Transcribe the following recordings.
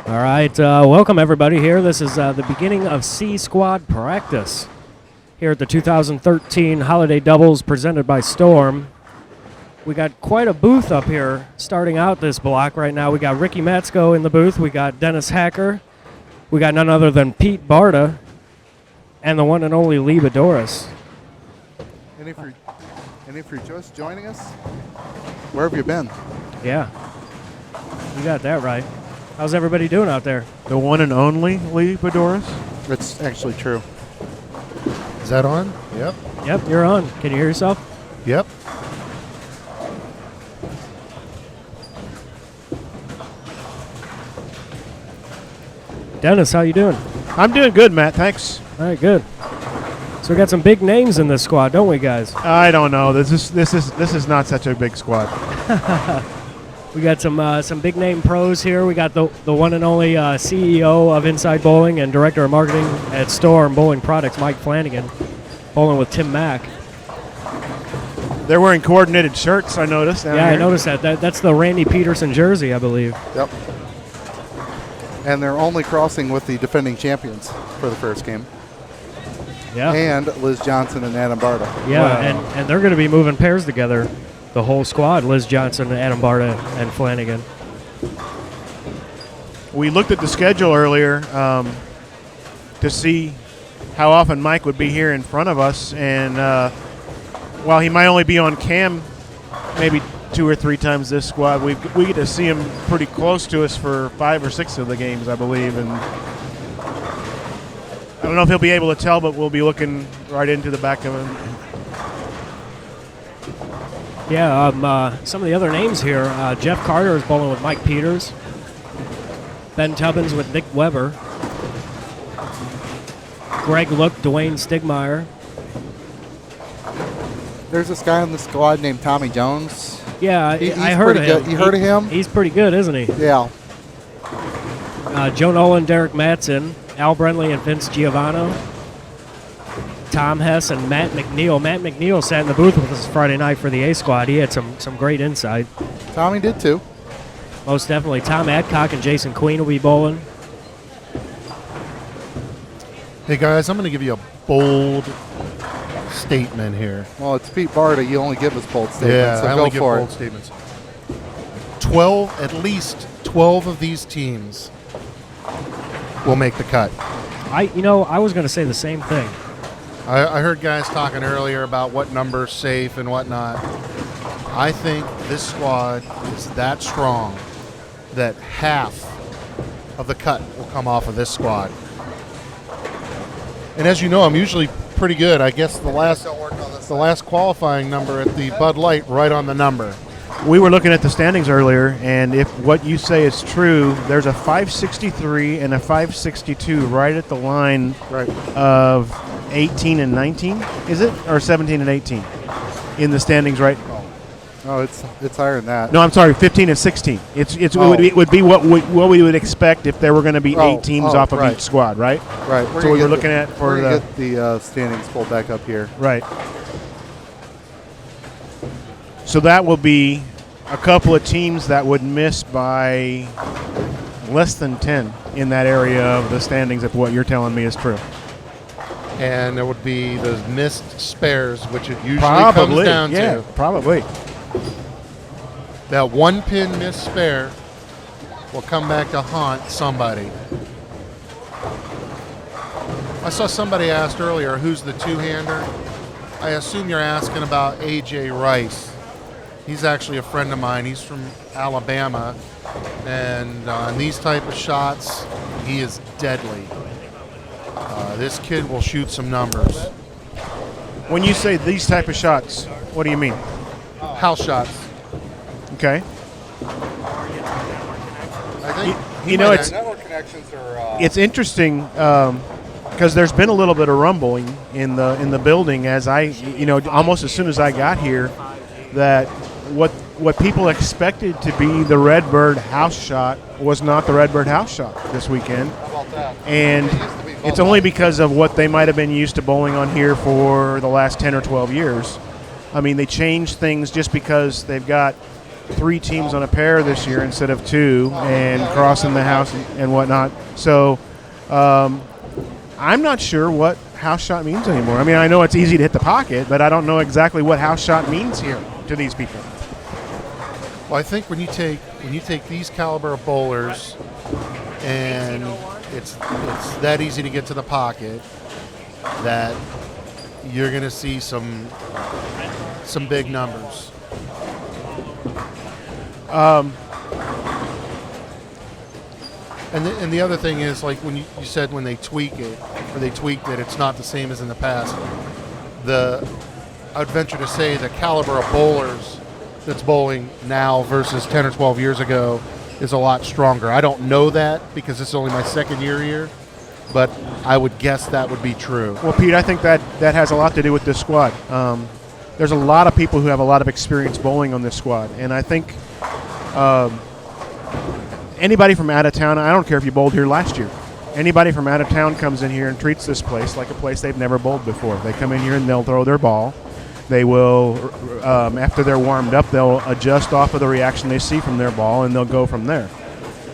All right, welcome everybody here. This is the beginning of C Squad practice here at the 2013 Holiday Doubles presented by Storm. We got quite a booth up here starting out this block right now. We got Ricky Matsko in the booth. We got Dennis Hacker. We got none other than Pete Barta and the one and only Lee Boudouris. And if you're just joining us, where have you been? Yeah, you got that right. How's everybody doing out there? The one and only Lee Boudouris? It's actually true. Is that on? Yep. Yep, you're on. Can you hear yourself? Yep. Dennis, how you doing? I'm doing good, Matt. Thanks. All right, good. So we got some big names in this squad, don't we, guys? I don't know. This is not such a big squad. We got some big name pros here. We got the one and only CEO of Inside Bowling and Director of Marketing at Storm Bowling Products, Mike Flanagan, bowling with Tim Mack. They're wearing coordinated shirts, I noticed. Yeah, I noticed that. That's the Randy Peterson jersey, I believe. Yep. And they're only crossing with the defending champions for the first game. Yeah. And Liz Johnson and Adam Barta. Yeah, Wow. and they're going to be moving pairs together. The whole squad, Liz Johnson, Adam Barta, and Flanagan. We looked at the schedule earlier to see how often Mike would be here in front of us, and while he might only be on cam maybe 2 or 3 times this squad, we get to see him pretty close to us for 5 or 6 of the games, I believe. And I don't know if he'll be able to tell, but we'll be looking right into the back of him. Yeah, some of the other names here. Jeff Carter is bowling with Mike Peters. Ben Tubbins with Nick Weber. Greg Look, Dwayne Stigmeyer. There's this guy on the squad named Tommy Jones. Yeah, I heard of him. You heard of him? He's pretty good, isn't he? Yeah. Joe Nolan, Derek Matson, Al Brentley, and Vince Giovanno. Tom Hess and Matt McNiel. Matt McNiel sat in the booth with us Friday night for the A squad. He had some great insight. Tommy did too. Most definitely. Tom Adcock and Jason Queen will be bowling. Hey, guys, I'm going to give you a bold statement here. Well, it's Pete Barta. You only give us bold statements, Yeah, so I go only give for bold it. statements. At least 12 of these teams will make the cut. I was going to say the same thing. I heard guys talking earlier about what number's safe and whatnot. I think this squad is that strong that half of the cut will come off of this squad. And as you know, I'm usually pretty good. I guess the last qualifying number at the Bud Light, right on the number. We were looking at the standings earlier, and if what you say is true, there's a 563 and a 562 right at the line of 18 and 19, is it? Or 17 and 18 in the standings, right? Oh, it's higher than that. No, I'm sorry, 15 and 16. It would be what we would expect if there were going to be 8 teams off of each squad, right? Right. So we were looking at for we're gonna get the standings pulled back up here. Right. So that will be a couple of teams that would miss by less than 10 in that area of the standings if what you're telling me is true. And there would be those missed spares, which it usually comes down to. Probably. That one pin missed spare will come back to haunt somebody. I saw somebody asked earlier, who's the two-hander? I assume you're asking about A.J. Rice. He's actually a friend of mine. He's from Alabama. And on these type of shots, he is deadly. This kid will shoot some numbers. When you say these type of shots, what do you mean? House shots. Okay. I think it's network connections are. It's interesting because there's been a little bit of rumbling in the building as almost as soon as I got here, that what people expected to be the Redbird house shot was not the Redbird house shot this weekend. How about that? And it's only because of what they might have been used to bowling on here for the last 10 or 12 years. I mean, they changed things just because they've got 3 teams on a pair this year instead of 2, and crossing the house and whatnot. So I'm not sure what house shot means anymore. I mean, I know it's easy to hit the pocket, but I don't know exactly what house shot means here to these people. Well, I think when you take these caliber of bowlers, and it's that easy to get to the pocket, that you're going to see some big numbers. And the other thing is, like when you said when they tweaked it, it's not the same as in the past. I would venture to say the caliber of bowlers that's bowling now versus 10 or 12 years ago is a lot stronger. I don't know that because it's only my second year here, but I would guess that would be true. Well, Pete, I think that has a lot to do with this squad. There's a lot of people who have a lot of experience bowling on this squad, and I think anybody from out of town, I don't care if you bowled here last year, anybody from out of town comes in here and treats this place like a place they've never bowled before. They come in here and they'll throw their ball. They will, after they're warmed up, they'll adjust off of the reaction they see from their ball, and they'll go from there.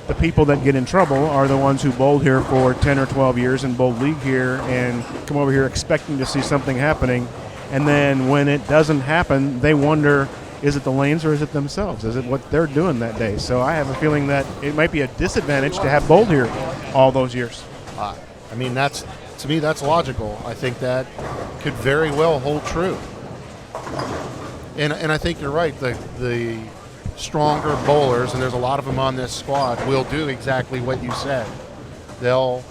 The people that get in trouble are the ones who bowled here for 10 or 12 years and bowled league here and come over here expecting to see something happening. And then when it doesn't happen, they wonder, is it the lanes or is it themselves? Is it what they're doing that day? So I have a feeling that it might be a disadvantage to have bowled here all those years. I mean, to me, that's logical. I think that could very well hold true. And I think you're right. The stronger bowlers, and there's a lot of them on this squad, will do exactly what you said. They'll,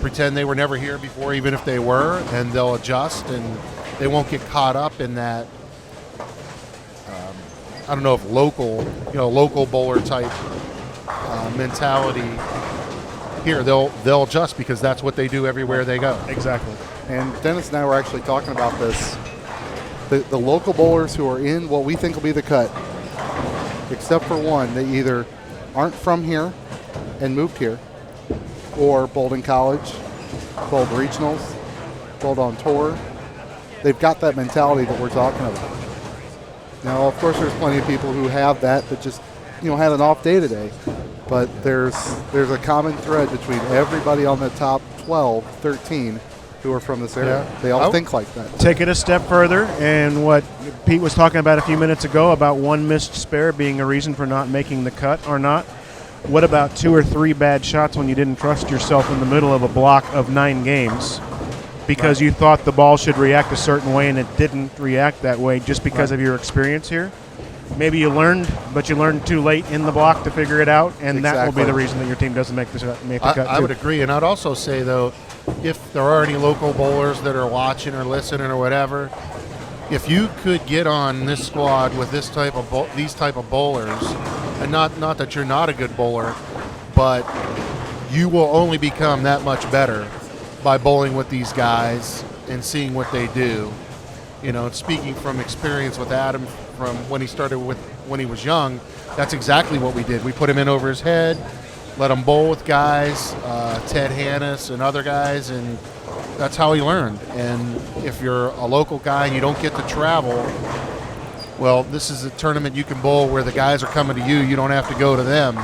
pretend they were never here before, even if they were, and they'll adjust, and they won't get caught up in that. I don't know if local bowler type mentality. Here, they'll adjust because that's what they do everywhere they go. Exactly. And Dennis and I were actually talking about this. The local bowlers who are in what we think will be the cut, except for one, they either aren't from here and moved here, or bowled in college, bowled regionals, bowled on tour. They've got that mentality that we're talking about. Now, of course, there's plenty of people who have that just, had an off day today. But there's a common thread between everybody on the top 12, 13 who are from this area. Yeah. They all think like that. Take it a step further, and what Pete was talking about a few minutes ago about one missed spare being a reason for not making the cut or not. What about 2 or 3 bad shots when you didn't trust yourself in the middle of a block of 9 games because you thought the ball should react a certain way and it didn't react that way just because of your experience here? Maybe you learned, but you learned too late in the block to figure it out, and that will be the reason that your team doesn't make the cut. I would agree, and I'd also say, though, if there are any local bowlers that are watching or listening or whatever, if you could get on this squad with these type of bowlers, and not that you're not a good bowler, but you will only become that much better by bowling with these guys and seeing what they do. Speaking from experience with Adam from when he was young, that's exactly what we did. We put him in over his head, let him bowl with guys, Ted Hannes and other guys, and that's how he learned. And if you're a local guy and you don't get to travel, well, this is a tournament you can bowl where the guys are coming to you. You don't have to go to them,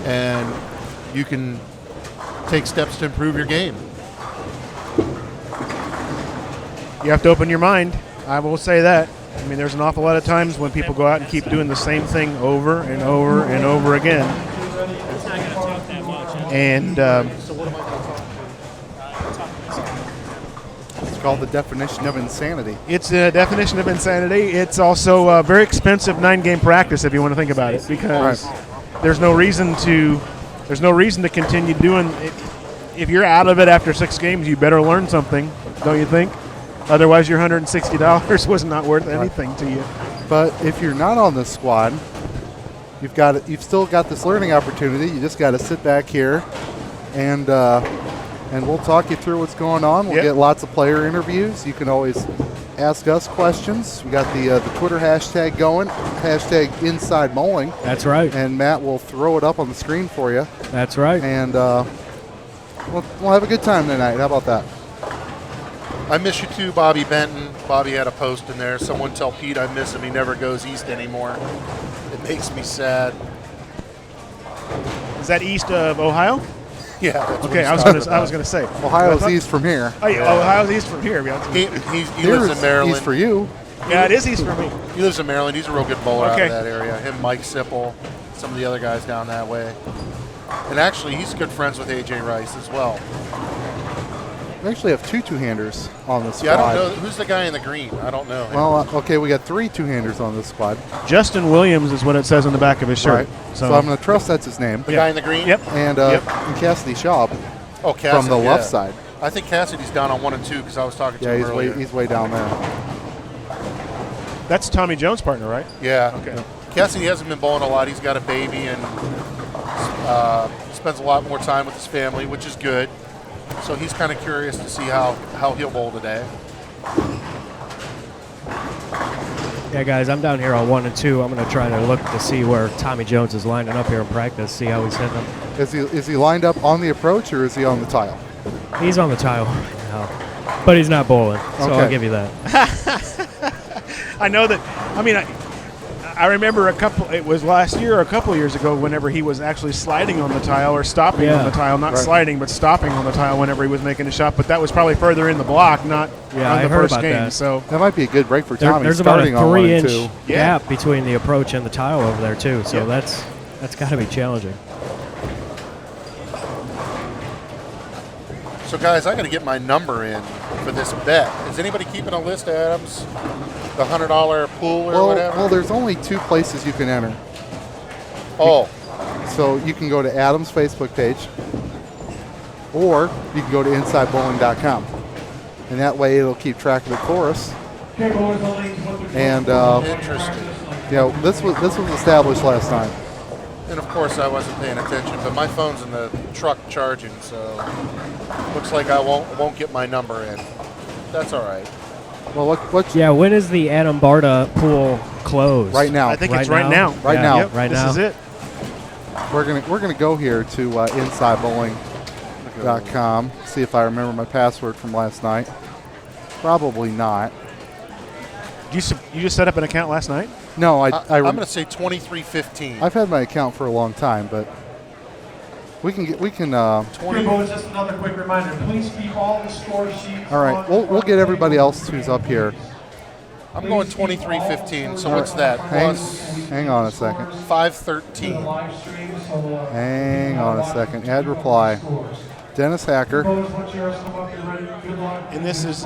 and you can take steps to improve your game. You have to open your mind. I will say that. I mean, there's an awful lot of times when people go out and keep doing the same thing over and over and over again. And it's called the definition of insanity. It's a definition of insanity. It's also a very expensive 9-game practice if you want to think about it, because there's no reason to continue doing it. If you're out of it after 6 games, you better learn something, don't you think? Otherwise, your $160 was not worth anything to you. But if you're not on the squad, you've still got this learning opportunity. You just got to sit back here, and we'll talk you through what's going on. We'll get lots of player interviews. You can always ask us questions. We got the Twitter hashtag going, hashtag Inside Bowling. That's right. And Matt will throw it up on the screen for you. That's right. And we'll have a good time tonight. How about that? I miss you too, Bobby Benton. Bobby had a post in there. Someone tell Pete I miss him. He never goes east anymore. makes me sad. Is that east of Ohio? Yeah. That's what Okay, he's I was talking gonna about. say. Ohio's east from here. Oh, yeah, Ohio's east from here. He lives Here's in Maryland. east for you. Yeah, it is east from me. He lives in Maryland. He's a real good bowler out Okay. of that area. Him, Mike Sipple, some of the other guys down that way. And actually, he's good friends with A.J. Rice as well. We actually have two two-handers on the squad. Yeah, I don't know. Who's the guy in the green? I don't know him. Well, okay, we got 3 two-handers on this squad. Justin Williams is what it says on the back of his shirt. Right. So I'm going to trust that's his name. the guy in the green? Yep. And Yep. Cassidy Schaub Oh, Cassidy, from the left yeah. side. I think Cassidy's down on 1 and 2 because I was talking to Yeah, him earlier. he's way down there. That's Tommy Jones' partner, right? Yeah. Okay. Cassidy hasn't been bowling a lot. He's got a baby and spends a lot more time with his family, which is good. So he's kind of curious to see how he'll bowl today. Yeah, guys, I'm down here on 1 and 2. I'm going to try to look to see where Tommy Jones is lining up here in practice, see how he's hitting them. Is he lined up on the approach or is he on the tile? He's on the tile right now, but he's not bowling, so Okay. I'll give you that. I know that. I mean, I remember it was last year or a couple of years ago whenever he was actually sliding on the tile or stopping on the tile. Not Right. sliding, but stopping on the tile whenever he was making a shot. But that was probably further in the block, not Yeah, on I the heard first about game. that. So That might be a good break for Tommy. There's about a starting on 1 and 3-inch 2. Yeah. gap between the approach and the tile over there, too, so Yeah. that's got to be challenging. So, guys, I got to get my number in for this bet. Is anybody keeping a list, Adams? The $100 pool or whatever? Well, there's only 2 places you can enter. Oh, So you can go to Adam's Facebook page, or you can go to InsideBowling.com, and that way it'll keep track of it for us. And interesting. this was established last night. And of course, I wasn't paying attention, but my phone's in the truck charging, so looks like I won't get my number in. That's all right. Well, what's Yeah, when is the Adam Barta pool closed? right now? I think Right it's right now? now. Right Yeah, now. Yep, right this now. is it. We're gonna go here to InsideBowling.com. See if I remember my password from last night. Probably not. You just set up an account last night? No, I'm going to say 2315. I've had my account for a long time, but we can. Just another quick reminder, please keep all the score sheets. All right, we'll get everybody else who's up here. I'm going 2315. So what's that? Hang on a second. 513. Hang on a second. Add reply. Dennis Hacker. And this is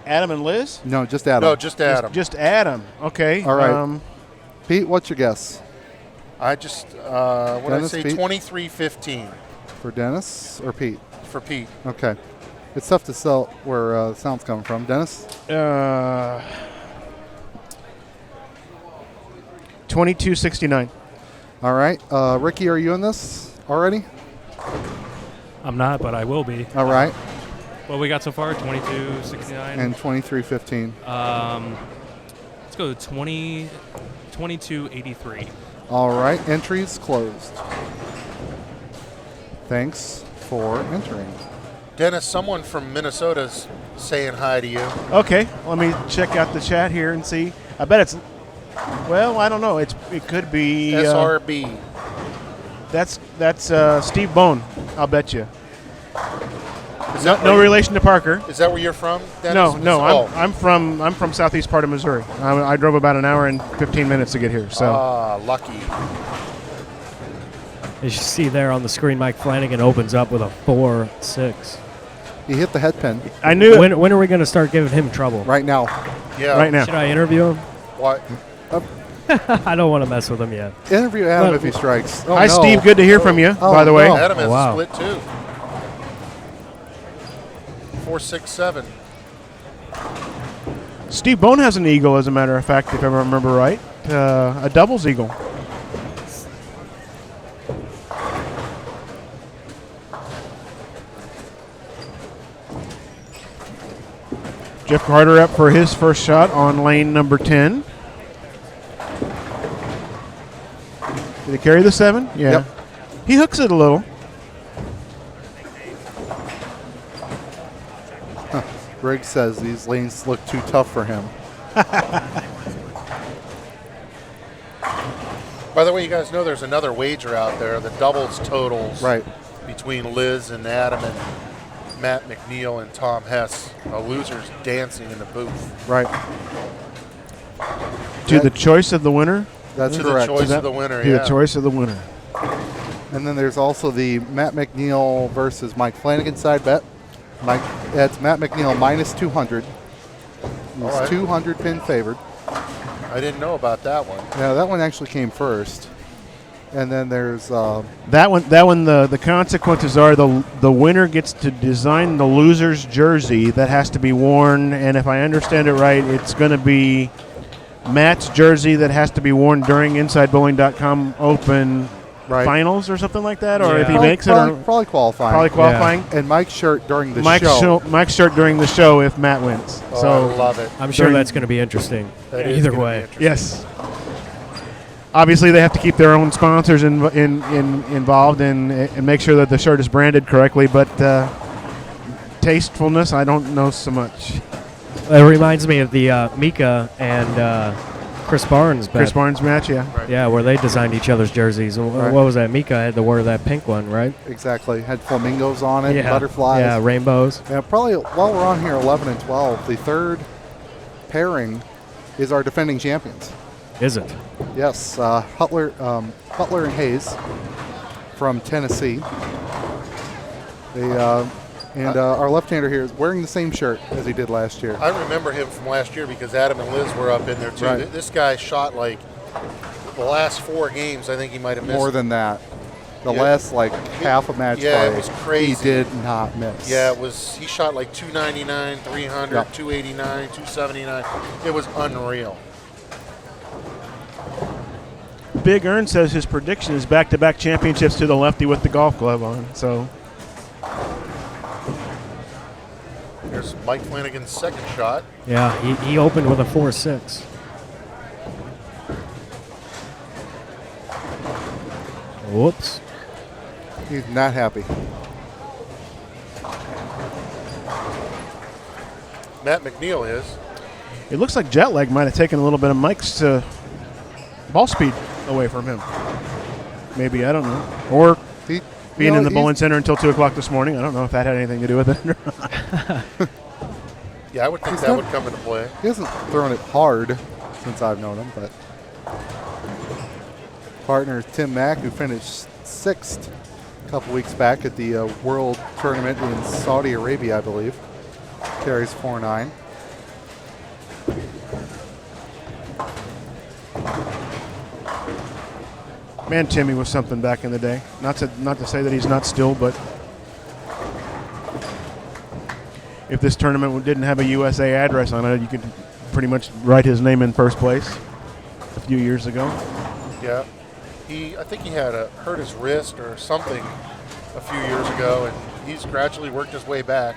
Adam and Liz? No, just Adam. No, just Adam. Just Adam. Okay. All right. Pete, what's your guess I just, what did I Dennis, say? Pete? 2315 for Dennis or Pete? for Pete. Okay. It's tough to tell where the sound's coming from. Dennis? 2269. All right. Ricky, are you in this already? I'm not, but I will be. All right. What we got so far? 2269. And 2315. Let's go 2283. All right. Entries closed. Thanks for entering. Dennis, someone from Minnesota's saying hi to you. Okay. Let me check out the chat here and see. I bet it's. Well, I don't know. It could be. SRB. That's Steve Bone. I'll bet you. Is that No where you- relation to Parker. Is that where you're from, Dennis? No. Oh. I'm from southeast part of Missouri. I drove about an hour and 15 minutes to get here. So Lucky. As you see there on the screen, Mike Flanagan opens up with a 4-6. He hit the head pin I knew it When are we going to start giving him trouble? right now. Yeah. right now. Should I interview him? What? I don't want to mess with him yet. Interview Adam Well, if he strikes. Oh, Hi, no. Steve. Good to hear from you. Oh, by the way, no. Adam has wow. a split too. 467. Steve Bone has an eagle, as a matter of fact, if I remember right, a doubles eagle. Jeff Carter up for his first shot on lane number 10. Did he carry the 7? Yeah. Yep. He hooks it a little. Greg says these lanes look too tough for him. By the way, you guys know there's another wager out there, the doubles totals Right. between Liz and Adam and Matt McNiel and Tom Hess. Losers dancing in the booth. Right. To the choice of the winner? That's To correct. the choice of the winner, To yeah. the choice of the winner. And then there's also the Matt McNiel versus Mike Flanagan side bet. That's Matt McNiel minus 200. He's All right. 200 pin favored. I didn't know about that one. Yeah, that one actually came first. And then there's That one, the consequences are the winner gets to design the loser's jersey that has to be worn, and if I understand it right, it's going to be Matt's jersey that has to be worn during InsideBowling.com Open right. finals or something like that, or if he Yeah. makes it, or Probably qualifying. probably qualifying. And Mike's shirt during the Mike's show. Mike's shirt during the show if Matt wins. Oh, So I love it. I'm sure During- that's going to be interesting. That is Either gonna be way. interesting. yes. Obviously, they have to keep their own sponsors involved and make sure that the shirt is branded correctly. But tastefulness, I don't know so much. It reminds me of the Mika and Chris Barnes bet. Chris Barnes match, yeah. Yeah, where they designed each other's jerseys. Right. What was that? Mika had to wear that pink one, right? Exactly. Had flamingos on it, Yeah. butterflies. Yeah, rainbows. Yeah, probably while we're on here, 11 and 12, the third pairing is our defending champions. Is it? Yes, Butler and Hayes from Tennessee. Our left-hander here is wearing the same shirt as he did last year. I remember him from last year because Adam and Liz were up in there too. Right. This guy shot like the last 4 games. I think he might have missed More than that. The Yeah. last half a match Yeah, it play, was crazy. he did not miss. Yeah, it was. He shot like 299, 300, Yeah. 289, 279. It was unreal. Big Earn says his prediction is back-to-back championships to the lefty with the golf glove on. So Here's Mike Flanagan's second shot. Yeah, he opened with a 4-6. Whoops. He's not happy. Matt McNiel is. it looks like jet lag might have taken a little bit of Mike's ball speed away from him. Maybe, I don't know. Or He, being in the he's- bowling center until 2 o'clock this morning. I don't know if that had anything to do with it or not. Yeah, I would think He's that not- would come into play. He hasn't thrown it hard since I've known him, but partner Tim Mack, who finished 6th a couple weeks back at the World Tournament in Saudi Arabia, I believe, carries 4-9. Man, Timmy was something back in the day. Not to say that he's not still, but if this tournament didn't have a USA address on it, you could pretty much write his name in first place a few years ago. Yeah. I think he had hurt his wrist or something a few years ago, and he's gradually worked his way back.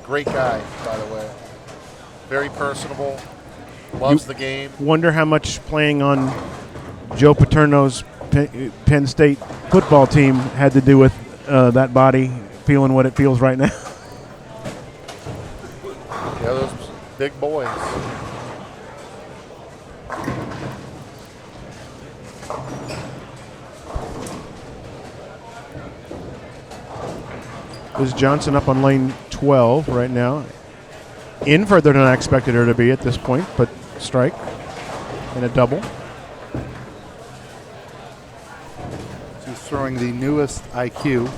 Great guy, by the way. Very personable. Loves the game. Wonder how much playing on Joe Paterno's Penn State football team had to do with that body feeling what it feels right now. Yeah, those big boys. Is Johnson up on lane 12 right now? In further than I expected her to be at this point, but strike and a double. He's throwing the newest IQ,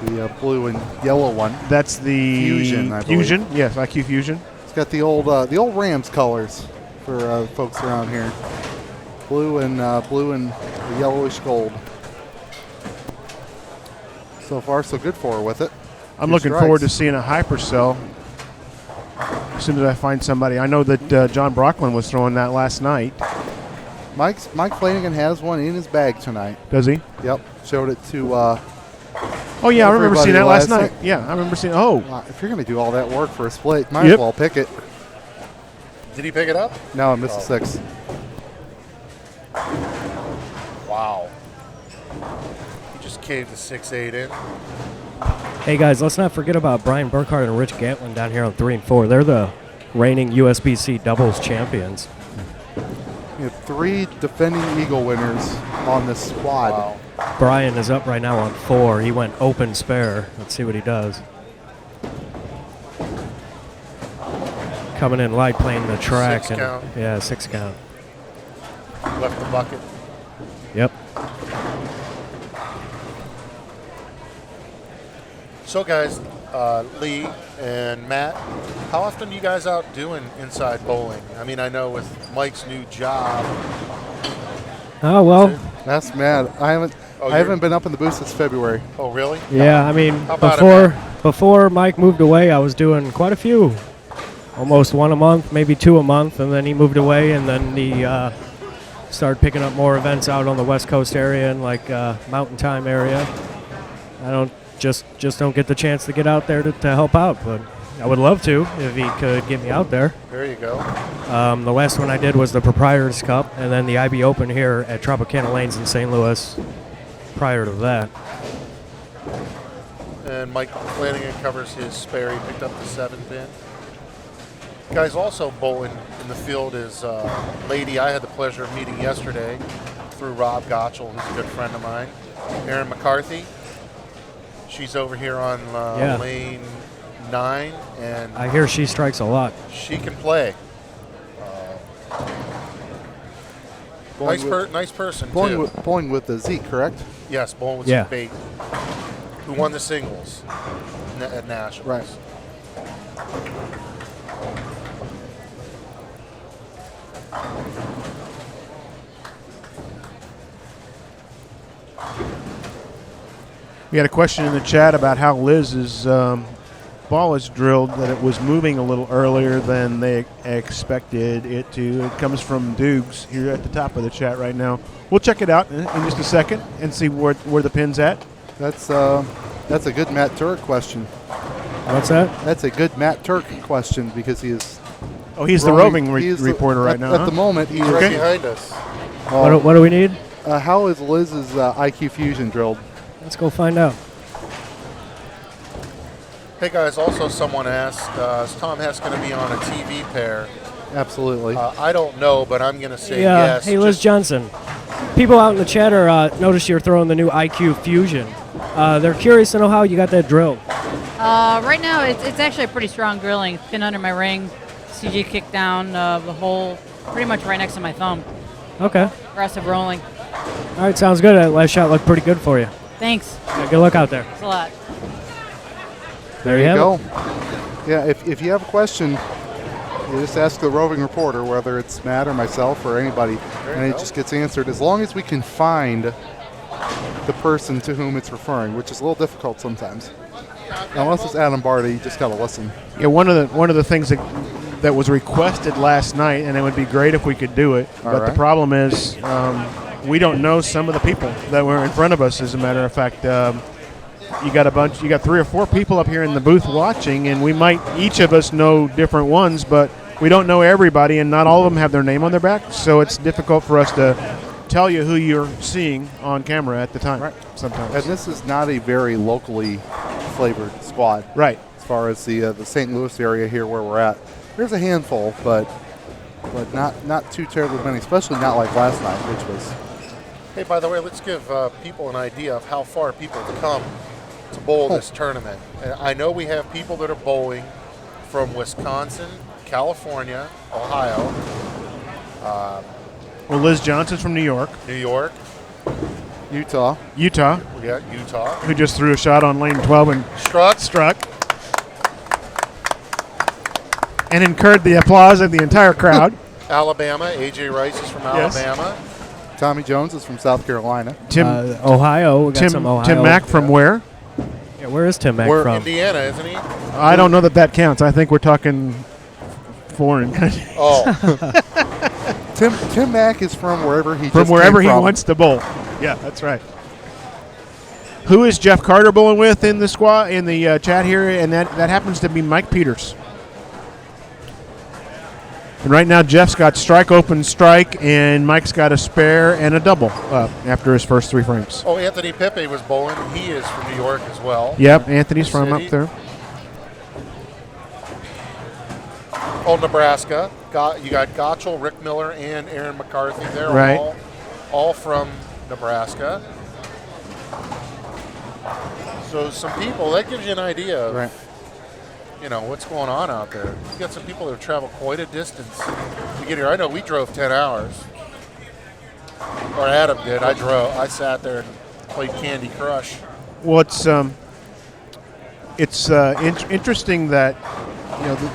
the blue and yellow one. That's the Fusion, I believe. Fusion, yes, IQ Fusion. It's got the old Rams colors for folks around here. Blue and yellowish gold. So far, so good for her with it. I'm 2 looking strikes. forward to seeing a hypercell as soon as I find somebody. I know that John Brocklin was throwing that last night. Mike Flanagan has one in his bag tonight. Does he? Yep, showed it to. Oh yeah, I remember seeing that last Everybody night. Yeah, I remember seeing. Oh, If you're going to do all that work for a split, might Yep. as well pick it. Did he pick it up? No, I missed the 6. Wow. He just caved the 6-8 in. Hey guys, let's not forget about Brian Burkhardt and Rich Gatlin down here on 3 and 4. They're the reigning USBC doubles champions. We have 3 defending Eagle winners on this squad. Wow. Brian is up right now on 4. He went open spare. Let's see what he does. Coming in light, playing the track. 6 count. Yeah, 6 count. Left the bucket. Yep. So, guys, Lee and Matt, how often are you guys out doing inside bowling? I mean, I know with Mike's new job. Oh, well, That's mad. I haven't been up in the booth since February. Oh, really? yeah, I mean, How about it, before Mike moved away, I was doing quite a few. Almost 1 a month, maybe 2 a month, and then he moved away, and then he started picking up more events out on the West Coast area and like Mountain Time area. I don't don't get the chance to get out there to help out, but I would love to if he could get me out there. There you go. The last one I did was the Proprietors Cup, and then the IB Open here at Tropicana Lanes in St. Louis prior to that. And Mike Flanagan covers his spare. He picked up the 7-pin. Guys, also bowling in the field is a lady I had the pleasure of meeting yesterday through Rob Gottschall, who's a good friend of mine. Erin McCarthy. She's over here on lane 9, and I hear she strikes a lot. she can play. Nice person, too. Bowling with the Zeke, correct? Yes, bowling with Yeah. Bate, who won the singles at Nationals. Right. We had a question in the chat about how Liz's ball is drilled, that it was moving a little earlier than they expected it to. It comes from Dukes here at the top of the chat right now. We'll check it out in just a second and see where the pin's at. That's a good Matt Turek question. What's that? That's a good Matt Turek question because he is. Oh, he's the roving reporter right now. At the moment, he's Right behind us. What do we need? How is Liz's IQ Fusion drilled? Let's go find out. Hey, guys, also someone asked, is Tom Hess going to be on a TV pair? Absolutely. I don't know, but I'm going to say Yeah. yes. Hey, Liz Johnson. People out in the chat are notice you're throwing the new IQ Fusion. They're curious to know how you got that drilled. Right now, it's actually a pretty strong drilling. It's pinned under my ring. CG kicked down the hole pretty much right next to my thumb. Okay. Aggressive rolling. All right, sounds good. That last shot looked pretty good for you. Thanks. Yeah, good luck out there. Thanks a lot. There you have go. it. Yeah, if you have a question, you just ask the roving reporter, whether it's Matt or myself or anybody, and it just gets answered. As long as we can find the person to whom it's referring, which is a little difficult sometimes. Unless it's Adam Barty, you just gotta listen. Yeah, one of the things that was requested last night, and it would be great if we could do it. But the problem is we don't know some of the people that were in front of us. As a matter of fact, you got 3 or 4 people up here in the booth watching, and we might each of us know different ones, but we don't know everybody, and not all of them have their name on their back. So it's difficult for us to tell you who you're seeing on camera at the time. Right. Sometimes. And this is not a very locally flavored squad. Right. As far as the St. Louis area here where we're at, there's a handful, but not too terribly many, especially not like last night, which was. Hey, by the way, let's give people an idea of how far people have come to bowl this tournament. And I know we have people that are bowling from Wisconsin, California, Ohio, Well, Liz Johnson's from New York. New York, Utah. we got Utah, Who just threw a shot on lane 12 and struck. And incurred the applause of the entire crowd. Alabama. AJ Rice is from Alabama. Tommy Jones is from South Carolina. Tim Ohio. We got some Ohio. Tim Mack from where? Yeah, where is Tim Mack We're from? Indiana, isn't he? I don't know that counts. I think we're talking foreign country. Oh, Tim Mack is from wherever he From just wherever came he from. wants to bowl. Yeah, that's right. Who is Jeff Carter bowling with in the squad in the chat here? And that happens to be Mike Peters. And right now, Jeff's got strike, open, strike, and Mike's got a spare and a double after his first 3 frames. oh, Anthony Pepe was bowling. He is from New York as well. Yep, Anthony's from City. up there. Oh, Nebraska. you got Gottschall, Rick Miller, and Aaron McCarthy. They're Right. all from Nebraska. So some people, that gives you an idea of Right. what's going on out there. You got some people that have traveled quite a distance to get here. I know we drove 10 hours. Or Adam did. I sat there and played Candy Crush. Well, it's interesting that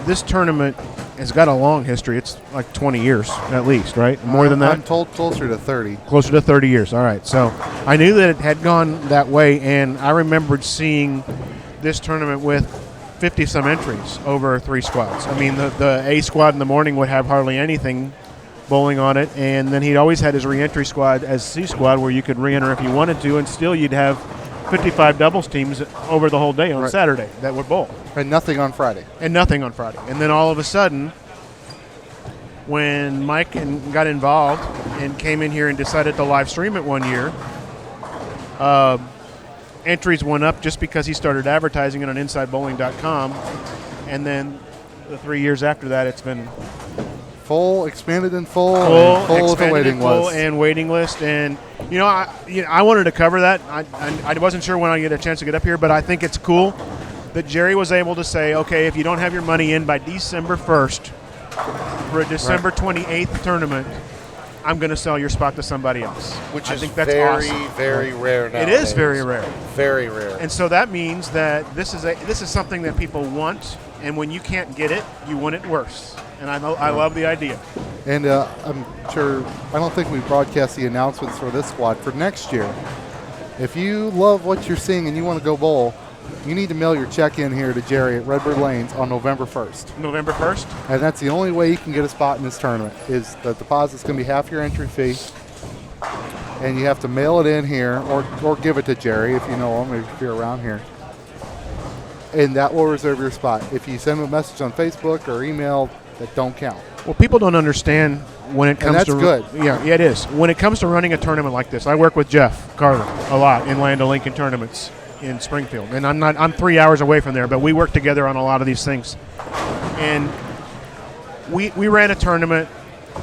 this tournament has got a long history. It's like 20 years at least, right? More than that? I'm told closer to 30. Closer to 30 years. All right. So I knew that it had gone that way, and I remembered seeing this tournament with 50-some entries over 3 squads. I mean, the A squad in the morning would have hardly anything bowling on it, and then he'd always had his re-entry squad as C squad where you could re-enter if you wanted to, and still you'd have 55 doubles teams over the whole day on Saturday that would bowl. And nothing on Friday. And then all of a sudden, when Mike got involved and came in here and decided to live stream it one year, entries went up just because he started advertising it on InsideBowling.com, and then the 3 years after that, it's been Full, expanded in full with the waiting list. And waiting list. And, I wanted to cover that. I wasn't sure when I'd get a chance to get up here, but I think it's cool that Jerry was able to say, okay, if you don't have your money in by December 1st for a December 28th tournament, I'm going to sell your spot to somebody else. Which I is think that's very, awesome. very rare nowadays. It is very rare. Very rare. And so that means that this is something that people want, and when you can't get it, you want it worse. And I love the idea. And I'm sure, I don't think we broadcast the announcements for this squad for next year. If you love what you're seeing and you want to go bowl, you need to mail your check in here to Jerry at Redbird Lanes on November 1st. November 1st? And that's the only way you can get a spot in this tournament, is the deposit's going to be half your entry fee. And you have to mail it in here or give it to Jerry if you know him, if you're around here. And that will reserve your spot. If you send him a message on Facebook or email, that don't count. Well, people don't understand when it comes to good. Yeah, it is. When it comes to running a tournament like this, I work with Jeff Carter a lot in Land O'Lincoln tournaments in Springfield, and I'm 3 hours away from there, but we work together on a lot of these things. And we ran a tournament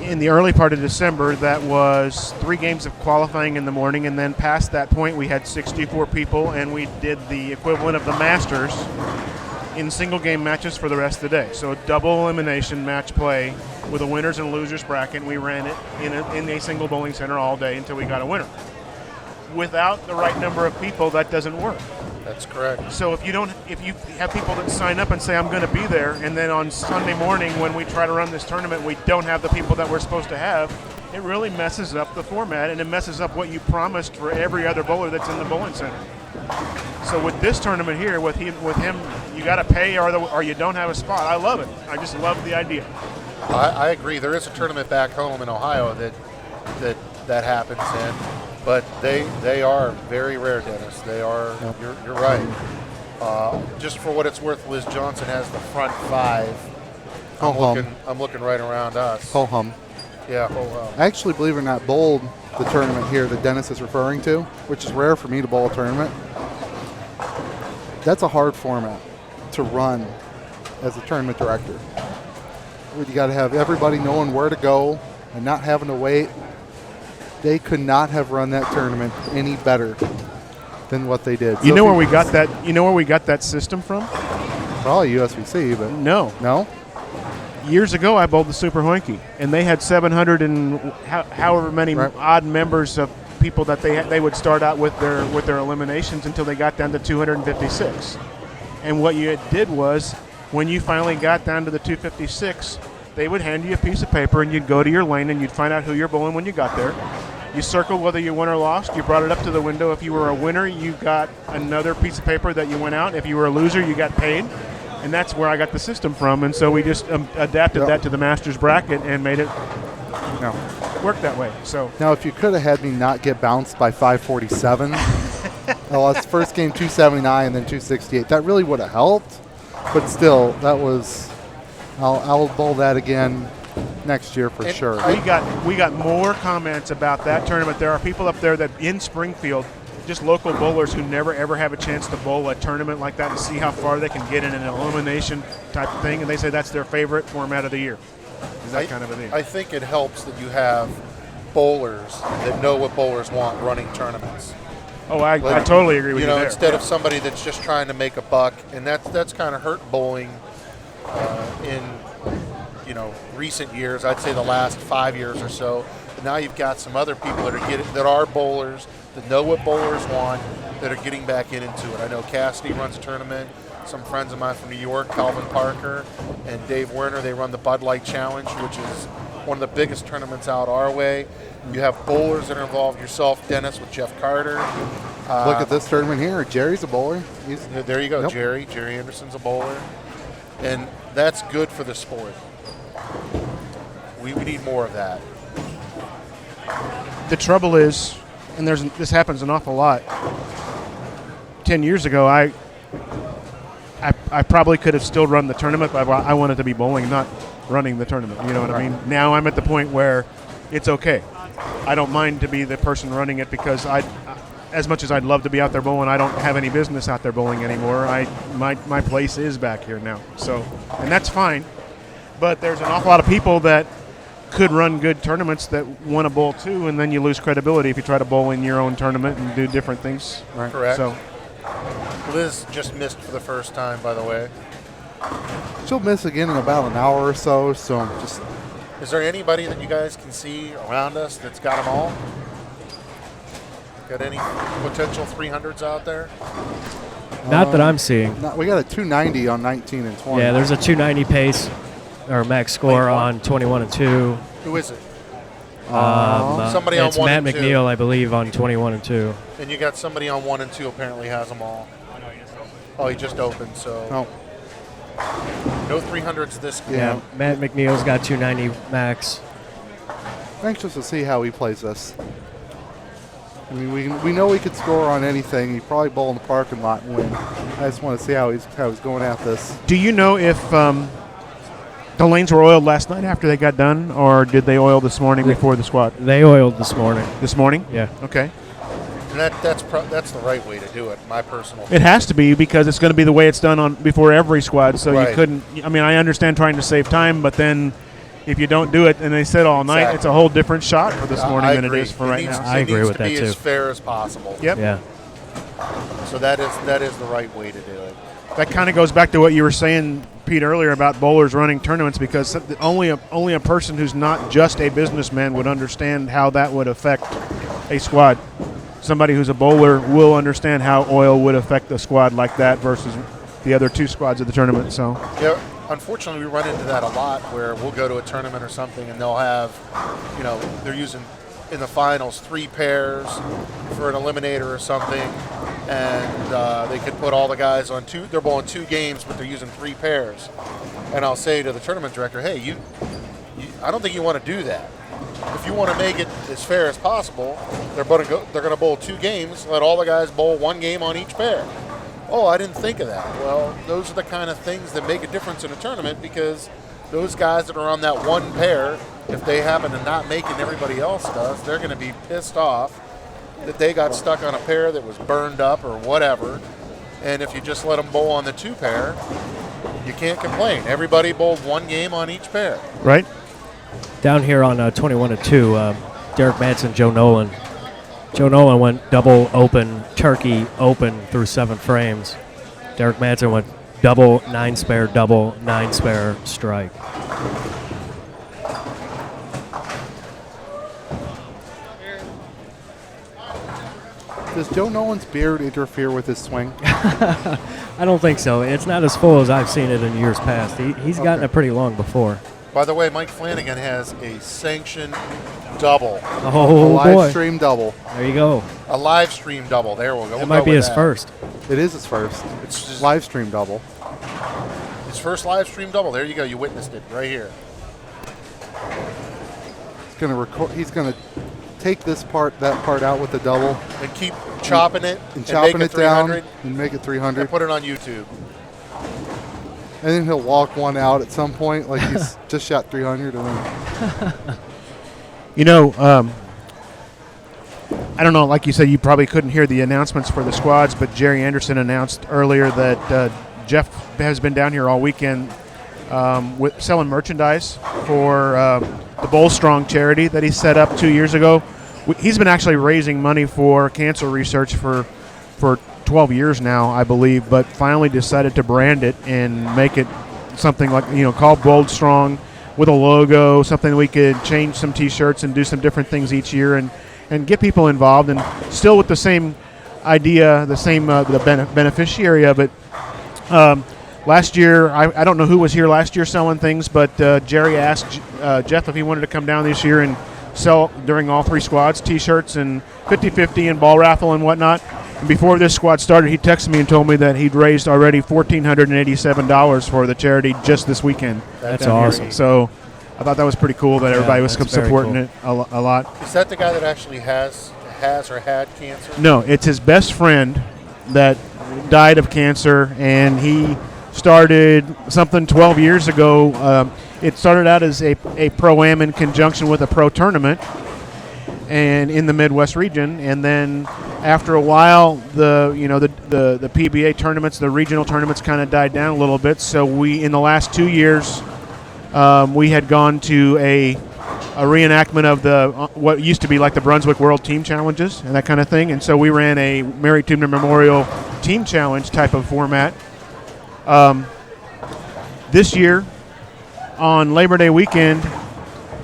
in the early part of December that was 3 games of qualifying in the morning, and then past that point we had 64 people, and we did the equivalent of the Masters in single game matches for the rest of the day. So a double elimination match play with a winners and losers bracket. We ran it in a single bowling center all day until we got a winner. Without the right number of people, that doesn't work. That's correct. So if you have people that sign up and say, I'm going to be there, and then on Sunday morning when we try to run this tournament, we don't have the people that we're supposed to have, it really messes up the format, and it messes up what you promised for every other bowler that's in the bowling center. So with this tournament here, with him, you got to pay or you don't have a spot. I love it. I just love the idea. I agree. There is a tournament back home in Ohio that happens in, but they are very rare, Dennis. They are. Yep. You're right. Just for what it's worth, Liz Johnson has the front 5. I'm looking right around us. Ho hum. Yeah, ho hum. I actually, believe it or not, bowled the tournament here that Dennis is referring to, which is rare for me to bowl a tournament. That's a hard format to run as a tournament director. You got to have everybody knowing where to go and not having to wait. They could not have run that tournament any better than what they did. You know where we got that? You know where we got that system from? Probably USBC, but no. Years ago, I bowled the Super Hoinky, and they had 700 and however many odd members of people that they would start out with their eliminations until they got down to 256. And what you did was, when you finally got down to the 256, they would hand you a piece of paper, and you'd go to your lane, and you'd find out who you're bowling when you got there. You circled whether you won or lost. You brought it up to the window. If you were a winner, you got another piece of paper that you went out. If you were a loser, you got paid. And that's where I got the system from. And so we just adapted that to the Masters bracket and made it work that way. So now, if you could have had me not get bounced by 547, I lost first game 279 and then 268. That really would have helped. But still, that was. I'll bowl that again next year for sure. We got more comments about that tournament. There are people up there that in Springfield, just local bowlers who never ever have a chance to bowl a tournament like that and see how far they can get in an elimination type of thing, and they say that's their favorite format of the year. is that kind of a deal. I think it helps that you have bowlers that know what bowlers want running tournaments. Oh, I totally agree with you, You know, there. instead of somebody that's just trying to make a buck, and that's kind of hurt bowling in recent years. I'd say the last 5 years or so. But now you've got some other people that are bowlers that know what bowlers want that are getting back into it. I know Cassidy runs a tournament. Some friends of mine from New York, Calvin Parker and Dave Werner, they run the Bud Light Challenge, which is one of the biggest tournaments out our way. You have bowlers that are involved. Yourself, Dennis, with Jeff Carter. Look at this tournament here. Jerry's a bowler. There you go, Yep. Jerry. Jerry Anderson's a bowler. And that's good for the sport. We need more of that. The trouble is, and this happens an awful lot. 10 years ago, I probably could have still run the tournament, but I wanted to be bowling, not running the tournament. You know what I mean? Now I'm at the point where it's okay. I don't mind to be the person running it because as much as I'd love to be out there bowling, I don't have any business out there bowling anymore. My place is back here now. So, and that's fine. But there's an awful lot of people that could run good tournaments that want to bowl too, and then you lose credibility if you try to bowl in your own tournament and do different things. Right. Correct. So Liz just missed for the first time, by the way. She'll miss again in about an hour or so. So just. Is there anybody that you guys can see around us that's got them all? Got any potential 300s out there? Not that I'm seeing. We got a 290 on 19 and 20. Yeah, there's a 290 pace or max score on 21 and 2. Who is it? Somebody on it's 1 Matt and 2. McNiel, I believe, on 21 and 2. And you got somebody on 1 and 2 apparently has them all. Oh, he just opened, so no 300s this game. Yeah, Matt McNeil's got 290 max. Anxious to see how he plays this. I mean, we know he could score on anything. He'd probably bowl in the parking lot and win. I just want to see how he's going at this. do you know if the lanes were oiled last night after they got done, or did they oil this morning before the squad? They oiled this morning. This morning? Yeah. Okay. And that's the right way to do it, my personal It has to be because it's going to be the way it's done before every squad. So Right. you couldn't. I mean, I understand trying to save time, but then if you don't do it and they sit all night, Exactly. it's a whole different shot for this morning I than it agree. is for It right needs- now. I agree needs with to that, be too. as fair as possible. Yep. Yeah. So that is the right way to do it. That kind of goes back to what you were saying, Pete, earlier about bowlers running tournaments, because only a person who's not just a businessman would understand how that would affect a squad. Somebody who's a bowler will understand how oil would affect a squad like that versus the other two squads of the tournament. So Yeah, unfortunately, we run into that a lot where we'll go to a tournament or something and they'll have, they're using in the finals 3 pairs for an eliminator or something, and they could put all the guys on 2. They're bowling 2 games, but they're using 3 pairs. And I'll say to the tournament director, hey, I don't think you want to do that. If you want to make it as fair as possible, they're going to bowl 2 games. Let all the guys bowl 1 game on each pair. Oh, I didn't think of that. Well, those are the kind of things that make a difference in a tournament, because those guys that are on that 1 pair, if they happen to not make it and everybody else does, they're going to be pissed off that they got stuck on a pair that was burned up or whatever. And if you just let them bowl on the 2 pair, you can't complain. Everybody bowled 1 game on each pair. right. Down here on 21 and 2, Derek Madsen, Joe Nolan. Joe Nolan went double open, turkey open through 7 frames. Derek Madsen went double 9 spare, double 9 spare strike. Does Joe Nolan's beard interfere with his swing? I don't think so. It's not as full as I've seen it in years past. He's gotten it pretty long before. By the way, Mike Flanagan has a sanctioned double, Oh, Live boy. stream double. There you go. a live stream double. There we'll go. It We'll might go be with his that. first. It is his first. It's just Live stream double. his first live stream double. There you go. You witnessed it right here. He's gonna record. He's gonna take that part out with the double And keep chopping it and make chopping it down 300 and make it and 300. put it on YouTube. And then he'll walk one out at some point, like he's just shot 300. And then I don't know, like you said, you probably couldn't hear the announcements for the squads, but Jerry Anderson announced earlier that Jeff has been down here all weekend with selling merchandise for the Bowl Strong charity that he set up 2 years ago. He's been actually raising money for cancer research for 12 years now, I believe, but finally decided to brand it and make it something like, called Bold Strong with a logo, something we could change some T-shirts and do some different things each year and get people involved, and still with the same idea, the same beneficiary of it. Last year, I don't know who was here last year selling things, but Jerry asked Jeff if he wanted to come down this year and sell during all three squads T-shirts and 50-50 and ball raffle and whatnot. And before this squad started, he texted me and told me that he'd raised already $1,487 for the charity just this weekend. That's awesome. So I thought that was pretty cool that everybody was supporting cool. it a lot. Is that the guy that actually has or had cancer? No, it's his best friend that died of cancer, and he started something 12 years ago. It started out as a pro-am in conjunction with a pro tournament and in the Midwest region, and then after a while the PBA tournaments, the regional tournaments kind of died down a little bit. So we, in the last 2 years, we had gone to a reenactment of the what used to be like the Brunswick World Team Challenges and that kind of thing, and so we ran a Mary Tubner Memorial Team Challenge type of format. This year, on Labor Day weekend,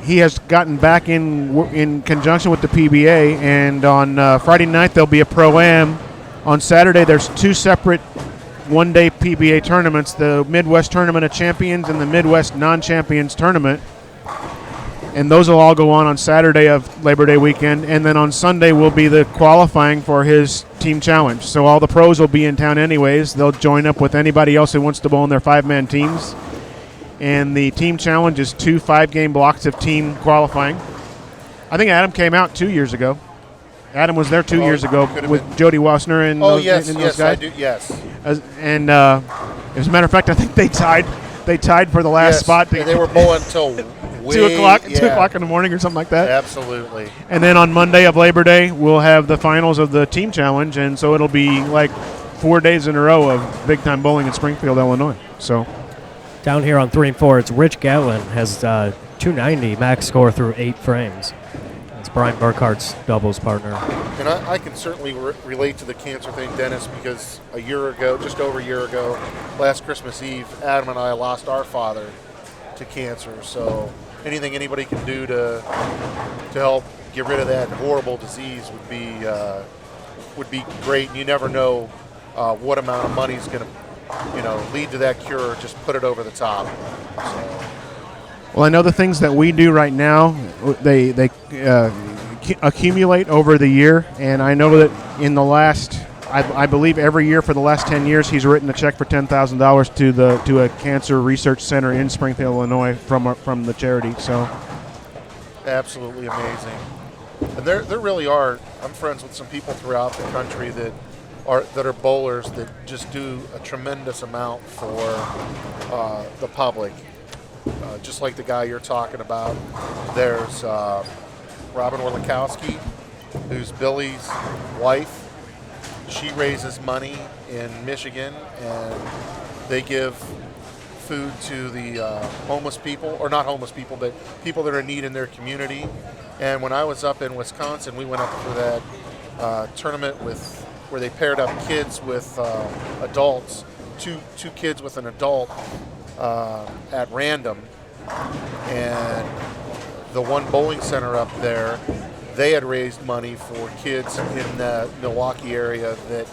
he has gotten back in conjunction with the PBA, and on Friday night there'll be a Pro-Am. On Saturday there's two separate one-day PBA tournaments, the Midwest Tournament of Champions and the Midwest Non-Champions Tournament. And those will all go on Saturday of Labor Day weekend, and then on Sunday will be the qualifying for his team challenge. So all the pros will be in town anyways. They'll join up with anybody else who wants to bowl in their 5-man teams. And the team challenge is 2 5-game blocks of team qualifying. I think Adam came out 2 years ago. Adam was there 2 years ago with Jody Wassner and those guys. I do, yes. As a matter of fact, I think they tied for the last spot. And they were bowling until 2 o'clock in the morning or something like that. Absolutely. And then on Monday of Labor Day, we'll have the finals of the team challenge, and so it'll be like 4 days in a row of big-time bowling in Springfield, Illinois. So Down here on 3 and 4, it's Rich Gatlin has 290 max score through 8 frames. It's Brian Burkhart's doubles partner. And I can certainly relate to the cancer thing, Dennis, because just over a year ago, last Christmas Eve, Adam and I lost our father to cancer. So anything anybody can do to help get rid of that horrible disease would be great. And you never know what amount of money is going to lead to that cure. Just put it over the top. So. Well, I know the things that we do right now, they accumulate over the year, and I know that in the last, I believe every year for the last 10 years, he's written a check for $10,000 to a cancer research center in Springfield, Illinois, from the charity. So, absolutely amazing. And there really are. I'm friends with some people throughout the country that are bowlers that just do a tremendous amount for the public. Just like the guy you're talking about. There's Robin Orlikowski, who's Billy's wife. She raises money in Michigan, and they give food to the homeless people, or not homeless people, but people that are in need in their community. And when I was up in Wisconsin, we went up for that tournament where they paired up kids with adults, two kids with an adult at random. And the one bowling center up there, they had raised money for kids in the Milwaukee area that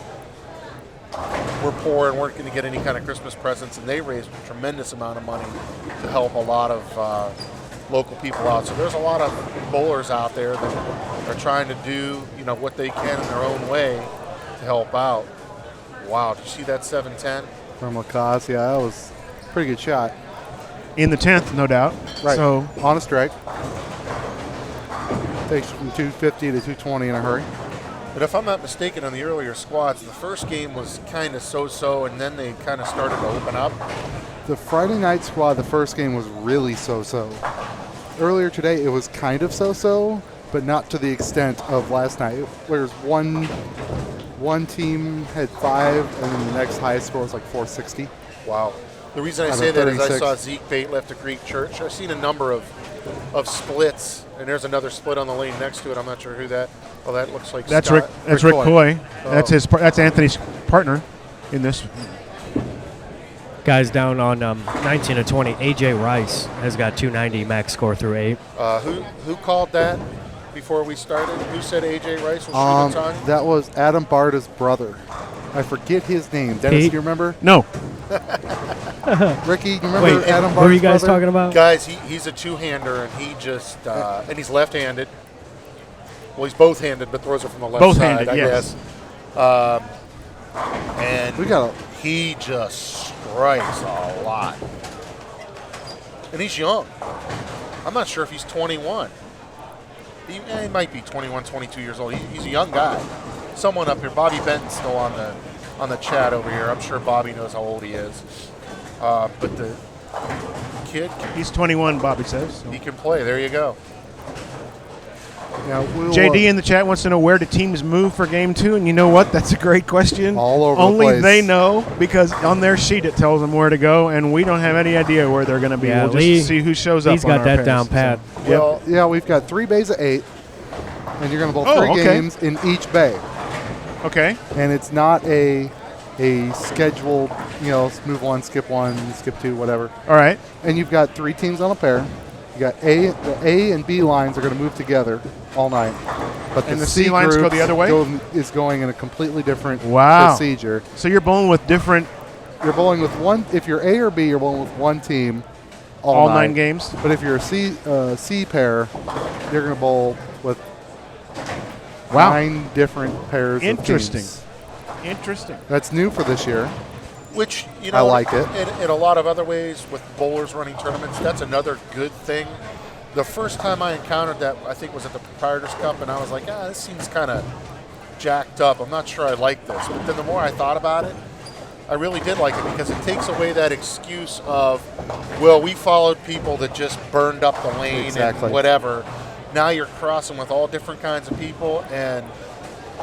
were poor and weren't going to get any kind of Christmas presents, and they raised a tremendous amount of money to help a lot of local people out. So there's a lot of bowlers out there that are trying to do what they can in their own way to help out. Wow, did you see that 710? From Lacoste, yeah, that was a pretty good shot. in the 10th, no doubt. Right. So on a strike. Takes from 250 to 220 in a hurry. But if I'm not mistaken, on the earlier squads, the first game was kind of so-so, and then they kind of started to open up. The Friday night squad, the first game was really so-so. Earlier today, it was kind of so-so, but not to the extent of last night. Whereas one team had 5, and then the next highest score was like 460. Wow. The reason I Out of say that is I 36. saw Zeke bait left at Greek Church. I've seen a number of splits, and there's another split on the lane next to it. I'm not sure who that. Oh, that looks like That's Scott. Rick. That's Rick Coy. Oh. That's Anthony's partner in this. Guys down on 19 and 20. AJ Rice has got 290 max score through 8. Who called that before we started? Who said AJ Rice was shooting time? That was Adam Barta's brother. I forget his name. Dennis, Pete? do you remember? No. Ricky, do you remember Wait, Adam Barta's what are you guys brother? talking about? Guys, he's a two-hander, and he just and he's left-handed. Well, he's both-handed, but throws it from the left Both-handed, side, I yes. guess. And We got he just strikes a lot. And he's young. I'm not sure if he's 21. He might be 21, 22 years old. He's a young guy. Someone up here, Bobby Benton's still on the chat over here. I'm sure Bobby knows how old he is. But the kid, He's 21, Bobby says. So. he can play. There you go. yeah, we'll, JD in the chat wants to know where do teams move for game 2, and you know what? That's a great question. All over the Only place. they know, because on their sheet it tells them where to go, and we don't have any idea where they're going to be. Yeah, we'll Lee- just see who shows up. He's on got our that pairs. down pat. So, Well, yeah, we've got 3 bays of 8, and you're going to bowl Oh, 3 okay. games in each bay. okay. And it's not a scheduled, move 1, skip 1, skip 2, whatever. All right. And you've got 3 teams on a pair. You got the A and B lines are going to move together all night. But And the C lines go groups the other way? is going in a completely different Wow. procedure. So you're bowling with different You're bowling with one. If you're A or B, you're bowling with one team all night. 9 games. But if you're a C pair, you're going to bowl with Wow. 9 different pairs Interesting. of teams. Interesting. That's new for this year. which, I like it. In a lot of other ways with bowlers running tournaments, that's another good thing. The first time I encountered that, I think, was at the Proprietors Cup, and I was like, this seems kind of jacked up. I'm not sure I like this. But then the more I thought about it, I really did like it because it takes away that excuse of, well, we followed people that just burned up the lane Exactly. and whatever. Now you're crossing with all different kinds of people, and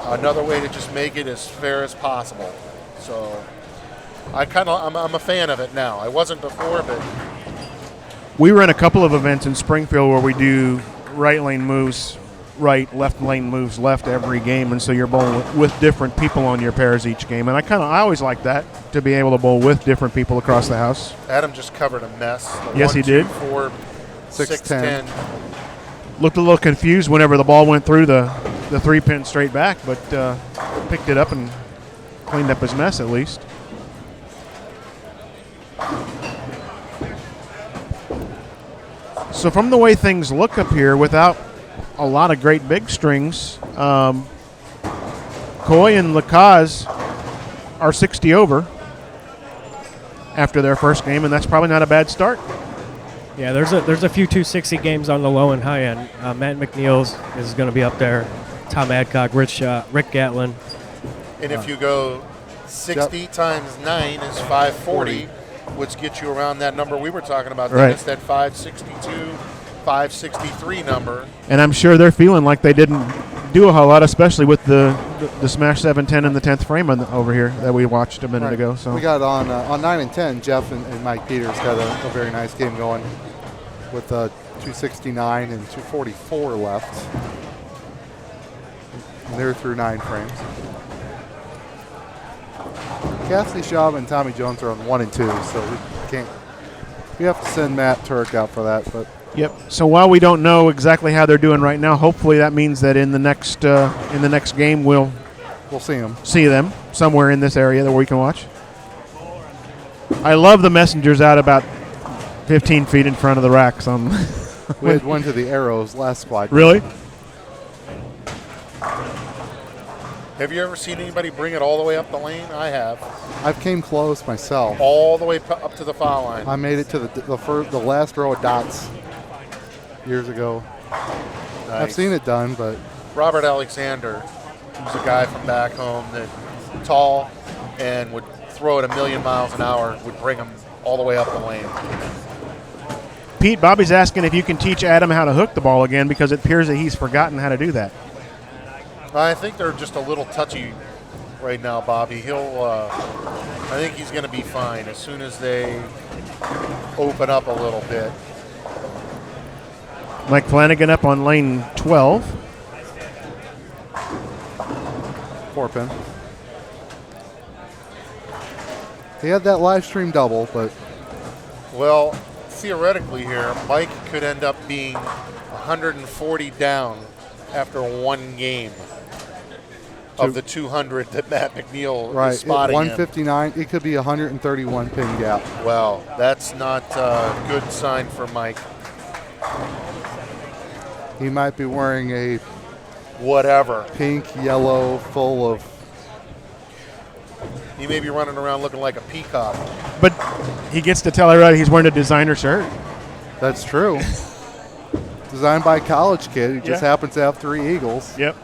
another way to just make it as fair as possible. So I'm a fan of it now. I wasn't before, but We run a couple of events in Springfield where we do right lane moves right, left lane moves left every game, and so you're bowling with different people on your pairs each game. And I always like that, to be able to bowl with different people across the house. Adam just covered a mess. The Yes, he 1, 2, did. 4, 6, 10. 10. Looked a little confused whenever the ball went through the 3-pin straight back, but picked it up and cleaned up his mess at least. So from the way things look up here, without a lot of great big strings, Coy and Lacaz are 60 over after their first game, and that's probably not a bad start. Yeah, there's a few 260 games on the low and high end. Matt McNeil's is going to be up there. Tom Adcock, Rick Gatlin. And if you go 60 times 9 is 540, which gets you around that number we were talking about. Right. It's that 562, 563 number. And I'm sure they're feeling like they didn't do a whole lot, especially with the Smash 710 in the 10th frame over here that we watched a minute ago. So we got on 9 and 10, Jeff and Mike Peters got a very nice game going with 269 and 244 left. And they're through 9 frames. Cassidy Schaub and Tommy Jones are on 1 and 2, so we have to send Matt Turek out for that. But yep. So while we don't know exactly how they're doing right now, hopefully that means that in the next game we'll see them. See them somewhere in this area that we can watch. I love the messengers out about 15 feet in front of the racks. We had one to the arrows last squad. Really? Have you ever seen anybody bring it all the way up the lane? I have. I've came close myself. All the way up to the foul line. I made it to the last row of dots years ago. Nice. I've seen it done, but Robert Alexander, who's a guy from back home that tall and would throw it 1,000,000 miles an hour, would bring him all the way up the lane. Pete, Bobby's asking if you can teach Adam how to hook the ball again, because it appears that he's forgotten how to do that. I think they're just a little touchy right now, Bobby. I think he's going to be fine as soon as they open up a little bit. Mike Flanagan up on lane 12. 4-pin. He had that live stream double, but Well, theoretically here, Mike could end up being 140 down after one game of the 200 that Matt McNiel is right, spotting 159. It could be 131 pin gap. him. Well, that's not a good sign for Mike. He might be wearing a Whatever. pink, yellow, full of. He may be running around looking like a peacock. But he gets to tell everybody he's wearing a designer shirt. That's true. Designed by a college kid who just Yeah. happens to have 3 eagles. Yep.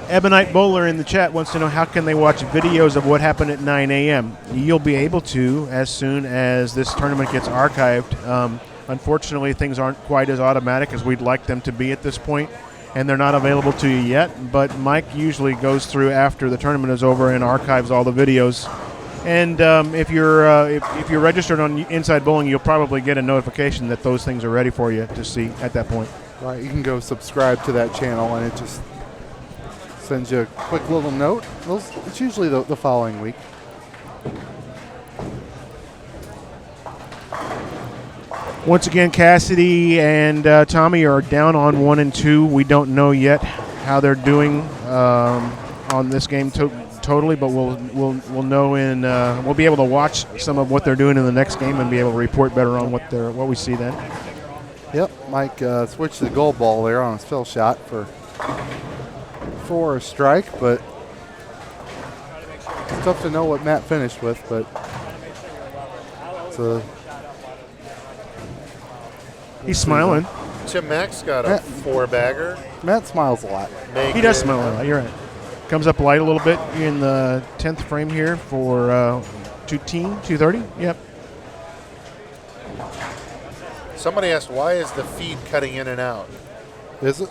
Ebonite Bowler in the chat wants to know how can they watch videos of what happened at 9 a.m. You'll be able to as soon as this tournament gets archived. Unfortunately, things aren't quite as automatic as we'd like them to be at this point, and they're not available to you yet. But Mike usually goes through after the tournament is over and archives all the videos. And if you're registered on Inside Bowling, you'll probably get a notification that those things are ready for you to see at that point. Right, you can go subscribe to that channel, and it just sends you a quick little note. It's usually the following week. Once again, Cassidy and Tommy are down on 1 and 2. We don't know yet how they're doing on this game totally, but we'll know in we'll be able to watch some of what they're doing in the next game and be able to report better on what we see then. Yep, Mike switched to the gold ball there on his fill shot for a strike, but it's tough to know what Matt finished with, but it's a. He's smiling. Tim Mack's got a 4-bagger. Matt smiles a lot. He does smile a lot. You're right. Comes up light a little bit in the 10th frame here for 230. Yep. Somebody asked, why is the feed cutting in and out? Is it?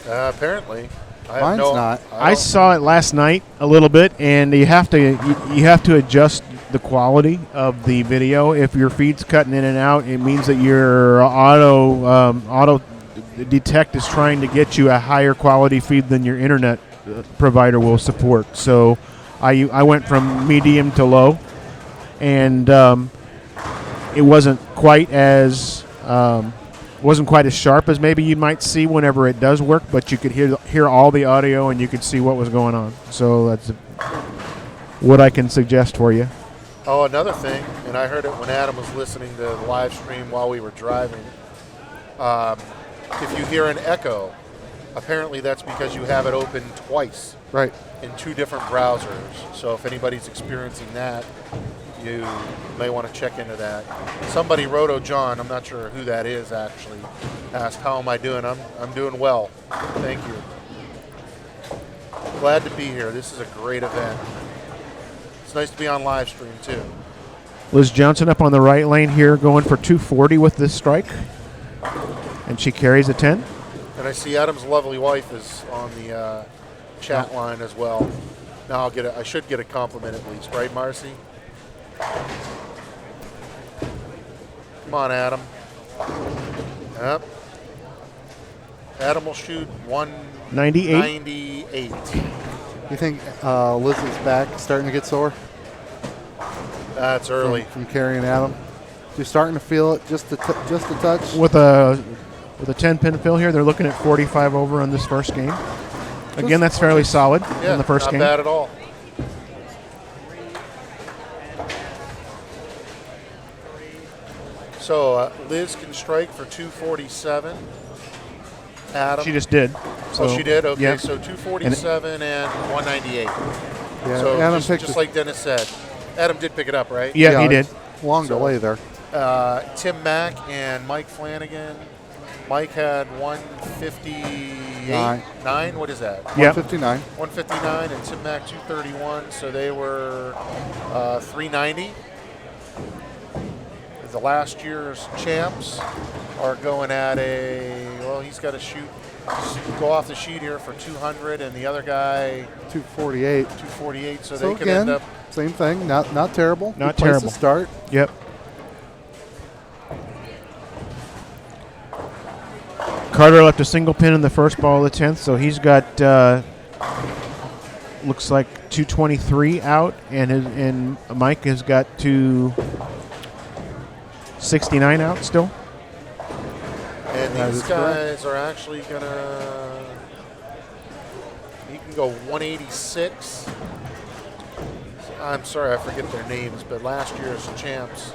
Apparently. Mine's not. I saw it last night a little bit, and you have to adjust the quality of the video. If your feed's cutting in and out, it means that your auto detect is trying to get you a higher quality feed than your internet provider will support. So I went from medium to low, and it wasn't quite as sharp as maybe you might see whenever it does work, but you could hear all the audio and you could see what was going on. So that's what I can suggest for you. Oh, another thing, and I heard it when Adam was listening to the live stream while we were driving. If you hear an echo, apparently that's because you have it open twice. Right. In 2 different browsers. So if anybody's experiencing that, you may want to check into that. Somebody, Roto John, I'm not sure who that is actually, asked, how am I doing? I'm doing well. Thank you. Glad to be here. This is a great event. It's nice to be on live stream too. Liz Johnson up on the right lane here going for 240 with this strike. And she carries a 10. And I see Adam's lovely wife is on the chat line as well. Now I should get a compliment at least, right, Marcy? Come on, Adam. Yep. Adam will shoot 198. You think Liz's back starting to get sore? That's early. From carrying Adam. You're starting to feel it just a touch. With a 10-pin fill here, they're looking at 45 over on this first game. Again, that's fairly solid in the first game. Not bad at all. So Liz can strike for 247. Adam. She just did. So, she did? Okay, yeah. so 247 and 198. Yeah, so Adam just like Dennis said. Adam did pick it up, right? Yeah, he did. Long delay there. Tim Mack and Mike Flanagan. Mike had 158. What is that? Yep. 159. 159 and Tim Mack 231. So they were 390. The last year's champs. are going at well, he's got to go off the sheet here for 200, and the other guy 248. 248. So So they could again, end up. same thing. Not terrible. Not Good place terrible. to start. Yep. Carter left a single pin in the first ball of the 10th, so he's got looks like 223 out, and Mike has got 269 out still. And That these is guys are actually gonna. You can go 186. I'm sorry, I forget their names, but last year's champs,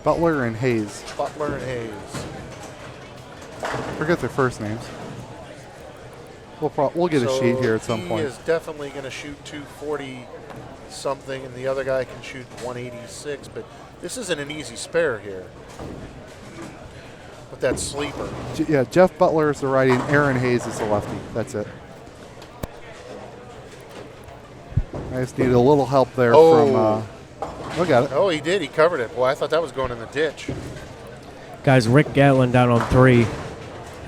Butler and Hayes. Butler and Hayes. Forget their first names. We'll get a sheet here at some He point. is definitely going to shoot 240 something, and the other guy can shoot 186. But this isn't an easy spare here. With that sleeper. Yeah, Jeff Butler is the righty and Aaron Hayes is the lefty. That's it. I just need a little help there from. Oh, got it. Oh, he did. He covered it. Boy, I thought that was going in the ditch. Guys, Rick Gatlin down on 3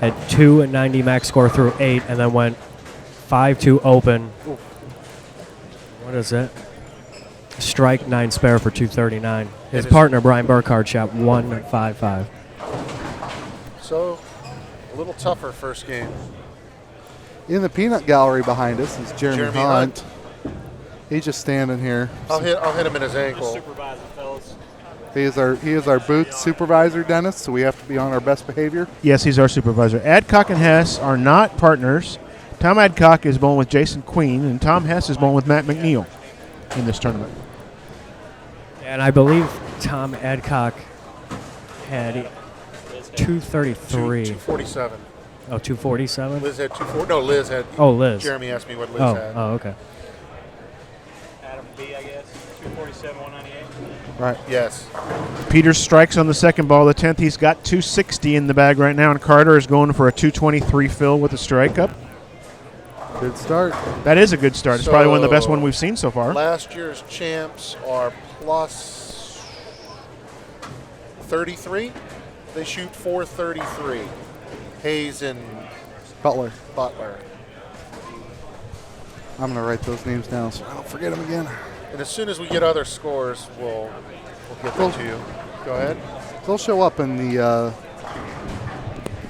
had 290 max score through 8, and then went 5-2 open. Oof. What is it? Strike 9 spare for 239. His It is- partner Brian Burkhardt shot 155. So, a little tougher first game. In the peanut gallery behind us is Jeremy Jeremy Hunt. He's just standing here. I'll hit him in his ankle. He is our booth supervisor, Dennis, so we have to be on our best behavior. Yes, he's our supervisor. Adcock and Hess are not partners. Tom Adcock is bowling with Jason Queen, and Tom Hess is bowling with Matt McNiel in this tournament. And I believe Tom Adcock had 233. 247. Oh, 247? Liz had 240. No, Liz had. Oh, Liz. Jeremy asked me what Liz Oh, had. oh, okay. Adam B, I guess. 247, 198. Right. Yes. Peters strikes on the second ball of the 10th. He's got 260 in the bag right now, and Carter is going for a 223 fill with a strike up. Good start. That is a good start. It's probably one of the best one we've seen so far. Last year's champs are plus 33. They shoot 433. Weis and Butler. Butler. I'm going to write those names down so I don't forget them again. And as soon as we get other scores, we'll get them to you. Go ahead. They'll show up in the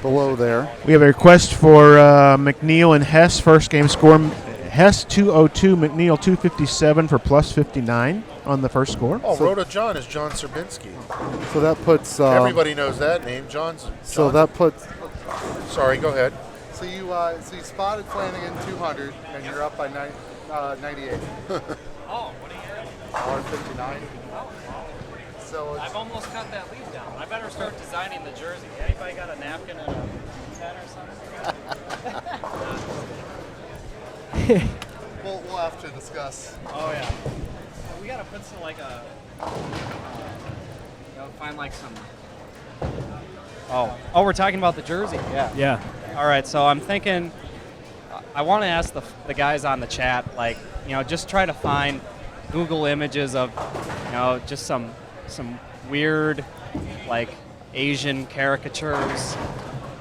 below there. We have a request for McNiel and Hess first game score. Hess 202, McNiel 257 for plus 59 on the first score. Oh, So- Rhoda John is John Serbinski. So that puts. Everybody knows that name. John's. So that puts. Sorry, go ahead. So you spotted Flanagan 200 and you're up by 98. Oh, what do you have? $1.59. So it's, I've almost cut that lead down. I better start designing the jersey. Anybody got a napkin and a pen or something? we'll have to discuss. Oh, yeah. We got to put some, like a, find like some. Oh, we're talking about the jersey. Yeah. Yeah. All right, so I'm thinking, I want to ask the guys on the chat, like, just try to find Google images of, just some weird, like, Asian caricatures,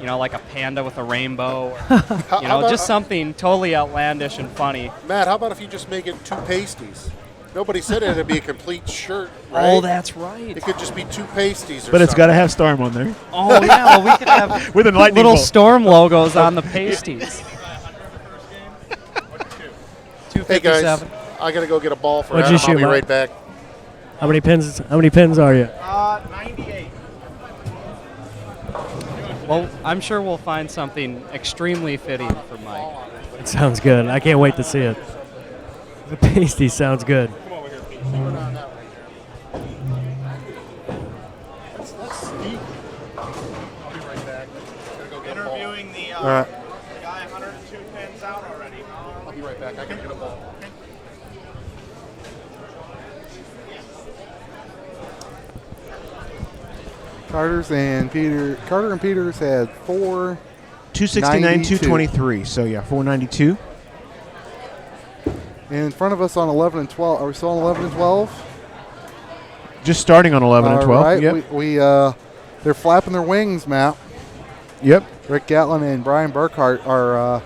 like a panda with a rainbow, or, just something totally outlandish and funny. Matt, how about if you just make it 2 pasties? Nobody said it'd be a complete shirt, right? Oh, that's right. It could just be 2 pasties or But it's got something. to have Storm on there. Oh, yeah, well, we could have With a lightning little bolt. Storm logos on the pasties. Hey, guys, 257. I got to go get a ball for What'd you Adam. I'll shoot, be Mike? right back. How many pins are you? 98. Well, I'm sure we'll find something extremely fitting for Mike. It sounds good. I can't wait to see it. The pasty sounds good. Let's speak. I'll be right back. Gotta go get a ball. Interviewing the All right. guy 102 pins out already. I'll be right back. I gotta get a ball. Carter and Peters had 4. 269, 92. 223. So, yeah, 492. And in front of us on 11 and 12. Are we still on 11 and 12? Just starting on 11 and 12. All right. Yep. We They're flapping their wings, Matt. Yep. Rick Gatlin and Brian Burkhart are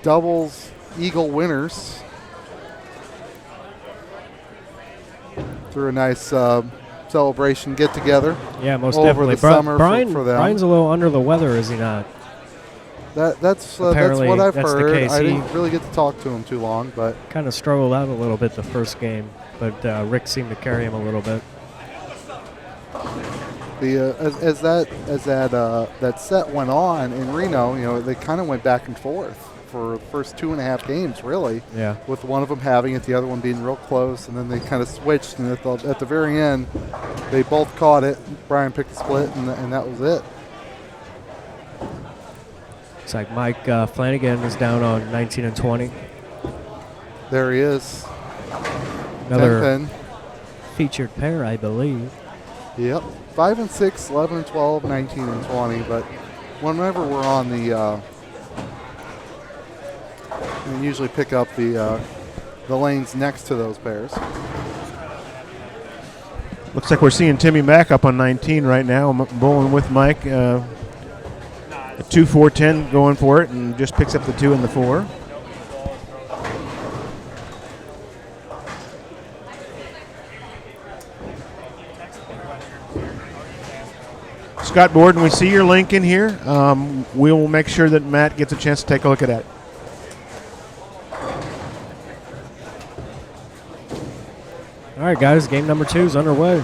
doubles Eagle winners through a nice celebration get together. Yeah, most over definitely. the summer Brian, for them. Brian's a little under the weather, is he not? That's Apparently, what I've that's the heard. case. I He didn't really get to talk to him too long, but kind of struggled out a little bit the first game, but Rick seemed to carry him a little bit. as that set went on in Reno, they kind of went back and forth for the first 2.5 games, really. Yeah. With one of them having it, the other one being real close, and then they kind of switched, and at the very end, they both caught it. Brian picked the split, and that was it. Looks like Mike Flanagan is down on 19 and 20. There he is. Another 10-10. featured pair, I believe. Yep. 5 and 6, 11 and 12, 19 and 20. But whenever we're on the, we usually pick up the lanes next to those pairs. Looks like we're seeing Timmy Mack up on 19 right now, bowling with Mike. A 2-4-10 going for it, and just picks up the 2 and the 4. Scott Borden, we see your link in here. We will make sure that Matt gets a chance to take a look at that. All right, guys, game number 2 is underway.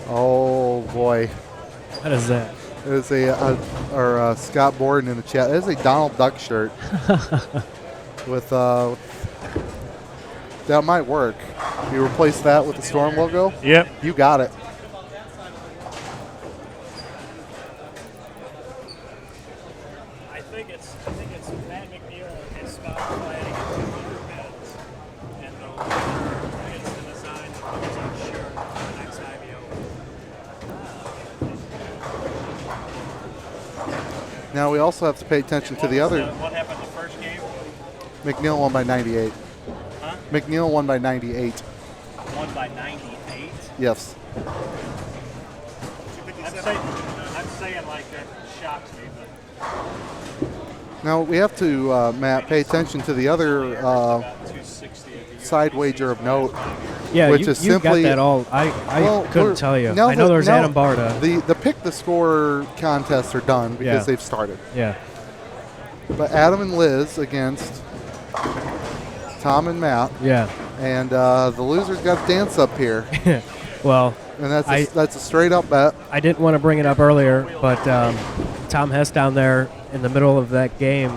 Oh, boy. What is that? There's Scott Borden in the chat. There's a Donald Duck shirt with that might work. You replace that with the Storm logo? Yep. You got it. I think it's Matt McNiel and Scott Flanagan and the winner gets the design that goes on shirt for the next IBO. Now we also have to pay attention to the other. What happened the first game? McNiel won by 98. Huh? McNiel won by 98. Won by 98. Yes. I'm saying like that shocks me, but Now we have to, Matt, pay attention to the other side wager of note. yeah, which you is simply got that all. I couldn't tell you. I know there's Adam Barta. The pick the score contests are done because Yeah. they've started. Yeah. But Adam and Liz against Tom and Matt, Yeah. and the losers got to dance up here, Well, and that's a straight up bet. I didn't want to bring it up earlier, but Tom Hess down there in the middle of that game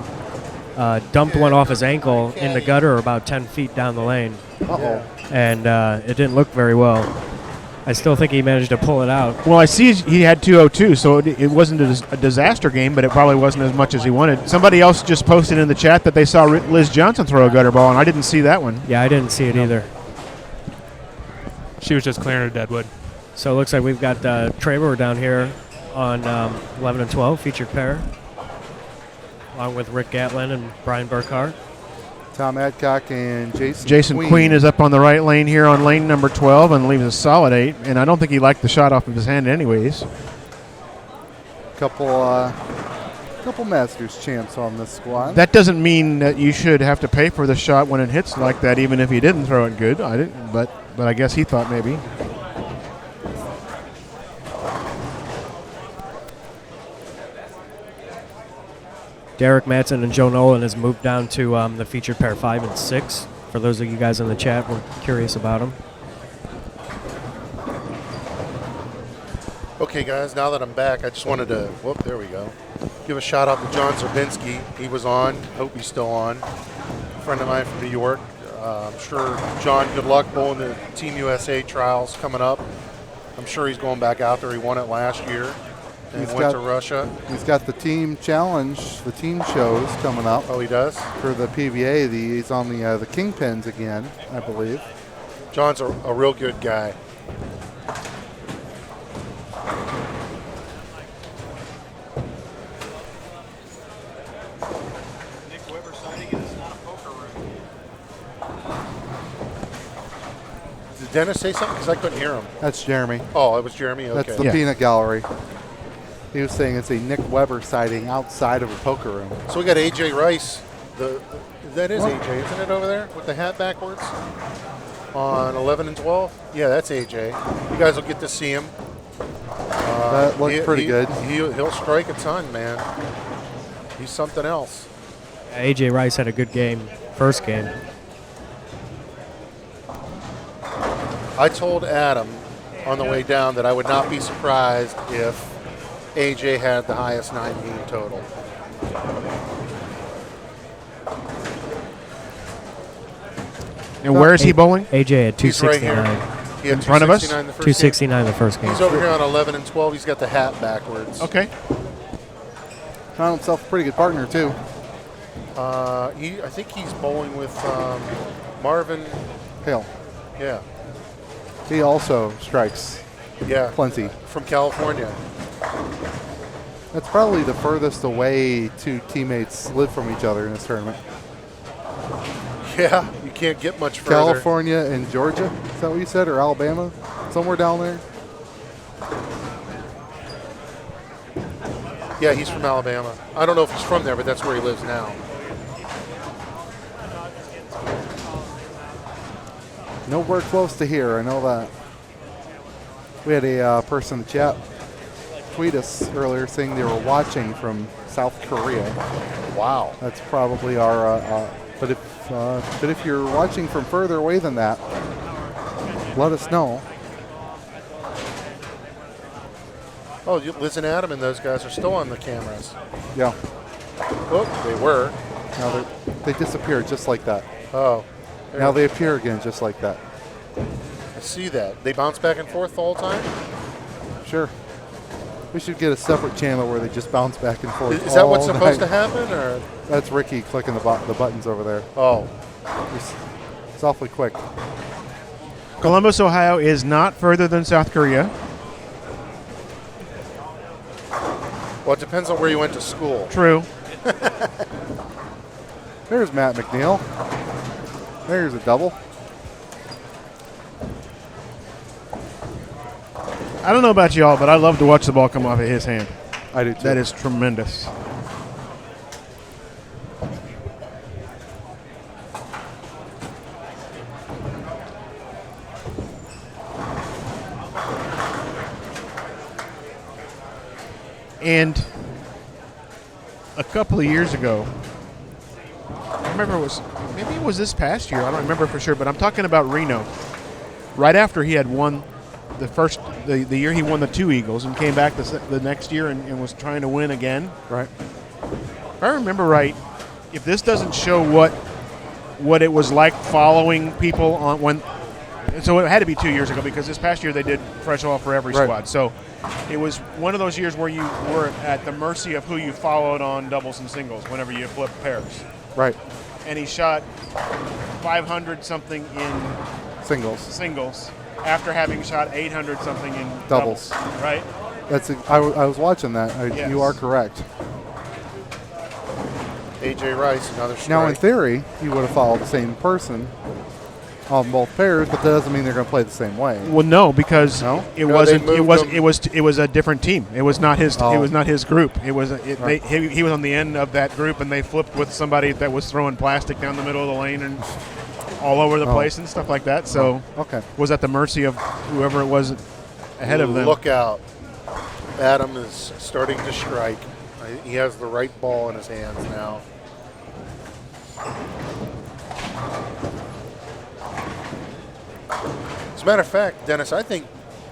dumped one off his ankle in the gutter about 10 feet down the lane. Uh-oh. And it didn't look very well. I still think he managed to pull it out. Well, I see he had 202, so it wasn't a disaster game, but it probably wasn't as much as he wanted. Somebody else just posted in the chat that they saw Liz Johnson throw a gutter ball, and I didn't see that one. Yeah, I didn't see it either. She was just clearing a deadwood. So it looks like we've got Trevor down here on 11 and 12, featured pair, along with Rick Gatlin and Brian Burkhart. Tom Adcock and Jason Queen is up on the right lane here on lane number 12 and leaves a solid 8, and I don't think he liked the shot off of his hand anyways. Couple Masters champs on this squad. That doesn't mean that you should have to pay for the shot when it hits like that, even if he didn't throw it good. I didn't, but I guess he thought maybe. Derek Matson and Joe Nolan has moved down to the featured pair 5 and 6. For those of you guys in the chat, we're curious about them. Okay, guys, now that I'm back, I just wanted to, there we go. Give a shout out to John Zerbinski. He was on. Hope he's still on. A friend of mine from New York. I'm sure, John, good luck bowling the Team USA trials coming up. I'm sure he's going back out there. He won it last year and went to Russia. He's got the team challenge, the team shows coming up. Oh, he does? For the PVA. He's on the Kingpins again, I believe. John's a real good guy. Dennis say something? Because I couldn't hear him. That's Jeremy. Oh, it was Jeremy? Okay. That's the peanut gallery. He was saying it's a Nick Weber sighting outside of a poker room. So we got AJ Rice. That is AJ, isn't it, over there with the hat backwards? On 11 and 12? Yeah, that's AJ. You guys will get to see him. That looked pretty good. He'll strike a ton, man. He's something else. AJ Rice had a good game, first game. I told Adam on the way down that I would not be surprised if AJ had the highest 9-game total. And where is he bowling? AJ had He's right 269. here. He had In front of us? 269 the first 269 the first game. game. He's over here on 11 and 12. He's got the hat backwards. Okay. Found himself a pretty good partner, too. I think he's bowling with Marvin Hale. Yeah. He also strikes plenty. From California. That's probably the furthest away two teammates live from each other in this tournament. Yeah, you can't get much further. California and Georgia, is that what you said, or Alabama? Somewhere down there? Yeah, he's from Alabama. I don't know if he's from there, but that's where he lives now. Nowhere close to here, I know that. We had a person in the chat tweet us earlier saying they were watching from South Korea. Wow. That's probably our, but if you're watching from further away than that, let us know. Oh, Liz and Adam and those guys are still on the cameras. Yeah. Oh, they were. Now they disappeared just like that. Oh. Now they appear again just like that. I see that. They bounce back and forth the whole time? Sure. We should get a separate channel where they just bounce back and forth. Is that what's all supposed night. to happen? Or That's Ricky clicking the buttons over there. Oh. It's awfully quick. Columbus, Ohio is not further than South Korea. Well, it depends on where you went to school. True. There's Matt McNiel. There's a double. I don't know about y'all, but I love to watch the ball come off of his hand. I do too. That is tremendous. And a couple of years ago, I remember maybe it was this past year. I don't remember for sure, but I'm talking about Reno. Right after he had won the year he won the 2 Eagles and came back the next year and was trying to win again. Right. If I remember right, if this doesn't show what it was like following people on when, so it had to be 2 years ago because this past year they did fresh off for every squad. So it was one of those years where you were at the mercy of who you followed on doubles and singles whenever you flipped pairs. Right. And he shot 500 something in singles after having shot 800 something in doubles. Right. I was watching that. Yes. You are correct. AJ Rice, another strike. Now, in theory, you would have followed the same person on both pairs, but that doesn't mean they're going to play the same way. Well, no, because it wasn't. It was a different team. It was not his. Oh. It was not his group. It was. Right. He was on the end of that group, and they flipped with somebody that was throwing plastic down the middle of the lane and all over the place and stuff like that. So was at the mercy of whoever it was ahead of them. Look out! Adam is starting to strike. He has the right ball in his hands now. As a matter of fact, Dennis, I think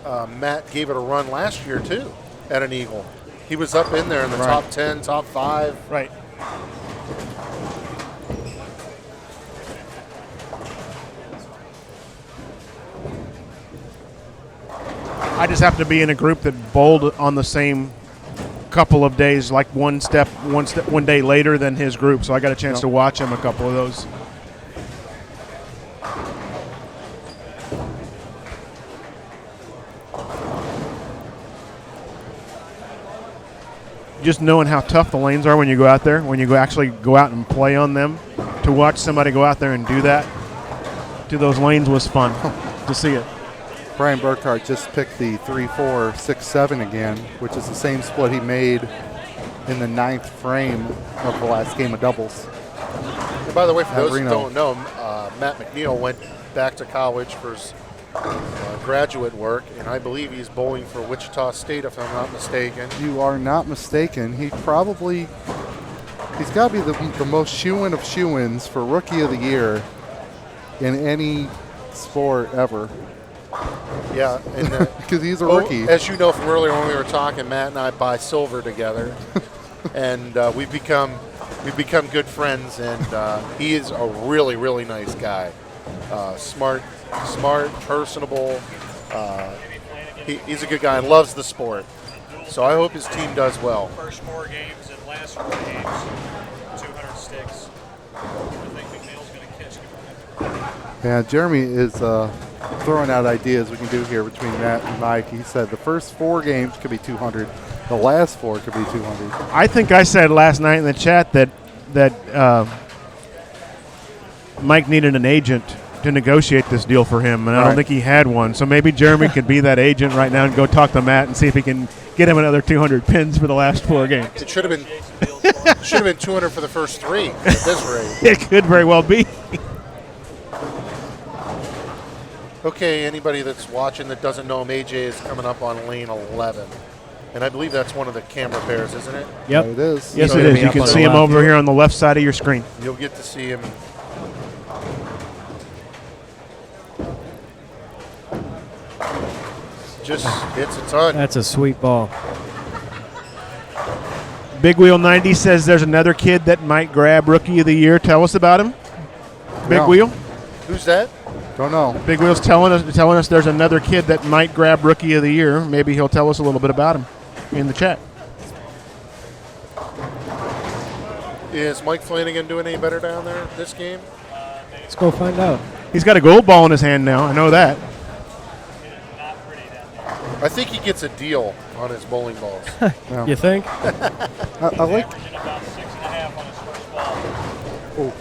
Matt gave it a run last year too at an Eagle. He was up in there in the top 10, top 5. Right. I just happened to be in a group that bowled on the same couple of days, like one day later than his group, so I got a chance to watch him a couple of those. Just knowing how tough the lanes are when you go out there, when you actually go out and play on them, to watch somebody go out there and do that to those lanes was fun to see it. Brian Burkhart just picked the 3-4, 6-7 again, which is the same split he made in the 9th frame of the last game of doubles. And by the way, for those who Reno. don't know, Matt McNiel went back to college for his graduate work, and I believe he's bowling for Wichita State, if I'm not mistaken. You are not mistaken. He's got to be the most shoe-in of shoe-ins for Rookie of the Year in any sport ever. Yeah, and because he's a rookie. As you know from earlier when we were talking, Matt and I buy silver together, and we've become good friends. And he is a really, really nice guy, smart, personable. He's a good guy and loves the sport. So I hope his team does well. First 4 games and last 4 games, 200 sticks. I think McNeil's going to catch him. Yeah, Jeremy is throwing out ideas we can do here between Matt and Mike. He said the first 4 games could be 200. The last 4 could be 200. I think I said last night in the chat that Mike needed an agent to negotiate this deal for him, and I don't think he had one. So maybe Jeremy could be that agent right now and go talk to Matt and see if he can get him another 200 pins for the last 4 games. It should have been 200 for the first 3 at this rate. It could very well be. Okay, anybody that's watching that doesn't know him, AJ is coming up on lane 11. And I believe that's one of the camera pairs, isn't it? Yep. It is. Yes, So it it'll is. be You up can on the see him left. over here on the left side of your screen. You'll get to see him. Just hits a ton. That's a sweet ball. Big Wheel 90 says there's another kid that might grab Rookie of the Year. Tell us about him. Big No. Wheel. Who's that? Don't know. Big Wheel's telling us there's another kid that might grab Rookie of the Year. Maybe he'll tell us a little bit about him in the chat. Is Mike Flanagan doing any better down there this game? Let's go find out. He's got a gold ball in his hand now. I know that. I think he gets a deal on his bowling balls. You think? I like. About 6.5 on his first ball. Oh.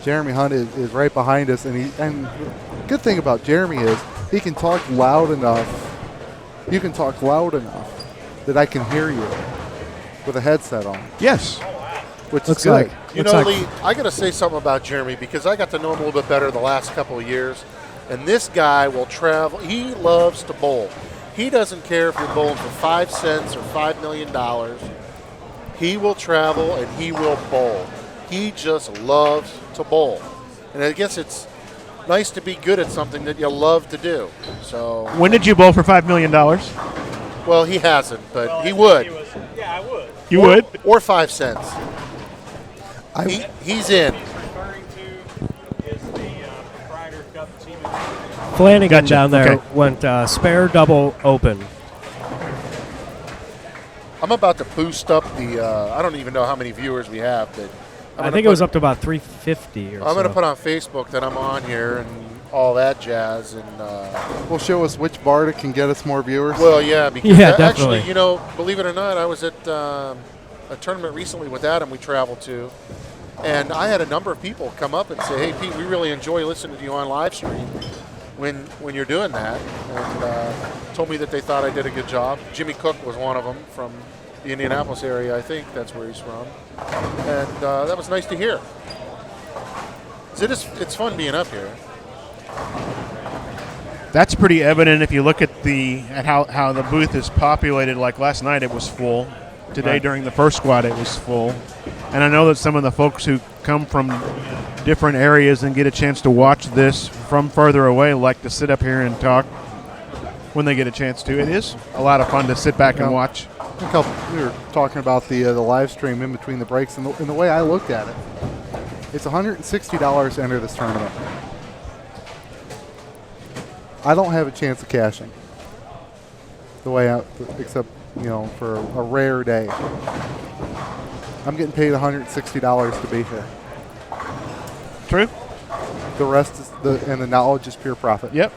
Jeremy Hunt is right behind us, and the good thing about Jeremy is he can talk loud enough. You can talk loud enough that I can hear you with a headset on, Yes. which Looks is good. like. You Looks know, like- Lee, I got to say something about Jeremy because I got to know him a little bit better the last couple of years. And this guy will travel. He loves to bowl. He doesn't care if you're bowling for 5 cents or $5 million. He will travel and he will bowl. He just loves to bowl. And I guess it's nice to be good at something that you love to do. So, When did you bowl for $5 million? well, he hasn't, but he would. Yeah, I would. You would? Or 5 cents. He's in. Referring to is the Ryder Cup team. Flanagan Gotcha. down there Okay. went spare double open. I'm about to boost up the, I don't even know how many viewers we have, but I think it was up to about 350 or so. I'm going to put on Facebook that I'm on here and all that jazz. And Will show us which Barta can get us more viewers. well, yeah, because Yeah, actually, definitely. believe it or not, I was at a tournament recently with Adam we traveled to, and I had a number of people come up and say, "Hey, Pete, we really enjoy listening to you on live stream when you're doing that," and told me that they thought I did a good job. Jimmy Cook was one of them from the Indianapolis area. I think that's where he's from, and that was nice to hear. It's fun being up here. That's pretty evident if you look at how the booth is populated. Like last night, it was full. Today during the first squad, it was full. And I know that some of the folks who come from different areas and get a chance to watch this from further away like to sit up here and talk when they get a chance to. It is a lot of fun to sit back and watch. We were talking about the live stream in between the breaks, and the way I looked at it, it's $160 to enter this tournament. I don't have a chance of cashing. The way out, except for a rare day. I'm getting paid $160 to be here. True? The rest is the knowledge is pure profit. Yep.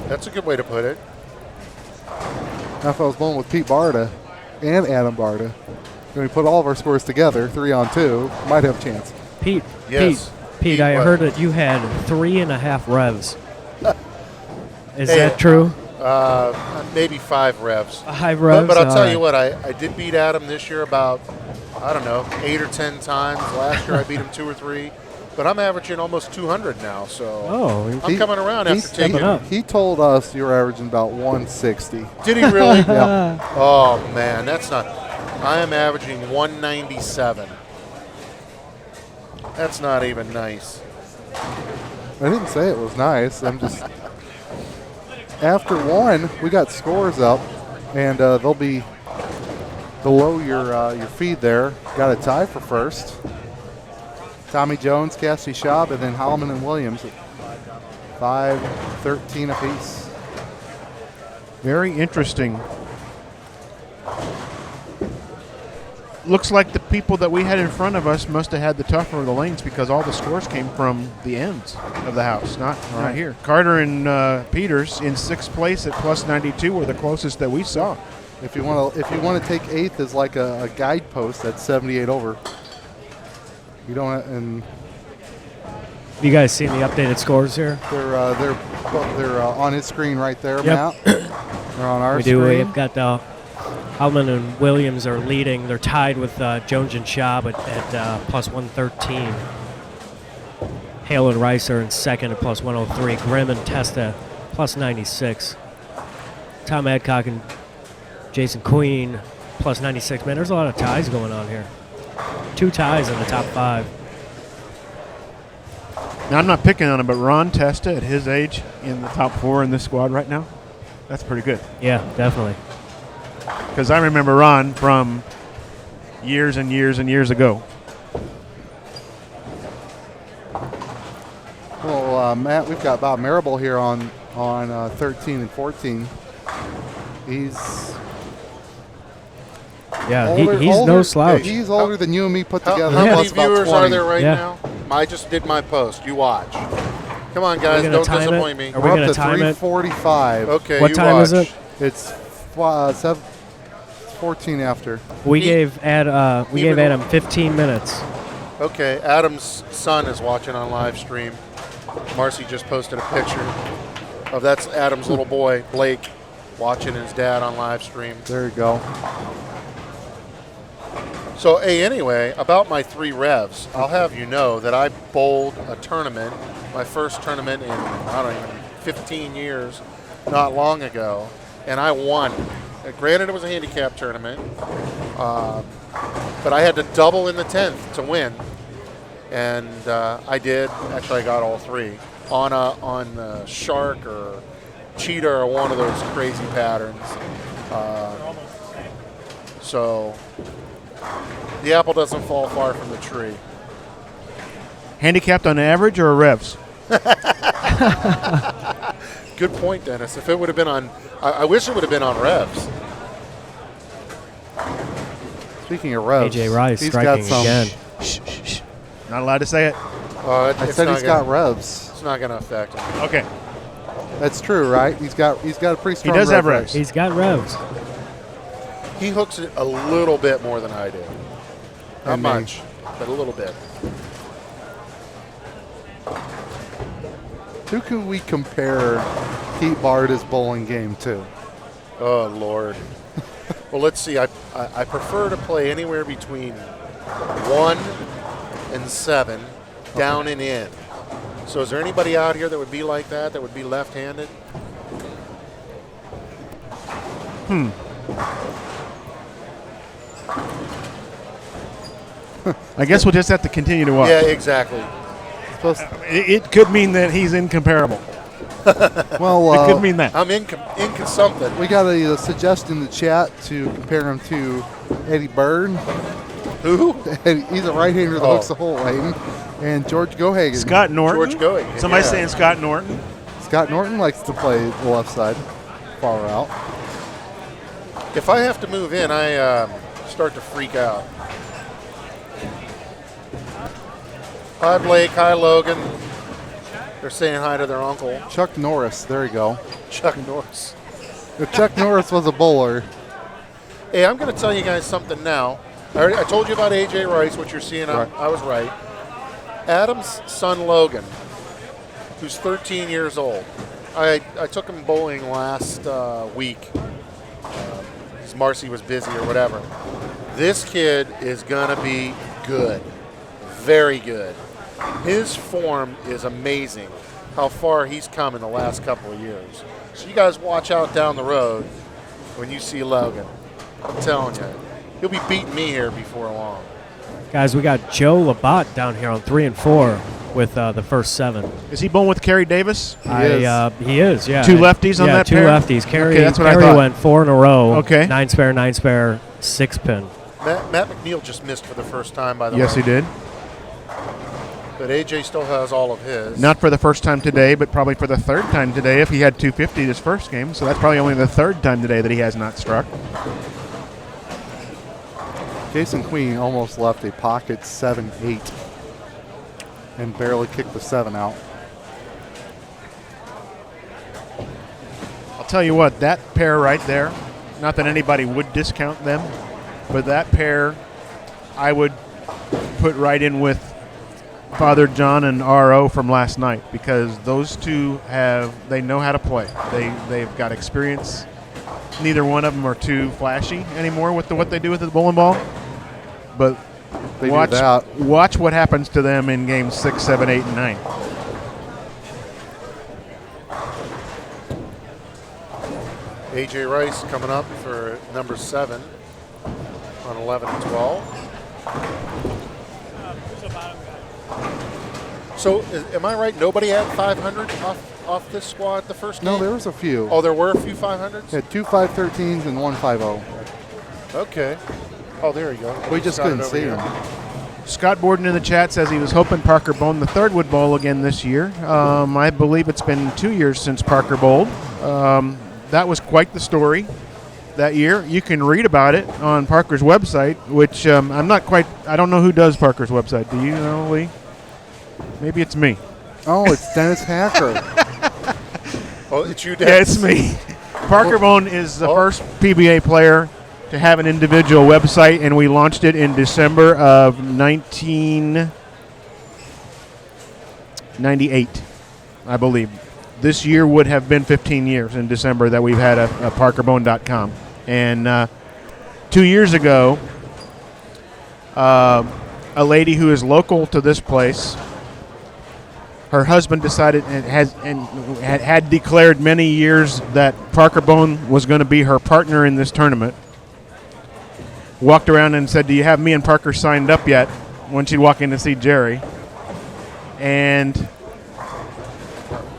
That's a good way to put it. Now, if I was bowling with Pete Barta and Adam Barta, when we put all of our scores together, 3-on-2, might have a chance. Pete, Yes. Pete, I heard that you had 3.5 revs. Is Hey, that true? Maybe 5 revs. 5 revs? But I'll tell All you right. what, I did beat Adam this year about, I don't know, 8 or 10 times. Last year I beat him 2 or 3. But I'm averaging almost 200 now, so I'm coming around after taking. He told us you were averaging about 160. Did he really? Yeah. Oh, man, that's not. I am averaging 197. That's not even nice. I didn't say it was nice. I'm just. After one, we got scores up, and they'll be below your feed there. Got a tie for first. Tommy Jones, Cassidy Schaub, and then Holloman and Williams at 5-13 apiece. Very interesting. Looks like the people that we had in front of us must have had the tougher of the lanes because all the scores came from the ends of the house, not here. Carter and Peters in 6th place at plus 92 were the closest that we saw. If you want to take 8th as like a guidepost, that's 78 over. You don't, and You guys seen the updated scores here? they're on his screen right there, Yep. Matt. They're on our We screen. do. We've got Hellman and Williams are leading. They're tied with Jones and Schaub at plus 113. Hale and Rice are in second at plus 103. Grimm and Testa plus 96. Tom Adcock and Jason Queen plus 96. Man, there's a lot of ties going on here. 2 ties in the top 5. Now, I'm not picking on him, but Ron Testa at his age in the top 4 in this squad right now, that's pretty good. Yeah, definitely. Because I remember Ron from years and years and years ago. Well, Matt, we've got Bob Marable here on 13 and 14. He's he's no slouch. He's older than you and me put together. How many plus about viewers 20. are there right now? I just did my post. You watch. Come on, guys. gonna Don't time disappoint it? me. Are we We're gonna up to time it? 3:45. Okay, What you time watch. is it? It's 14 after. We He- gave Adam 15 minutes. Okay, Adam's son is watching on live stream. Marcy just posted a picture of that's Adam's little boy, Blake, watching his dad on live stream. There you go. So, hey, anyway, about my 3 revs, I'll have you know that I bowled a tournament, my first tournament in, 15 years, not long ago, and I won. Granted, it was a handicap tournament, but I had to double in the 10th to win, and I did. Actually, I got all 3 on shark or cheetah or one of those crazy patterns. So the apple doesn't fall far from the tree. Handicapped on average or revs? Good point, Dennis. If it would have been on, I wish it would have been on revs. Speaking of revs, AJ Rice he's striking got some. again. Not allowed to say it? I said he's got revs. It's not going to affect him. Okay. That's true, right? He's got a pretty strong. He does have rev revs. He's got revs. He hooks it a little bit more than I do. Not And me. much, but a little bit. Who can we compare Pete Barda's bowling game to? Oh, Lord. Well, let's see. I prefer to play anywhere between 1 and 7, down and in. So is there anybody out here that would be like that would be left-handed? I guess we'll just have to continue to watch. Yeah, exactly. It could mean that he's incomparable. Well, It could mean that. I'm in something. we got a suggestion in the chat to compare him to Eddie Byrd. Who? He's a right-hander that hooks the whole lane. And George Gohagan. Scott Norton. George Gohagan, Somebody's yeah. saying Scott Norton. Scott Norton likes to play the left side, far out. If I have to move in, I start to freak out. Hi, Blake. Hi, Logan. They're saying hi to their uncle, Chuck Norris, there you go. Chuck Norris. If Chuck Norris was a bowler, Hey, I'm going to tell you guys something now. I told you about A.J. Rice, what you're seeing. Right. I was right. Adam's son Logan, who's 13 years old. I took him bowling last week. His Marcy was busy or whatever. This kid is going to be good. Very good. His form is amazing, how far he's come in the last couple of years. So you guys watch out down the road when you see Logan. I'm telling you, he'll be beating me here before long. Guys, we got Joe Labatt down here on 3 and 4 with the first 7. Is he bowling with Kerry Davis? He is, yeah. Two lefties on that two pair? lefties. Kerry, Okay, that's what I Kerry thought. went 4 in a row. Okay. 9 spare, 6 pin. Matt McNiel just missed for the first time, by the way. Yes, he did. But AJ still has all of his. Not for the first time today, but probably for the third time today if he had 250 his first game. So that's probably only the third time today that he has not struck. Jason Queen almost left a pocket 7-8 and barely kicked the 7 out. I'll tell you what, that pair right there, not that anybody would discount them, but that pair I would put right in with Father John and RO from last night, because those two they know how to play. They've got experience. Neither one of them are too flashy anymore with what they do with the bowling ball. But They do that. watch what happens to them in games 6, 7, 8, and 9. AJ Rice coming up for number 7 on 11 and 12. So, am I right? Nobody had 500 off this squad the first game? No, there was a few. Oh, there were a few 500s? Had 2 513s and 1 50. Okay. Oh, there you go. We just Got it couldn't over see here. him. Scott Borden in the chat says he was hoping Parker Bone the third would bowl again this year. I believe it's been 2 years since Parker bowled. That was quite the story that year. You can read about it on Parker's website, which I don't know who does Parker's website. Do you know, Lee? Maybe it's me. Oh, it's Dennis Hacker. Oh, it's you, Yeah, Dennis. it's me. Parker Bone is the first PBA player to have an individual website, and we launched it in December of 1998, I believe. This year would have been 15 years in December that we've had a parkerbone.com. And 2 years ago, a lady who is local to this place, her husband decided and had declared many years that Parker Bone was going to be her partner in this tournament. Walked around and said, "Do you have me and Parker signed up yet?" when she'd walk in to see Jerry. And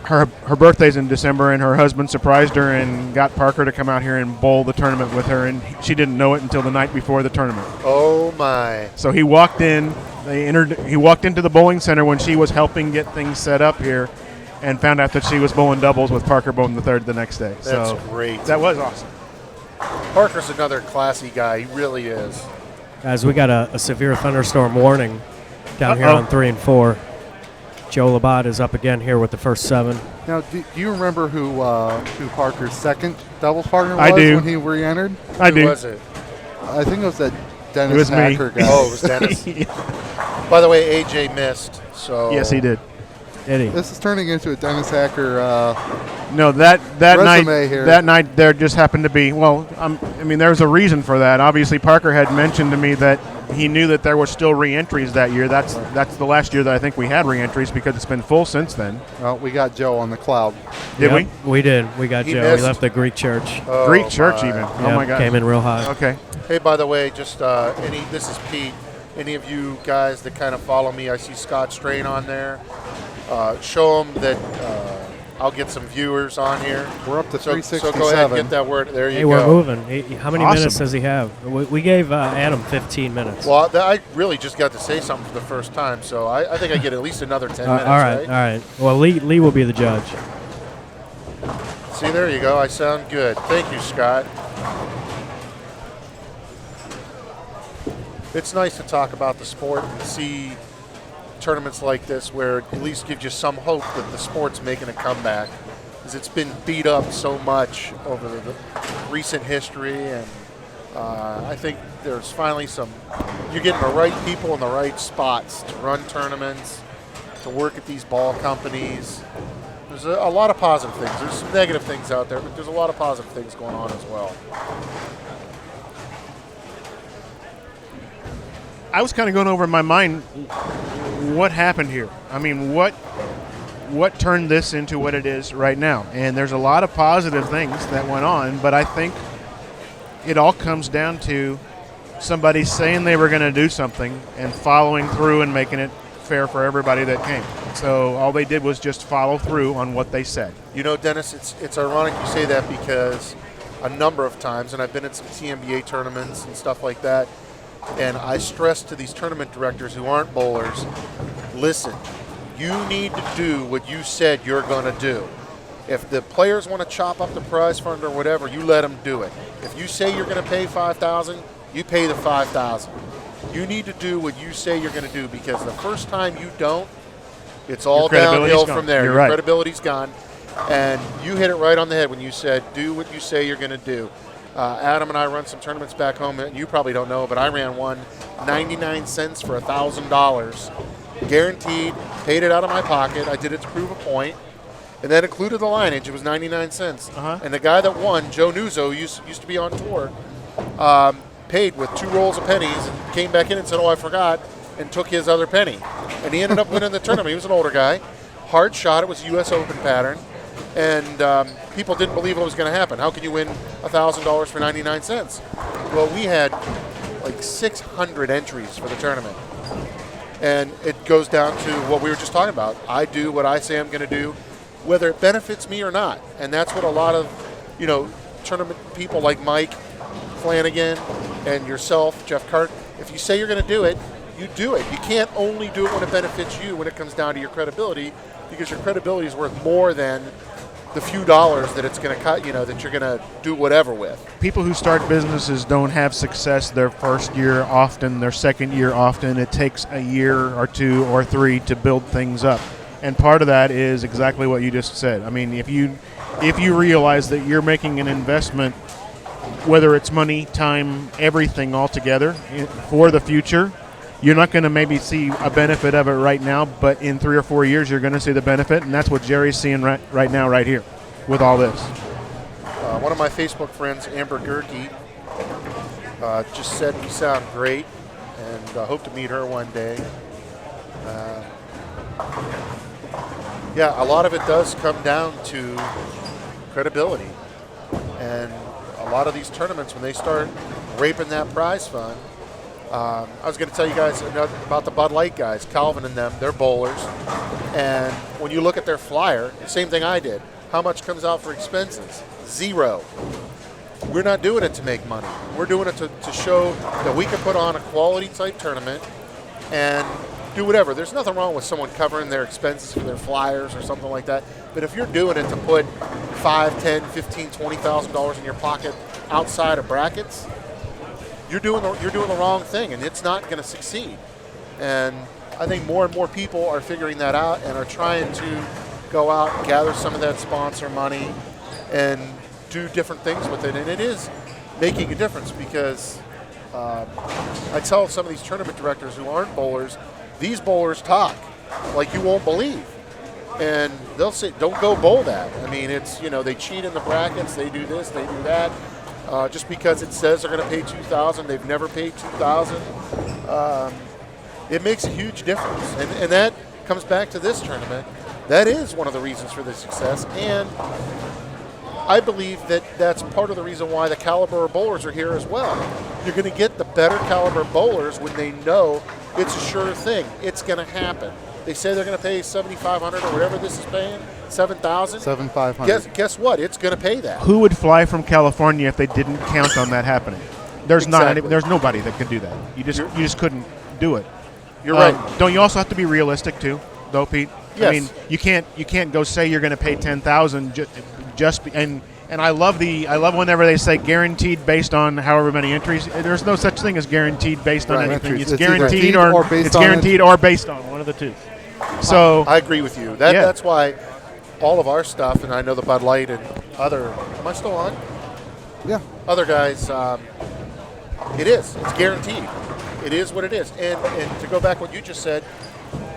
her birthday's in December, and her husband surprised her and got Parker to come out here and bowl the tournament with her, and she didn't know it until the night before the tournament. Oh, my. So he walked in. He walked into the bowling center when she was helping get things set up here, and found out that she was bowling doubles with Parker Bone III the next day. That's so great. That was awesome. Parker's another classy guy. He really is. Guys, we got a severe thunderstorm warning down here Uh-oh. on 3 and 4. Joe Labatt is up again here with the first 7. Now, do you remember who Parker's second doubles partner was I do. when he re-entered? I Who do. was it? I think it was that It Dennis was me. Hacker guy. Oh, it was Dennis. By the way, AJ missed. So Yes, he did. Did he? This is turning into a Dennis Hacker. No, that Resume night here. that night there just happened to be there's a reason for that. Obviously, Parker had mentioned to me that he knew that there were still re-entries that year. That's the last year that I think we had re-entries, because it's been full since then. Well, we got Joe on the cloud. Did Yep, we did. We got He Joe. missed. We left the Greek church. Oh, Greek church my. even. Oh Yep, my God. Came in real high. Okay. Hey, by the way, just this is Pete. Any of you guys that kind of follow me, I see Scott Strain on there. Show them that I'll get some viewers on here. We're up to So 367. go ahead and get that word. There you Hey, go. we're moving. How many Awesome. minutes does he have? We gave Adam 15 minutes. Well, I really just got to say something for the first time, so I think I get at least another 10 minutes, all right. Well, Lee will be the judge. See, there you go. I sound good. Thank you, Scott. It's nice to talk about the sport and see tournaments like this where it at least gives you some hope that the sport's making a comeback, because it's been beat up so much over the recent history, and I think there's finally you're getting the right people in the right spots to run tournaments to work at these ball companies. There's a lot of positive things. There's some negative things out there, but there's a lot of positive things going on as well. I was kind of going over in my mind what happened here. I mean, what turned this into what it is right now? And there's a lot of positive things that went on, but I think it all comes down to somebody saying they were going to do something and following through and making it fair for everybody that came. So all they did was just follow through on what they said. You know, Dennis, it's ironic you say that because a number of times, and I've been at some TMBA tournaments and stuff like that, and I stress to these tournament directors who aren't bowlers, listen, you need to do what you said you're going to do. If the players want to chop up the prize fund or whatever, you let them do it. If you say you're going to pay $5,000, you pay the $5,000. You need to do what you say you're going to do, because the first time you don't, it's all downhill from there. Your credibility's gone. And you hit it right on the head when you said, do what you say you're going to do. Adam and I run some tournaments back home, and you probably don't know, but I ran one 99 cents for $1,000. Guaranteed, paid it out of my pocket. I did it to prove a point. And that included the lineage. It was 99 cents. And the guy that won, Joe Nuzzo, used to be on tour, paid with 2 rolls of pennies and came back in and said, oh, I forgot, and took his other penny. And he ended up winning the tournament. He was an older guy. Hard shot. It was a U.S. Open pattern. And people didn't believe it was going to happen. How can you win $1,000 for 99 cents? Well, we had like 600 entries for the tournament. And it goes down to what we were just talking about. I do what I say I'm going to do, whether it benefits me or not. And that's what a lot of, tournament people like Mike, Flanagan, and yourself, Jeff Cart, if you say you're going to do it, you do it. You can't only do it when it benefits you, when it comes down to your credibility, because your credibility is worth more than the few dollars that it's going to cut, that you're going to do whatever with. People who start businesses don't have success their first year often, their second year often. It takes a year or 2 or 3 to build things up. And part of that is exactly what you just said. I mean, if you realize that you're making an investment, whether it's money, time, everything all together for the future, you're not going to maybe see a benefit of it right now, but in 3 or 4 years, you're going to see the benefit, and that's what Jerry's seeing right now, right here, with all this. One of my Facebook friends, Amber Gerke, just said we sound great, and I hope to meet her one day. Yeah, a lot of it does come down to credibility, and a lot of these tournaments, when they start raping that prize fund, I was going to tell you guys about the Bud Light guys, Calvin and them. They're bowlers. And when you look at their flyer, the same thing I did. How much comes out for expenses? 0. We're not doing it to make money. We're doing it to show that we can put on a quality type tournament and do whatever. There's nothing wrong with someone covering their expenses for their flyers or something like that. But if you're doing it to put $5, $10, $15, $20,000 in your pocket outside of brackets, you're doing the wrong thing, and it's not going to succeed. And I think more and more people are figuring that out and are trying to go out and gather some of that sponsor money and do different things with it. And it is making a difference, because I tell some of these tournament directors who aren't bowlers, these bowlers talk like you won't believe. And they'll say, don't go bowl that. I mean, it's, they cheat in the brackets, they do this, they do that. Just because it says they're going to pay $2,000, they've never paid $2,000. It makes a huge difference, and that comes back to this tournament. That is one of the reasons for the success, and I believe that that's part of the reason why the caliber of bowlers are here as well. You're going to get the better caliber bowlers when they know it's a sure thing. It's going to happen. They say they're going to pay $7,500 or whatever this is paying, $7,000. $7,500. Guess what? It's going to pay that. Who would fly from California if they didn't count on that happening? There's there's nobody that could do that. You just couldn't do it. You're right. Don't you also have to be realistic too, though, Pete? Yes. I mean, you can't go say you're going to pay $10,000 and I love whenever they say guaranteed based on however many entries. There's no such thing as guaranteed based on anything. It's guaranteed or based on one of the two. So I agree with you. That's why all of our stuff, and I know the Bud Light and other. Am I still on? Yeah. Other guys, it's guaranteed. It is what it is. And to go back what you just said,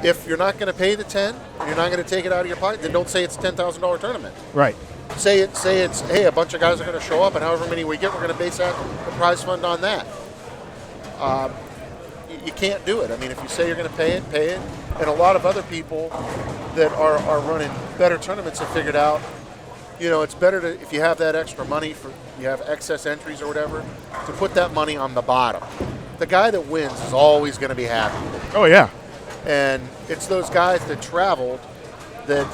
If you're not going to pay the 10, and you're not going to take it out of your pocket, then don't say it's a $10,000 tournament. Right. Say it's hey, a bunch of guys are going to show up, and however many we get, we're going to base the prize fund on that. You can't do it. I mean, if you say you're going to pay it. And a lot of other people that are running better tournaments have figured out, it's better to, if you have that extra money, you have excess entries or whatever, to put that money on the bottom. The guy that wins is always going to be happy. Oh, yeah. And it's those guys that traveled that,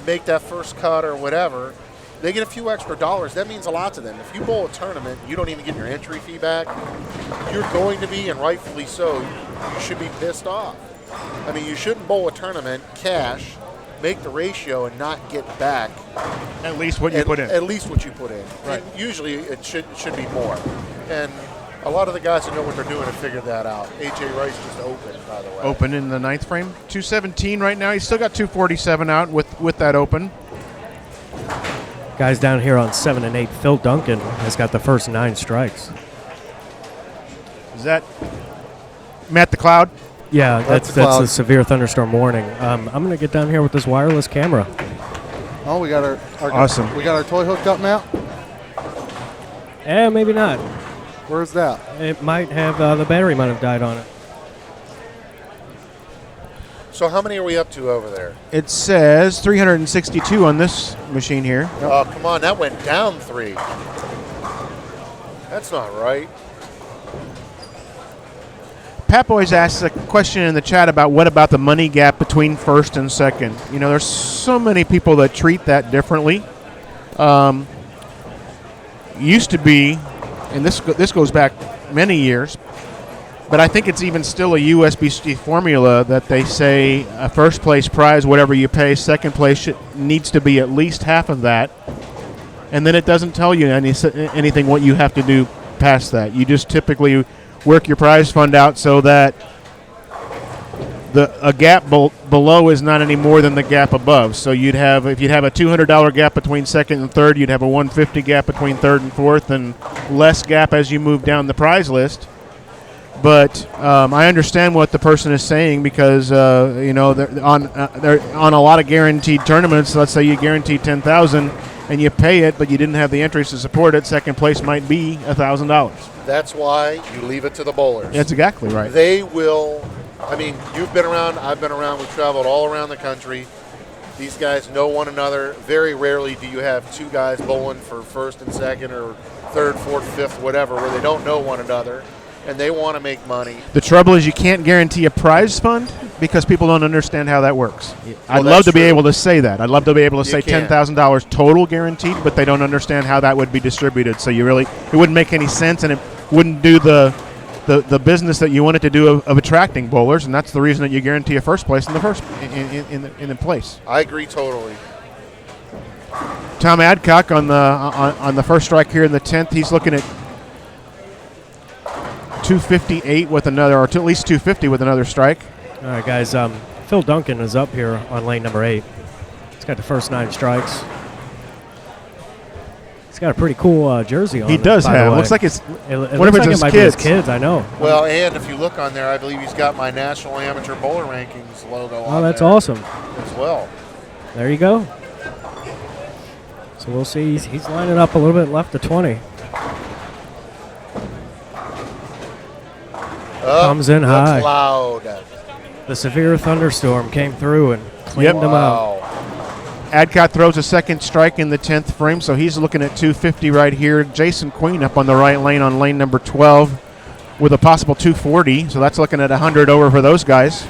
make that first cut or whatever. They get a few extra dollars. That means a lot to them. If you bowl a tournament, you don't even get your entry fee back. You're going to be, and rightfully so, you should be pissed off. I mean, you shouldn't bowl a tournament, cash, make the ratio, and not get back at least what you put in. At least what you put in. Right. And usually it should be more. And a lot of the guys that know what they're doing have figured that out. AJ Rice just opened, by the way. Open in the 9th frame. 217 right now. He's still got 247 out with that open. Guys down here on 7 and 8, Phil Duncan has got the first 9 strikes. Is that Matt the Cloud? Yeah, that's a severe thunderstorm warning. I'm going to get down here with this wireless camera. Oh, we got our awesome. We got our toy hooked up now? Maybe not. Where's that? It might have, the battery might have died on it. So how many are we up to over there? It says 362 on this machine here. Oh, come on. That went down 3. That's not right. Pat Boys asked a question in the chat about what about the money gap between first and second. There's so many people that treat that differently. Used to be, and this goes back many years, but I think it's even still a USBC formula that they say a first place prize, whatever you pay, second place needs to be at least half of that. And then it doesn't tell you anything what you have to do past that. You just typically work your prize fund out so that a gap below is not any more than the gap above. So if you'd have a $200 gap between second and third, you'd have a $150 gap between third and fourth, and less gap as you move down the prize list. But I understand what the person is saying because they're on a lot of guaranteed tournaments. Let's say you guarantee $10,000 and you pay it, but you didn't have the entries to support it. Second place might be $1,000. That's why you leave it to the bowlers. That's exactly right. They will. I mean, you've been around. I've been around. We've traveled all around the country. These guys know one another. Very rarely do you have 2 guys bowling for first and second or third, fourth, fifth, whatever, where they don't know one another. And they want to make money. The trouble is you can't guarantee a prize fund because people don't understand how that works. I'd love to be able to say that. I'd love to be able to say $10,000 total guaranteed, but they don't understand how that would be distributed. So it wouldn't make any sense, and it wouldn't do the business that you want it to do of attracting bowlers, and that's the reason that you guarantee a first place in the place. I agree totally. Tom Adcock on the first strike here in the 10th. He's looking at 258 with another, or at least 250 with another strike. All right, guys. Phil Duncan is up here on lane number 8. He's got the first 9 strikes. He's got a pretty cool jersey on. He does have. Looks like it's one of his kids. I know. Well, and if you look on there, I believe he's got my National Amateur Bowler Rankings logo on. Oh, that's there awesome. as well. There you go. So we'll see. He's lining up a little bit left of 20. Comes in high. Cloud. The severe thunderstorm came through and cleaned him out. Adcock throws a second strike in the 10th frame, so he's looking at 250 right here. Jason Queen up on the right lane on lane number 12 with a possible 240, so that's looking at 100 over for those guys.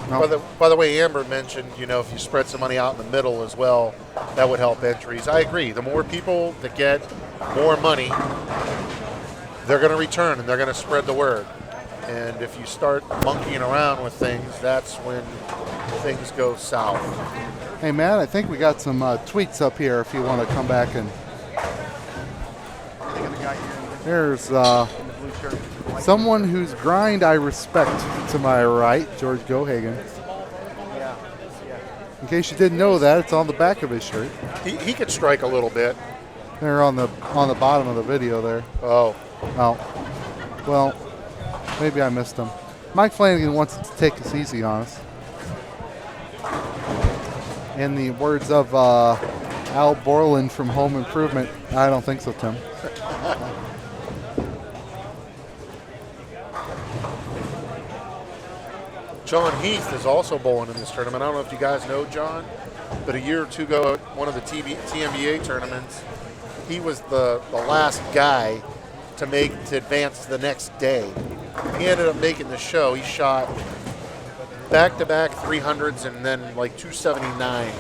By the way, Amber mentioned, if you spread some money out in the middle as well, that would help entries. I agree. The more people that get more money, they're going to return and they're going to spread the word. And if you start monkeying around with things, that's when things go south. Hey, Matt, I think we got some tweets up here if you want to come back and. There's someone whose grind I respect to my right, George Gohagen. In case you didn't know that, it's on the back of his shirt. He could strike a little bit. They're on the bottom of the video there. Oh. Well, maybe I missed them. Mike Flanagan wants to take this easy on us. In the words of Al Borland from Home Improvement, I don't think so, Tim. John Heath is also bowling in this tournament. I don't know if you guys know John, but a year or two ago at one of the TMBA tournaments, he was the last guy to advance to the next day. He ended up making the show. He shot back-to-back 300s and then like 279.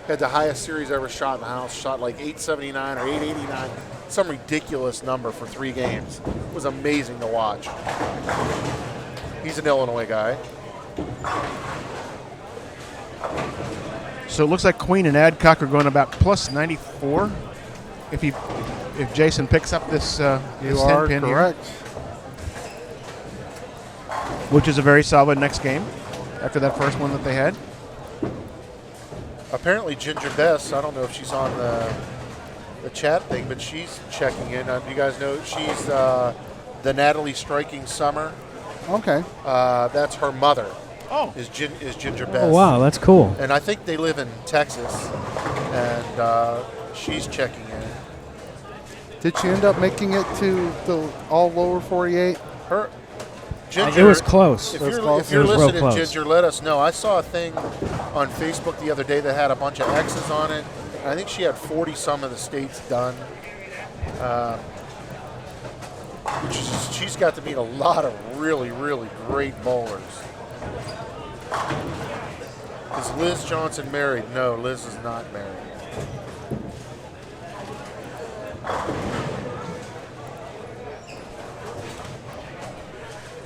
Had the highest series ever shot in the house. Shot like 879 or 889. Some ridiculous number for 3 games. It was amazing to watch. He's an Illinois guy. So it looks like Queen and Adcock are going about plus 94. If Jason picks up this, You this are 10 pin correct. here, which is a very solid next game after that first one that they had. Apparently Ginger Bess, I don't know if she's on the chat thing, but she's checking in. You guys know she's the Natalie Striking Summer. Okay. That's her mother. Oh. Is Ginger Bess. Oh, wow, that's cool. And I think they live in Texas, and she's checking in. Did she end up making it to the all lower 48? Her Ginger, It was close. If It was you're, close. if you're It was real listening, close. Ginger, let us know. I saw a thing on Facebook the other day that had a bunch of X's on it. I think she had 40-some of the states done. She's got to meet a lot of really, really great bowlers. Is Liz Johnson married? No, Liz is not married.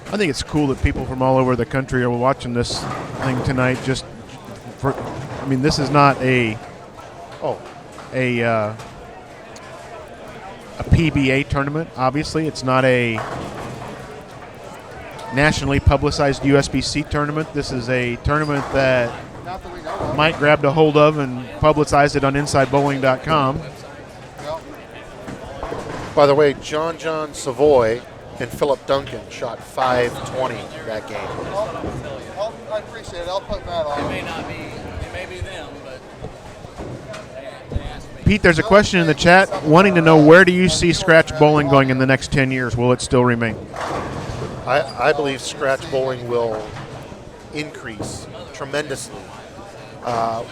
I think it's cool that people from all over the country are watching this thing tonight. This is not a PBA tournament. Obviously, it's not a nationally publicized USBC tournament. This is a tournament that Mike grabbed a hold of and publicized it on InsideBowling.com. By the way, John Savoy and Philip Duncan shot 520 that game. I appreciate it. I'll put that on. It may be them, but they asked me. Pete, there's a question in the chat wanting to know, where do you see scratch bowling going in the next 10 years? Will it still remain? I believe scratch bowling will increase tremendously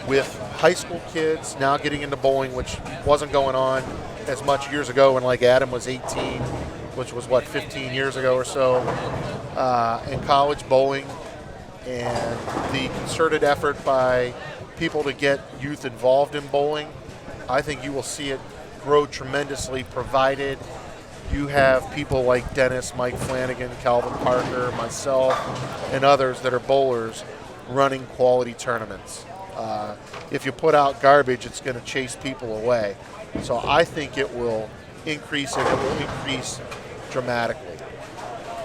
with high school kids now getting into bowling, which wasn't going on as much years ago when like Adam was 18, which was 15 years ago or so, and college bowling and the concerted effort by people to get youth involved in bowling. I think you will see it grow tremendously, provided you have people like Dennis, Mike Flanagan, Calvin Parker, myself, and others that are bowlers running quality tournaments. If you put out garbage, it's going to chase people away. So I think it will increase, and it will increase dramatically.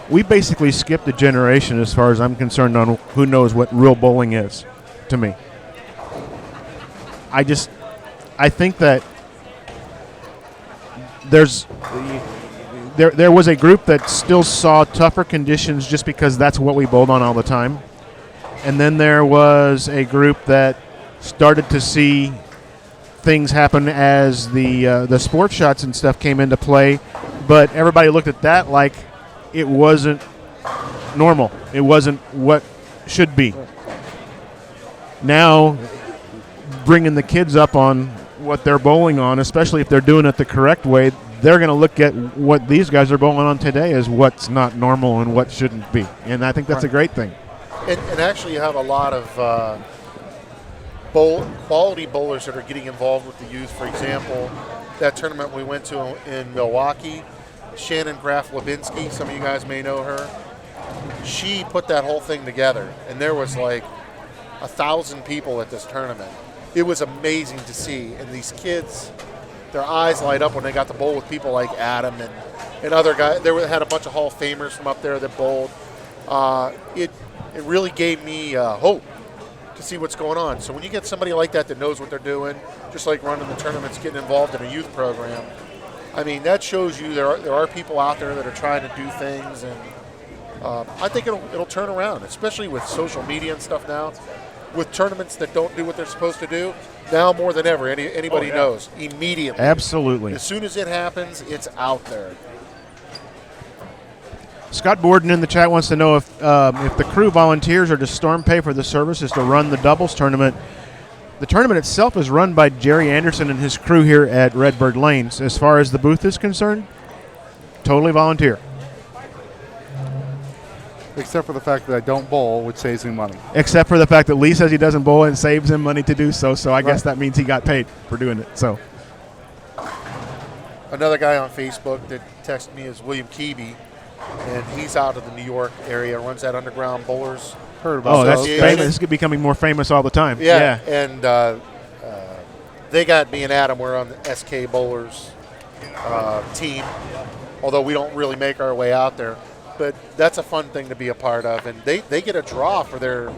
We basically skipped a generation as far as I'm concerned on who knows what real bowling is, to me. I think that there was a group that still saw tougher conditions just because that's what we bowled on all the time. And then there was a group that started to see things happen as the sports shots and stuff came into play, but everybody looked at that like it wasn't normal. It wasn't what should be. Now, bringing the kids up on what they're bowling on, especially if they're doing it the correct way, they're going to look at what these guys are bowling on today as what's not normal and what shouldn't be. And I think that's a great thing. And actually you have a lot of quality bowlers that are getting involved with the youth. For example, that tournament we went to in Milwaukee, Shannon Graf Lubinski, some of you guys may know her. She put that whole thing together, and there was like 1,000 people at this tournament. It was amazing to see, and these kids, their eyes light up when they got to bowl with people like Adam and other guys. They had a bunch of Hall of Famers from up there that bowled. It really gave me hope to see what's going on. So when you get somebody like that knows what they're doing, just like running the tournaments, getting involved in a youth program, I mean, that shows you there are people out there that are trying to do things, and I think it'll turn around, especially with social media and stuff now. With tournaments that don't do what they're supposed to do, now more than ever, anybody knows immediately. Absolutely. As soon as it happens, it's out there. Scott Borden in the chat wants to know if the crew volunteers or does Storm pay for the services to run the doubles tournament. The tournament itself is run by Jerry Anderson and his crew here at Redbird Lanes. As far as the booth is concerned, totally volunteer. Except for the fact that I don't bowl, which saves me money. Except for the fact that Lee says he doesn't bowl and saves him money to do so. So I guess that means he got paid for doing it. So Another guy on Facebook that texted me is William Keeby, and he's out of the New York area, runs that Underground Bowlers. Heard about that's famous. This is becoming more famous all the time. Yeah. And they got me and Adam. We're on the SK Bowlers team, although we don't really make our way out there. But that's a fun thing to be a part of, and they get a draw for their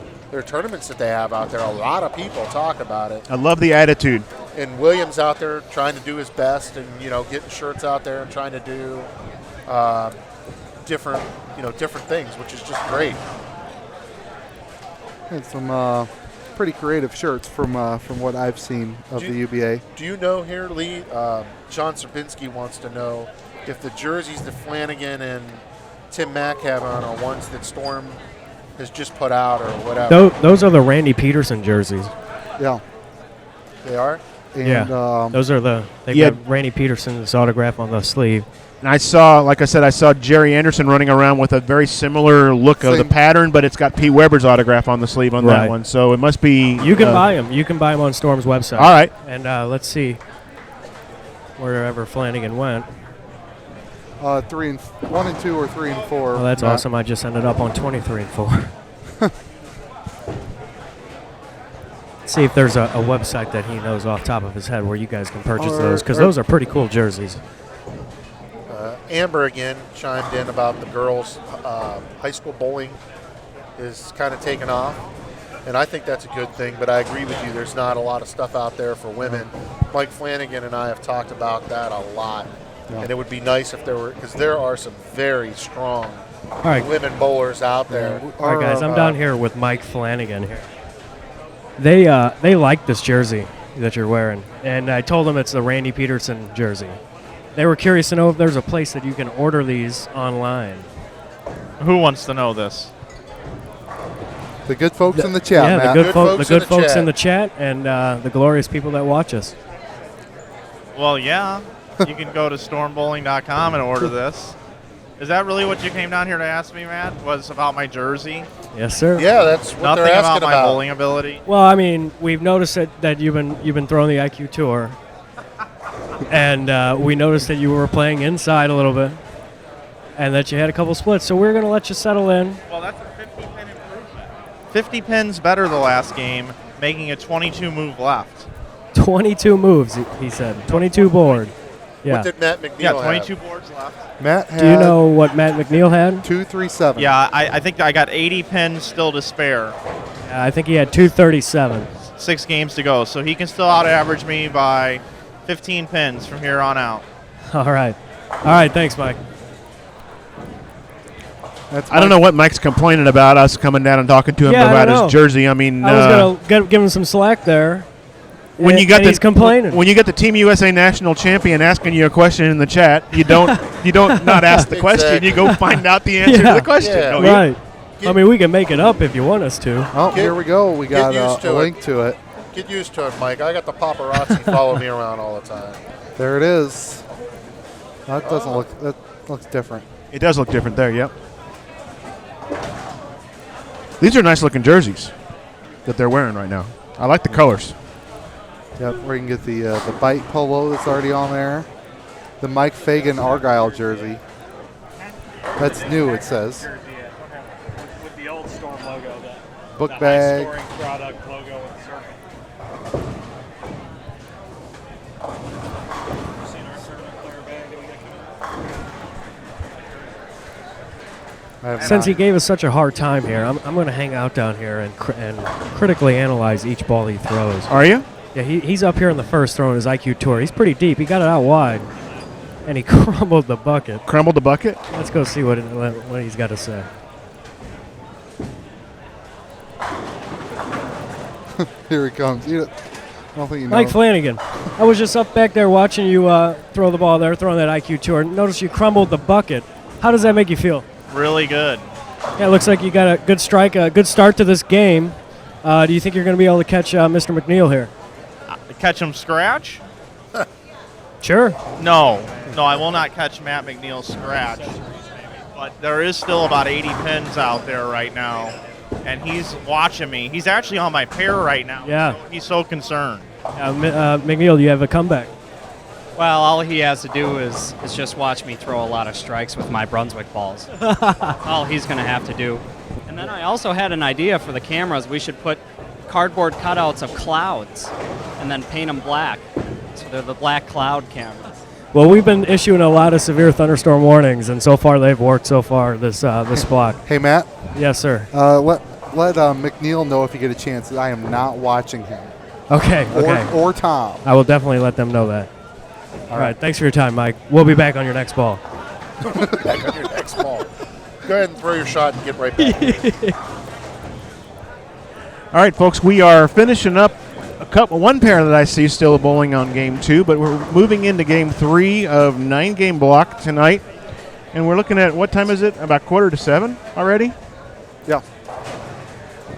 tournaments that they have out there. A lot of people talk about it. I love the attitude. And William's out there trying to do his best, and getting shirts out there and trying to do different things, which is just great. And some pretty creative shirts from what I've seen of the UBA. Do you know here, Lee? John Serpinski wants to know if the jerseys that Flanagan and Tim Mack have on are ones that Storm has just put out or whatever. Those are the Randy Peterson jerseys. Yeah. They are? And, those are they've got Randy Peterson's autograph on the sleeve. And I saw Jerry Anderson running around with a very similar look of the pattern, but it's got Pete Weber's autograph on the sleeve on that one. So it must be. You can buy them. You can buy them on Storm's website. All right. And let's see wherever Flanagan went. 1 and 2 or 3 and 4. Well, that's awesome. I just ended up on 23 and 4. See if there's a website that he knows off the top of his head where you guys can purchase those, because those are pretty cool jerseys. Amber again chimed in about the girls' high school bowling is kind of taken off, and I think that's a good thing, but I agree with you. There's not a lot of stuff out there for women. Mike Flanagan and I have talked about that a lot, and it would be nice if there were, because there are some very strong women bowlers out there. All right, guys, I'm down here with Mike Flanagan here. They like this jersey that you're wearing, and I told them it's the Randy Peterson jersey. They were curious to know if there's a place that you can order these online. Who wants to know this? The good folks in the chat, yeah, Matt. the good folks in the chat, and the glorious people that watch us. Well, yeah. You can go to stormbowling.com and order this. Is that really what you came down here to ask me, Matt? Was about my jersey? Yes, sir. Yeah, that's what Nothing they're asking about my bowling ability. Well, I mean, we've noticed that you've been throwing the IQ tour, and we noticed that you were playing inside a little bit, and that you had a couple splits. So we're going to let you settle in. Well, that's a 50-pin improvement. 50 pins better the last game, making a 22 move left. 22 moves, he said. 22 board. Yeah. What did Matt McNiel Yeah, have? 22 boards left. Matt had Do you know what Matt McNiel had? 237. Yeah, I think I got 80 pins still to spare. I think he had 237. 6 games to go, so he can still out-average me by 15 pins from here on out. All right. All right, thanks, Mike. I don't know what Mike's complaining about, us coming down and talking to him about his jersey. I mean, I was going to give him some slack there. When you got he's complaining. When you get the Team USA national champion asking you a question in the chat, you don't not ask the question. You go find out the answer to the question. Yeah. don't Right. I mean, we can make it up if you want us to. Oh, here we go. We got a link to it. Get used to it, Mike. I got the paparazzi follow me around all the time. There it is. That doesn't look. That looks different. It does look different there. Yep. These are nice looking jerseys that they're wearing right now. I like the colors. Yep, where you can get the bite polo that's already on there. The Mike Fagan Argyle jersey. That's new, it says. With the old Storm logo, Book the bag. high scoring product logo with the circle. Seen our tournament player bag that we got coming? Since he gave us such a hard time here, I'm going to hang out down here and critically analyze each ball he throws. Are you? Yeah, he's up here in the first throwing his IQ tour. He's pretty deep. He got it out wide, and he crumbled the bucket. Crumbled the bucket? Let's go see what he's got to say. Here he comes. I don't think you know. Mike Flanagan. I was just up back there watching you throw the ball there, throwing that IQ tour. Notice you crumbled the bucket. How does that make you feel? Really good. Yeah, it looks like you got a good strike, a good start to this game. Do you think you're going to be able to catch Mr. McNiel here? Catch him scratch? Sure. No, I will not catch Matt McNeil scratch. But there is still about 80 pins out there right now, and he's watching me. He's actually on my pair right now. Yeah. So he's so concerned. McNiel, do you have a comeback? Well, all he has to do is just watch me throw a lot of strikes with my Brunswick balls. All he's going to have to do. And then I also had an idea for the cameras. We should put cardboard cutouts of clouds and then paint them black. So they're the black cloud cameras. Well, we've been issuing a lot of severe thunderstorm warnings, and so far they've worked so far this block. Hey, Matt. Yes, sir. Let McNiel know if you get a chance that I am not watching him. Okay. Or Tom. I will definitely let them know that. All right. Thanks for your time, Mike. We'll be back on your next ball. Back on your next ball. Go ahead and throw your shot and get right back. All right, folks, we are finishing up one pair that I see still bowling on game 2, but we're moving into game 3 of 9-game block tonight. And we're looking at, what time is it? About 6:45 already? Yeah.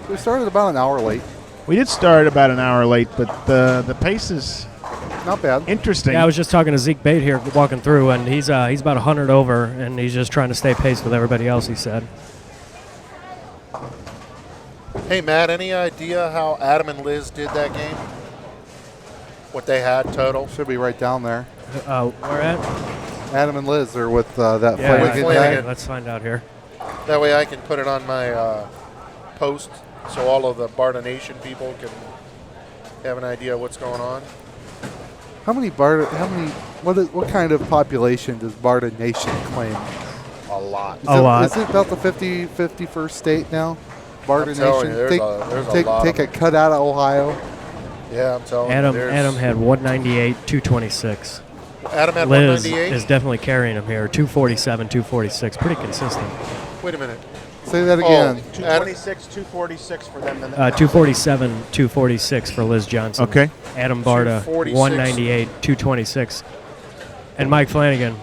We started about an hour late. We did start about an hour late, but the pace is not bad. Interesting. Yeah, I was just talking to Zeke Bate here walking through, and he's about 100 over, and he's just trying to stay pace with everybody else, he said. Hey, Matt, any idea how Adam and Liz did that game? What they had total? Should be right down there. Where at? Adam and Liz are with that Flanagan. Flanagan. Let's find out here. That way I can put it on my post so all of the Barda Nation people can have an idea of what's going on. What kind of population does Barda Nation claim? A lot. Is it about the 51st state now? Barda Nation. There's a lot. Take a cut out of Ohio. Yeah, I'm telling you. Adam had 198, 226. Adam had Liz 198? is definitely carrying him here. 247, 246. Pretty consistent. Wait a minute. Say that again. 226, 246 for them. 247, 246 for Liz Johnson. Okay. Adam Barda, 198, 226. And Mike Flanagan,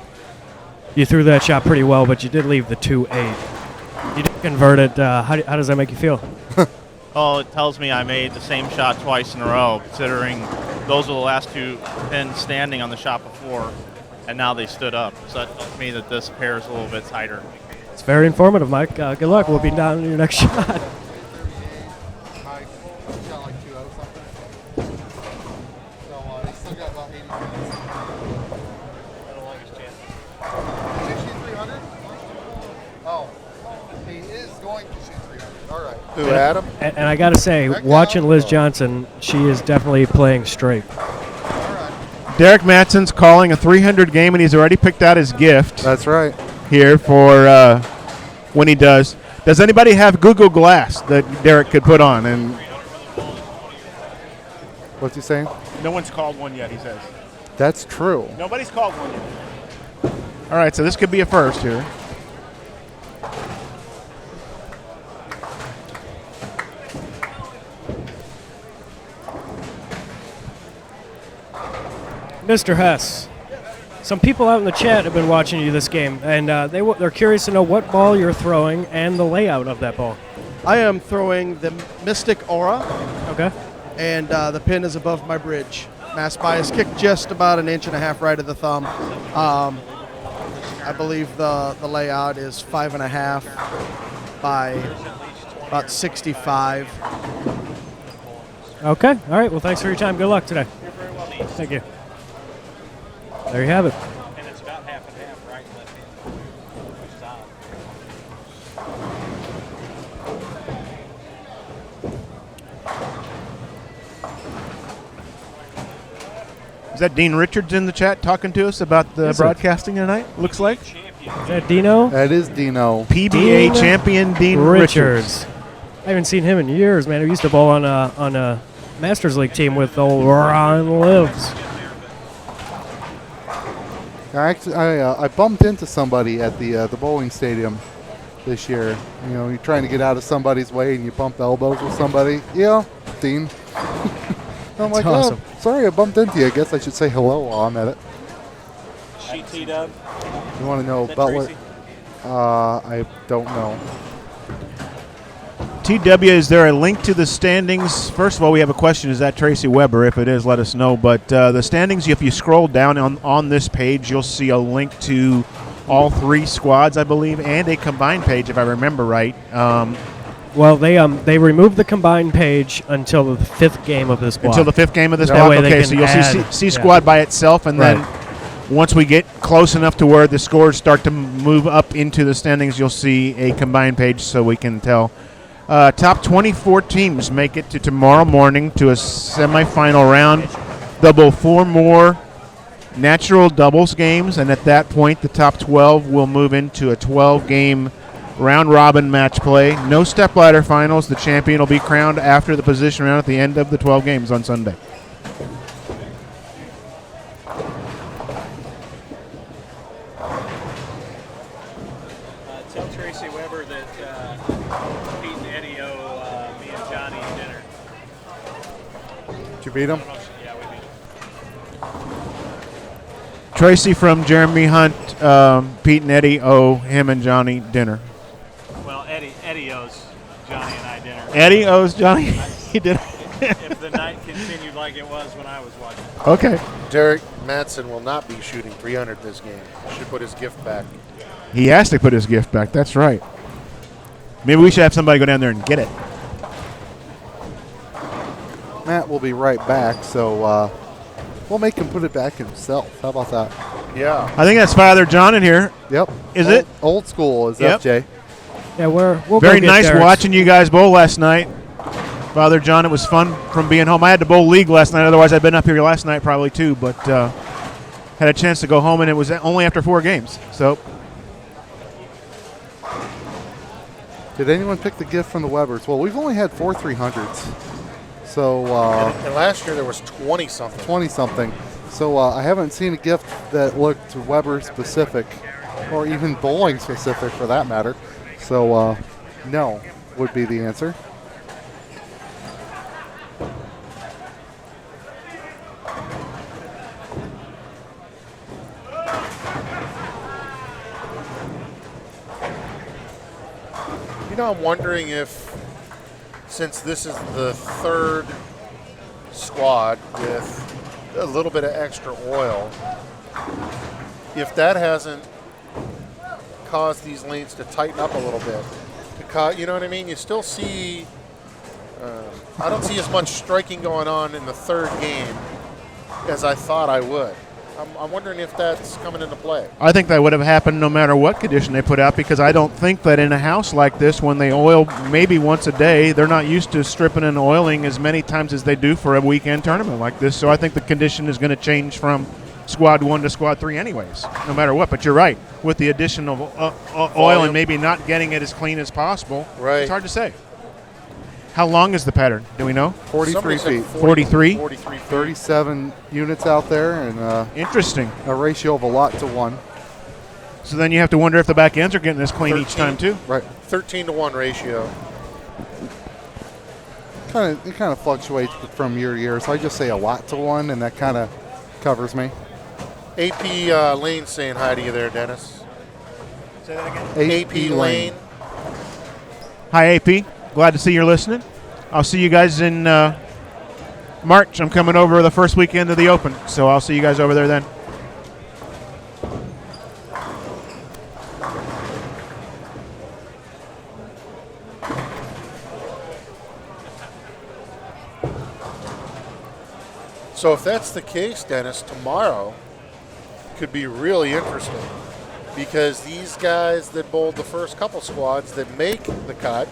you threw that shot pretty well, but you did leave the 2-8. You did convert it. How does that make you feel? Oh, it tells me I made the same shot twice in a row, considering those were the last two pins standing on the shot before, and now they stood up. So that tells me that this pair is a little bit tighter. It's very informative, Mike. Good luck. We'll be down to your next shot. Who, Adam? And I got to say, watching Liz Johnson, she is definitely playing straight. Derek Mattson's calling a 300 game, and he's already picked out his gift. That's right. Here for when he does. Does anybody have Google Glass that Derek could put on? And what's he saying? No one's called one yet, he says. That's true. Nobody's called one yet. All right, so this could be a first here. Mr. Hess, some people out in the chat have been watching you this game, and they're curious to know what ball you're throwing and the layout of that ball. I am throwing the Mystic Aura. Okay. And the pin is above my bridge. Mass bias kick just about 1.5 inches right of the thumb. I believe the layout is 5.5 by about 65. Okay. All right. Well, thanks for your time. Good luck today. Thank you. There you have it. And it's about half and half, right and left hand, which is odd. Is that Dean Richards in the chat talking to us about the broadcasting tonight? Looks like. Is that Dino? That is Dino. PBA champion Dean Richards. I haven't seen him in years, man. He used to bowl on a Masters League team with old Ron Lives. I bumped into somebody at the bowling stadium this year. You know, you're trying to get out of somebody's way and you bump elbows with somebody. Yeah, Dean. I'm like, That's awesome. oh, sorry I bumped into you. I guess I should say hello while I'm at it. She teed up. You want to know Is that Butler? Tracy? I don't know. TW, is there a link to the standings? First of all, we have a question. Is that Tracy Weber? If it is, let us know. But the standings, if you scroll down on this page, you'll see a link to all 3 squads, I believe, and a combined page, if I remember right. Well, they removed the combined page until the 5th game of this block. Until the 5th game of this That block? way they Okay, can so you'll add- see squad by itself, and Right. then once we get close enough to where the scores start to move up into the standings, you'll see a combined page so we can tell. Top 24 teams make it to tomorrow morning to a semifinal round. There'll be 4 more natural doubles games, and at that point, the top 12 will move into a 12-game round-robin match play. No stepladder finals. The champion will be crowned after the position round at the end of the 12 games on Sunday. Tell Tracy Weber that Pete and Eddie owe me and Johnny dinner. Did you beat him? Yeah, we beat him. Tracy from Jeremy Hunt, Pete and Eddie owe him and Johnny dinner. Well, Eddie owes Johnny and I dinner. Eddie owes Johnny he did. If the night continued like it was when I was watching. Okay. Derek Madsen will not be shooting 300 this game. Should put his gift back. He has to put his gift back. That's right. Maybe we should have somebody go down there and get it. Matt will be right back, so we'll make him put it back himself. How about that? Yeah. I think that's Father John in here. Yep. Is it? Old school is Yep. FJ. Yeah, we'll Very go get nice Derek's. watching you guys bowl last night. Father John, it was fun from being home. I had to bowl league last night. Otherwise, I'd been up here last night probably too. But had a chance to go home, and it was only after 4 games. So Did anyone pick the gift from the Webers? Well, we've only had 4 300s. So And last year there was 20-something. 20-something. So I haven't seen a gift that looked Weber specific, or even bowling specific for that matter. So no would be the answer. You know, I'm wondering if, since this is the 3rd squad with a little bit of extra oil, if that hasn't caused these lanes to tighten up a little bit. You know what I mean? You still see, I don't see as much striking going on in the 3rd game as I thought I would. I'm wondering if that's coming into play. I think that would have happened no matter what condition they put out, because I don't think that in a house like this, when they oil maybe once a day, they're not used to stripping and oiling as many times as they do for a weekend tournament like this. So I think the condition is going to change from squad 1 to squad 3 anyways, no matter what. But you're right, with the addition of oil and maybe not getting it as clean as possible, right. It's hard to say. How long is the pattern? Do we know? 43 feet. 43? 43 feet. 37 units out there, and interesting. A ratio of a lot to 1. So then you have to wonder if the back ends are getting as clean each time too. Right. 13-to-1 ratio. It kind of fluctuates from year to year, so I just say a lot to 1, and that kind of covers me. AP Lane saying hi to you there, Dennis. Say that again. AP Lane. Hi, AP. Glad to see you're listening. I'll see you guys in March. I'm coming over the first weekend of the Open, so I'll see you guys over there then. So if that's the case, Dennis, tomorrow could be really interesting, because these guys that bowled the first couple squads that make the cut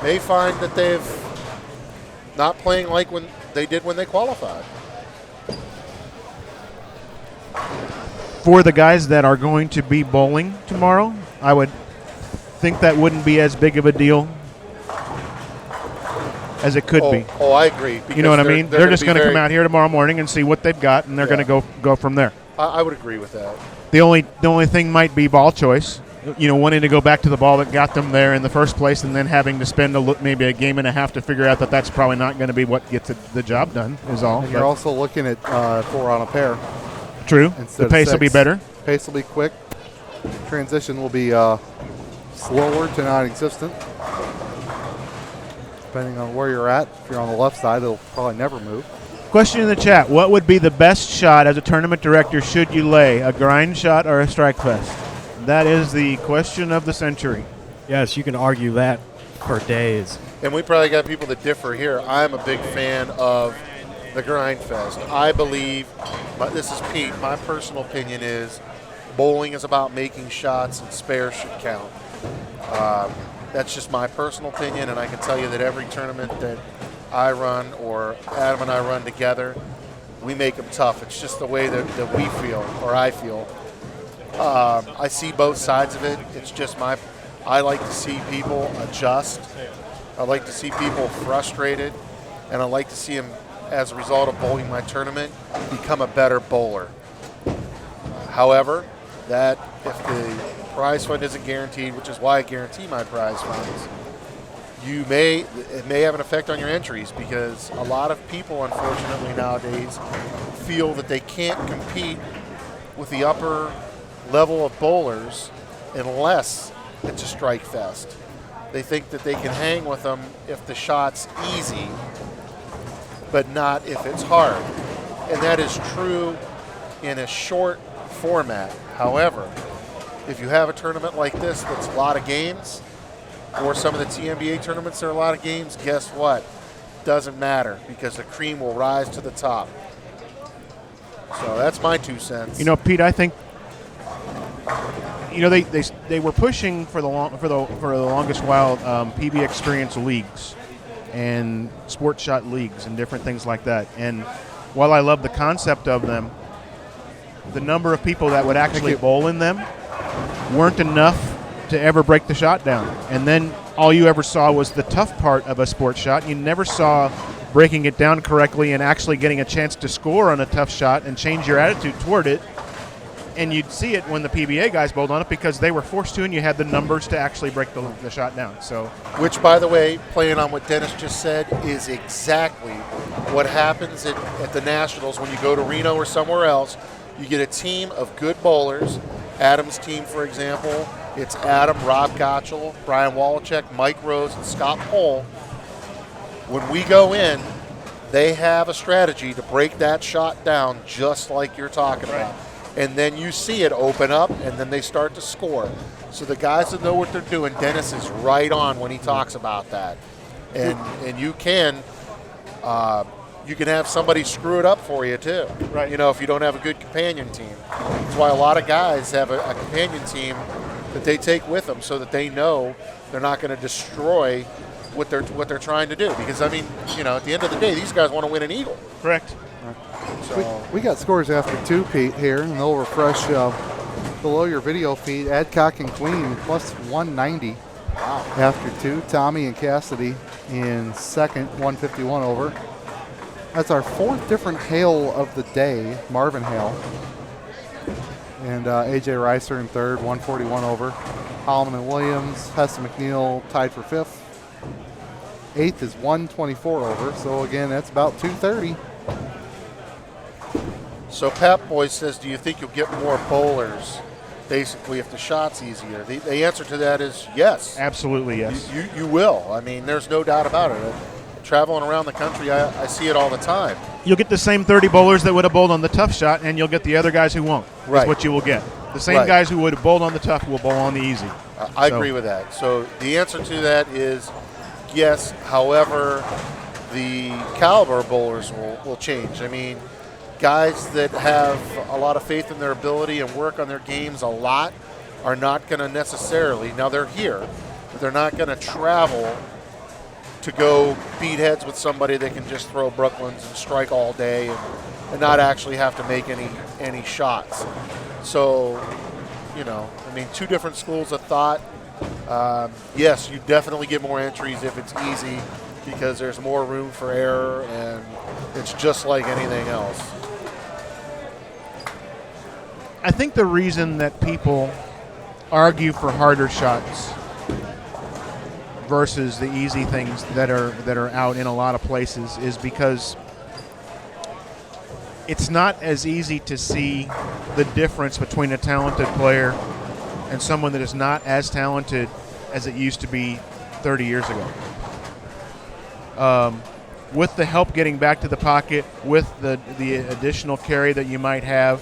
may find that they've not playing like when they did when they qualified. For the guys that are going to be bowling tomorrow, I would think that wouldn't be as big of a deal as it could be. Oh, I agree. You know what I mean? They're just going to come very- out here tomorrow morning and see what they've got, and they're going to go from there. I would agree with that. The only thing might be ball choice. wanting to go back to the ball that got them there in the first place, and then having to spend maybe a game and a half to figure out that that's probably not going to be what gets the job done. Is all. And you're also looking at 4 on a pair. True. The pace will be better. Pace will be quick. Transition will be slower to non-existent. Depending on where you're at. If you're on the left side, it'll probably never move. Question in the chat: what would be the best shot as a tournament director should you lay, a grind shot or a strike fest? That is the question of the century. Yes, you can argue that for days. And we probably got people that differ here. I'm a big fan of the grind fest. I believe, but this is Pete, my personal opinion is bowling is about making shots and spares should count. That's just my personal opinion, and I can tell you that every tournament that I run or Adam and I run together, we make them tough. It's just the way that we feel, or I feel. I see both sides of it. It's just I like to see people adjust. I like to see people frustrated, and I like to see them, as a result of bowling my tournament, become a better bowler. However, that if the prize fund isn't guaranteed, which is why I guarantee my prize funds, it may have an effect on your entries, because a lot of people, unfortunately nowadays, feel that they can't compete with the upper level of bowlers unless it's a strike fest. They think that they can hang with them if the shot's easy, but not if it's hard. And that is true in a short format. However, if you have a tournament like this that's a lot of games, or some of the TMBA tournaments that are a lot of games, guess what? Doesn't matter, because the cream will rise to the top. So that's my 2 cents. Pete, I think they were pushing for the longest while PB Experience leagues and sports shot leagues and different things like that. And while I love the concept of them, the number of people that would actually bowl in them weren't enough to ever break the shot down. And then all you ever saw was the tough part of a sports shot. You never saw breaking it down correctly and actually getting a chance to score on a tough shot and change your attitude toward it. And you'd see it when the PBA guys bowled on it, because they were forced to, and you had the numbers to actually break the shot down. So, which, by the way, playing on what Dennis just said, is exactly what happens at the Nationals when you go to Reno or somewhere else. You get a team of good bowlers. Adam's team, for example, it's Adam, Rob Gottschall, Brian Wallachek, Mike Rose, and Scott Pohl. When we go in, they have a strategy to break that shot down just like you're talking about. And then you see it open up, and then they start to score. So the guys that know what they're doing, Dennis is right on when he talks about that. And you can have somebody screw it up for you too. Right. If you don't have a good companion team. That's why a lot of guys have a companion team that they take with them, so that they know they're not going to destroy what they're trying to do. Because at the end of the day, these guys want to win an eagle. Correct. So we got scores after 2, Pete, here, and they'll refresh below your video feed. Adcock and Queen plus 190 after 2. Tommy and Cassidy in second, 151 over. That's our 4th different hail of the day, Marvin Hale. And A.J. Reiser in third, 141 over. Holloman and Williams, Hess and McNiel tied for 5th. 8th is 124 over, so again, that's about 230. So Pat Boy says, do you think you'll get more bowlers, basically, if the shot's easier? The answer to that is yes. Absolutely yes. You will. There's no doubt about it. Traveling around the country, I see it all the time. You'll get the same 30 bowlers that would have bowled on the tough shot, and you'll get the other guys who won't. Right. That's what you will get. The same guys who would have bowled on the tough will bowl on the easy. I agree with that. So the answer to that is yes. However, the caliber of bowlers will change. Guys that have a lot of faith in their ability and work on their games a lot are not going to necessarily, now they're here, but they're not going to travel to go beat heads with somebody that can just throw Brooklyns and strike all day and not actually have to make any shots. So, 2 different schools of thought. Yes, you definitely get more entries if it's easy, because there's more room for error, and it's just like anything else. I think the reason that people argue for harder shots versus the easy things that are out in a lot of places is because it's not as easy to see the difference between a talented player and someone that is not as talented as it used to be 30 years ago. With the help getting back to the pocket, with the additional carry that you might have,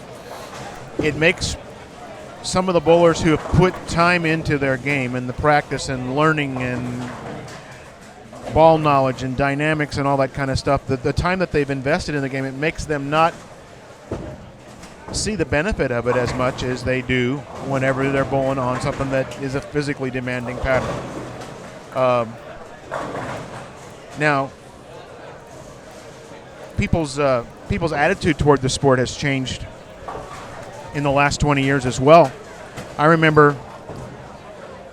it makes some of the bowlers who have put time into their game and the practice and learning and ball knowledge and dynamics and all that kind of stuff, the time that they've invested in the game, it makes them not see the benefit of it as much as they do whenever they're bowling on something that is a physically demanding pattern. Now, people's attitude toward the sport has changed in the last 20 years as well. I remember,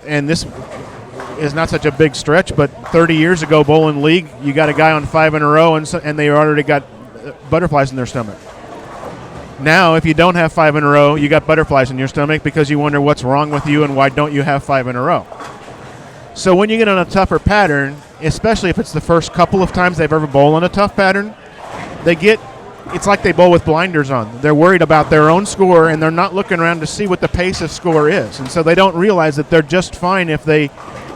and this is not such a big stretch, but 30 years ago, bowling league, you got a guy on 5 in a row, and they already got butterflies in their stomach. Now, if you don't have 5 in a row, you got butterflies in your stomach because you wonder what's wrong with you and why don't you have 5 in a row. So when you get on a tougher pattern, especially if it's the first couple of times they've ever bowled on a tough pattern, it's like they bowl with blinders on. They're worried about their own score, and they're not looking around to see what the pace of score is. And so they don't realize that they're just fine if they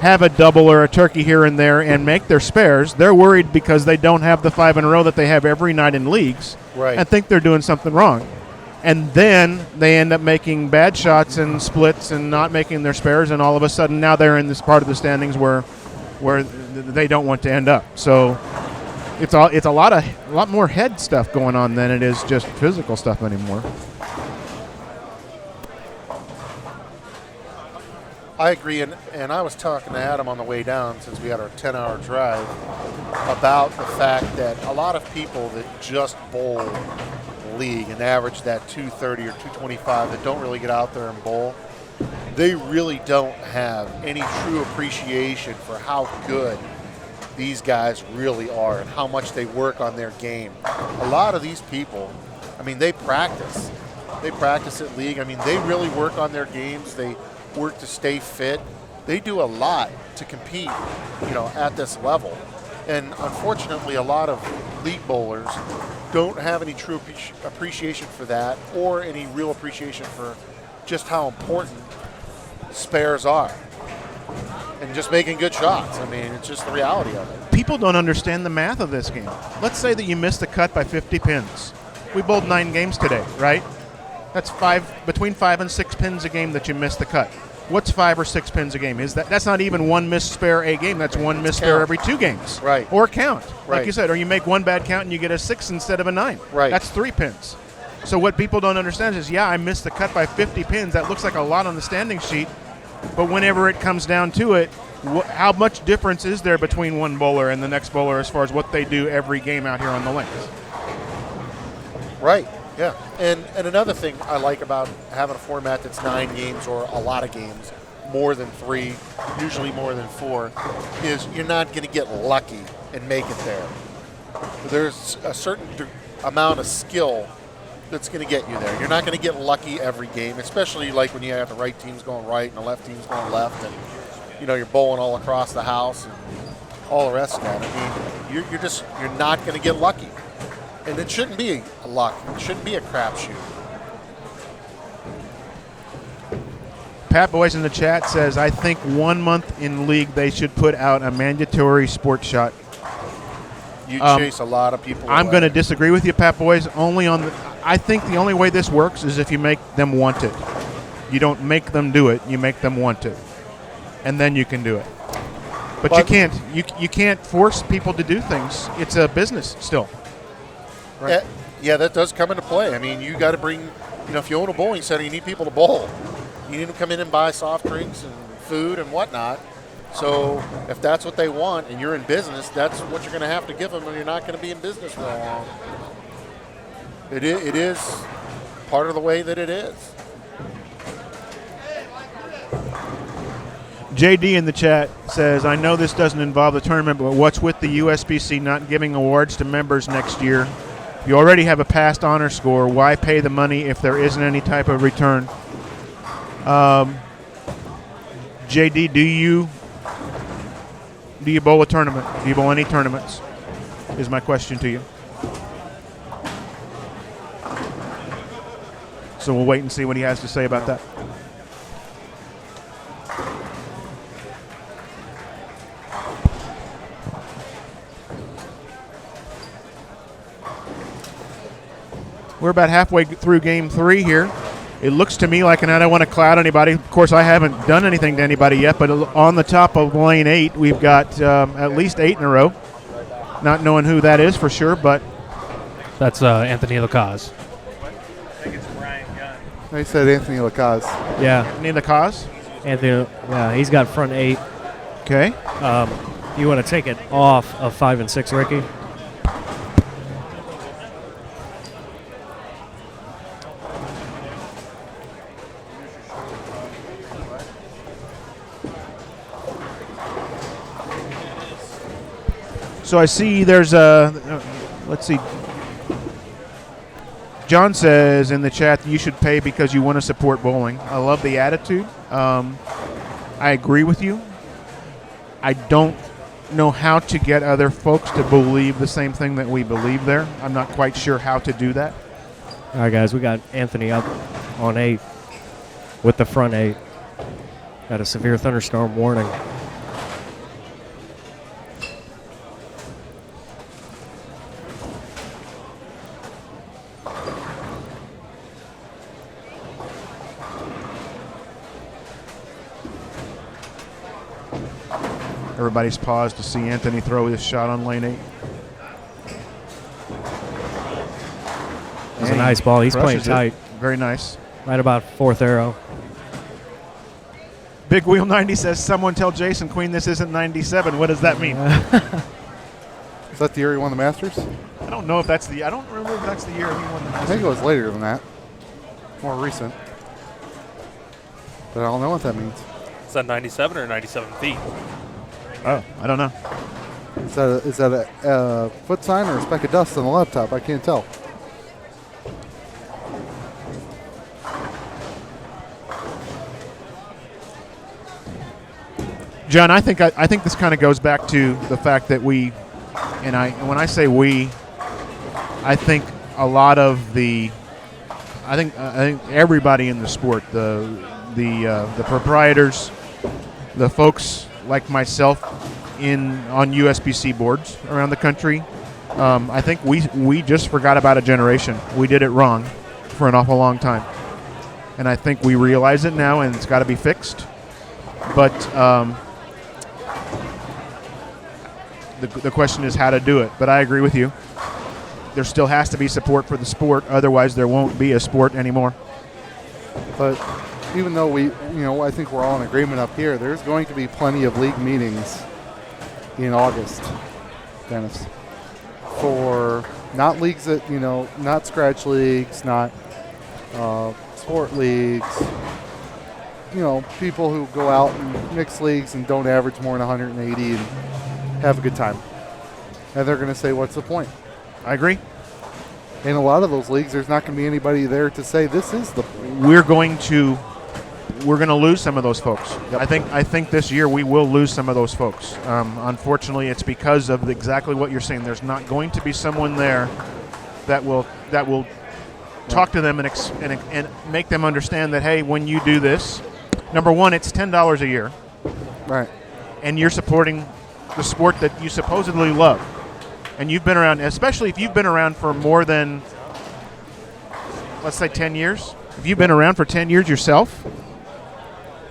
have a double or a turkey here and there and make their spares. They're worried because they don't have the 5 in a row that they have every night in leagues, right, and think they're doing something wrong. And then they end up making bad shots and splits and not making their spares, and all of a sudden now they're in this part of the standings where they don't want to end up. So it's a lot more head stuff going on than it is just physical stuff anymore. I agree, and I was talking to Adam on the way down, since we had our 10-hour drive, about the fact that a lot of people that just bowl league and average that 230 or 225 that don't really get out there and bowl, they really don't have any true appreciation for how good these guys really are and how much they work on their game. A lot of these people, I mean, they practice at league. I mean, they really work on their games. They work to stay fit. They do a lot to compete, at this level. And unfortunately, a lot of league bowlers don't have any true appreciation for that, or any real appreciation for just how important spares are and just making good shots. I mean, it's just the reality of it. People don't understand the math of this game. Let's say that you missed the cut by 50 pins. We bowled 9 games today, right? That's between 5 and 6 pins a game that you missed the cut. What's 5 or 6 pins a game? That's not even one missed spare a game. That's one missed spare every 2 games. Right. Or count. Right. Like you said, or you make one bad count and you get a 6 instead of a 9. Right. That's 3 pins. So what people don't understand is, I missed the cut by 50 pins. That looks like a lot on the standing sheet. But whenever it comes down to it, how much difference is there between one bowler and the next bowler as far as what they do every game out here on the links? Right. Yeah, and another thing I like about having a format that's 9 games or a lot of games, more than 3, usually more than 4, is you're not going to get lucky and make it there. There's a certain amount of skill that's going to get you there. You're not going to get lucky every game, especially like when you have the right teams going right and the left teams going left, and you're bowling all across the house and all the rest of that. I mean, you're not going to get lucky. And it shouldn't be a luck. It shouldn't be a crapshoot. Pat Boys in the chat says, I think 1 month in league they should put out a mandatory sports shot. You chase a lot of people I'm away. going to disagree with you, Pat Boys. I think the only way this works is if you make them want it. You don't make them do it. You make them want it. And then you can do it. But you can't force people to do things. It's a business still. Right. Yeah, that does come into play. I mean, you got to bring, if you own a bowling center, you need people to bowl. You need to come in and buy soft drinks and food and whatnot. So if that's what they want and you're in business, that's what you're going to have to give them, or you're not going to be in business for long. It is part of the way that it is. JD in the chat says, I know this doesn't involve the tournament, but what's with the USBC not giving awards to members next year? You already have a past honor score. Why pay the money if there isn't any type of return? JD, do you bowl a tournament? Do you bowl any tournaments? Is my question to you. So we'll wait and see what he has to say about that. We're about halfway through game 3 here. It looks to me like, and I don't want to cloud anybody. Of course, I haven't done anything to anybody yet, but on the top of lane 8, we've got at least 8 in a row. Not knowing who that is for sure, but That's Anthony Lacaz. They said Anthony Lacaz. Yeah. Anthony Lacaz? Anthony, yeah, he's got front 8. Okay. You want to take it off of 5 and 6, Ricky? So I see there's a, let's see. John says in the chat that you should pay because you want to support bowling. I love the attitude. I agree with you. I don't know how to get other folks to believe the same thing that we believe there. I'm not quite sure how to do that. All right, guys, we got Anthony up on 8 with the front 8. Got a severe thunderstorm warning. Everybody's paused to see Anthony throw his shot on lane 8. It's a nice ball. He's playing tight. Very nice. Right about 4th arrow. Big Wheel 90 says, someone tell Jason Queen this isn't 97. What does that mean? Is that the year he won the Masters? I don't know if that's I don't remember if that's the year he won the Masters. I think it was later than that. More recent. But I don't know what that means. Is that 97 or 97 feet? Oh, I don't know. Is that a foot sign or a speck of dust on the laptop? I can't tell. John, I think this kind of goes back to the fact that when I say we, I think a lot of I think everybody in the sport, the proprietors, the folks like myself on USBC boards around the country, I think we just forgot about a generation. We did it wrong for an awful long time, and I think we realize it now, and it's got to be fixed. But the question is how to do it. But I agree with you. There still has to be support for the sport, otherwise there won't be a sport anymore. But even though I think we're all in agreement up here, there's going to be plenty of league meetings in August, Dennis, for not leagues that, not scratch leagues, not sport leagues, people who go out and mix leagues and don't average more than 180 and have a good time. And they're going to say, what's the point? I agree. In a lot of those leagues, there's not going to be anybody there to say this is the point. We're going to lose some of those folks. Yep. I think this year we will lose some of those folks. Unfortunately, it's because of exactly what you're saying. There's not going to be someone there that will talk to them and make them understand that, hey, when you do this, number one, it's $10 a year, right? And you're supporting the sport that you supposedly love, and you've been around, especially if you've been around for more than, let's say, 10 years. If you've been around for 10 years yourself,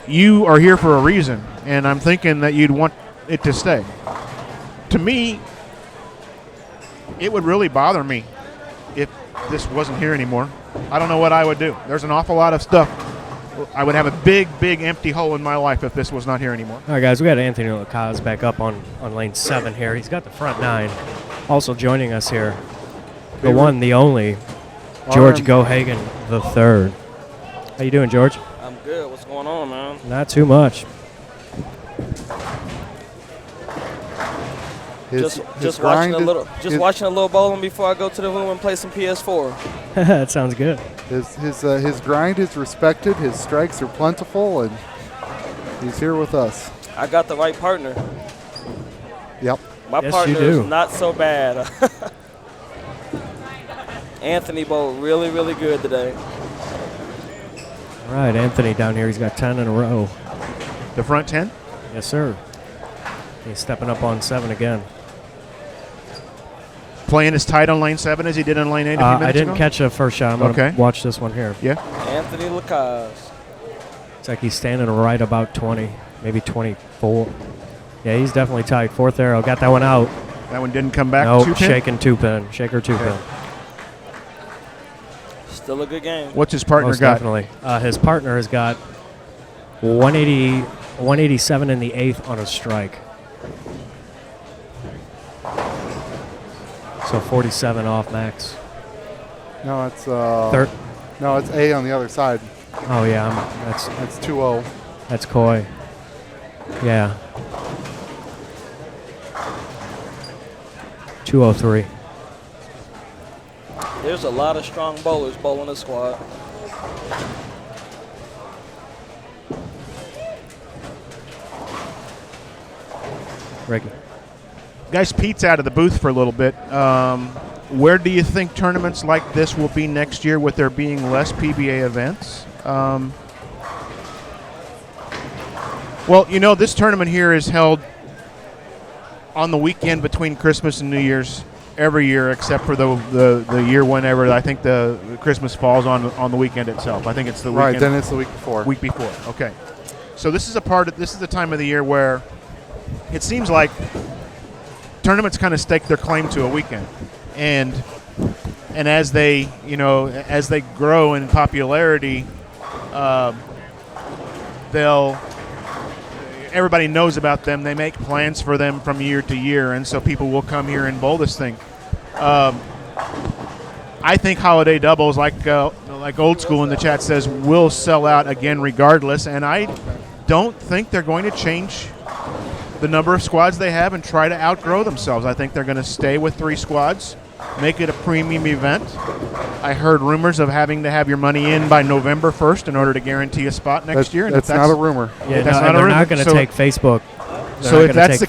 you are here for a reason, and I'm thinking that you'd want it to stay. To me, it would really bother me if this wasn't here anymore. I don't know what I would do. There's an awful lot of stuff. I would have a big, big empty hole in my life if this was not here anymore. All right, guys, we got Anthony Lacaz back up on lane 7 here. He's got the front 9. Also joining us here, the one, the only, George Gohagan III. How you doing, George? I'm good. What's going on, man? Not too much. Just watching a little bowling before I go to the room and play some PS4. That sounds good. His grind is respected. His strikes are plentiful, and He's here with us. I got the right partner. Yep. My Yes, partner you do. is not so bad. Anthony bowled really, really good today. All right, Anthony down here. He's got 10 in a row. The front 10? Yes, sir. He's stepping up on 7 again. Playing as tight on lane 7 as he did on lane 8 a few minutes I didn't ago? catch the first shot. I'm going to watch this one here. Yeah. Anthony Lacaze. It's like he's standing right about 20, maybe 24. Yeah, he's definitely tight. 4th arrow. Got that one out. That one didn't come back. Nope, 2-pin? shaking 2-pin. Shaker 2-pin. Still a good game. What's his partner Most got? definitely. His partner has got 187 in the 8th on a strike. So 47 off max. No, it's Third. No, it's A on the other side. Oh yeah, that's 2-0. That's Coy. Yeah. 203. There's a lot of strong bowlers bowling the squad. Ricky. Guys, Pete's out of the booth for a little bit. Where do you think tournaments like this will be next year with there being less PBA events? Well, you know, this tournament here is held on the weekend between Christmas and New Year's every year, except for the year whenever I think the Christmas falls on the weekend itself. I think it's the weekend. Right, then it's the week before. Week before, okay. So this is the time of the year where it seems like tournaments kind of stake their claim to a weekend, and as they grow in popularity, everybody knows about them. They make plans for them from year to year, and so people will come here and bowl this thing. I think holiday doubles, like old school in the chat says, will sell out again regardless, and I don't think they're going to change the number of squads they have and try to outgrow themselves. I think they're going to stay with 3 squads, make it a premium event. I heard rumors of having to have your money in by November 1st in order to guarantee a spot next year. And that's not a rumor. Yeah, they're not going to take Facebook. So if that's the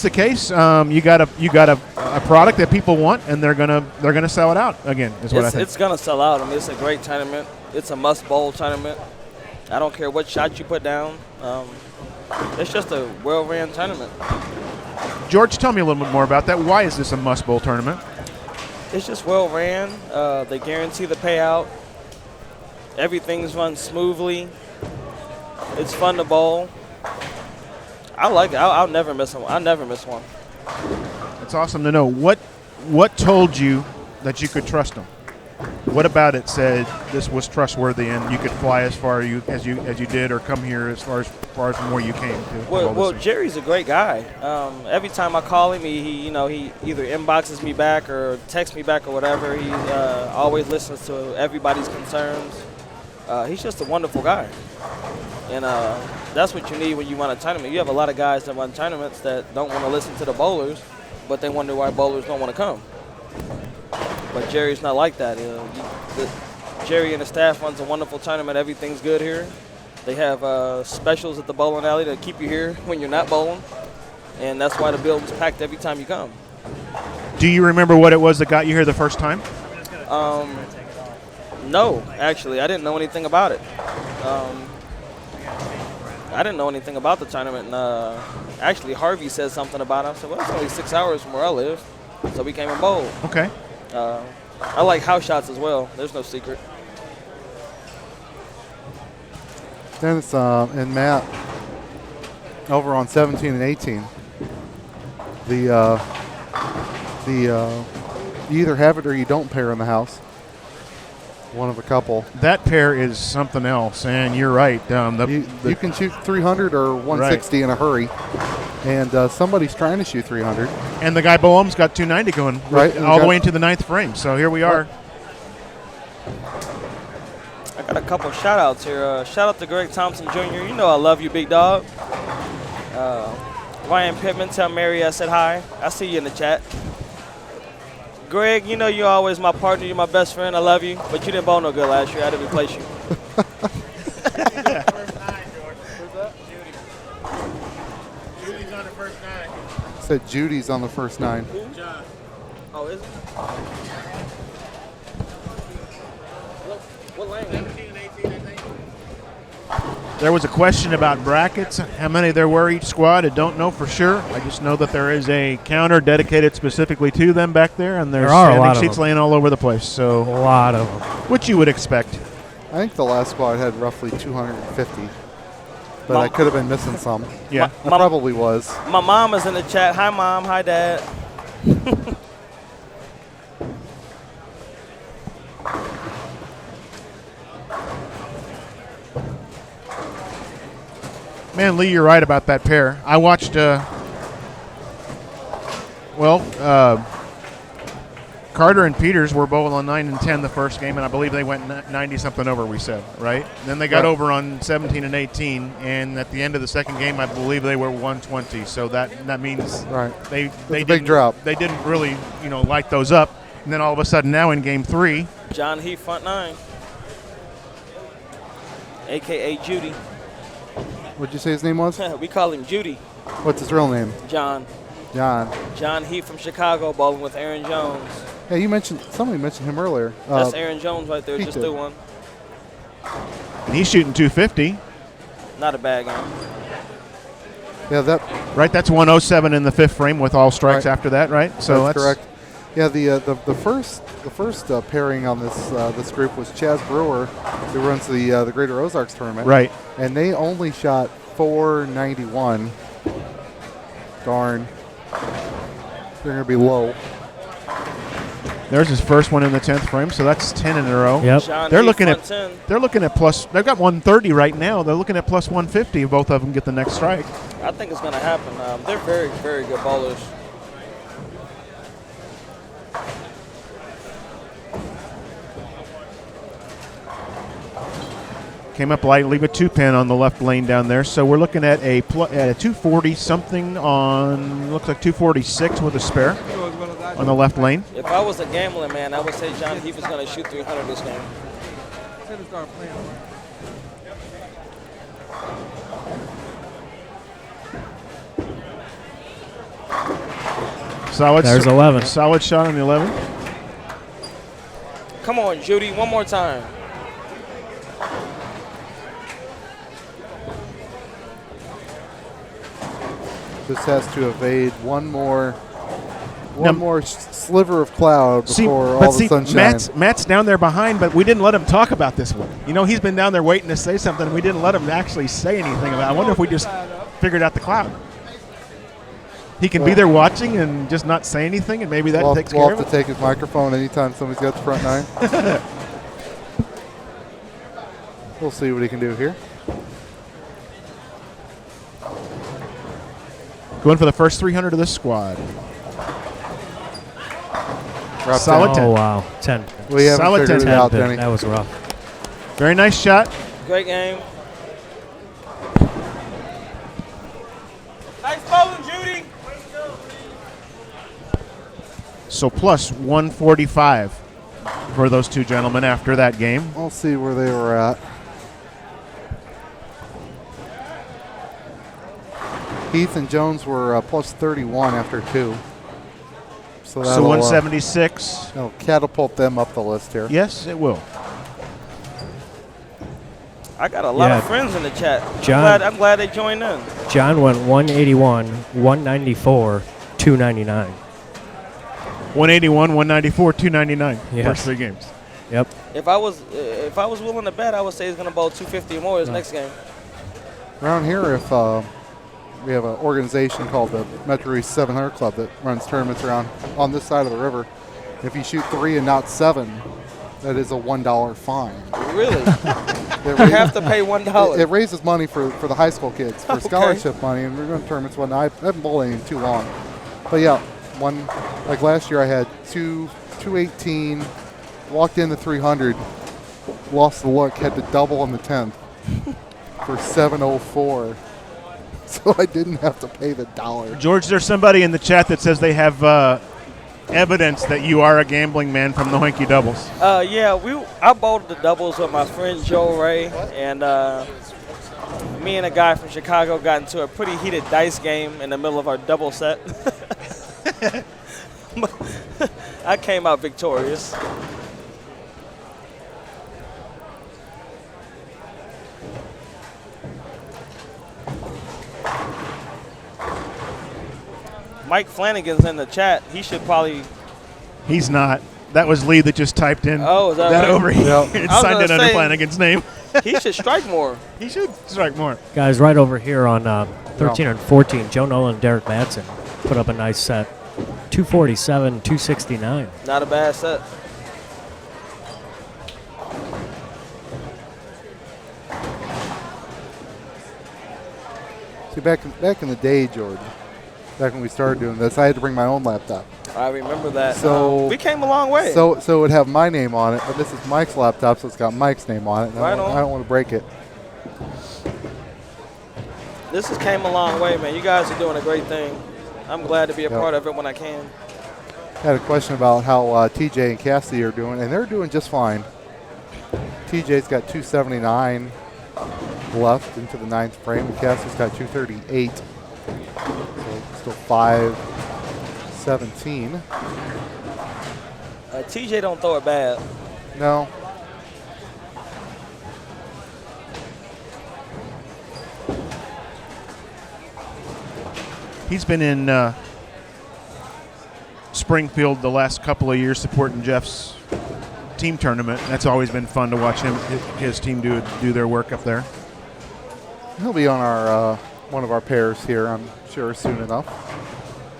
case, you got a product that people want, and they're gonna sell it out again. Is what I think. It's gonna sell out. I mean, it's a great tournament. It's a must bowl tournament. I don't care what shot you put down. It's just a well-ran tournament. George, tell me a little bit more about that. Why is this a must bowl tournament? It's just well-ran. They guarantee the payout. Everything's run smoothly. It's fun to bowl. I like it. I'll never miss one. I'll never miss one. It's awesome to know. What told you that you could trust them? What about it said this was trustworthy and you could fly as far as you did, or come here as far from where you came to? Well, Jerry's a great guy. Every time I call him, he either inboxes me back or texts me back or whatever. He always listens to everybody's concerns. He's just a wonderful guy, and that's what you need when you run a tournament. You have a lot of guys that run tournaments that don't want to listen to the bowlers, but they wonder why bowlers don't want to come. But Jerry's not like that. Jerry and the staff runs a wonderful tournament. Everything's good here. They have specials at the bowling alley to keep you here when you're not bowling, and that's why the building's packed every time you come. Do you remember what it was that got you here the first time? No, actually, I didn't know anything about it. I didn't know anything about the tournament, and actually Harvey said something about it. I said, well, it's only 6 hours from where I live, so we came and bowled. Okay. I like house shots as well. There's no secret. Dennis and Matt over on 17 and 18. You either have it or you don't pair in the house. One of a couple. That pair is something else, and you're right. You can shoot 300 or 160 in a hurry, and somebody's trying to shoot 300. And the guy Boehm's got 290 going all the way into the 9th frame. So here we are. I got a couple of shout-outs here. Shout out to Greg Thompson Jr. You know I love you, big dog. Ryan Pittman, tell Mary I said hi. I see you in the chat. Greg, you know you're always my partner. You're my best friend. I love you. But you didn't bowl no good last year. I had to replace you. Said Judy's on the first 9. Oh, is it? What lane? 17 and 18, I think. There was a question about brackets, how many there were each squad. I don't know for sure. I just know that there is a counter dedicated specifically to them back there, and there's There are a lot standing of seats them. laying all over the place. So A lot of them. what you would expect. I think the last squad had roughly 250, but I could have been missing some. Yeah. I probably was. My mom is in the chat. Hi, Mom. Hi, Dad. Man, Lee, you're right about that pair. I watched, Carter and Peters were both on 9 and 10 the first game, and I believe they went 90-something over, we said, right? And then they got over on 17 and 18, and at the end of the second game, I believe they were 120. So that means they a big drop. They didn't really, light those up. And then all of a sudden now in game 3. John Heath, front 9. A.K.A. Judy. What'd you say his name was? We call him Judy. What's his real name? John. John Heath from Chicago, bowling with Aaron Jones. Yeah, somebody mentioned him earlier. That's Aaron Jones right there, just threw one. And he's shooting 250. Not a bad game. Yeah, that's 107 in the 5th frame with all strikes after that, right? So that's correct. Yeah, the first pairing on this group was Chaz Brewer, who runs the Greater Ozarks tournament. Right. And they only shot 491. Darn. They're going to be low. There's his first one in the 10th frame, so that's 10 in a row. Yep. They're looking at plus. They've got 130 right now. They're looking at plus 150 if both of them get the next strike. I think it's going to happen. They're very, very good bowlers. Came up lightly with 2-pin on the left lane down there. So we're looking at a 240 something on, looks like 246 with a spare on the left lane. If I was a gambling man, I would say John Heath is going to shoot 300 this game. There's 11. Solid shot on the 11. Come on, Judy, one more time. Just has to evade one more sliver of cloud before all the sunshine. Matt's down there behind, but we didn't let him talk about this one. He's been down there waiting to say something, and we didn't let him actually say anything about it. I wonder if we just figured out the cloud. He can be there watching and just not say anything, and maybe that takes care of it. We'll have to take his microphone anytime somebody's got the front 9. We'll see what he can do here. Going for the first 300 of this squad. Solid 10. Oh, wow. 10. We haven't figured it out, Denny. That was rough. Very nice shot. Great game. Nice bowling, Judy. So plus 145 for those two gentlemen after that game. We'll see where they were at. Heath and Jones were plus 31 after 2. So 176. That'll catapult them up the list here. Yes, it will. I got a lot of friends in the chat. John, I'm glad they joined in. John went 181, 194, 299. 181, 194, 299. Yes. First 3 games. Yep. If I was willing to bet, I would say he's going to bowl 250 or more his next game. Around here, if we have an organization called the Metro East 700 Club that runs tournaments around on this side of the river. If you shoot 3 and not 7, that is a $1 fine. Really? You have to pay $1. It raises money for the high school kids for scholarship money, and we're doing tournaments. I haven't bowled any in too long, but yeah, like last year I had 218, walked in the 300, lost the look, had to double on the 10th for 704. So I didn't have to pay the $1. George, there's somebody in the chat that says they have evidence that you are a gambling man from the Hoinky Doubles. Yeah, I bowled the doubles with my friend Joe Ray, and me and a guy from Chicago got into a pretty heated dice game in the middle of our double set. I came out victorious. Mike Flanagan's in the chat. He should probably. He's not. That was Lee that just typed in Oh, is that right? over here. Yep. It I was signed gonna it under say, Flanagan's name. He should strike more. He should strike more. Guys, right over here on 13 and 14, Joe Nolan and Derek Madsen put up a nice set. 247, 269. Not a bad set. See, back in the day, Jordan, back when we started doing this, I had to bring my own laptop. I remember that. So we came a long way. So it would have my name on it, but this is Mike's laptop, so it's got Mike's name on it. And I don't want to break it. This has came a long way, man. You guys are doing a great thing. I'm glad to be a part of it when I can. I had a question about how TJ and Cassidy are doing, and they're doing just fine. TJ's got 279 left into the 9th frame, and Cassidy's got 238. So still 5-17. TJ don't throw it bad. No. He's been in Springfield the last couple of years supporting Jeff's team tournament. That's always been fun to watch his team do their work up there. He'll be on our one of our pairs here, I'm sure, soon enough.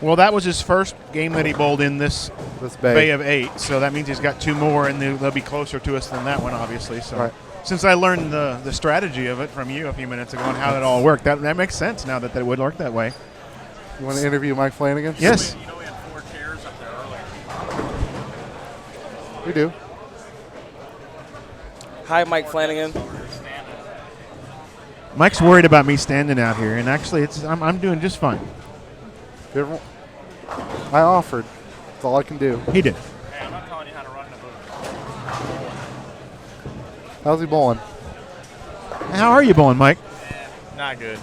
Well, that was his first game that he bowled in this bay bay of 8, so that means he's got 2 more, and they'll be closer to us than that one, obviously. So, right. Since I learned the strategy of it from you a few minutes ago and how it all worked, that makes sense now that it would work that way. You want to interview Mike Flanagan? Yes. You know we had 4 chairs up there earlier. We do. Hi, Mike Flanagan. Mike's worried about me standing out here, and actually, I'm doing just fine. I offered. That's all I can do. He did. Hey, I'm not telling you how to run the booth. How's he bowling? How are you bowling, Mike? Not good.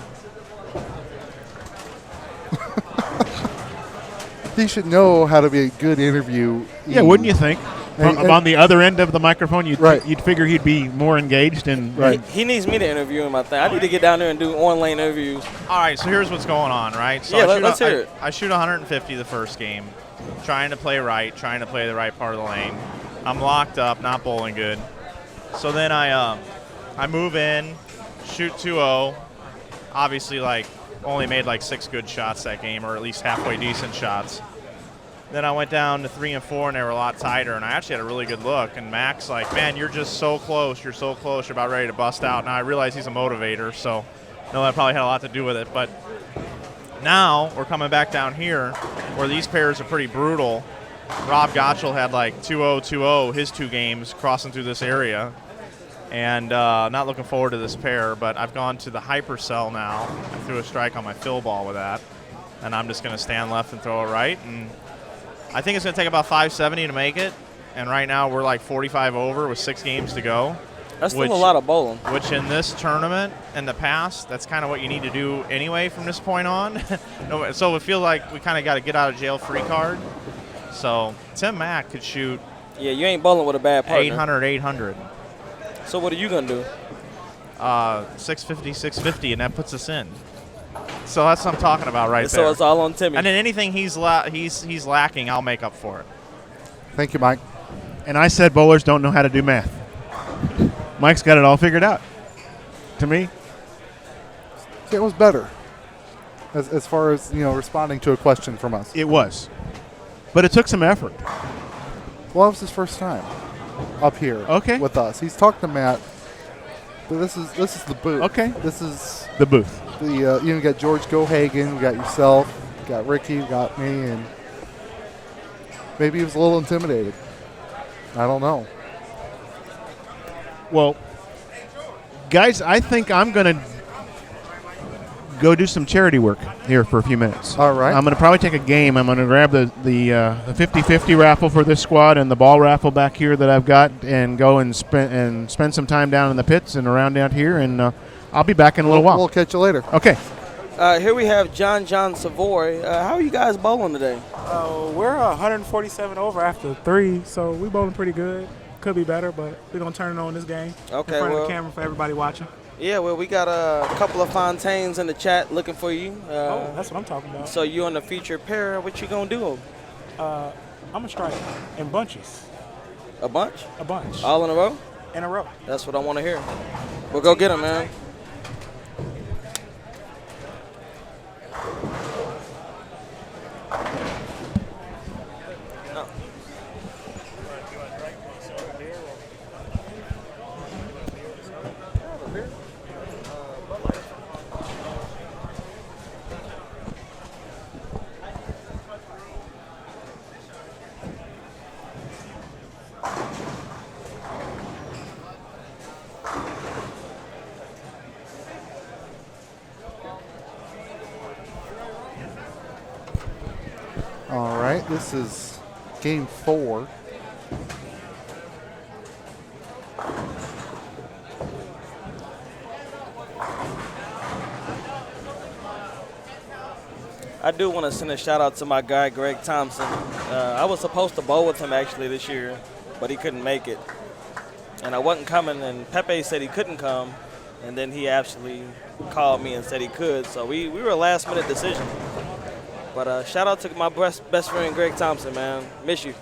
He should know how to be a good interview. Yeah, wouldn't you think? On the other end of the microphone, you'd figure he'd be more engaged. And He needs me to interview him, I think. I need to get down there and do on-lane interviews. All right, so here's what's going on, right? So Yeah, let's hear it. I shoot 150 the first game, trying to play right, trying to play the right part of the lane. I'm locked up, not bowling good. So then I move in, shoot 2-0. Obviously, only made 6 good shots that game, or at least halfway decent shots. Then I went down to 3 and 4, and they were a lot tighter, and I actually had a really good look. And Mack's like, man, you're just so close. You're so close. You're about ready to bust out. Now I realize he's a motivator, so I know that probably had a lot to do with it. But now we're coming back down here where these pairs are pretty brutal. Rob Gottschall had 2-0, 2-0 his 2 games crossing through this area. And not looking forward to this pair, but I've gone to the hypercell now. I threw a strike on my fill ball with that. And I'm just going to stand left and throw it right. And I think it's going to take about 570 to make it. And right now we're 45 over with 6 games to go. That's still a lot of bowling. Which in this tournament, in the past, that's kind of what you need to do anyway from this point on. So we feel like we kind of got a get out of jail free card. So Tim Mack could shoot. Yeah, you ain't bowling with a bad partner. 800. So what are you going to do? 650, and that puts us in. So that's what I'm talking about right there. So it's all on Timmy. And then anything he's lacking, I'll make up for it. Thank you, Mike. And I said bowlers don't know how to do math. Mike's got it all figured out. To me, it was better as far as responding to a question from us. It was, but it took some effort. Well, it was his first time up here. Okay. With us, he's talked to Matt. But this is the booth. Okay. This is the booth. You got George Gohagen, we got yourself, we got Ricky, we got me, and maybe he was a little intimidated. I don't know. Well, guys, I think I'm going to go do some charity work here for a few minutes. All right. I'm going to probably take a game. I'm going to grab the 50-50 raffle for this squad and the ball raffle back here that I've got, and go and spend some time down in the pits and around out here, and I'll be back in a little while. We'll catch you later. Okay. Here we have John Savoy. How are you guys bowling today? We're 147 over after 3, so we bowling pretty good. Could be better, but we're going to turn it on this game. Okay, in front well, of the camera for everybody watching. Yeah, well, we got a couple of Fontaines in the chat looking for you. That's what I'm talking about. So you on the featured pair. What you going to do? I'm going to strike in bunches. A bunch? A bunch. All in a row? In a row. That's what I want to hear. We'll go get them, man. All right, this is game 4. I do want to send a shout out to my guy, Greg Thompson. I was supposed to bowl with him actually this year, but he couldn't make it. And I wasn't coming, and Pepe said he couldn't come, and then he actually called me and said he could. So we were a last-minute decision. But shout out to my best friend, Greg Thompson, man. Miss you.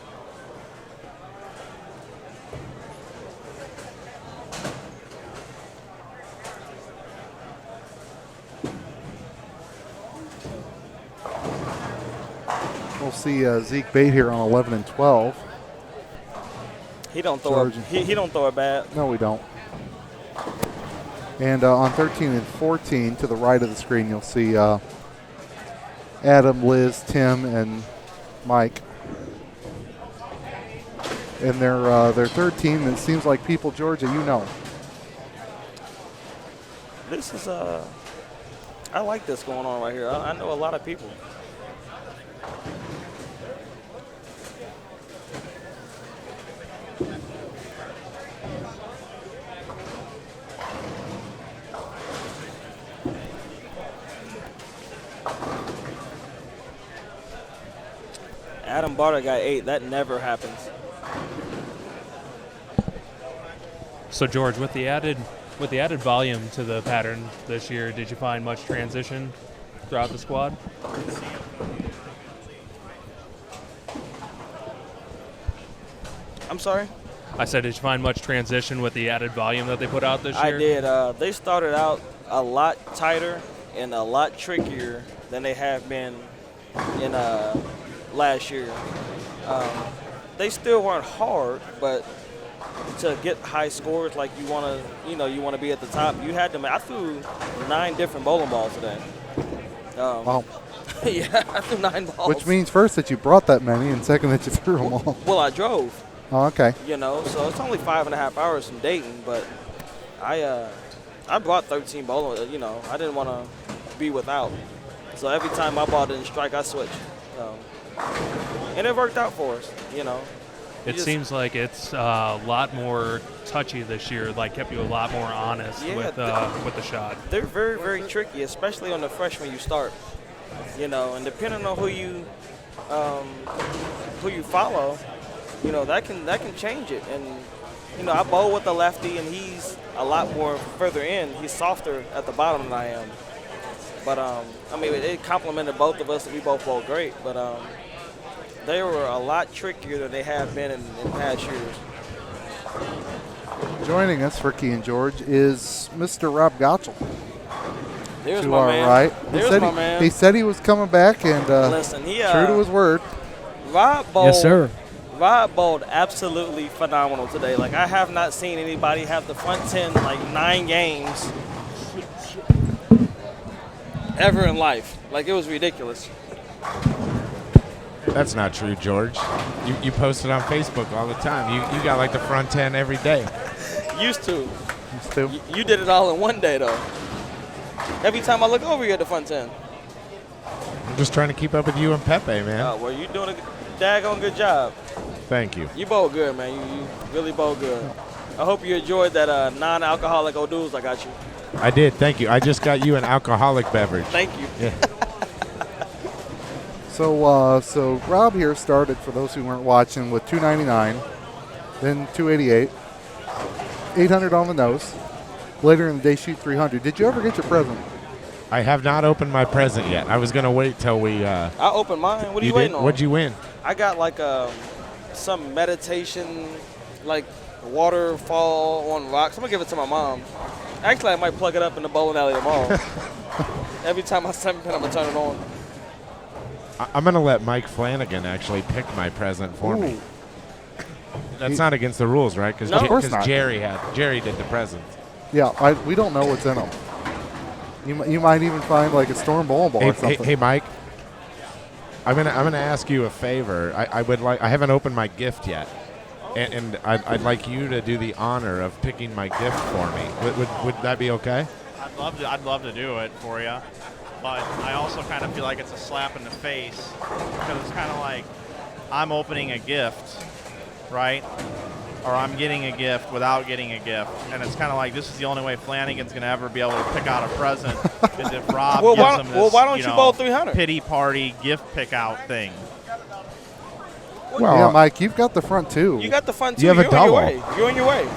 We'll see Zeke Bate here on 11 and 12. He don't throw it. He don't throw it bad. No, we don't. And on 13 and 14, to the right of the screen, you'll see Adam, Liz, Tim, and Mike. And their third team, it seems like people, Georgia, you know. This is I like this going on right here. I know a lot of people. Adam Barter got 8. That never happens. So George, with the added volume to the pattern this year, did you find much transition throughout the squad? I'm sorry? I said, did you find much transition with the added volume that they put out this year? I did. They started out a lot tighter and a lot trickier than they have been in last year. They still weren't hard, but to get high scores like you want to be at the top, you had to. I threw 9 different bowling balls today. Wow. Yeah, I threw 9 balls. Which means first that you brought that many, and second that you threw them all. Well, I drove. Oh, okay. So it's only 5.5 hours from Dayton, but I brought 13 bowling. I didn't want to be without. So every time my ball didn't strike, I switched. And it worked out for us, It seems like it's a lot more touchy this year, like kept you a lot more honest with the shot. They're very, very tricky, especially on the freshman you start. And depending on who you follow, that can change it. And I bowl with a lefty, and he's a lot more further in. He's softer at the bottom than I am. But it complemented both of us, and we both bowled great. But they were a lot trickier than they have been in past years. Joining us for Key and George is Mr. Rob Gottschall. There's to my our man. right. There's my man. He said he was coming back, and Listen, true to his word. Rob bowled. Yes, sir. Rob bowled absolutely phenomenal today. Like, I have not seen anybody have the front 10 like 9 games ever in life. Like, it was ridiculous. That's not true, George. You post it on Facebook all the time. You got like the front 10 every day. Used to. Used to. You did it all in one day, though. Every time I look over, you're at the front 10. I'm just trying to keep up with you and Pepe, man. Oh, well, you're doing a daggone good job. Thank you. You bowl good, man. You really bowl good. I hope you enjoyed that non-alcoholic O'Doul's I got you. I did. Thank you. I just got you an alcoholic beverage. Thank you. Yeah. So Rob here started, for those who weren't watching, with $299, then $288, $800 on the nose. Later in the day, shoot $300. Did you ever get your present? I have not opened my present yet. I was going to wait till we. I opened mine. What are you did? waiting on? What'd you win? I got like some meditation, like waterfall on rocks. I'm gonna give it to my mom. Actually, I might plug it up in the bowling alley tomorrow. Every time I send pin, I'm gonna turn it on. I'm going to let Mike Flanagan actually pick my present for me. That's not against the rules, right? Because No, of course not. Jerry did the presents. Yeah, we don't know what's in them. You might even find like a storm bowling ball or something. Hey, Mike. I'm gonna ask you a favor. I haven't opened my gift yet, and I'd like you to do the honor of picking my gift for me. Would that be okay? I'd love to do it for you, but I also kind of feel like it's a slap in the face because it's kind of like I'm opening a gift, right? Or I'm getting a gift without getting a gift, and it's kind of like this is the only way Flanagan's gonna ever be able to pick out a present is if Rob gives him this, why don't you bowl 300? Pity party gift pick out thing. Well, yeah, Mike, you've got the front too. You got the front too. You have a double. You're on your way.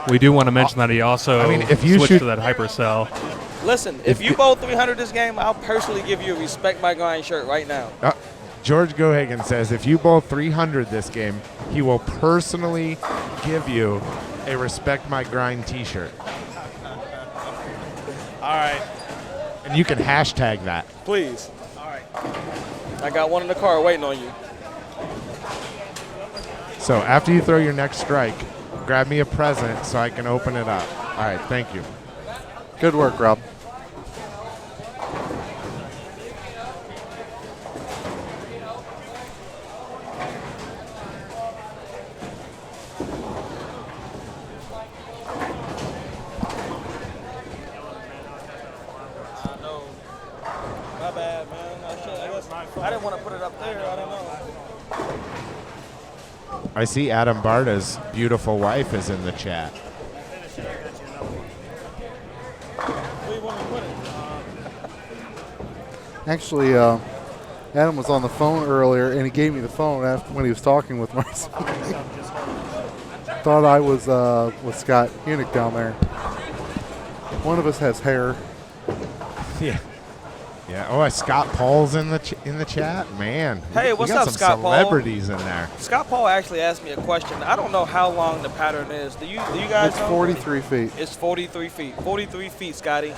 We do want to mention that he also if you switched shoot to that hypercell. Listen, if you bowl 300 this game, I'll personally give you a Respect My Grind shirt right now. George Gohagan says if you bowl 300 this game, he will personally give you a Respect My Grind T-shirt. All right. And you can hashtag that. Please. All right. I got one in the car waiting on you. So after you throw your next strike, grab me a present so I can open it up. All right, thank you. Good work, Rob. My bad, man. I guess I didn't want to put it up there. I don't know. I see Adam Barta's beautiful wife is in the chat. Actually, Adam was on the phone earlier, and he gave me the phone after when he was talking with Marcy. Thought I was with Scott Hunick down there. One of us has hair. Yeah. Yeah. Oh, Scott Paul's in the chat, man. Hey, we what's got up, some Scott Paul? celebrities in there. Scott Paul actually asked me a question. I don't know how long the pattern is. Do you guys It's know? 43 feet. It's 43 feet. 43 feet, Scotty.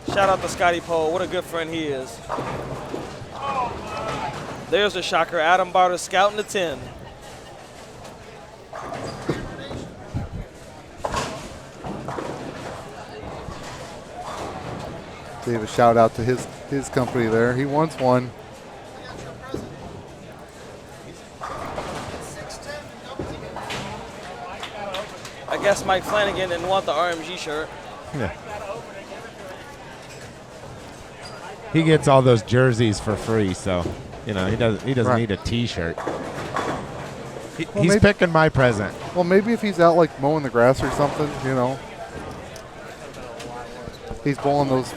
Shout out to Scotty Paul. What a good friend he is. There's a shocker. Adam Barter scouting the 10. Gave a shout out to his company there. He wants one. I guess Mike Flanagan didn't want the RMG shirt. Yeah. He gets all those jerseys for free, so he doesn't need a T-shirt. He's picking my present. Well, maybe if he's out like mowing the grass or something, he's bowling those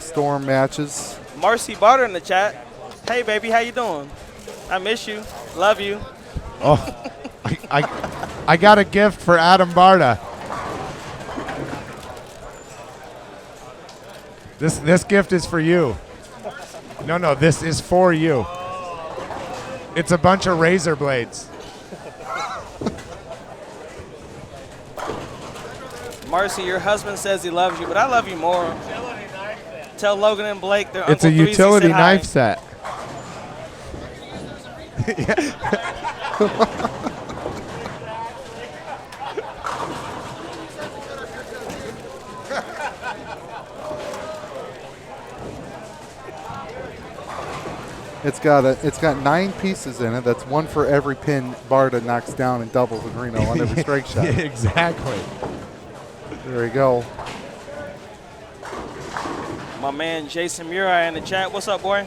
storm matches. Marcy Barter in the chat. Hey, baby, how you doing? I miss you. Love you. Oh, I got a gift for Adam Barta. This gift is for you. No, this is for you. It's a bunch of razor blades. Marcy, your husband says he loves you, but I love you more. Tell Logan and Blake they're It's Uncle a Threezy utility said hi. knife set. It's got 9 pieces in it. That's one for every pin Barta knocks down and doubles in Reno on every strike shot. Exactly. There you go. My man Jason Murai in the chat. What's up, boy?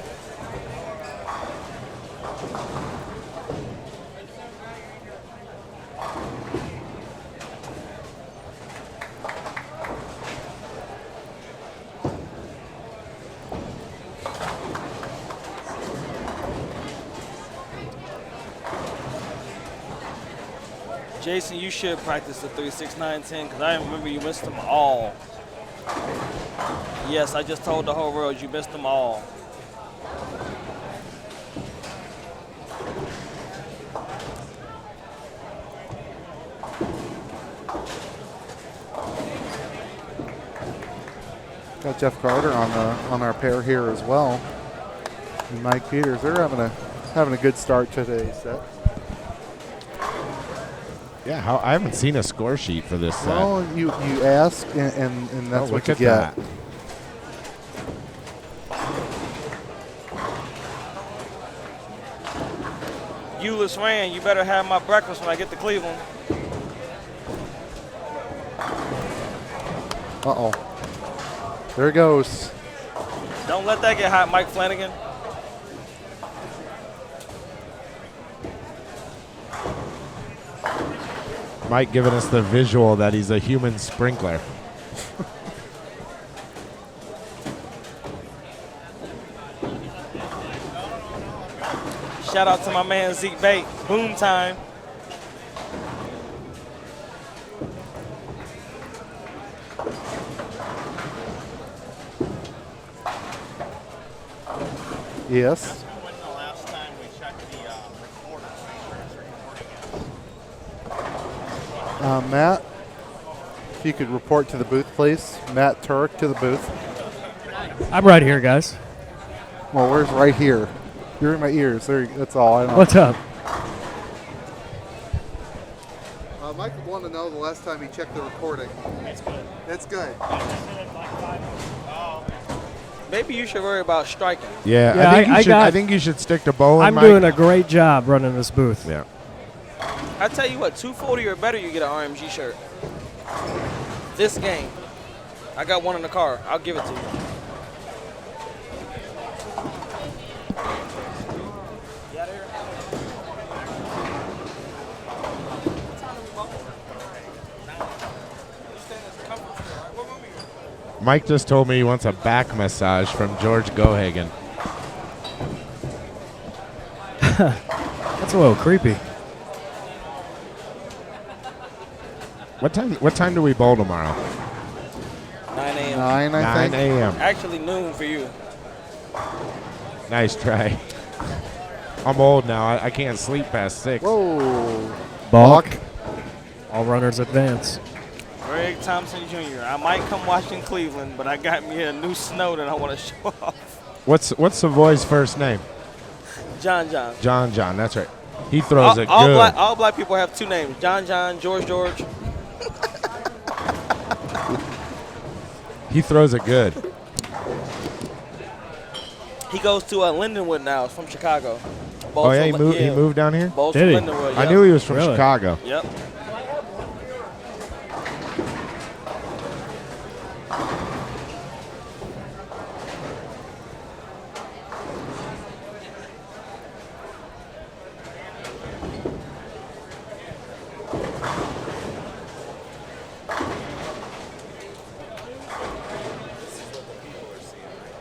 Jason, you should practice the 3, 6, 9, 10 because I remember you missed them all. Yes, I just told the whole world you missed them all. Got Jeff Carter on our pair here as well. And Mike Peters, they're having a good start to today's set. Yeah, I haven't seen a score sheet for this set. Well, you ask, and that's what you get. Euless ran, you better have my breakfast when I get to Cleveland. Uh-oh. There it goes. Don't let that get hot, Mike Flanagan. Mike giving us the visual that he's a human sprinkler. Shout out to my man Zeke Bate. Boom time. Yes. When the last time we checked the recorder to make sure it's recording it? Matt, if you could report to the booth, please. Matt Turek to the booth. I'm right here, guys. Well, where's right here? You're in my ears. That's all I know. What's up? Mike would want to know the last time he checked the recording. It's good. It's good. Maybe you should worry about striking. Yeah, I think you should stick to bowling. I'm Mike. doing a great job running this booth. Yeah. I tell you what, 240 or better, you get an RMG shirt. This game. I got one in the car. I'll give it to you. Mike just told me he wants a back massage from George Gohagen. That's a little creepy. What time do we bowl tomorrow? 9 a.m. 9, I think. 9 a.m. Actually, noon for you. Nice try. I'm old now. I can't sleep past 6. Whoa. Balk. All runners advance. Greg Thompson Jr. I might come watch in Cleveland, but I got me a new snow that I want to show off. What's Savoy's first name? John. John, that's right. He throws it good. All black people have two names, John, George. He throws it good. He goes to Lindenwood now. He's from Chicago. Oh, yeah, he moved down here? Bowls Did he? from Lindenwood, I yep. knew he was from Really? Chicago. Yep.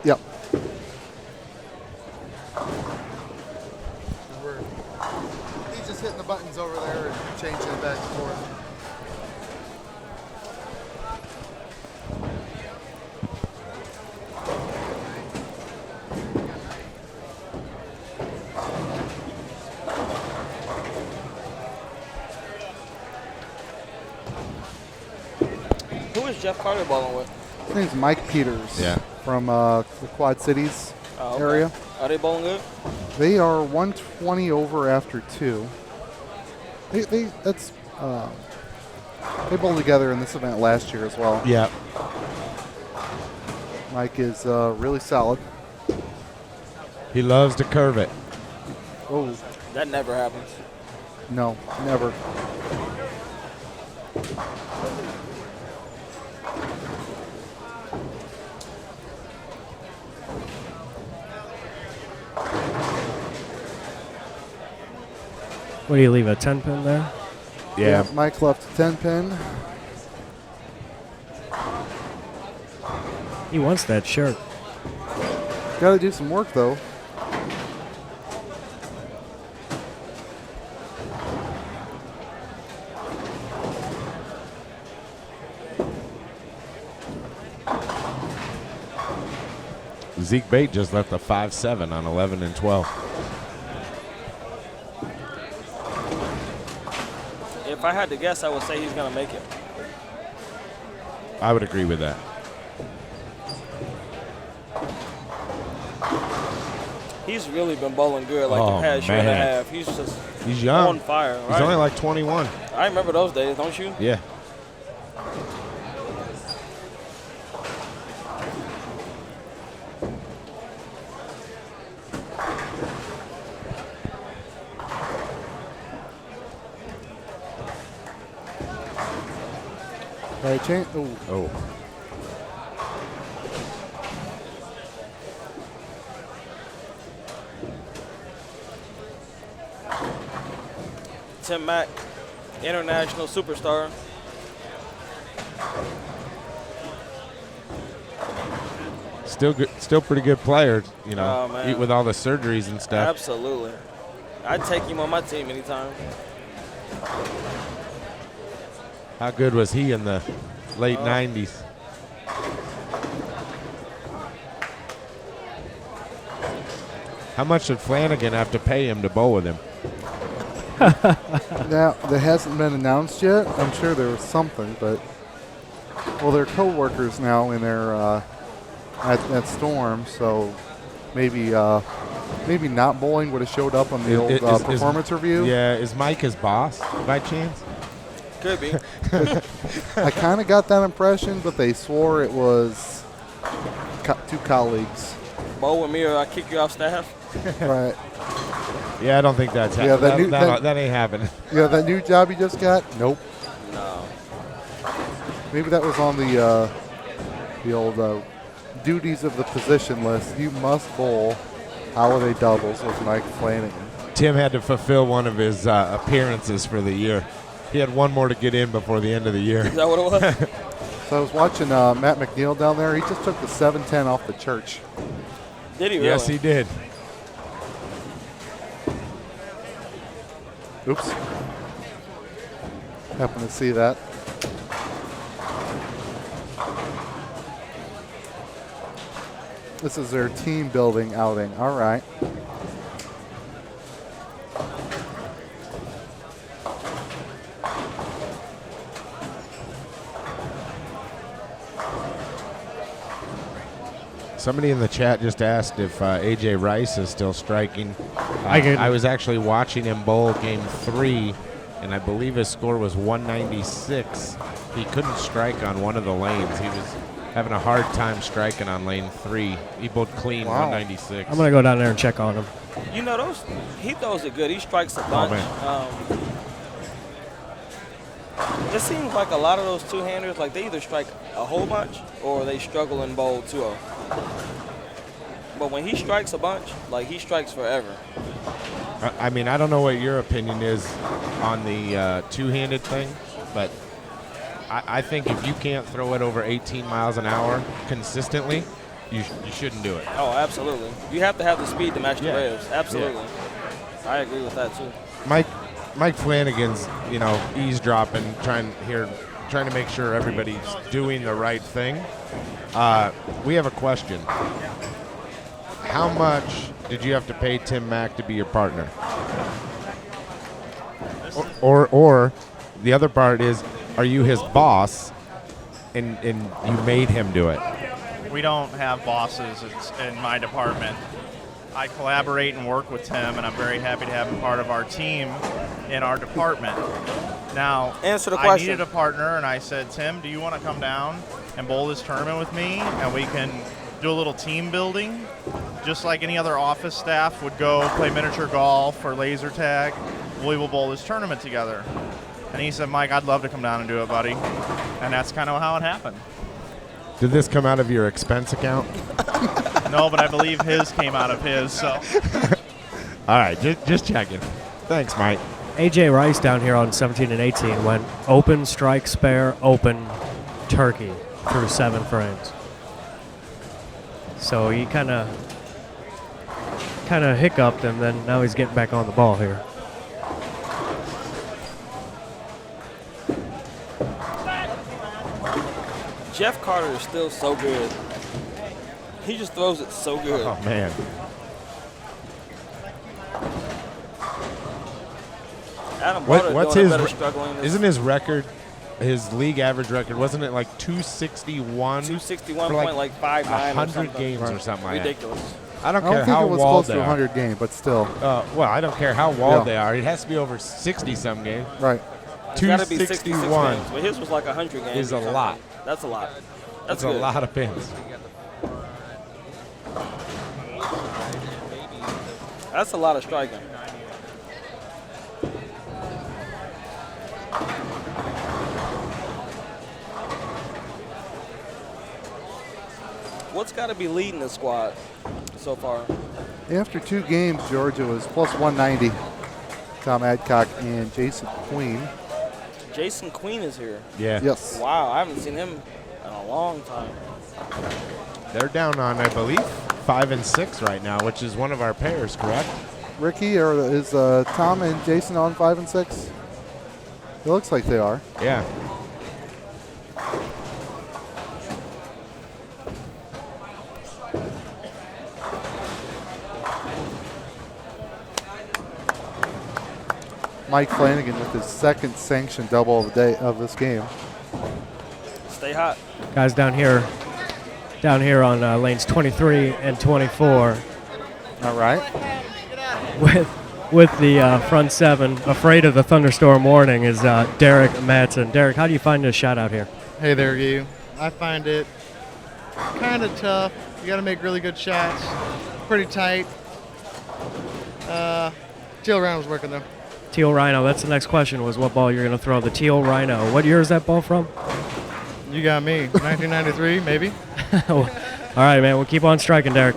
Yep. He's just hitting the buttons over there and changing it back and forth. Who is Jeff Carter bowling with? His name's Mike Peters. Yeah. From the Quad Cities area. Are they bowling good? They are 120 over after 2. They bowled together in this event last year as well. Yeah. Mike is really solid. He loves to curve it. Oh. That never happens. No, never. What do you leave, a 10 pin there? Yeah. Mike left a 10 pin. He wants that shirt. Got to do some work though. Zeke Bate just left a 5-7 on 11 and 12. If I had to guess, I would say he's going to make it. I would agree with that. He's really been bowling good the past year and a half. He's young. On fire. He's only like 21. I remember those days, don't you? Yeah. Oh. Tim Mack, international superstar. Still good, still pretty good player, you know, Oh, man. with all the surgeries and stuff. Absolutely. I'd take him on my team anytime. How good was he in the late 90s? How much did Flanagan have to pay him to bowl with him? Now, that hasn't been announced yet. I'm sure there was something, but well, they're co-workers now in their at Storm, so maybe not bowling would have showed up on the old performance review. Yeah, is Mike his boss by chance? Could be. I kind of got that impression, but they swore it was two colleagues. Bowl with me or I kick you off staff. Right. Yeah, I don't think that's happening. That ain't happening. Yeah, that new job you just got? Nope. No. Maybe that was on the old duties of the position list. You must bowl holiday doubles with Mike Flanagan. Tim had to fulfill one of his appearances for the year. He had one more to get in before the end of the year. Is that what it was? So I was watching Matt McNiel down there. He just took the 710 off the church. Did he really? Yes, he did. Oops. Happened to see that. This is their team building outing. All right. Somebody in the chat just asked if AJ Rice is still striking. I was actually watching him bowl game 3, and I believe his score was 196. He couldn't strike on one of the lanes. He was having a hard time striking on lane 3. He bowled clean 196. I'm going to go down there and check on him. You know, he throws it good. He strikes a bunch. It seems like a lot of those two-handers, like they either strike a whole bunch or they struggle in bowl 2-0. But when he strikes a bunch, like he strikes forever. I mean, I don't know what your opinion is on the two-handed thing, but I think if you can't throw it over 18 miles an hour consistently, you shouldn't do it. Oh, absolutely. You have to have the speed to match the revs. Absolutely. Yeah. I agree with that too. Mike Flanagan's, you know, eavesdropping, trying to make sure everybody's doing the right thing. We have a question. How much did you have to pay Tim Mack to be your partner? Or the other part is, are you his boss and you made him do it? We don't have bosses in my department. I collaborate and work with Tim, and I'm very happy to have him part of our team in our department. Now, answer the I question. needed a partner, and I said, Tim, do you want to come down and bowl this tournament with me, and we can do a little team building, just like any other office staff would go play miniature golf or laser tag. We will bowl this tournament together. And he said, Mike, I'd love to come down and do it, buddy. And that's kind of how it happened. Did this come out of your expense account? No, but I believe his came out of his. So. All right, just checking. Thanks, Mike. AJ Rice down here on 17 and 18 went open, strike, spare, open, turkey through 7 frames. So he kind of hiccuped, and then now he's getting back on the ball here. Jeff Carter is still so good. He just throws it so good. Oh, man. Adam What's doing his? a better struggling. Isn't his record, his league average record, wasn't it like 261? 261 for point like 5-9 or 100 something. games or something like Ridiculous. that. I don't I care don't think how it was walled close they to are. 100 game, but still. Well, I don't care how walled Yeah. they are. It has to be over 60-some games. Right. It's gotta be 66 261 games, but his was like 100 games. is a lot. That's a lot. That's good. a lot of pins. That's a lot of striking. What's got to be leading the squad so far? After 2 games, Georgia was plus 190. Tom Adcock and Jason Queen. Jason Queen is here. Yeah. Yes. Wow, I haven't seen him in a long time. They're down on, I believe, 5 and 6 right now, which is one of our pairs, correct? Ricky, or is Tom and Jason on 5 and 6? It looks like they are. Yeah. Mike Flanagan with his second sanctioned double of the day of this game. Stay hot. Guys down here on lanes 23 and 24. All right. With the front 7, afraid of the thunderstorm warning, is Derek Madsen. Derek, how do you find this shot out here? Hey there, you. I find it kind of tough. You got to make really good shots. Pretty tight. Teal Rhino was working though. Teal Rhino. That's the next question, was what ball you're going to throw. The Teal Rhino. What year is that ball from? You got me. 1993, maybe. All right, man. We'll keep on striking, Derek.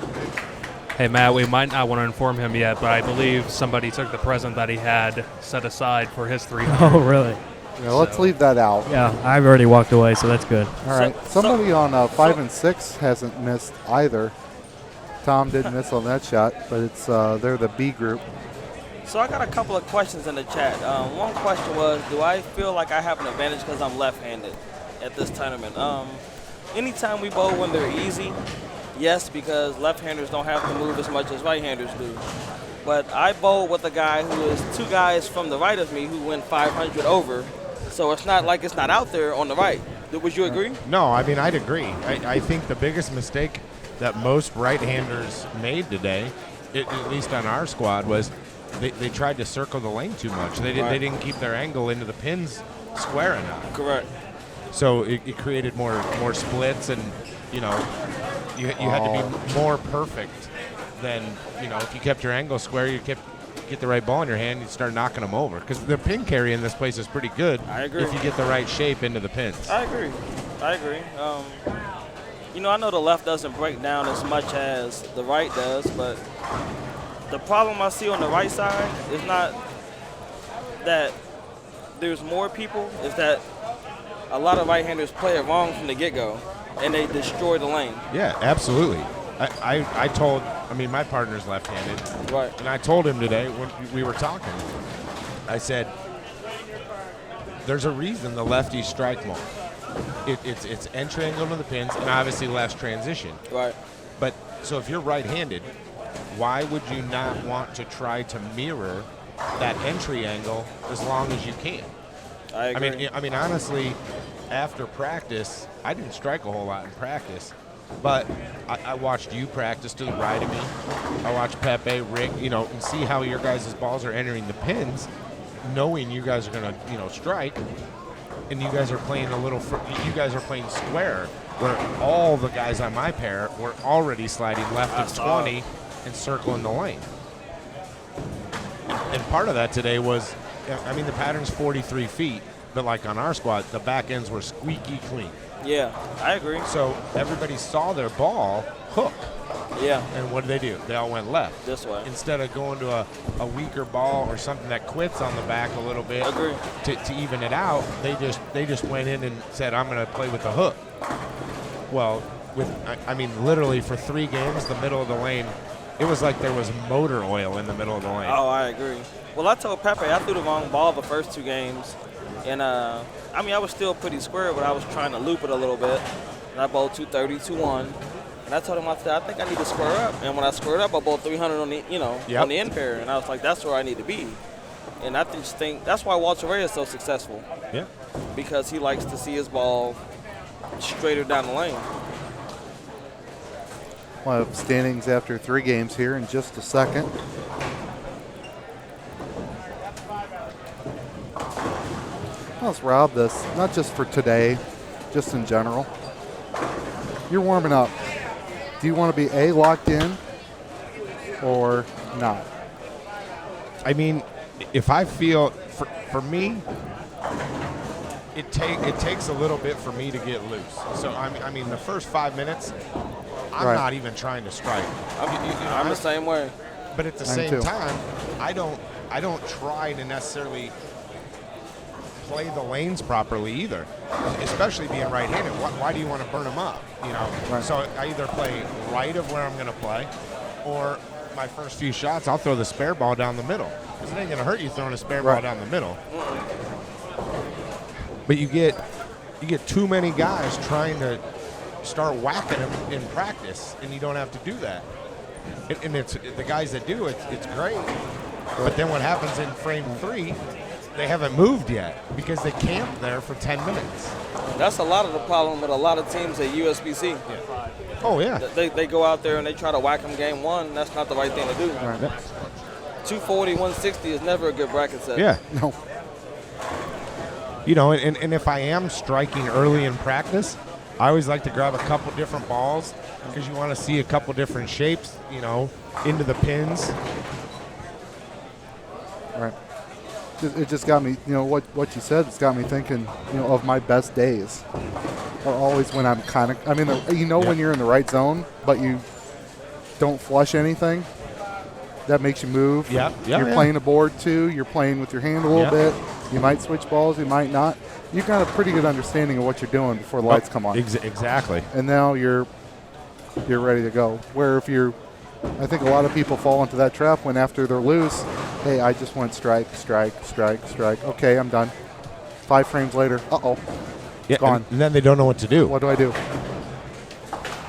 Hey, Matt, we might not want to inform him yet, but I believe somebody took the present that he had set aside for his 300. Oh, really? Yeah, let's leave that out. Yeah, I've already walked away, so that's good. All right. Somebody on 5 and 6 hasn't missed either. Tom did miss on that shot, but it's they're the B group. So I got a couple of questions in the chat. One question was, do I feel like I have an advantage because I'm left-handed at this tournament? Anytime we bowl when they're easy, yes, because left-handers don't have to move as much as right-handers do. But I bowl with a guy who is 2 guys from the right of me who went 500 over, so it's not like it's not out there on the right. Would you agree? No, I mean, I'd agree. I think the biggest mistake that most right-handers made today, at least on our squad, was they tried to circle the lane too much. They didn't keep their angle into the pins square enough. Correct. So it created more splits, and you had to be more perfect than if you kept your angle square, you get the right ball in your hand, you start knocking them over, because the pin carry in this place is pretty good. I agree. If you get the right shape into the pins. I agree. I know the left doesn't break down as much as the right does, but the problem I see on the right side is not that there's more people, is that a lot of right-handers play it wrong from the get-go, and they destroy the lane. Yeah, absolutely. I told, my partner's left-handed. Right. And I told him today when we were talking, I said, there's a reason the lefties strike more. It's entry angle to the pins, and obviously less transition. Right. But, so if you're right-handed, why would you not want to try to mirror that entry angle as long as you can? I agree. I mean, honestly, after practice, I didn't strike a whole lot in practice, but I watched you practice to the right of me. I watched Pepe, Rick, and see how your guys' balls are entering the pins, knowing you guys are going to, strike, and you guys are playing you guys are playing square, where all the guys on my pair were already sliding left of 20 and circling the lane. And part of that today was, the pattern's 43 feet, but like on our squad, the back ends were squeaky clean. Yeah, I agree. So everybody saw their ball hook. Yeah. And what did they do? They all went left. This way. Instead of going to a weaker ball or something that quits on the back a little bit. Agree. To even it out, they just went in and said, I'm going to play with the hook. Well, literally for 3 games, the middle of the lane, it was like there was motor oil in the middle of the lane. Oh, I agree. Well, I told Pepe I threw the wrong ball the first 2 games. And, I was still pretty square, but I was trying to loop it a little bit. And I bowled 230, 2-1. And I told him, I said, I think I need to square up. And when I squared up, I bowled 300 on the, on the end pair. And I was like, that's where I need to be. And I just think that's why Walter Ray is so successful. Yeah. Because he likes to see his ball straighter down the lane. We'll have standings after 3 games here in just a second. Let's rob this, not just for today, just in general. You're warming up. Do you want to be A, locked in, or not? I mean, if I feel, for me, it takes a little bit for me to get loose. So, I mean the first 5 minutes, I'm not even trying to strike. I'm the same way. But at the same time, I don't try to necessarily play the lanes properly either, especially being right-handed. Why do you want to burn them up? So I either play right of where I'm going to play, or my first few shots, I'll throw the spare ball down the middle. Because it ain't going to hurt you throwing a spare ball down the middle. But you get too many guys trying to start whacking them in practice, and you don't have to do that. And it's the guys that do it, it's great. But then what happens in frame 3? They haven't moved yet because they camped there for 10 minutes. That's a lot of the problem with a lot of teams at USBC. Yeah. Oh, yeah. They go out there and they try to whack them game 1. That's not the right thing to do. Right. 240, 160 is never a good bracket set. Yeah. No. And if I am striking early in practice, I always like to grab a couple different balls because you want to see a couple different shapes, into the pins. Right. It just got me, what you said, it's got me thinking, of my best days are always when I'm kind of, when you're in the right zone, but you don't flush anything, that makes you move. You're playing a board too, you're playing with your hand a little bit, you might switch balls, you might not. You've got a pretty good understanding of what you're doing before the lights come on. Exactly. And now you're ready to go. Where I think a lot of people fall into that trap when after they're loose, hey, I just went strike. Okay, I'm done. 5 frames later, Yeah, gone. And then they don't know what to do. What do I do?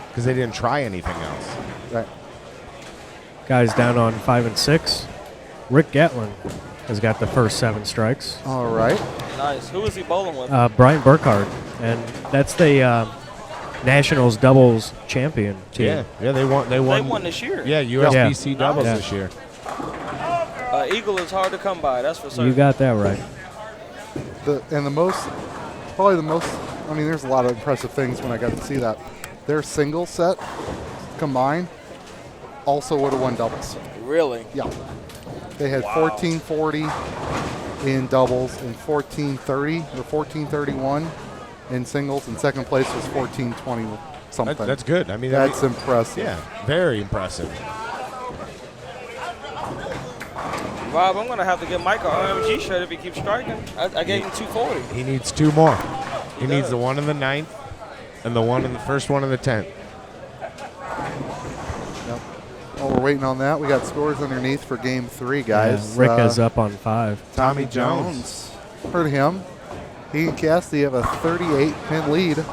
Because they didn't try anything else. Right. Guys down on 5 and 6. Rick Gatlin has got the first 7 strikes. All right. Nice. Who is he bowling with? Brian Burkhardt, and that's the Nationals doubles champion team. Yeah, they won. They won this year. Yeah, USBC doubles this year. Eagle is hard to come by. That's for certain. You got that right. Probably the most. There's a lot of impressive things when I got to see that. Their single set combined also would have won doubles. Really? Yeah. They had 1440 in doubles and 1430 or 1431 in singles, and second place was 1420 something. That's good. That's impressive. Yeah, very impressive. Rob, I'm going to have to get Mike an RMG shirt if he keeps striking. I gave him 240. He needs 2 more. He needs the one in the 9th and the first one in the 10th. Yep. While we're waiting on that, we got scores underneath for game 3, guys. Yeah, Rick is up on 5. Tommy Jones. Heard him. He and Cassidy have a 38-pin lead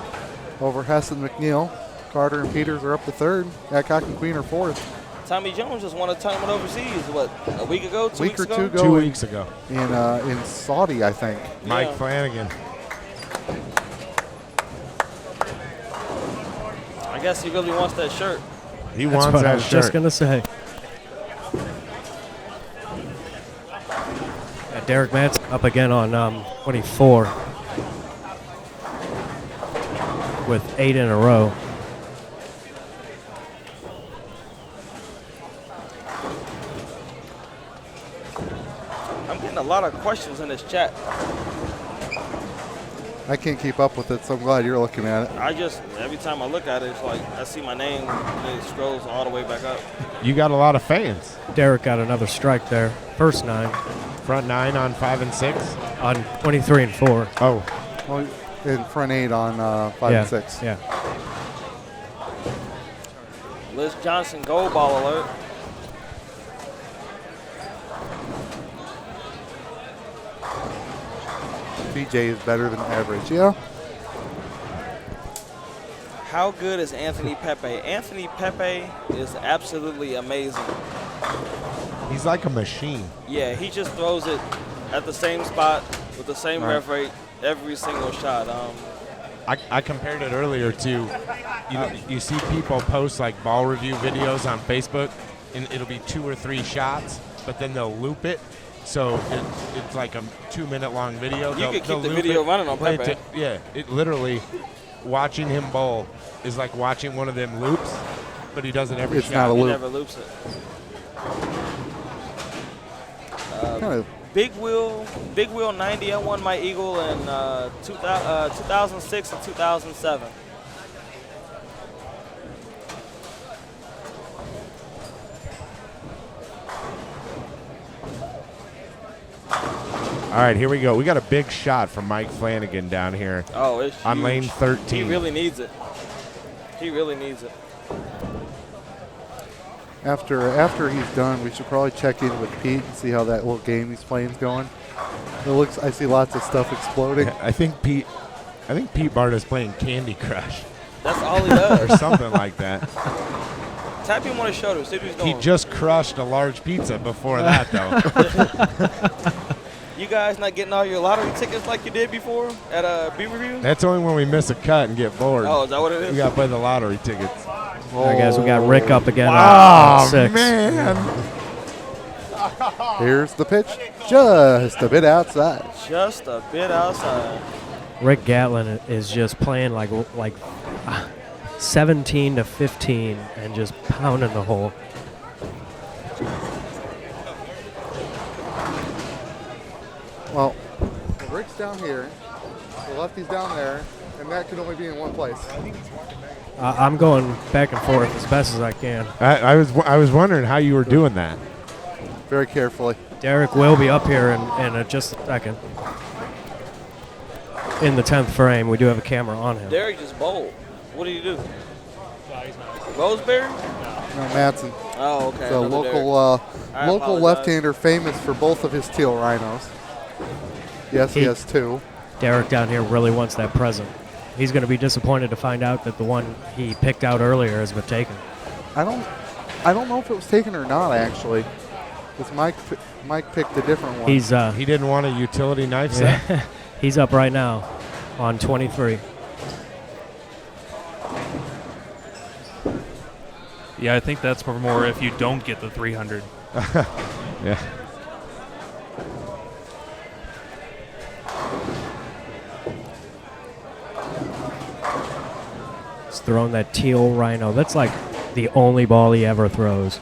over Hess and McNiel. Carter and Peters are up to 3rd. Adcock and Queen are 4th. Tommy Jones just won a tournament overseas, a week ago, 2 weeks ago? 2 weeks ago. In Saudi, I think. Mike Flanagan. I guess he really wants that shirt. He wants that shirt. That's what I was just going to say. Derek Matz up again on 24 with 8 in a row. I'm getting a lot of questions in this chat. I can't keep up with it, so I'm glad you're looking at it. Every time I look at it, it's like I see my name and it scrolls all the way back up. You got a lot of fans. Derek got another strike there. First 9. Front 9 on 5 and 6? On 23 and 4. Oh, in front 8 on 5 and 6. Yeah. Liz Johnson, goal ball alert. BJ is better than average. Yeah. how good is Anthony Pepe? Anthony Pepe is absolutely amazing. He's like a machine. Yeah, he just throws it at the same spot with the same rev rate every single shot. I compared it earlier to, you see people post like ball review videos on Facebook, and it'll be 2 or 3 shots, but then they'll loop it. So it's like a 2-minute long video. You could keep the video running on Pepe. Yeah, it literally, watching him bowl is like watching one of them loops, but he does it every shot. It's not a loop. He never loops it. Big Wheel 90. I won my Eagle in 2006 and 2007. All right, here we go. We got a big shot from Mike Flanagan down here. Oh, it's on huge. lane 13. He really needs it. He really needs it. After he's done, we should probably check in with Pete and see how that little game he's playing is going. I see lots of stuff exploding. I think Pete Barta's playing Candy Crush. That's all he does. Or something like that. Tap him on his shoulder. See what he's doing. He just crushed a large pizza before that, though. You guys not getting all your lottery tickets like you did before at Beaverview? That's only when we miss a cut and get bored. Oh, is that what it is? We got to play the lottery tickets. All right, guys, we got Rick up again. Oh, 6. man. Here's the pitch. Just a bit outside. Just a bit outside. Rick Gatlin is just playing like 17 to 15 and just pounding the hole. Well, Rick's down here, the lefty's down there, and that could only be in one place. I'm going back and forth as best as I can. I was wondering how you were doing that. Very carefully. Derek will be up here in just a second. In the 10th frame, we do have a camera on him. Derek just bowled. What did he do? Roseberry? No, Madsen. Oh, okay. So local left-hander famous for both of his teal rhinos. Yes, he has 2. Derek down here really wants that present. He's going to be disappointed to find out that the one he picked out earlier has been taken. I don't know if it was taken or not, actually. Because Mike picked a different one. He didn't want a utility knife set? He's up right now on 23. Yeah, I think that's for more if you don't get the 300. Yeah. He's throwing that teal rhino. That's like the only ball he ever throws.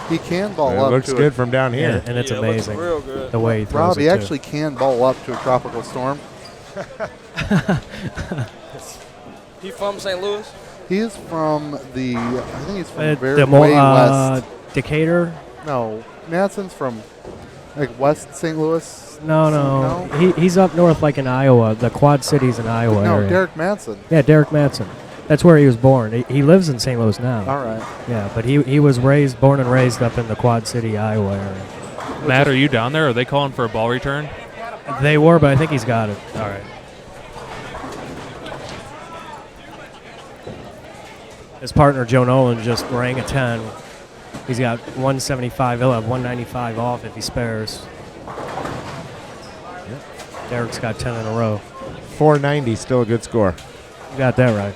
He can ball it up looks to good from down here. And it's it amazing looks real good. the way he throws Rob, it, he too. actually can ball up to a tropical storm. He from St. Louis? He is from I think he's from very the way west. Decatur? No, Madsen's from like West St. Louis. No. He's up north, like in Iowa, the Quad Cities in Iowa No, area. Derek Madsen. Yeah, Derek Madsen. That's where he was born. He lives in St. Louis now. All right. Yeah, but he was born and raised up in the Quad City, Iowa area. Matt, are you down there? Are they calling for a ball return? They were, but I think he's got it. All right. His partner, Joe Nolan, just rang a 10. He's got 175. He'll have 195 off if he spares. Yep. Derek's got 10 in a row. 490, still a good score. You got that right.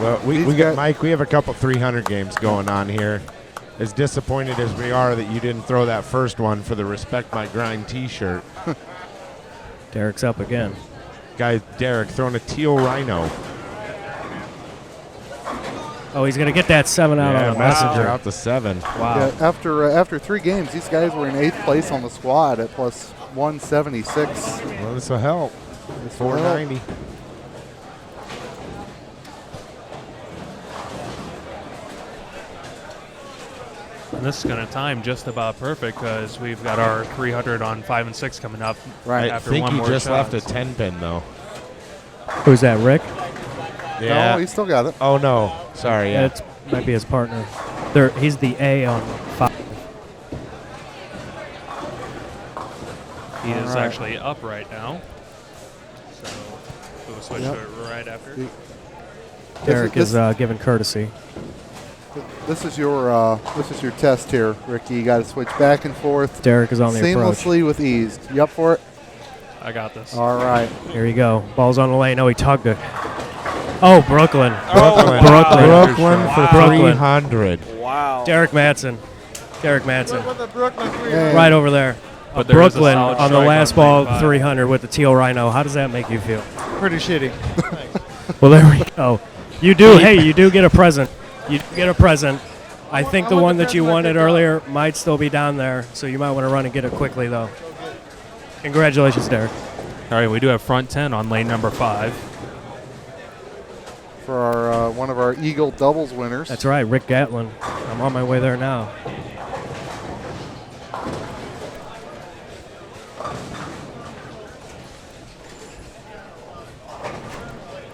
Well, we got Mike. We have a couple 300 games going on here. As disappointed as we are that you didn't throw that first one for the Respect My Grind T-shirt. Derek's up again. Guy Derek throwing a teal rhino. Oh, he's gonna get that 7 out on the messenger. Out to 7. Wow. Yeah, after 3 games, these guys were in 8th place on the squad at plus 176. Well, this will help. This will 490. help. And this is going to time just about perfect because we've got our 300 on 5 and 6 coming up. Right. After I think one he more just shot. left a 10 pin though. Who's that, Rick? Yeah. No, he still got it. Oh no, sorry. Yeah. It might be his partner. He's the A on 5. He is actually up right now. We'll switch Yep. to it right after. Derek is giving courtesy. This is your test here, Ricky. You got to switch back and forth. Derek is on the approach. Seamlessly with ease. You up for it? I got this. All right. Here you go. Ball's on the lane. Oh, he tugged it. Oh, Brooklyn. Brooklyn. Brooklyn for Brooklyn. 300. Wow. Derek Madsen. Yeah. Right over there. But there is a Brooklyn solid on the strike last on ball, 95. 300 with the teal rhino. How does that make you feel? Pretty shitty. Well, there we go. You do. Hey, you do get a present. You do get a present. I think the one that you wanted earlier might still be down there, so you might want to run and get it quickly, though. Congratulations, Derek. All right, we do have front 10 on lane number 5. For our one of our Eagle doubles winners. That's right, Rick Gatlin. I'm on my way there now.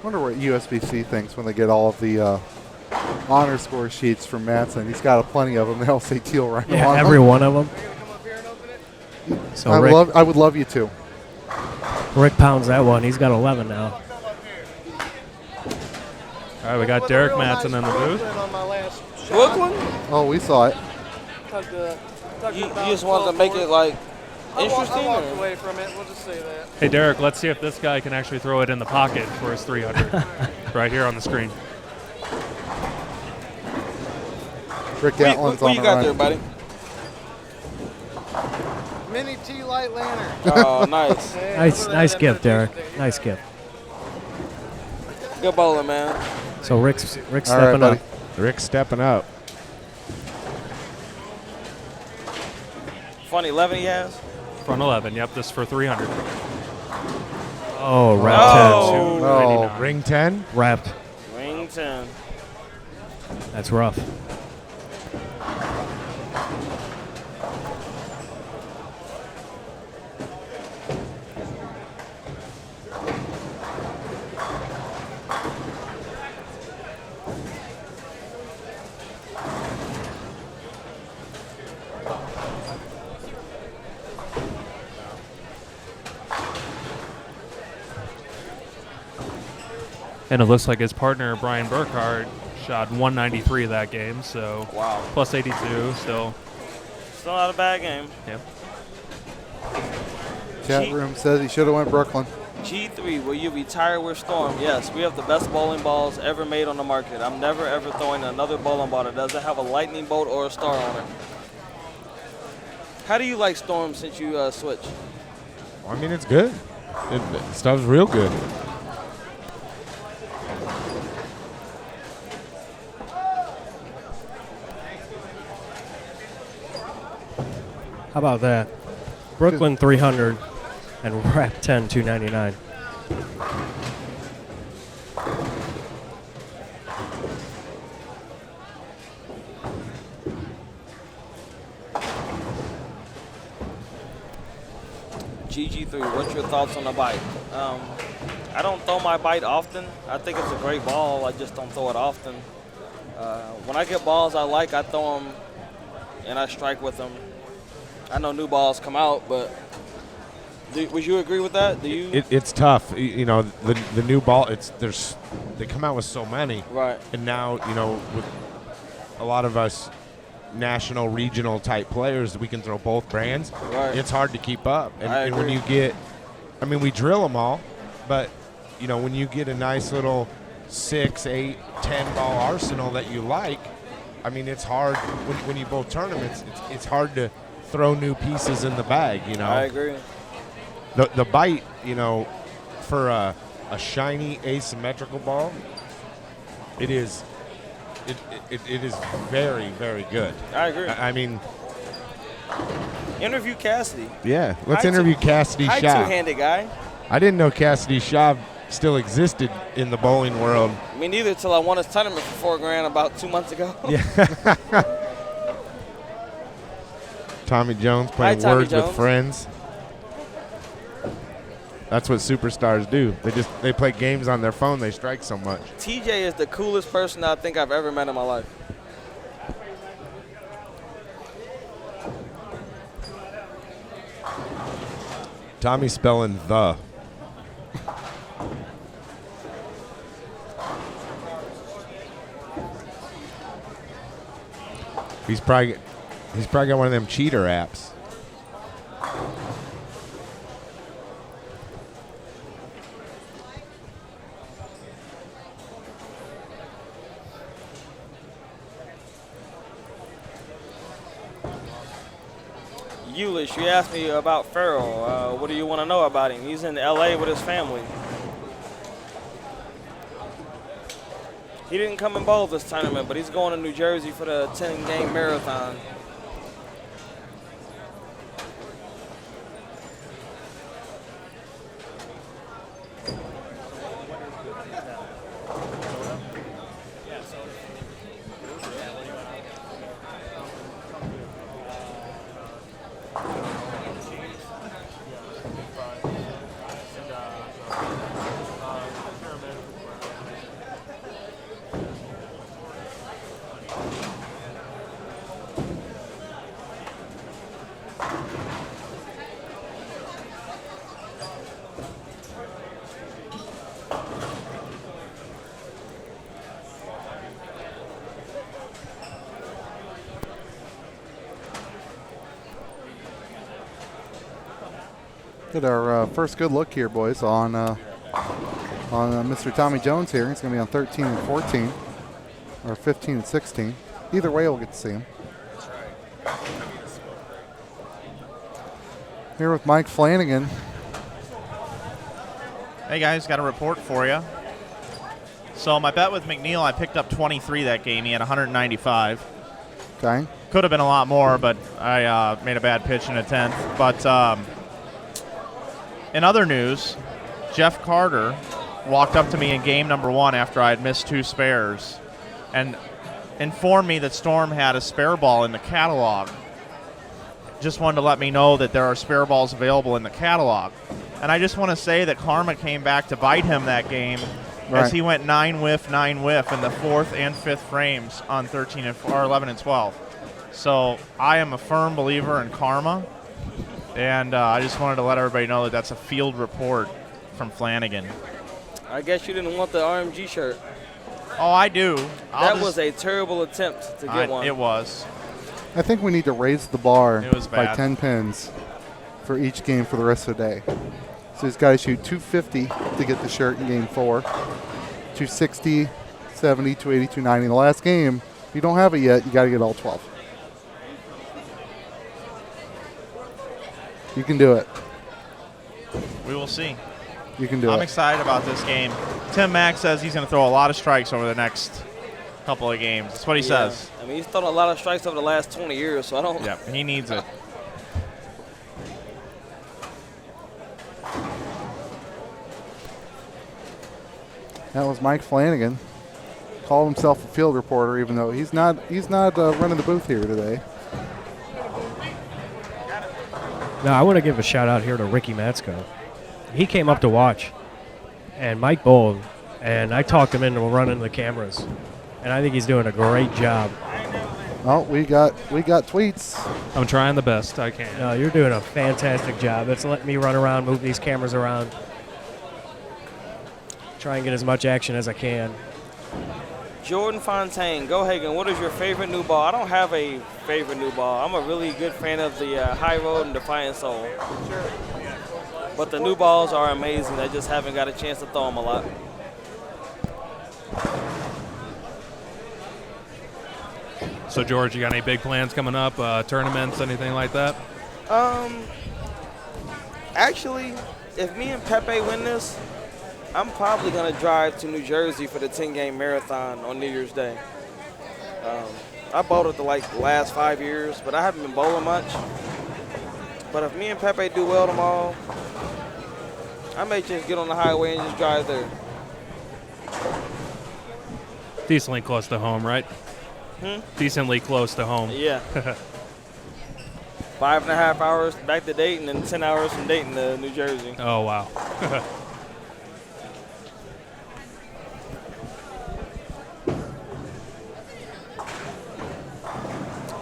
Wonder what USBC thinks when they get all of the honor score sheets from Madsen. He's got plenty of them. They all say teal rhino. Yeah, on every them. one of them. So I would love you to. Rick pounds that one. He's got 11 now. All right, we got Derek Madsen in the booth. Brooklyn? Oh, we saw it. You just wanted to make it like interesting? I walked or- away from it. We'll just say that. Hey, Derek, let's see if this guy can actually throw it in the pocket for his 300. Right here on the screen. Rick Gatlin's What on you the got run. there, buddy? Mini T light lantern. Oh, nice. Nice gift, Derek. Nice gift. Good bowling, man. So Rick's All right, stepping buddy. up. Rick's stepping up. Front 11 he has? Front 11, yep, this is for 300. Oh, wrap Oh. 299. Ring 10? 10. Wrapped. Ring 10. That's rough. And it looks like his partner, Brian Burkhardt, shot 193 that game, so Wow. plus 82 still. Still not a bad game. Yep. Chat room says he should have went Brooklyn. G3, will you retire with Storm? Yes, we have the best bowling balls ever made on the market. I'm never ever throwing another bowling ball that doesn't have a lightning bolt or a star on it. How do you like Storm since you switched? I mean, it's good. Stuff's real good. How about that? Brooklyn 300 and wrap 10 299. GG3, what's your thoughts on the bite? I don't throw my bite often. I think it's a great ball. I just don't throw it often. When I get balls I like, I throw them and I strike with them. I know new balls come out, but would you agree with that? Do you? It's tough. You know, the new ball. They come out with so many. Right. And now, you know, with a lot of us national, regional type players, we can throw both brands. Right. It's hard to keep up. And, I and when agree. you get, I mean, we drill them all, but you know, when you get a nice little 6, 8, 10 ball arsenal that you like, I mean, it's hard when you both tournaments. It's hard to throw new pieces in the bag. You know. I agree. The bite, you know, for a shiny asymmetrical ball, it is very, very good. I agree. I mean, Interview Cassidy. yeah. Let's Hi, interview Cassidy Hi, Shaw. two-handed guy. I didn't know Cassidy Shaw still existed in the bowling world. Me neither till I won his tournament for $4,000 about 2 months ago. Yeah. Tommy Jones playing Tommy Words with Jones. Friends. That's what superstars do. They play games on their phone. They strike so much. TJ is the coolest person I think I've ever met in my life. Tommy's spelling the. He's probably got one of them cheater apps. Eulish, you asked me about Farrell. What do you want to know about him? He's in L.A. with his family. He didn't come and bowl this tournament, but he's going to New Jersey for the 10-game marathon. Get our first good look here, boys, on Mr. Tommy Jones here. He's going to be on 13 and 14, or 15 and 16. Either way, we'll get to see him. Here with Mike Flanagan. Hey guys, got a report for you. So my bet with McNiel, I picked up 23 that game. He had 195. Okay. Could have been a lot more, but I made a bad pitch in a 10th. But in other news, Jeff Carter walked up to me in game number 1 after I had missed 2 spares and informed me that Storm had a spare ball in the catalog. Just wanted to let me know that there are spare balls available in the catalog. And I just want to say that karma came back to bite him that game as he went 9 whiff, 9 whiff in the 4th and 5th frames on 11 and 12. So I am a firm believer in karma. And I just wanted to let everybody know that that's a field report from Flanagan. I guess you didn't want the RMG shirt. Oh, I do. That was a terrible attempt to get one. It was. I think we need to raise the bar by bad. 10 pins for each game for the rest of the day. So he's got to shoot 250 to get the shirt in game 4, 260, 70, 280, 290. In the last game, if you don't have it yet, you got to get all 12. You can do it. We will see. You can do it. I'm excited about this game. Tim Mack says he's going to throw a lot of strikes over the next couple of games. That's what he says. I mean, he's thrown a lot of strikes over the last 20 years, so I don't. Yeah, he needs it. That was Mike Flanagan. Called himself a field reporter, even though he's not running the booth here today. Now, I want to give a shout out here to Ricky Matsko. He came up to watch, and Mike bowled, and I talked him into running the cameras, and I think he's doing a great job. Oh, we got tweets. I'm trying the best I can. No, you're doing a fantastic job. It's letting me run around, move these cameras around, try and get as much action as I can. Jordan Fontaine, go Hagen, what is your favorite new ball? I don't have a favorite new ball. I'm a really good fan of the High Road and Defiant Soul. But the new balls are amazing. I just haven't got a chance to throw them a lot. So, George, you got any big plans coming up, tournaments, anything like that? Actually, if me and Pepe win this, I'm probably going to drive to New Jersey for the 10-game marathon on New Year's Day. I bowled it the last 5 years, but I haven't been bowling much. But if me and Pepe do well tomorrow, I may just get on the highway and just drive there. Decently close to home, right? Decently close to home. Yeah. 5.5 hours back to Dayton and 10 hours from Dayton to New Jersey. Oh, wow.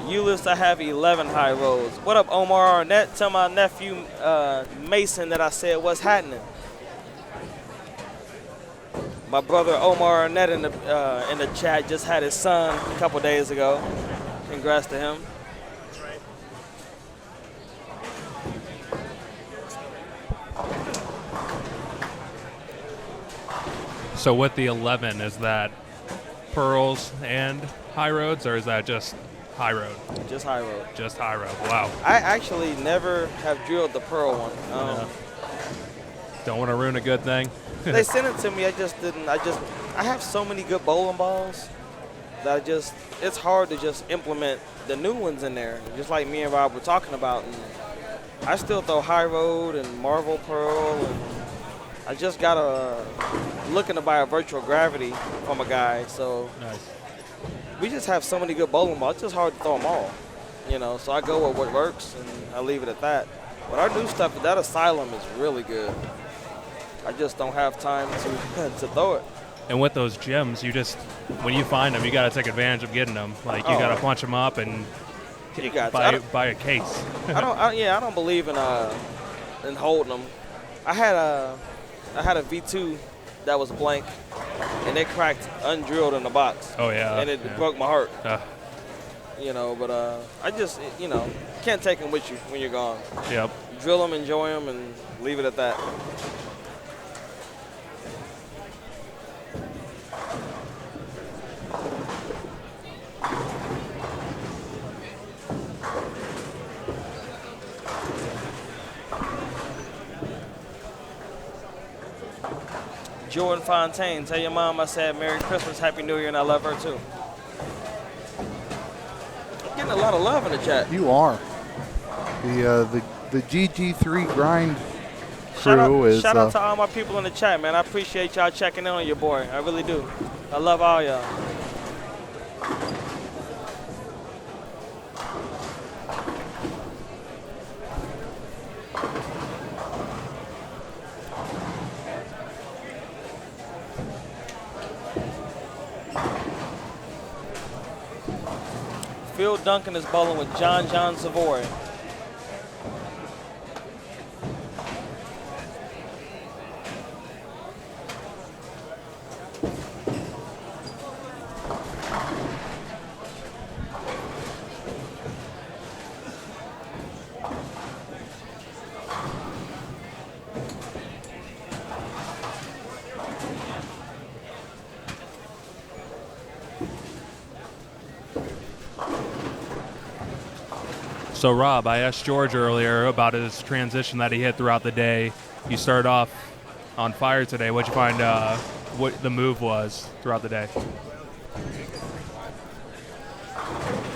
Ulyss, I have 11 high rolls. What up, Omar Arnett? Tell my nephew Mason that I said what's happening. My brother Omar Arnett in the chat just had his son a couple days ago. congrats to him. So with the 11, is that pearls and high roads, or is that just high road? Just high road. Just high road. Wow. I actually never have drilled the pearl one. Don't want to ruin a good thing. They sent it to me. I just didn't. I have so many good bowling balls that it's hard to just implement the new ones in there. Just like me and Rob were talking about. And I still throw high road and Marvel pearl, and I just got looking to buy a virtual gravity from a guy. So nice. We just have so many good bowling balls. It's just hard to throw them all, So I go with what works, and I leave it at that. But our new stuff, that Asylum is really good. I just don't have time to throw it. And with those gems, when you find them, you got to take advantage of getting them. Like you got to punch them up and buy a case. I don't believe in holding them. I had a V2 that was blank, and it cracked undrilled in the box. Oh yeah. And it broke my heart. But I just can't take them with you when you're gone. Yep. Drill them, enjoy them, and leave it at that. Jordan Fontaine, tell your mom I said Merry Christmas, Happy New Year, and I love her too. I'm getting a lot of love in the chat. You are. The GG3 grind crew is. Shout out to all my people in the chat, man. I appreciate y'all checking in on your boy. I really do. I love all y'all. Phil Duncan is bowling with John Savoy. So, Rob, I asked George earlier about his transition that he hit throughout the day. You started off on fire today. What'd you find what the move was throughout the day?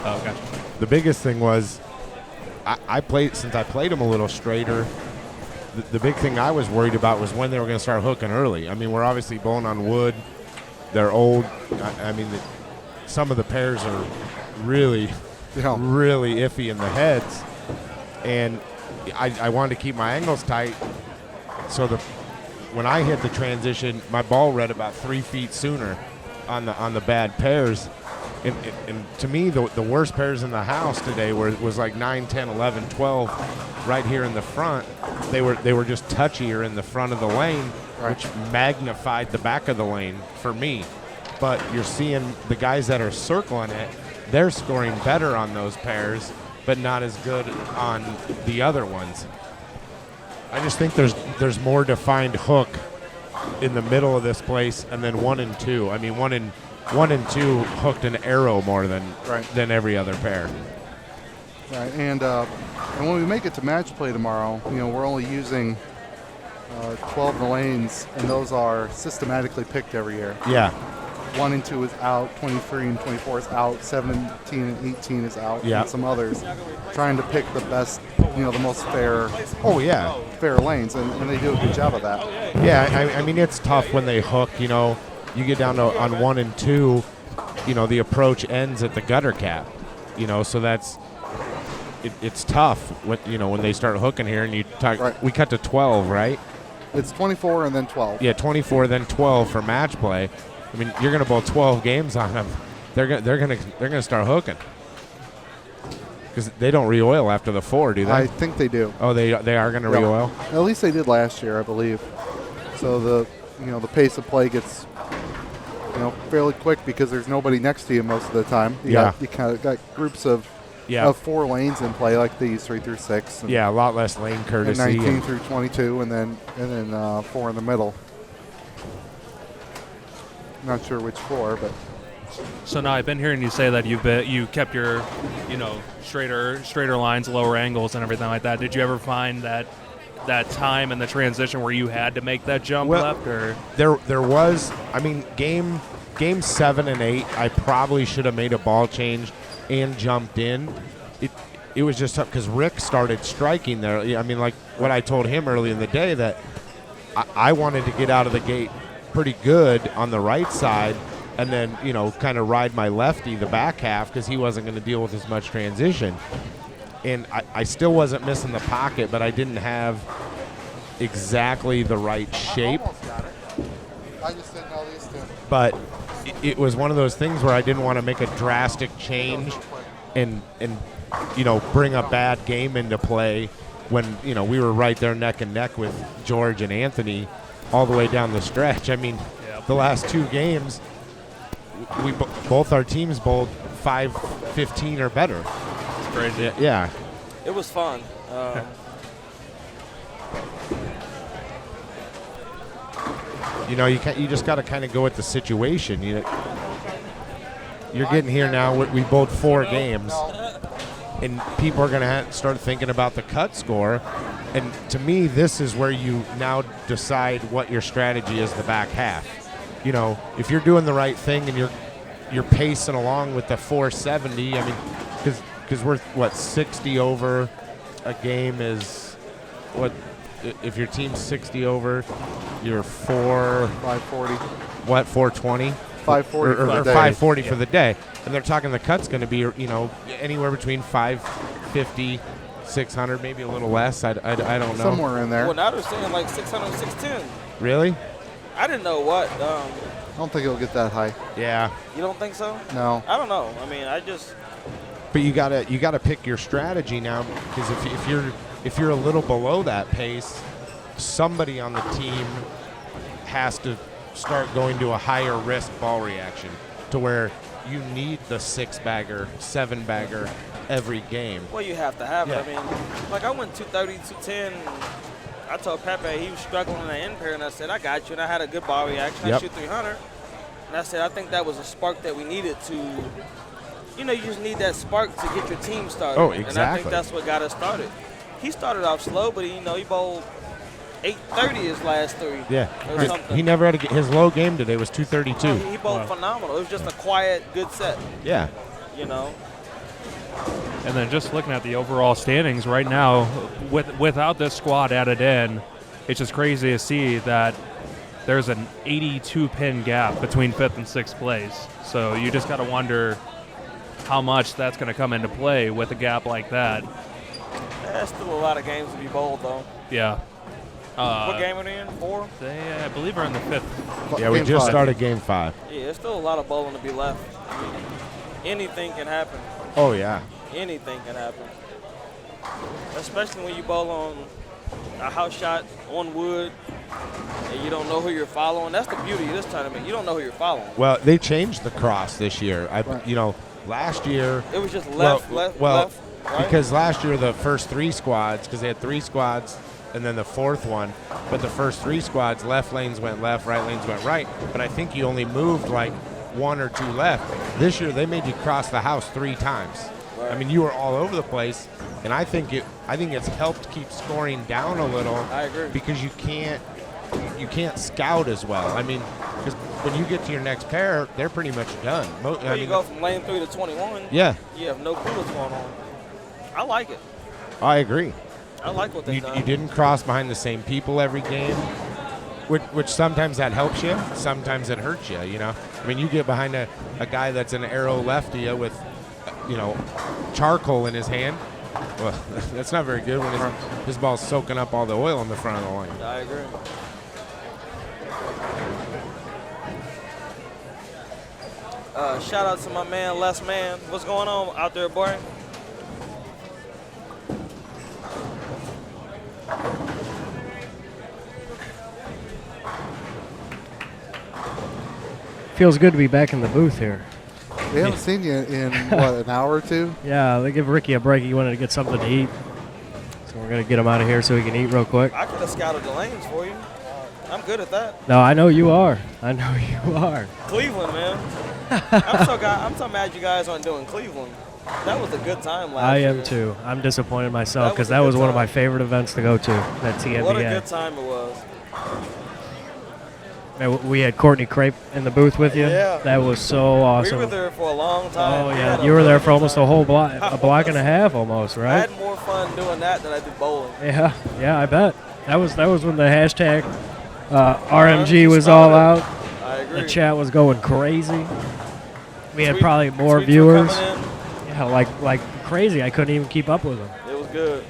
Oh, gotcha. The biggest thing was I played him a little straighter. The big thing I was worried about was when they were going to start hooking early. I mean, we're obviously bowling on wood. They're old. I mean, some of the pairs are really iffy in the heads, and I wanted to keep my angles tight, so when I hit the transition, my ball read about 3 feet sooner on the bad pairs, and to me the worst pairs in the house today was like 9, 10, 11, 12 right here in the front. They were just touchier in the front of the lane, which magnified the back of the lane for me. But you're seeing the guys that are circling it, they're scoring better on those pairs, but not as good on the other ones. I just think there's more defined hook in the middle of this place, and then 1 and 2. I mean, 1 and 2 hooked an arrow more than every other pair. Right, and when we make it to match play tomorrow, we're only using 12 in the lanes, and those are systematically picked every year. Yeah. 1 and 2 is out, 23 and 24 is out, 17 and 18 is out, and some others. Trying to pick the best, the most fair. Oh yeah, fair lanes, and they do a good job of that. Yeah, I mean it's tough when they hook. You get down to on 1 and 2, the approach ends at the gutter cap. So that's it's tough when they start hooking here, and we cut to 12, right? It's 24 and then 12. Yeah, 24 then 12 for match play. I mean, you're going to bowl 12 games on them. They're going to start hooking because they don't re-oil after the 4, do they? I think they do. Oh, they are going to re-oil. At least they did last year, I believe. So the pace of play gets fairly quick because there's nobody next to you most of the time. You kind of got groups of 4 lanes in play, like these 3 through 6. And, a lot less lane courtesy. And 19 through 22, and then 4 in the middle. Not sure which 4, but. So now I've been hearing you say that you kept your, straighter lines, lower angles, and everything like that. Did you ever find that time in the transition where you had to make that jump left? Or there was. I mean, game 7 and 8, I probably should have made a ball change and jumped in. It was just tough because Rick started striking there. I mean, like what I told him early in the day, that I wanted to get out of the gate pretty good on the right side, and then, kind of ride my lefty the back half because he wasn't going to deal with as much transition. And I still wasn't missing the pocket, but I didn't have exactly the right shape. I just didn't know these two. But it was one of those things where I didn't want to make a drastic change and bring a bad game into play when, we were right there neck and neck with George and Anthony all the way down the stretch. I mean, the last 2 games, both our teams bowled 5-15 or better. It's crazy. Yeah. It was fun. You just got to kind of go with the situation. You're getting here now. We bowled 4 games, and people are going to start thinking about the cut score. And to me, this is where you now decide what your strategy is the back half. If you're doing the right thing and you're pacing along with the 470. I mean, because we're 60 over a game is what. If your team's 60 over, you're 540. What, 420? 540 or 540 for the day. And they're talking the cut's going to be, anywhere between 550, 600, maybe a little less. I don't know. Somewhere in there. Well, now they're saying like 600, 610. Really? I didn't know what. I don't think it'll get that high. Yeah. You don't think so? No. I don't know. I mean, But you gotta pick your strategy now, because if you're a little below that pace, somebody on the team has to start going to a higher risk ball reaction to where you need the 6-bagger, 7-bagger every game. Well, you have to have it. I mean, like I went 230, 210. I told Pepe he was struggling in the end pair, and I said, I got you. And I had a good ball reaction. I shoot 300. And I said, I think that was a spark that we needed to, you just need that spark to get your team started. Oh, exactly. And I think that's what got us started. He started off slow, but, he bowled 830 his last 3. Yeah. He never had his low game today was 232. Oh, he bowled phenomenal. It was just a quiet, good set. Yeah. And then just looking at the overall standings right now, without this squad added in, it's just crazy to see that there's an 82-pin gap between 5th and 6th place. So you just got to wonder how much that's going to come into play with a gap like that. That's still a lot of games to be bowled, though. Yeah. What game are they in? 4? I believe are in the 5th. Yeah, we just started game 5. Yeah, there's still a lot of bowling to be left. I mean, anything can happen. Oh, yeah. Anything can happen. Especially when you bowl on a house shot on wood and you don't know who you're following. That's the beauty of this tournament. You don't know who you're following. Well, they changed the cross this year. Last year it was just left, right? Because last year the first 3 squads, because they had 3 squads and then the 4th one, but the first 3 squads, left lanes went left, right lanes went right. But I think you only moved like 1 or 2 left. This year they made you cross the house 3 times. Right. I mean, you were all over the place, and I think it's helped keep scoring down a little. I agree. Because you can't scout as well. I mean, because when you get to your next pair, they're pretty much done. You go from lane 3 to 21. Yeah. You have no clue what's going on. I like it. I agree. I like what they've done. You didn't cross behind the same people every game, which sometimes that helps you, sometimes it hurts you, I mean, you get behind a guy that's an arrow lefty with, charcoal in his hand. Well, that's not very good when his ball's soaking up all the oil in the front of the line. I agree. Shout out to my man, Les Man. What's going on out there, boy? Feels good to be back in the booth here. We haven't seen you in, what, an hour or two? Yeah, they give Ricky a break. He wanted to get something to eat. So we're going to get him out of here so he can eat real quick. I could have scouted the lanes for you. I'm good at that. No, I know you are. I know you are. Cleveland, man. I'm so mad you guys aren't doing Cleveland. That was a good time last year. I am too. I'm disappointed myself That because was a that good was one of time. my favorite events to go to, that TNBA. What a good time it was. Man, we had Courtney Crape in the booth with you. Yeah. That was so awesome. We were there for a long time. Oh, We yeah. had a You were there really for almost good a whole time. block, a block and a half almost, I right? had more fun doing that than I did bowling. Yeah, I bet. That was when the hashtag RMG was all out. I agree. The chat was going crazy. We had Tweet- probably more tweets were viewers. coming in. Yeah, like crazy. I couldn't even keep up with them. It was good.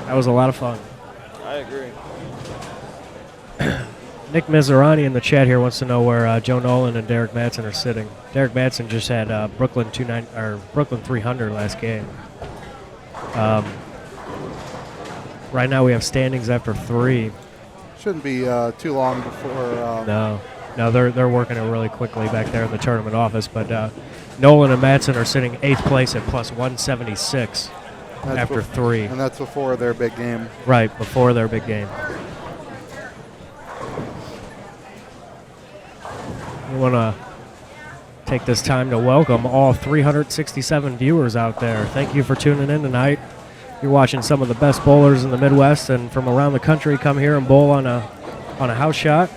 That was a lot of fun. I agree. Nick Mizerani in the chat here wants to know where Joe Nolan and Derek Mattson are sitting. Derek Mattson just had Brooklyn 300 last game. Right now we have standings after 3. Shouldn't be too long before. No, they're working it really quickly back there in the tournament office. But Nolan and Mattson are sitting 8th place at plus 176 after 3. And that's before their big game. Right, before their big game. We want to take this time to welcome all 367 viewers out there. Thank you for tuning in tonight. You're watching some of the best bowlers in the Midwest and from around the country come here and bowl on a house shot.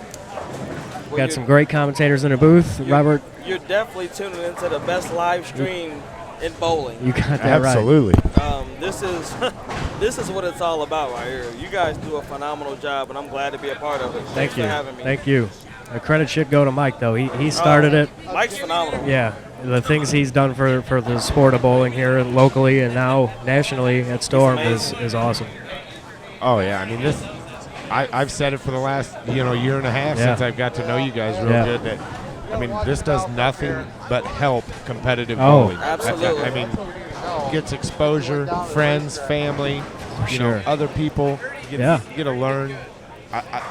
We got some great commentators in the booth. Robert, You're definitely tuning into the best live stream in bowling. you got that right. Absolutely. This is this is what it's all about right here. You guys do a phenomenal job, and I'm glad to be a part of it. Thanks Thank you. for having me. Thank you. The credit should go to Mike, though. He started it. Mike's phenomenal. Yeah, the things he's done for the sport of bowling here and locally and now nationally at Storm is awesome. Oh yeah, I mean this. I've said it for the last year and a half since I've got to know you guys real good. That I mean this does nothing but help competitive bowling. Absolutely. I mean, gets exposure, friends, family, you know, other people. You get to learn.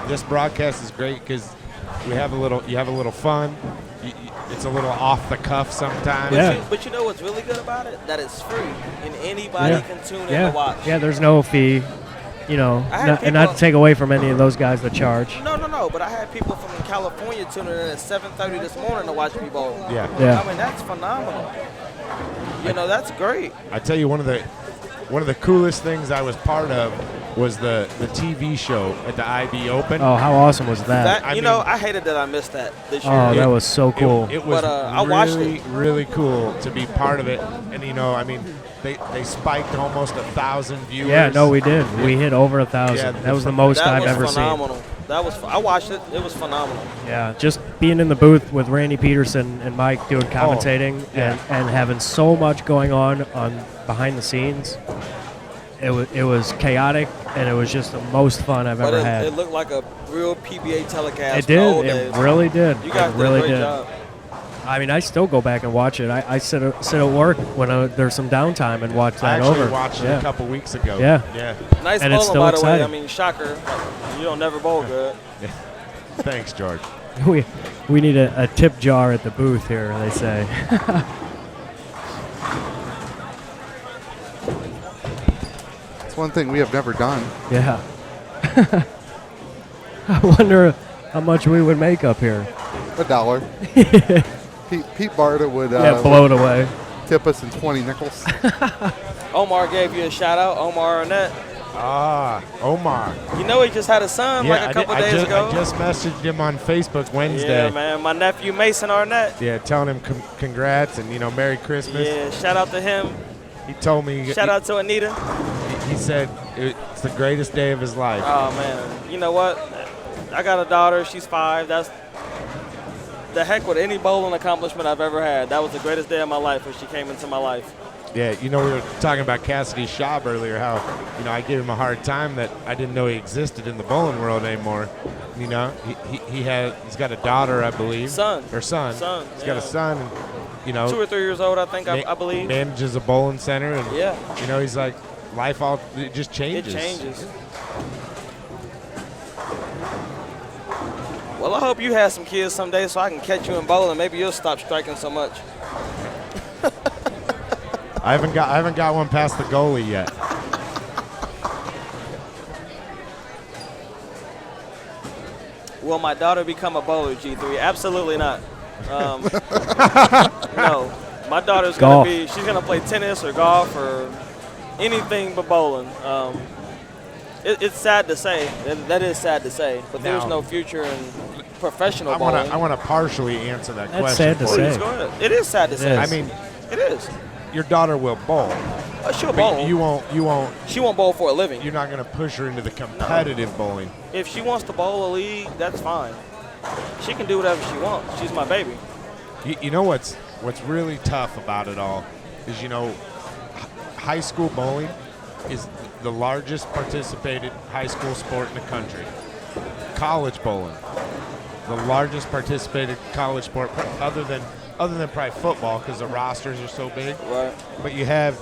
This broadcast is great because you have a little fun. It's a little off the cuff sometimes. But you know what's really good about it? That it's free, and anybody can tune in to watch. Yeah, there's no fee, you know, and not to take away from any of those guys that charge. No, but I had people from California tuning in at 7:30 this morning to watch me bowl. Yeah. I mean, that's phenomenal. You know, that's great. I tell you, one of the coolest things I was part of was the TV show at the IB Open. Oh, how awesome was that? I hated that I missed that this year. Oh, that was so cool. It was I watched it. really cool to be part of it. And, I mean, they spiked almost 1,000 viewers. Yeah, no, we did. We hit over 1,000. Yeah, that was the most I've ever phenomenal. seen. I watched it. It was phenomenal. Yeah, just being in the booth with Randy Peterson and Mike doing commentating and having so much going on behind the scenes. It was chaotic, and it was just the most fun I've ever had. It looked like a real PBA telecast. It did. It really did. You guys really did a great job. I mean, I still go back and watch it. I sit at work when there's some downtime and watch that over. I actually watched it a couple weeks ago. Yeah. Nice and bowling, it's still by exciting. the way. I mean, shocker. You don't never bowl good. Thanks, George. We need a tip jar at the booth here, they say. It's one thing we have never done. Yeah. I wonder how much we would make up here. $1. Pete Barta would blow it away. Tip us in 20 nickels. Omar gave you a shout out. Omar Arnett. Omar. You know he just had a son like a couple days ago. I just messaged him on Facebook Wednesday. Yeah, man. My nephew Mason Arnett. Yeah, telling him congrats and Merry Christmas. Yeah, shout out to him. He told me. Shout out to Anita. He said it's the greatest day of his life. Oh man, you know what? I got a daughter. She's 5. That's the heck with any bowling accomplishment I've ever had. That was the greatest day of my life when she came into my life. Yeah, we were talking about Cassidy Schaub earlier, how, I gave him a hard time that I didn't know he existed in the bowling world anymore. He's got a daughter, I believe. Son. He's got a son, and, 2 or 3 years old, I think, I believe. Manages a bowling center, and, he's like, life it just changes. It changes. Well, I hope you have some kids someday so I can catch you in bowling. Maybe you'll stop striking so much. I haven't got one past the goalie yet. Will my daughter become a bowler, G3? Absolutely not. No. My daughter's going to be, she's going to play tennis or golf or anything but bowling. It's sad to say. That is sad to say. But there's no future in professional bowling. I want to partially answer that That's question. sad to for say. you. Go ahead. It is sad to say. I mean, it is. Your daughter will bowl. She'll but bowl. You won't. She won't bowl for a living. You're not going to push her into the competitive bowling. If she wants to bowl a league, that's fine. She can do whatever she wants. She's my baby. You know what's really tough about it all is, high school bowling is the largest participated high school sport in the country. College bowling, the largest participated college sport, other than probably football because the rosters are so big. Right. But you have,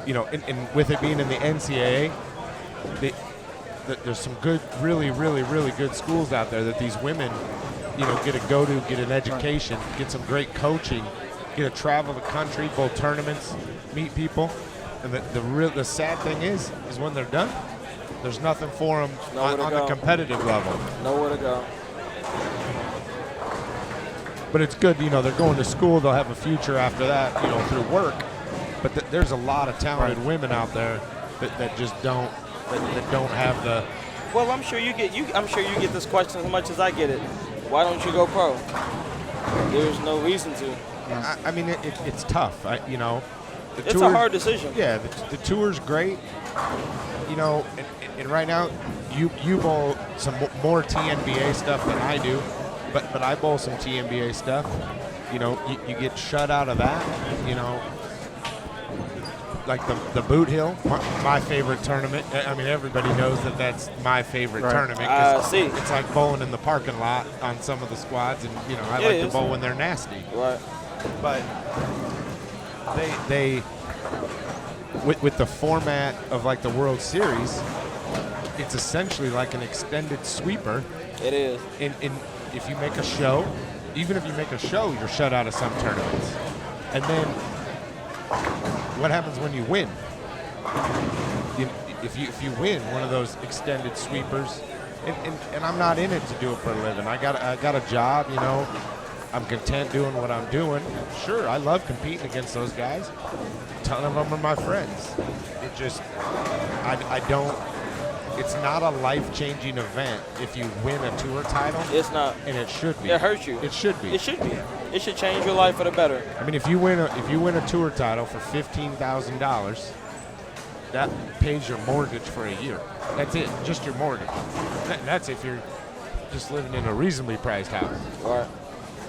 and with it being in the NCAA, there's some good, really, really, really good schools out there that these women, get to go to, get an education, get some great coaching, get to travel the country, bowl tournaments, meet people. And the sad thing is when they're done, there's nothing for them on the competitive level. Nowhere to go. But it's good, they're going to school, they'll have a future after that, through work. But there's a lot of talented women out there that just don't have the. Well, I'm sure you get this question as much as I get it. Why don't you go pro? There's no reason to. I mean, it's tough. It's a hard decision. Yeah, the tour's great. And right now, you bowl some more TNBA stuff than I do, but I bowl some TNBA stuff. You get shut out of that. Like the Boot Hill, my favorite tournament. I mean, everybody knows that's my favorite tournament. It's like bowling in the parking lot on some of the squads, and I like to bowl when they're nasty. Right. But they with the format of like the World Series, it's essentially like an extended sweeper. It is. And if you make a show, even if you make a show, you're shut out of some tournaments. And then what happens when you win? If you win one of those extended sweepers, and I'm not in it to do it for a living. I got a job, I'm content doing what I'm doing. Sure, I love competing against those guys. A ton of them are my friends. It just, I don't. It's not a life-changing event if you win a tour title. It's not, and it should be. It hurts you. It should be. It should be. It should change your life for the better. I mean, if you win a tour title for $15,000, that pays your mortgage for a year. That's it, just your mortgage. That's if you're just living in a reasonably priced house. Right.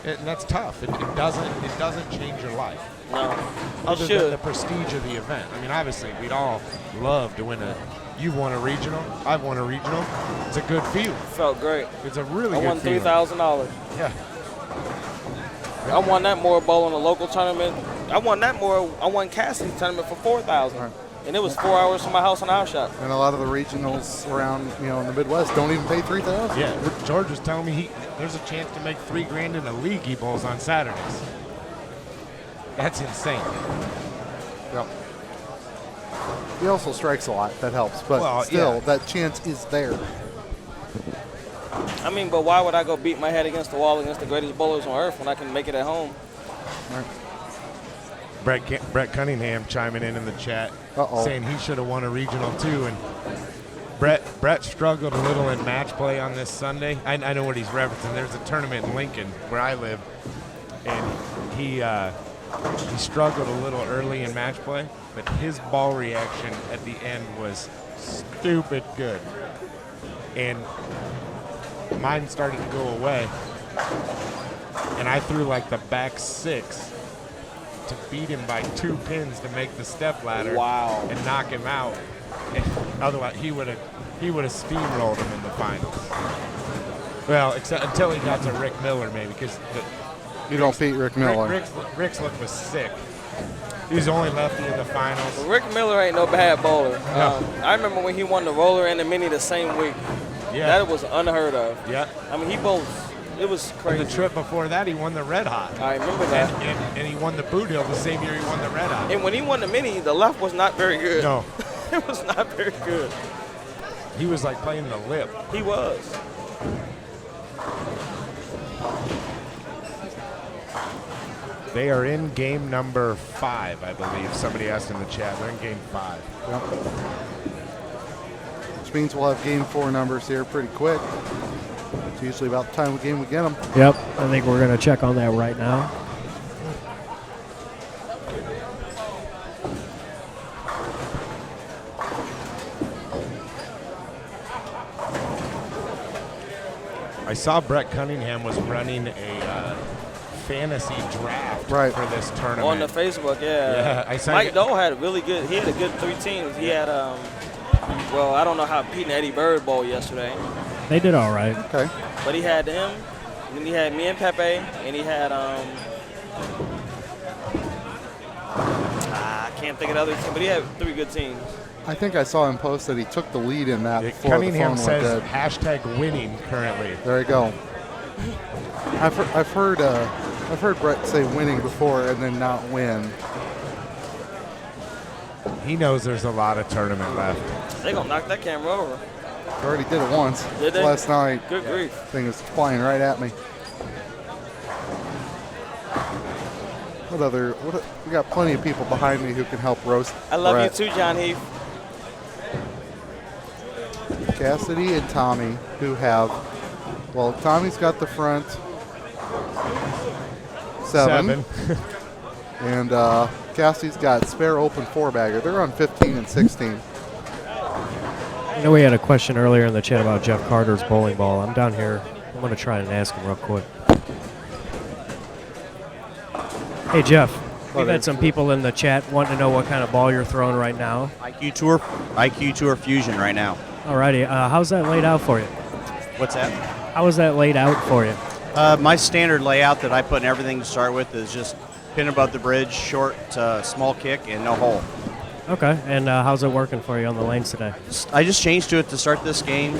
And that's tough. It doesn't change your life. No. Other than the prestige of the event. I mean, obviously, we'd all love to win You've won a regional. I've won a regional. It's a good feeling. Felt great. It's a really good feeling. I won $3,000. Yeah. I won that more bowling a local tournament. I won Cassie's tournament for $4,000. Right. And it was 4 hours from my house on our shop. And a lot of the regionals around, in the Midwest don't even pay $3,000. Yeah. George was telling me there's a chance to make $3,000 in the league he bowls on Saturdays. That's insane. Yep. He also strikes a lot. That helps. But still, that chance is there. I mean, but why would I go beat my head against the wall against the greatest bowlers on earth when I can make it at home? Right. Brett Cunningham chiming in the chat, saying he should have won a regional too. And Brett struggled a little in match play on this Sunday. I know what he's referencing. There's a tournament in Lincoln where I live, and he struggled a little early in match play, but his ball reaction at the end was stupid good. And mine started to go away, and I threw like the back six to beat him by 2 pins to make the step ladder. Wow. And knock him out. And otherwise, he would have steamrolled him in the finals. Well, except until he got to Rick Miller, maybe, because you don't beat Rick Miller. Rick's look was sick. He was the only lefty in the finals. Well, Rick Miller ain't no bad bowler. No. I remember when he won the roller and the mini the same week. Yeah. That was unheard of. Yeah. I mean, he bowls it was And crazy. the trip before that, he won the Red Hot. I remember that. And he won the Boot Hill the same year he won the Red Hot. And when he won the mini, the left was not very good. No. It was not very good. He was like playing the lip. He was. They are in game number 5, I believe. Somebody asked in the chat. They're in game 5. Yep. Which means we'll have game 4 numbers here pretty quick. It's usually about the time of game we get them. Yep, I think we're going to check on that right now. I saw Brett Cunningham was running a fantasy draft for this tournament. On the Facebook, yeah. I saw Mike Doe had a really good, he had a good 3 teams. He had, well, I don't know how Pete and Eddie Bird bowled yesterday. They did all right. Okay. But he had him, and then he had me and Pepe, and he had, I can't think of the other team, but he had 3 good teams. I think I saw him post that he took the lead in that before Cunningham the phone went says dead. hashtag winning currently. There you go. I've heard Brett say winning before and then not win. He knows there's a lot of tournament left. They're going to knock that camera over. They already did it once. Did they? Last night. Good grief. Thing was flying right at me. We got plenty of people behind me who can help roast I love Brett. you too, John Heath. Cassidy and Tommy, who have, well, Tommy's got the front 7. And Cassidy's got spare open 4-bagger. They're on 15 and 16. I know we had a question earlier in the chat about Jeff Carter's bowling ball. I'm down here. I'm going to try and ask him real quick. Hey, Jeff. We've had some people in the chat wanting to know what kind of ball you're throwing right now. IQ Tour Fusion right now. Alrighty. How's that laid out for you? What's that? How is that laid out for you? My standard layout that I put in everything to start with is just pin above the bridge, short, small kick, and no hole. Okay. And how's it working for you on the lanes today? I just changed to it to start this game.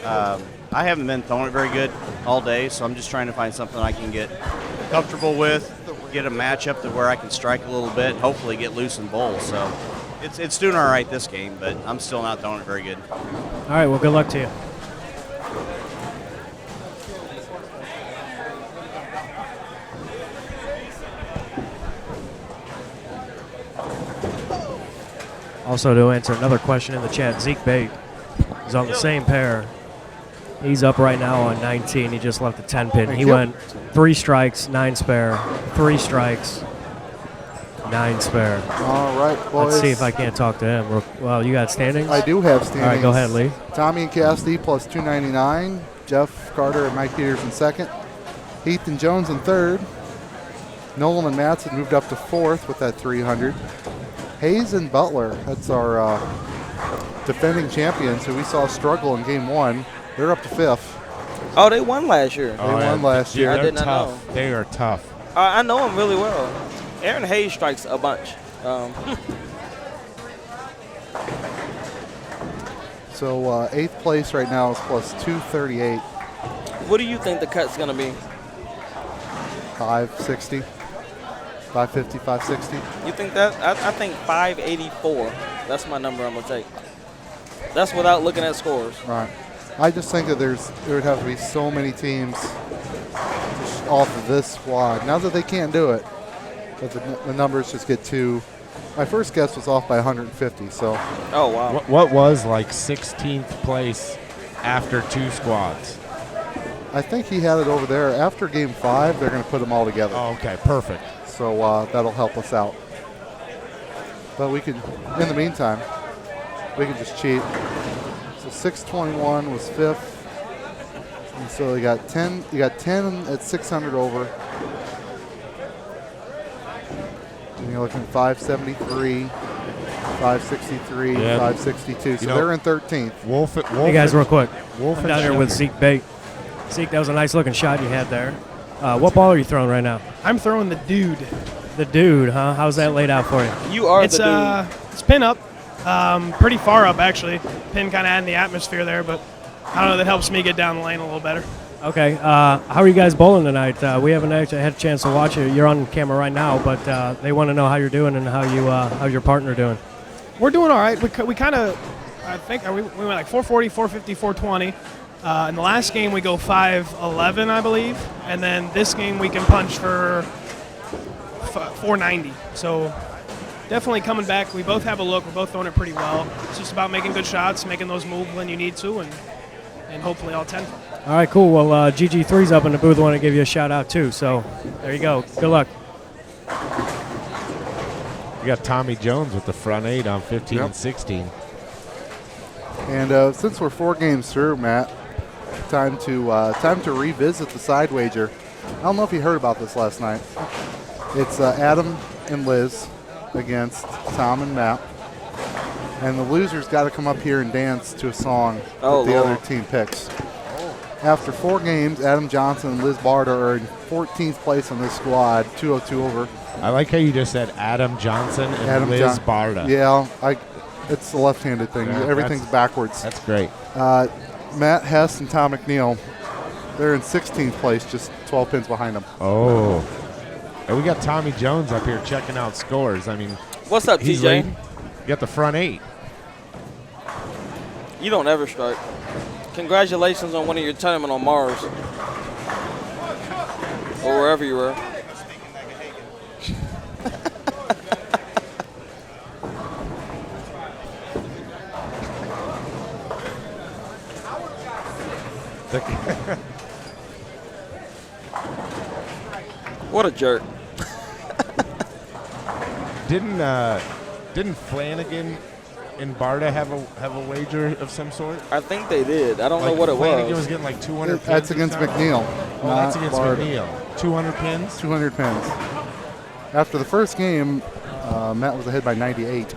I haven't been throwing it very good all day, so I'm just trying to find something I can get comfortable with, get a matchup to where I can strike a little bit, hopefully get loose and bowl. So it's doing all right this game, but I'm still not throwing it very good. All right. Well, good luck to you. Also, to answer another question in the chat, Zeke Bate is on the same pair. He's up right now on 19. He just left the 10 pin. He went 3 strikes, 9 spare, 3 strikes, 9 spare. All right, boys. Let's see if I can't talk to him. Well, you got standings? I do have standings. All right, go ahead, Lee. Tommy and Cassidy plus 299. Jeff Carter and Mike Peters in second. Heath and Jones in third. Nolan and Matson moved up to fourth with that 300. Hayes and Butler, that's our defending champions who we saw struggle in game 1. They're up to fifth. Oh, they won last year. They won last year. I did not know. They are tough. I know him really well. Aaron Hayes strikes a bunch. So 8th place right now is plus 238. What do you think the cut's going to be? 560. 550, 560. You think that? I think 584. That's my number I'm going to take. That's without looking at scores. Right. I just think that there would have to be so many teams off of this squad. Now that they can't do it, but the numbers just get too. My first guess was off by 150. So. Oh wow. What was like 16th place after 2 squads? I think he had it over there. After game 5, they're going to put them all together. Oh, okay, perfect. So that'll help us out. But we could, in the meantime, we can just cheat. So 621 was 5th. And so you got 10 at 600 over. And you're looking 573, 563, 562. So they're in 13th. Hey guys, real quick. I'm down here with Zeke Bate. Zeke, that was a nice looking shot you had there. What ball are you throwing right now? I'm throwing the dude. The dude, huh? How's that laid out for you? You are the dude. It's pin up. Pretty far up, actually. Pin kind of in the atmosphere there, but I don't know, that helps me get down the lane a little better. Okay. How are you guys bowling tonight? We haven't actually had a chance to watch you. You're on camera right now, but they want to know how you're doing and how your partner doing. We're doing all right. We kind of, I think, we went like 440, 450, 420. In the last game, we go 511, I believe. And then this game, we can punch for 490. So definitely coming back. We both have a look. We're both throwing it pretty well. It's just about making good shots, making those moves when you need to, and hopefully all 10. All right, cool. Well, GG3's up in the booth. Want to give you a shout out too. So there you go. Good luck. You got Tommy Jones with the front 8 on 15 and 16. And since we're 4 games through, Matt, time to revisit the side wager. I don't know if you heard about this last night. It's Adam and Liz against Tom and Matt. And the losers got to come up here and dance to a song that the other team picks. After 4 games, Adam Johnson and Liz Barta are in 14th place on this squad, 202 over. I like how you just said Adam Johnson and Liz Barta. Yeah, it's the left-handed thing. Yeah, everything's backwards. That's great. Matt Hess and Tom McNiel, they're in 16th place, just 12 pins behind them. Oh. And we got Tommy Jones up here checking out scores. I mean, what's up, TJ? leading. You got the front 8. You don't ever strike. Congratulations on winning your tournament on Mars. Or wherever you were. What a jerk. Didn't Flanagan and Barta have a wager of some sort? I think they did. I don't know what it Flanagan was. was getting like 200 pins. That's against McNiel. Oh, that's against Barta. McNiel. 200 pins? 200 pins. After the first game, Matt was ahead by 98.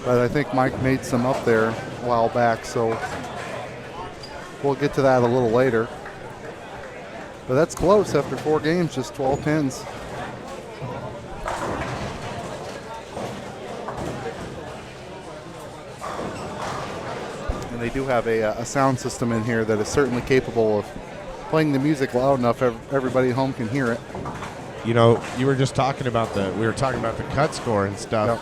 But I think Mike made some up there a while back, so we'll get to that a little later. But that's close after 4 games, just 12 pins. And they do have a sound system in here that is certainly capable of playing the music loud enough everybody at home can hear it. You know, we were talking about the cut score and stuff.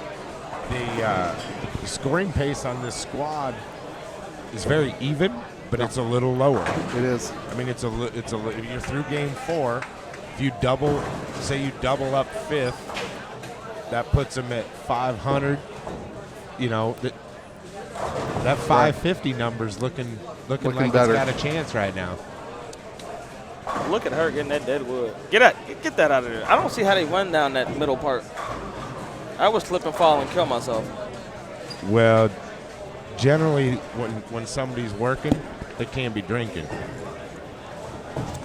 Yep. The scoring pace on this squad is very even, but it's a little lower. It is. I mean, if you're through game 4, if you double up 5th, that puts them at 500. You know, that 550 number's looking like better. It's got a chance right now. Look at her getting that dead wood. Get that out of there. I don't see how they run down that middle part. I would slip and fall and kill myself. Well, generally, when somebody's working, they can't be drinking.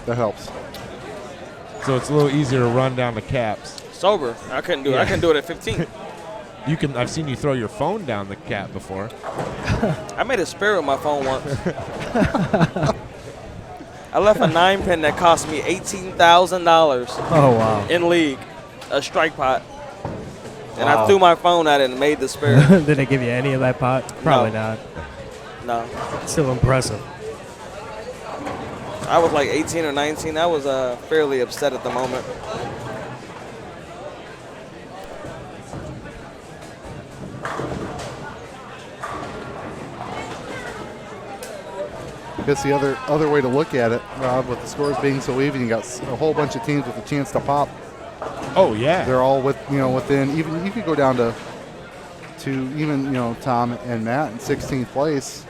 That helps. So it's a little easier to run down the caps. Sober. I couldn't do it. I couldn't do it at 15. I've seen you throw your phone down the cap before. I made a spare with my phone once. I left a 9-pin that cost me $18,000. Oh, wow. In league, a strike pot. And I threw my phone at it and made the spare. Did they give you any of that pot? Probably not. No. Still impressive. I was like 18 or 19. I was fairly upset at the moment. I guess the other way to look at it, Rob, with the scores being so even, you got a whole bunch of teams with a chance to pop. Oh yeah, they're all within. Even you could go down to even Tom and Matt in 16th place.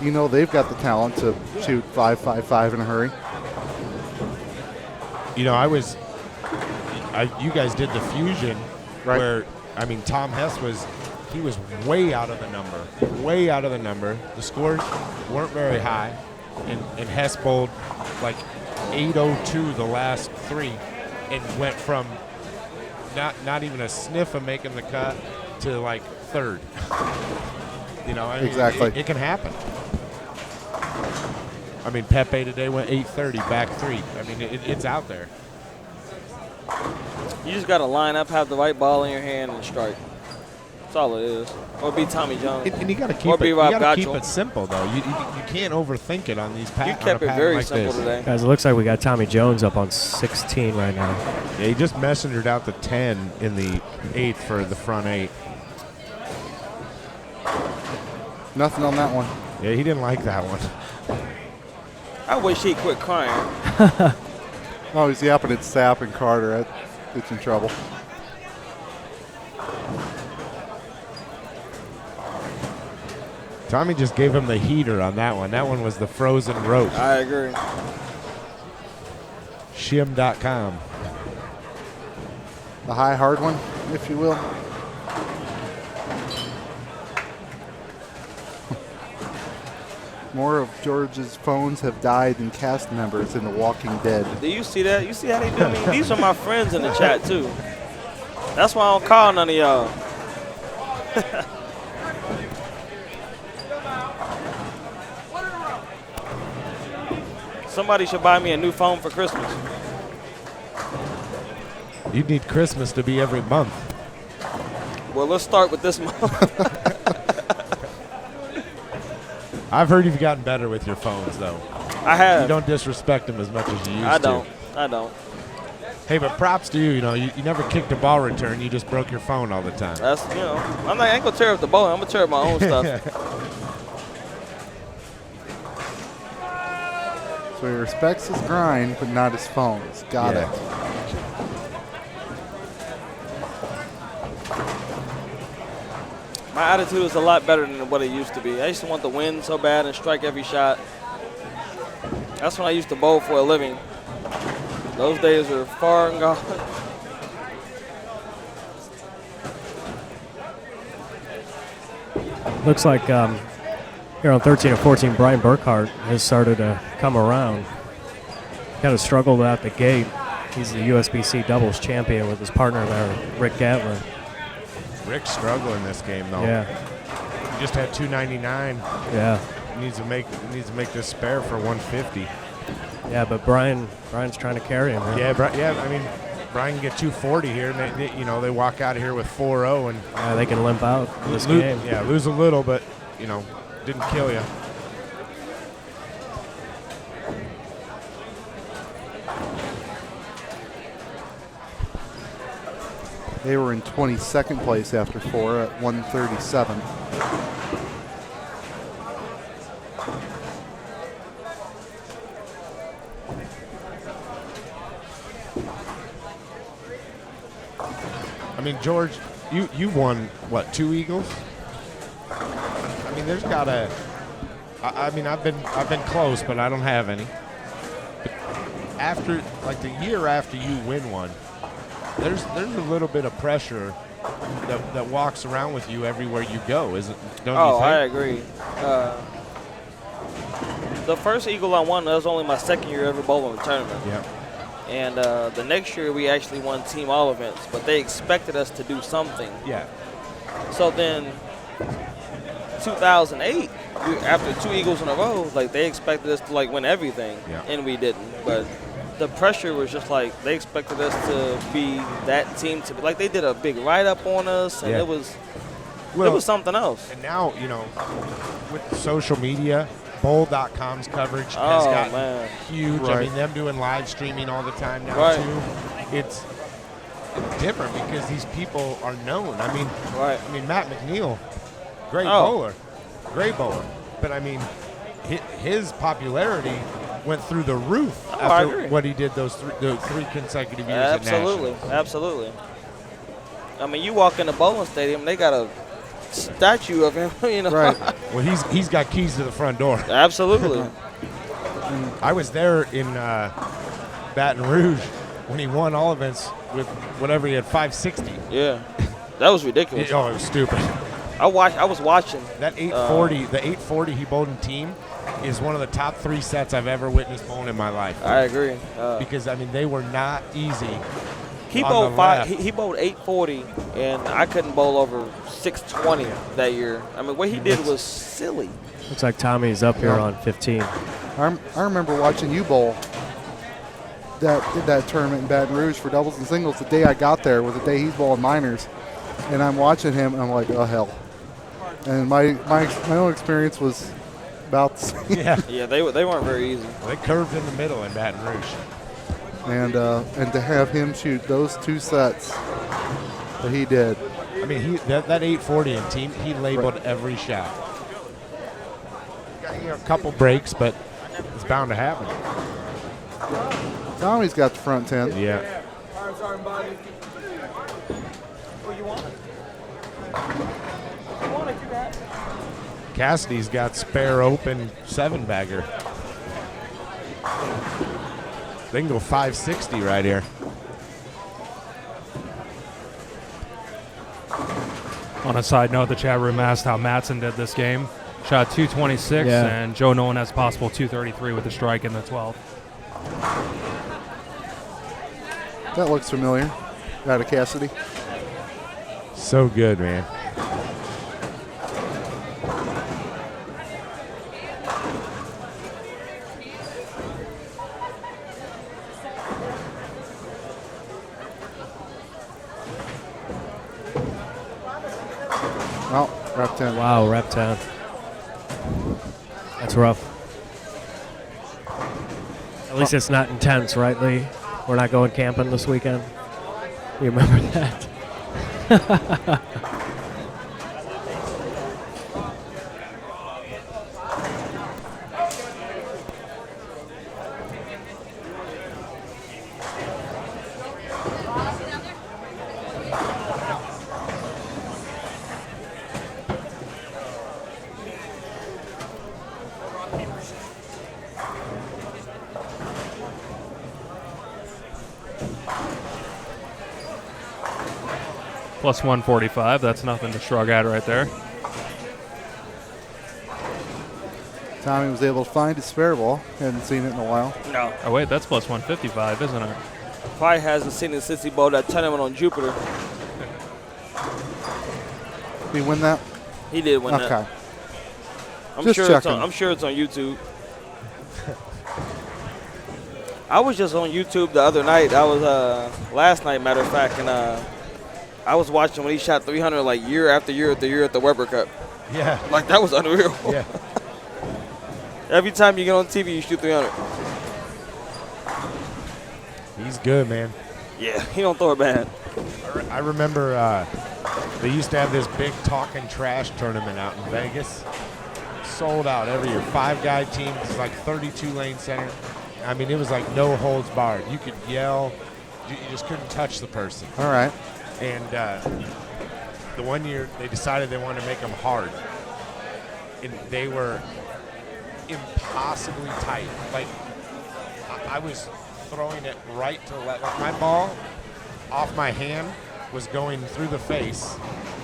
You know they've got the talent to shoot 5.55 in a hurry. You know, you guys did the fusion, right? Where Tom Hess was way out of the number. The scores weren't very high, and Hess bowled like 802 the last 3, and went from not even a sniff of making the cut to like 3rd. You know, exactly. It can happen. I mean, Pepe today went 830, back 3. I mean, it's out there. You just got to line up, have the right ball in your hand, and strike. That's all it is. Or be Tommy Jones. And you got to or keep be it. Rob You got to keep Gotchel. it simple though. You can't overthink it on these patterns. You kept it very simple today. Guys, it looks like we got Tommy Jones up on 16 right now. Yeah, he just messengered out the 10 in the 8th for the front 8. Nothing on that one. Yeah, he didn't like that one. I wish he'd quit crying. Oh, he's yapping at Sapp and Carter. It's in trouble. Tommy just gave him the heater on that one. That one was the frozen roast. I agree. Shim.com. The high hard one, if you will. More of George's phones have died than cast members in The Walking Dead. Do you see that? You see how they do me? These are my friends in the chat, too. That's why I don't call none of y'all. Somebody should buy me a new phone for Christmas. You'd need Christmas to be every month. Well, let's start with this month. I've heard you've gotten better with your phones, though. I have. You don't disrespect them as much as you used to. I don't. Hey, but props to you. You never kicked a ball return. You just broke your phone all the time. That's, I ain't going to tear up the ball. I'm going to tear up my own stuff. So he respects his grind, but not his phones. Got it. My attitude is a lot better than what it used to be. I used to want to win so bad and strike every shot. That's when I used to bowl for a living. Those days are far and gone. Looks like here on 13 and 14, Brian Burkhart has started to come around. Kind of struggled out the gate. He's the USBC doubles champion with his partner there, Rick Gatlin. Rick's struggling this game, though. Yeah. He just had 299. Yeah. Needs to make this spare for 150. Yeah, but Brian's trying to carry him. Right? Yeah, I mean, Brian can get 240 here, and they walk out of here with 4-0, and they can limp out this game. Yeah, lose a little, but didn't kill you. They were in 22nd place after 4 at 137. I mean, George, you won, what, 2 Eagles? I mean, there's got to. I mean, I've been close, but I don't have any. But after, like the year after you win one, there's a little bit of pressure that walks around with you everywhere you go, isn't? Don't you think? I agree. The first Eagle I won, that was only my second year ever bowling a tournament. Yeah. And the next year we actually won team all events, but they expected us to do something. Yeah. So then 2008, after 2 Eagles in a row, like they expected us to like win everything, and we didn't. But the pressure was just like they expected us to be that team to be like they did a big write-up on us, and it was something else. And now with social media, Bowl.com's coverage has gotten huge. Right. I mean, them doing live streaming all the time now too. It's different because these people are known. I mean, Matt McNiel, great bowler. But I mean, his popularity went through the roof after what he did those three consecutive years at Nationals. Absolutely. I mean, you walk in the bowling stadium, they got a statue of him, Right. Well, he's got keys to the front door. Absolutely. I was there in Baton Rouge when he won all events with whatever he had, 560. Yeah, that was ridiculous. It was stupid. I was watching that 840. The 840 he bowled in team is one of the top 3 sets I've ever witnessed bowling in my life. I agree. Because I mean they were not easy. He bowled he bowled 840, and I couldn't bowl over 620 that year. I mean, what he did was silly. Looks like Tommy's up here on 15. I remember watching you bowl that tournament in Baton Rouge for doubles and singles. The day I got there was the day he's bowling minors. and I'm watching him, and I'm like, oh, hell. And my own experience was about the same. Yeah, they weren't very easy. They curved in the middle in Baton Rouge. And to have him shoot those 2 sets that he did. I mean, that 840 in team, he labeled every shot. Got a couple breaks, but it's bound to happen. Tommy's got the front 10. Yeah. Cassidy's got spare open 7-bagger. They can go 560 right here. On a side note, the chat room asked how Matson did this game. Shot 226, and Joe Nolan has possible 233 with a strike in the 12th. That looks familiar. Out of Cassidy. So good, man. Oh, rep 10. Wow, rep 10. That's rough. At least it's not intense, right, Lee? We're not going camping this weekend. You remember that? Plus 145. That's nothing to shrug at right there. Tommy was able to find his spare ball. Hadn't seen it in a while. No. Oh, wait, that's plus 155, isn't it? Probably hasn't seen it since he bowled that tournament on Jupiter. Did he win that? He did win that. Okay. I'm Just sure checking. I'm sure it's on YouTube. I was just on YouTube the other night. I was last night, matter of fact, and I was watching when he shot 300 like year after year after year at the Weber Cup. Yeah. Like that was unreal. Yeah. Every time you get on TV, you shoot 300. He's good, man. Yeah, he don't throw it bad. I remember they used to have this big talking trash tournament out in Vegas. Sold out every year. 5-guy team. It's like 32 lane center. I mean, it was like no holds barred. You could yell. You just couldn't touch the person. All right. And the one year they decided they wanted to make them hard. And they were impossibly tight. Like, I was throwing it right to left. Like, my ball off my hand was going through the face,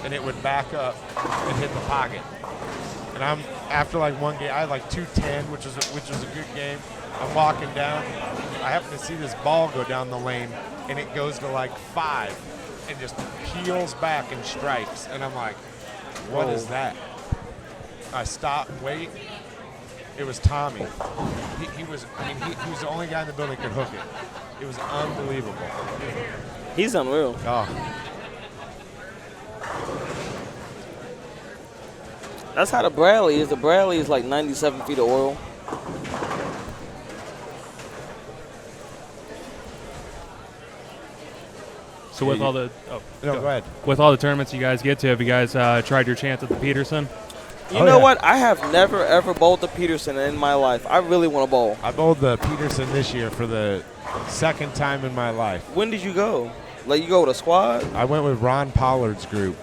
and it would back up and hit the pocket. And I'm after like one game, I had like 210, which was a good game. I'm walking down. I happen to see this ball go down the lane, and it goes to like 5, and just peels back and strikes. And I'm like, what is that? I stop, wait. It was Tommy. He was the only guy in the building that could hook it. It was unbelievable. He's unreal. Oh. That's how the Bradley is. The Bradley is like 97 feet of oil. So with all the go ahead. With all the tournaments you guys get to, have you guys tried your chance at the Peterson? You know what? I have never, ever bowled the Peterson in my life. I really want to bowl. I bowled the Peterson this year for the second time in my life. When did you go? Like, you go with a squad? I went with Ron Pollard's group.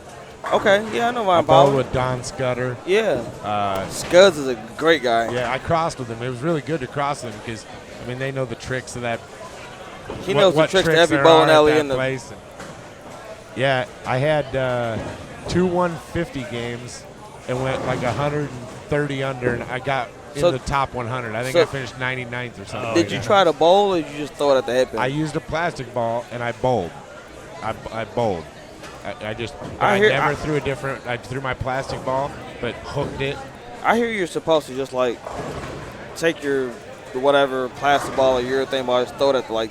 Okay, yeah, I know Ron I bowled Pollard. with Don Scudder. Yeah. Scuds is a great guy. Yeah, I crossed with him. It was really good to cross with him because, I mean, they know the tricks of that. He knows the tricks to every bowling alley in the place. And yeah, I had 2 150 games and went like 130 under, and I got in the top 100. I think I finished 99th or something. Did you try to bowl, or did you just throw it at the headpin? I used a plastic ball, and I bowled. I bowled. I threw my plastic ball, but hooked it. I hear you're supposed to just like take your whatever plastic ball or urethane ball, just throw it at like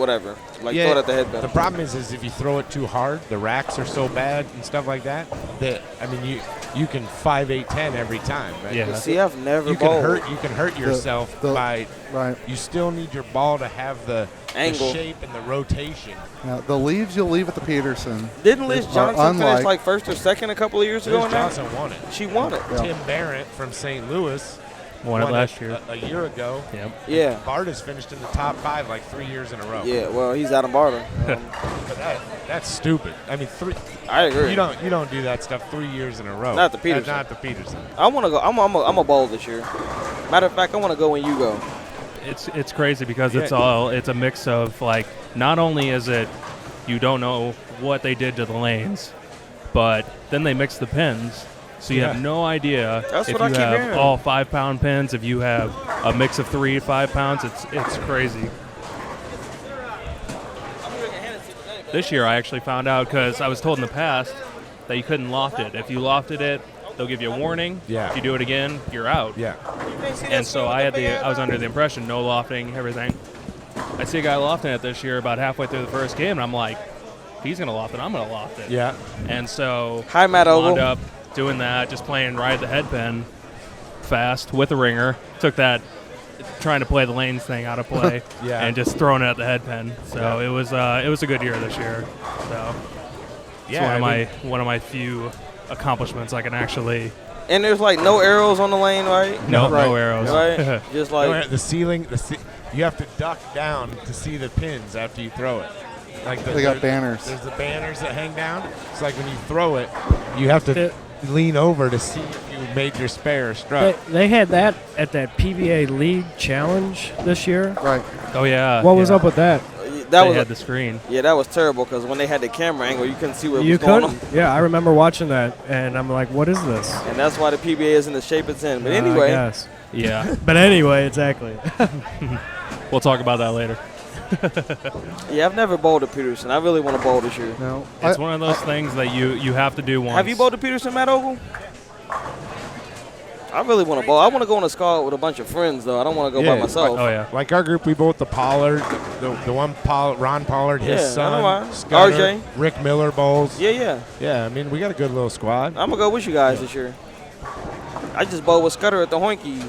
whatever. Like Yeah, throw it at the headband. The problem is if you throw it too hard, the racks are so bad and stuff like that. That I mean, you can 5, 8, 10 every time. Right? Yeah. See, I've never you bowled. can hurt yourself by. Right. You still need your ball to have the Angle. shape and the rotation. Now, the leaves you'll leave at the Peterson. Didn't Liz are Johnson finish unlike- like first or second a couple of years ago? Liz in that? Johnson won it. She won it. Tim Barrett from St. Louis Won it last year. A year ago. Yep. Yeah. Bart has finished in the top 5 like 3 years in a row. Yeah, well, he's Adam Barter. But that's stupid. I mean, I agree. You don't do that stuff 3 years in a row. Not the Peterson. Not the Peterson. I want to go. I'm a bowl this year. Matter of fact, I want to go when you go. It's crazy because it's a mix of like not only is it you don't know what they did to the lanes, but then they mix the pins, so you have no idea That's if what I you keep have hearing. all 5-pound pins, if you have a mix of 3 to 5 pounds. It's crazy. This year I actually found out because I was told in the past that you couldn't loft it. If you lofted it, they'll give you a warning. Yeah. If you do it again, you're out. Yeah. And so I was under the impression no lofting, everything. I see a guy lofting it this year about halfway through the first game, and I'm like, if he's gonna loft it, I'm gonna loft it. Yeah. And so Hi, Matt Ogle. wound up doing that, just playing right at the head pin, fast with a ringer. Took that, trying to play the lanes thing out of play, Yeah. and just throwing it at the head pin. So it was a good year this year. So it's Yeah, one of my few accomplishments I can actually. And there's like no arrows on the lane, right? No arrows. Right? Just like the ceiling. You have to duck down to see the pins after you throw it. Like They got banners. There's the banners that hang down. It's like when you throw it, you have to lean over to see if you made your spare or struck. They had that at that PBA League Challenge this year. Right. Oh yeah. What was up with that? that they was had the screen. Yeah, that was terrible because when they had the camera angle, you couldn't see what You was going on. couldn't? Yeah, I remember watching that, and I'm like, what is this? And that's why the PBA is in the shape it's in. But I anyway. guess. Yeah. But anyway, exactly. We'll talk about that later. Yeah, I've never bowled at Peterson. I really want to bowl this year. No. It's one of those things that you have to do once. Have you bowled at Peterson, Matt Ogle? I really want to bowl. I want to go on a scout with a bunch of friends, though. I don't want to go by myself. Like our group, we both the Pollard, the one Ron Pollard, his Yeah, son, I know. Scudder, RJ. Rick Miller bowls. Yeah. Yeah, I mean, we got a good little squad. I'm going to go with you guys this year. I just bowled with Scudder at the Hoinky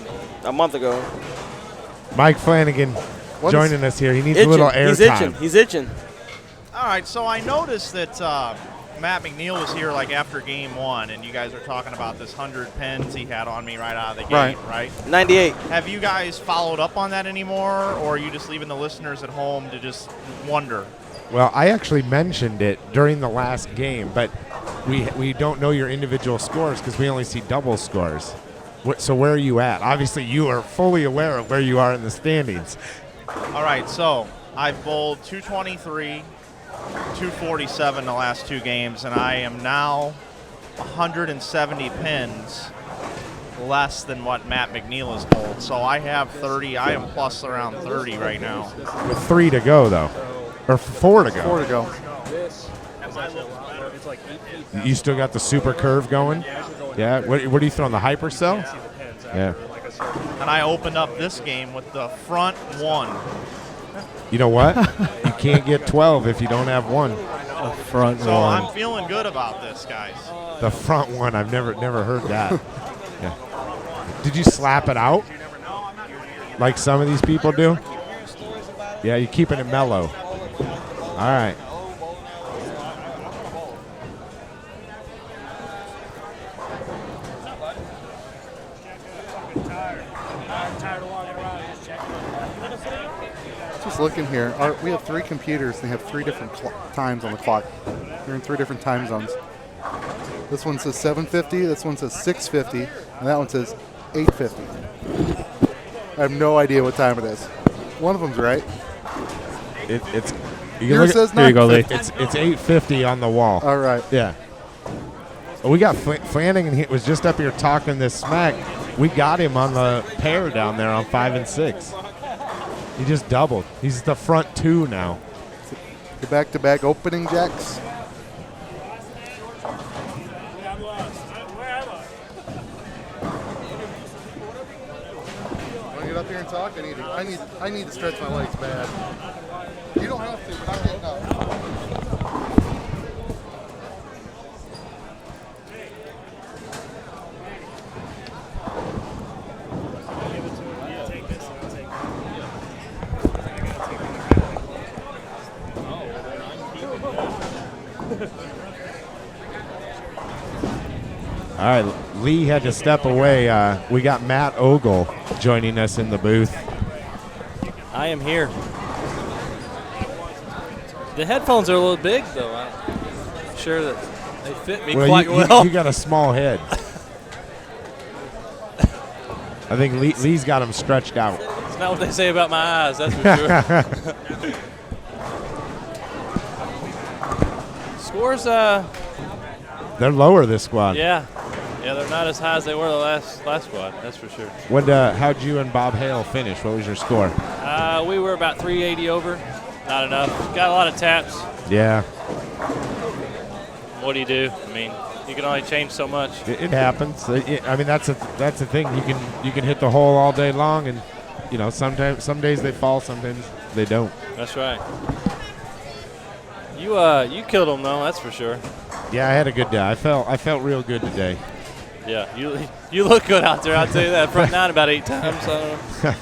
a month ago. Mike Flanagan joining us here. He needs itching. a little air He's time. itching. He's itching. All right, so I noticed that Matt McNiel was here like after game one, and you guys are talking about this 100 pins he had on me right out of the gate, right? 98. Have you guys followed up on that anymore, or are you just leaving the listeners at home to just wonder? Well, I actually mentioned it during the last game, but we don't know your individual scores because we only see double scores. So where are you at? Obviously, you are fully aware of where you are in the standings. All right, so I've bowled 223, 247 the last two games, and I am now 170 pins less than what Matt McNiel has bowled. So I have 30. I am plus around 30 right now. With 3 to go, though. Or 4 to go. 4 to go. You still got the super curve going? Yeah. What are you throwing, the hypercell? Yeah. And I opened up this game with the front one. You know what? You can't get 12 if you don't have one. The front So one. I'm feeling good about this, guys. The front one. I've never heard that. Yeah. Did you slap it out? Like some of these people do? Yeah, you're keeping it mellow. All right. Just looking here, we have 3 computers. They have 3 different times on the clock. They're in 3 different time zones. This one says 7:50. This one says 6:50, and that one says 8:50. I have no idea what time it is. One of them's right. It's. Yours says there you go, Lee. 9:50. It's 8:50 on the wall. All right. Yeah. Well, we got Flanagan. He was just up here talking this smack. We got him on the pair down there on 5 and 6. He just doubled. He's the front 2 now. The back-to-back opening jacks. Want to get up here and talk. I need to stretch my legs bad. You don't have to, but I'm getting up. All right, Lee had to step away. We got Matt Ogle joining us in the booth. I am here. The headphones are a little big, though. I'm sure that they fit me quite well. You got a small head. I think Lee's got them stretched out. It's not what they say about my eyes, that's for sure. Scores, they're lower this squad. yeah, they're not as high as they were the last squad, that's for sure. How'd you and Bob Hale finish? What was your score? We were about 380 over. Not enough. Got a lot of taps. Yeah. What do you do? I mean, you can only change so much. It happens. I mean, that's the thing. You can hit the hole all day long, and some days they fall, sometimes they don't. That's right. You killed them though, that's for sure. Yeah, I had a good day. I felt real good today. Yeah, you look good out there. I'll tell you that. Front nine about 8 times.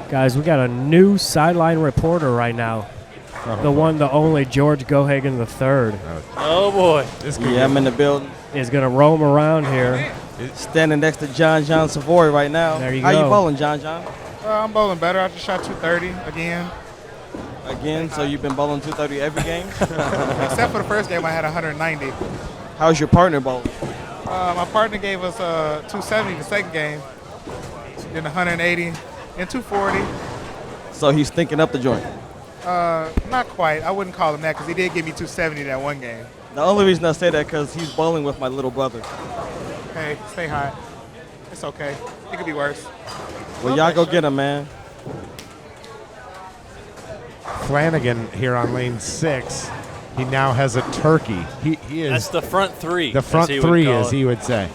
Guys, we got a new sideline reporter right now. The one, the only George Gohagen III. Oh boy. Yeah, I'm in the building. Is going to roam around here. Standing next to John Savoy right now. There you How go. you bowling, John? I'm bowling better. I just shot 230 again. Again, so you've been bowling 230 every game? Except for the first game, I had 190. How's your partner bowling? My partner gave us 270 the second game, then 180, and 240. So he's thinking up the joint. Not quite. I wouldn't call him that because he did give me 270 that one game. The only reason I say that because he's bowling with my little brother. Hey, stay hot. It's okay. It could be worse. Well, y'all go get him, man. Flanagan here on lane 6. He now has a turkey. He is. That's the front three. The front three, as he would say.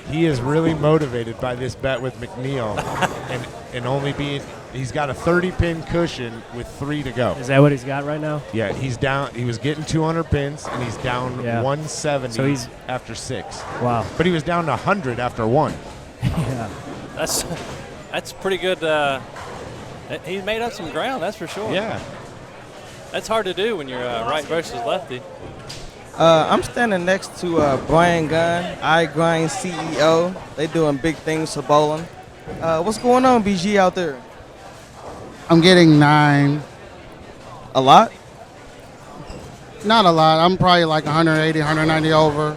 He is really motivated by this bet with McNiel, and only being. He's got a 30-pin cushion with 3 to go. Is that what he's got right now? Yeah, he's down. He was getting 200 pins, and he's down 170 so he's after 6. Wow. But he was down to 100 after 1. Yeah. That's pretty good. He made up some ground, that's for sure. Yeah. That's hard to do when you're right versus lefty. I'm standing next to Brian Gunn, iGrind CEO. They doing big things for bowling. What's going on, BG, out there? I'm getting 9. A lot? Not a lot. I'm probably like 180, 190 over.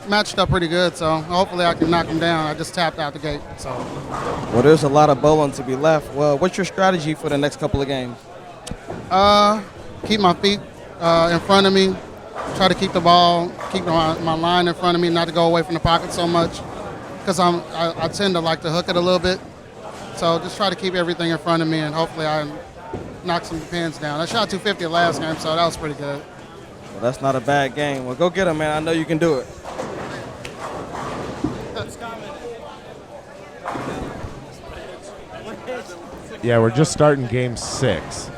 Matched up pretty good, so hopefully I can knock him down. I just tapped out the gate. So. Well, there's a lot of bowling to be left. Well, what's your strategy for the next couple of games? Keep my feet in front of me. Try to keep the ball, keep my line in front of me, not to go away from the pocket so much, because I tend to like to hook it a little bit. So just try to keep everything in front of me, and hopefully I knock some pins down. I shot 250 last game, so that was pretty good. Well, that's not a bad game. Well, go get him, man. I know you can do it. Yeah, we're just starting game 6.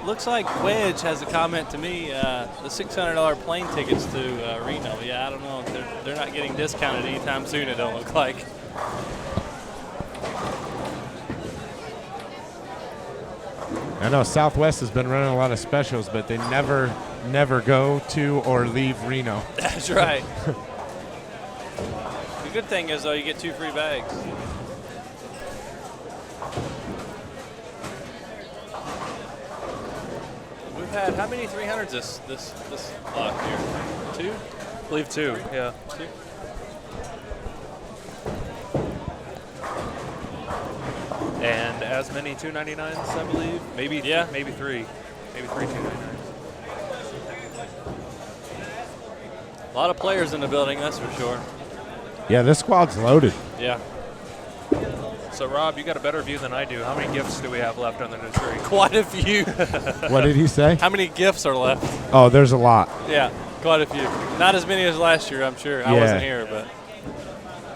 Looks like Wedge has a comment to me. The $600 plane tickets to Reno. Yeah, I don't know. They're not getting discounted anytime soon, it don't look like. I know Southwest has been running a lot of specials, but they never go to or leave Reno. That's right. The good thing is, though, you get 2 free bags. We've had how many 300s this block here? 2? I believe 2. Yeah, 2. And as many 299s, I believe. Maybe 3. Maybe 3 299s. A lot of players in the building, that's for sure. Yeah, this squad's loaded. Yeah. So, Rob, you got a better view than I do. How many gifts do we have left under the tree? Quite a few. What did he say? How many gifts are left? Oh, there's a lot. Yeah, quite a few. Not as many as last year, I'm sure. I wasn't here, but.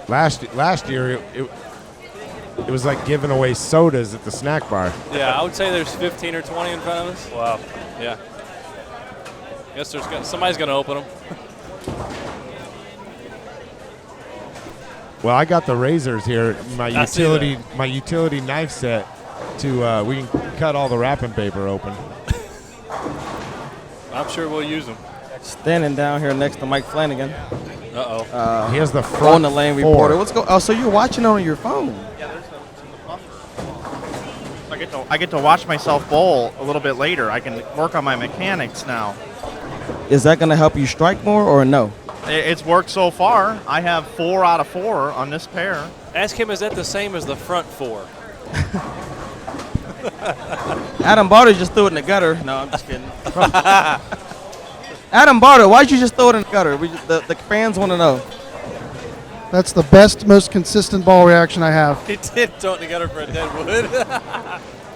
Last year, it was like giving away sodas at the snack bar. Yeah, I would say there's 15 or 20 in front of us. Wow. Yeah. Guess somebody's going to open them. Well, I got the razors here, my utility knife set to we can cut all the wrapping paper open. I'm sure we'll use them. Standing down here next to Mike Flanagan. Uh-oh. He has the front on the lane four. reporter. What's going? Oh, so you're watching on your phone? Yeah, there's some buffer. I get to watch myself bowl a little bit later. I can work on my mechanics now. Is that going to help you strike more or no? It's worked so far. I have 4 out of 4 on this pair. Ask him, is that the same as the front 4? Adam Barter just threw it in the gutter. No, I'm just kidding. Adam Barter, why'd you just throw it in the gutter? The fans want to know. That's the best, most consistent ball reaction I have. He did throw it in the gutter for a dead wood.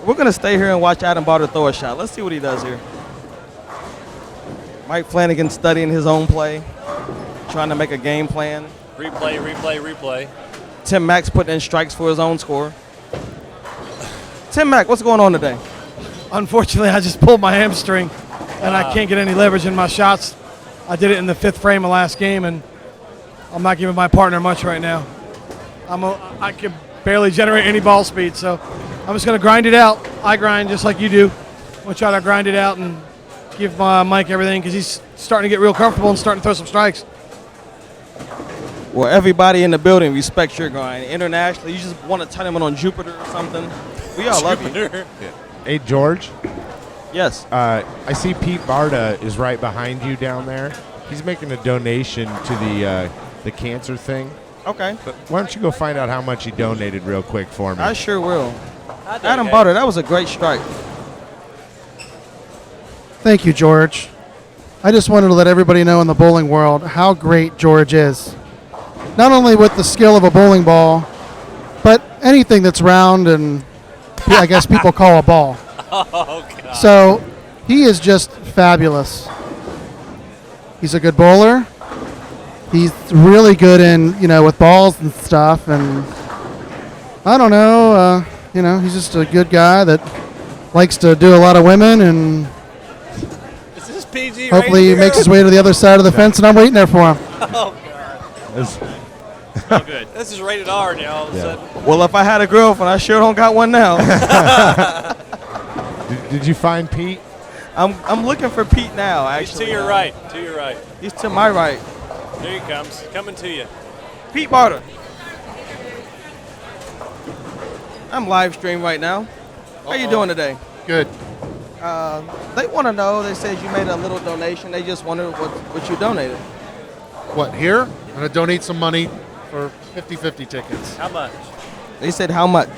We're going to stay here and watch Adam Barter throw a shot. Let's see what he does here. Mike Flanagan studying his own play, trying to make a game plan. Replay. Tim Mack's putting in strikes for his own score. Tim Mack, what's going on today? Unfortunately, I just pulled my hamstring, and I can't get any leverage in my shots. I did it in the 5th frame of last game, and I'm not giving my partner much right now. I can barely generate any ball speed, so I'm just going to grind it out. I grind just like you do. I'm going to try to grind it out and give Mike everything because he's starting to get real comfortable and starting to throw some strikes. Well, everybody in the building respects your grind. Internationally, you just won a tournament on Jupiter or something. We all love you. Yeah. Hey, George. Yes. I see Pete Barta is right behind you down there. He's making a donation to the cancer thing. Okay. But why don't you go find out how much he donated real quick for me? I sure will. Adam Barter, that was a great strike. Thank you, George. I just wanted to let everybody know in the bowling world how great George is. Not only with the skill of a bowling ball, but anything that's round and I guess people call a ball. Oh, God. So he is just fabulous. He's a good bowler. He's really good in, with balls and stuff. And I don't know, he's just a good guy that likes to do a lot of women, and Is this PG hopefully he makes his way to the other side of the fence, and I'm waiting there for him. Oh, God. Oh, good. This is rated R now all of a sudden. Well, if I had a girlfriend, I sure don't got one now. Did you find Pete? I'm looking for Pete now, He's actually. to your right. To your right. He's to my right. There he comes. Coming to you. Pete Barter. I'm live streaming right now. How you doing today? Good. They want to know. They said you made a little donation. They just wondered what you donated. What, here? I'm going to donate some money for 50-50 tickets. How much? They said how much?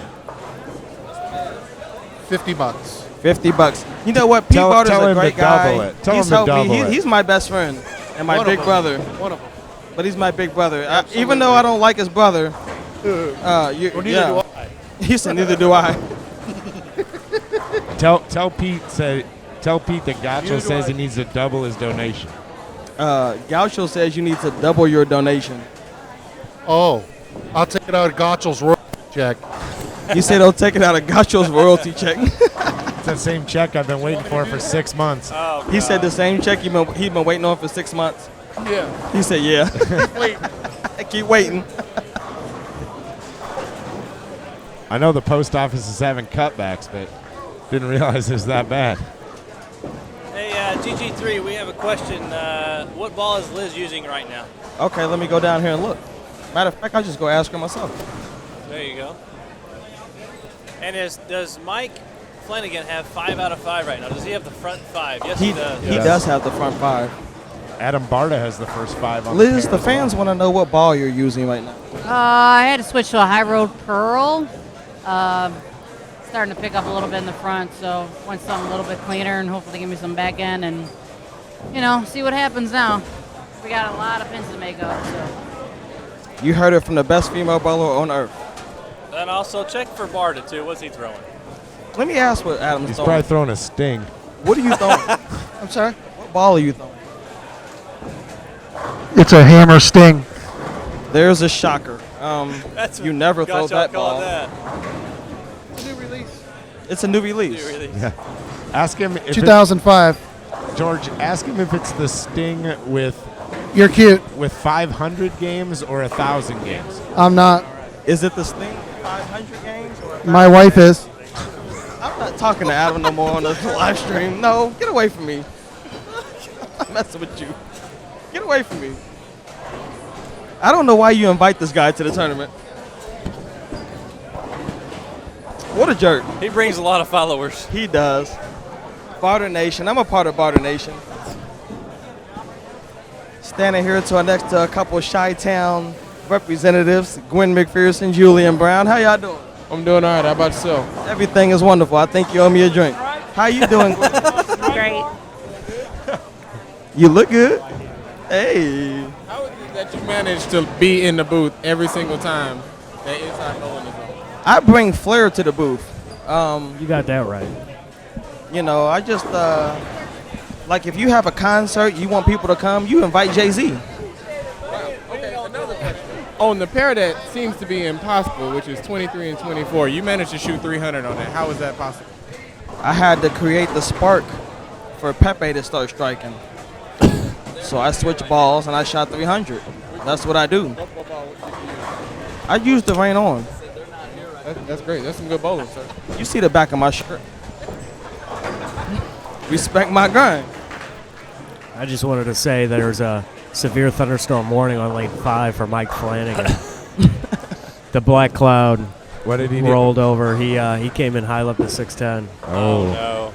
$50. $50. You know what? Pete Barter's a great guy. Tell him to double it. He's my best friend and my big brother. One of them. But he's my big brother. Even though I don't like his brother. Neither do I. He said neither do I. Tell Pete that Gacho says he needs to double his donation. Gaucho says you need to double your donation. Oh, I'll take it out of Gotchel's royalty check. He said he'll take it out of Gaucho's royalty check. It's that same check I've been waiting for 6 months. Oh, he said the same check he'd been waiting on for 6 months. Yeah. He said, yeah. Wait. Keep waiting. I know the post office is having cutbacks, but didn't realize it was that bad. Hey, GG3, we have a question. What ball is Liz using right now? Okay, let me go down here and look. Matter of fact, I'll just go ask her myself. There you go. And does Mike Flanagan have 5 out of 5 right now? Does he have the front 5? Yes, he does. He does have the front 5. Adam Barta has the first 5 on Liz, the the fans want to know what ball you're using right now. I had to switch to a high road pearl. Starting to pick up a little bit in the front, so want something a little bit cleaner and hopefully give me some back end and, see what happens now. We got a lot of pins to make up, so. You heard it from the best female bowler on earth. And also check for Barta, too. What's he throwing? Let me ask what Adam's He's throwing. probably throwing a sting. What are you throwing? I'm sorry? What ball are you throwing? It's a hammer sting. There's a shocker. That's You never throw got y'all that called ball. that. New release. It's a new release. Yeah. Ask him. If 2005. George, ask him if it's the Sting with. You're cute. With 500 games or 1,000 games. I'm not. Is it the Sting 500 games? Or My wife is. I'm not talking to Adam no more on the live stream. No, get away from me. I'm messing with you. Get away from me. I don't know why you invite this guy to the tournament. What a jerk. He brings a lot of followers. He does. Barter Nation. I'm a part of Barter Nation. Standing here next to a couple of Chi-Town representatives, Gwen McPherson, Julian Brown. How y'all doing? I'm doing all right. How about yourself? Everything is wonderful. I think you owe me a drink. How you doing? Great. You look good. Hey. How is it that you manage to be in the booth every single time that Inside Bowling is on? I bring flair to the booth. You got that right. You know, I just, like if you have a concert, you want people to come, you invite Jay-Z. Okay, another question. On the pair that seems to be impossible, which is 23 and 24, you managed to shoot 300 on that. How is that possible? I had to create the spark for Pepe to start striking. So I switched balls and I shot 300. That's what I do. I used the rain on. That's great. That's some good bowling, sir. You see the back of my shirt. Respect my grind. I just wanted to say there's a severe thunderstorm warning on lane 5 for Mike Flanagan. The black cloud what did he rolled over. He came in high left to 610. Oh, no.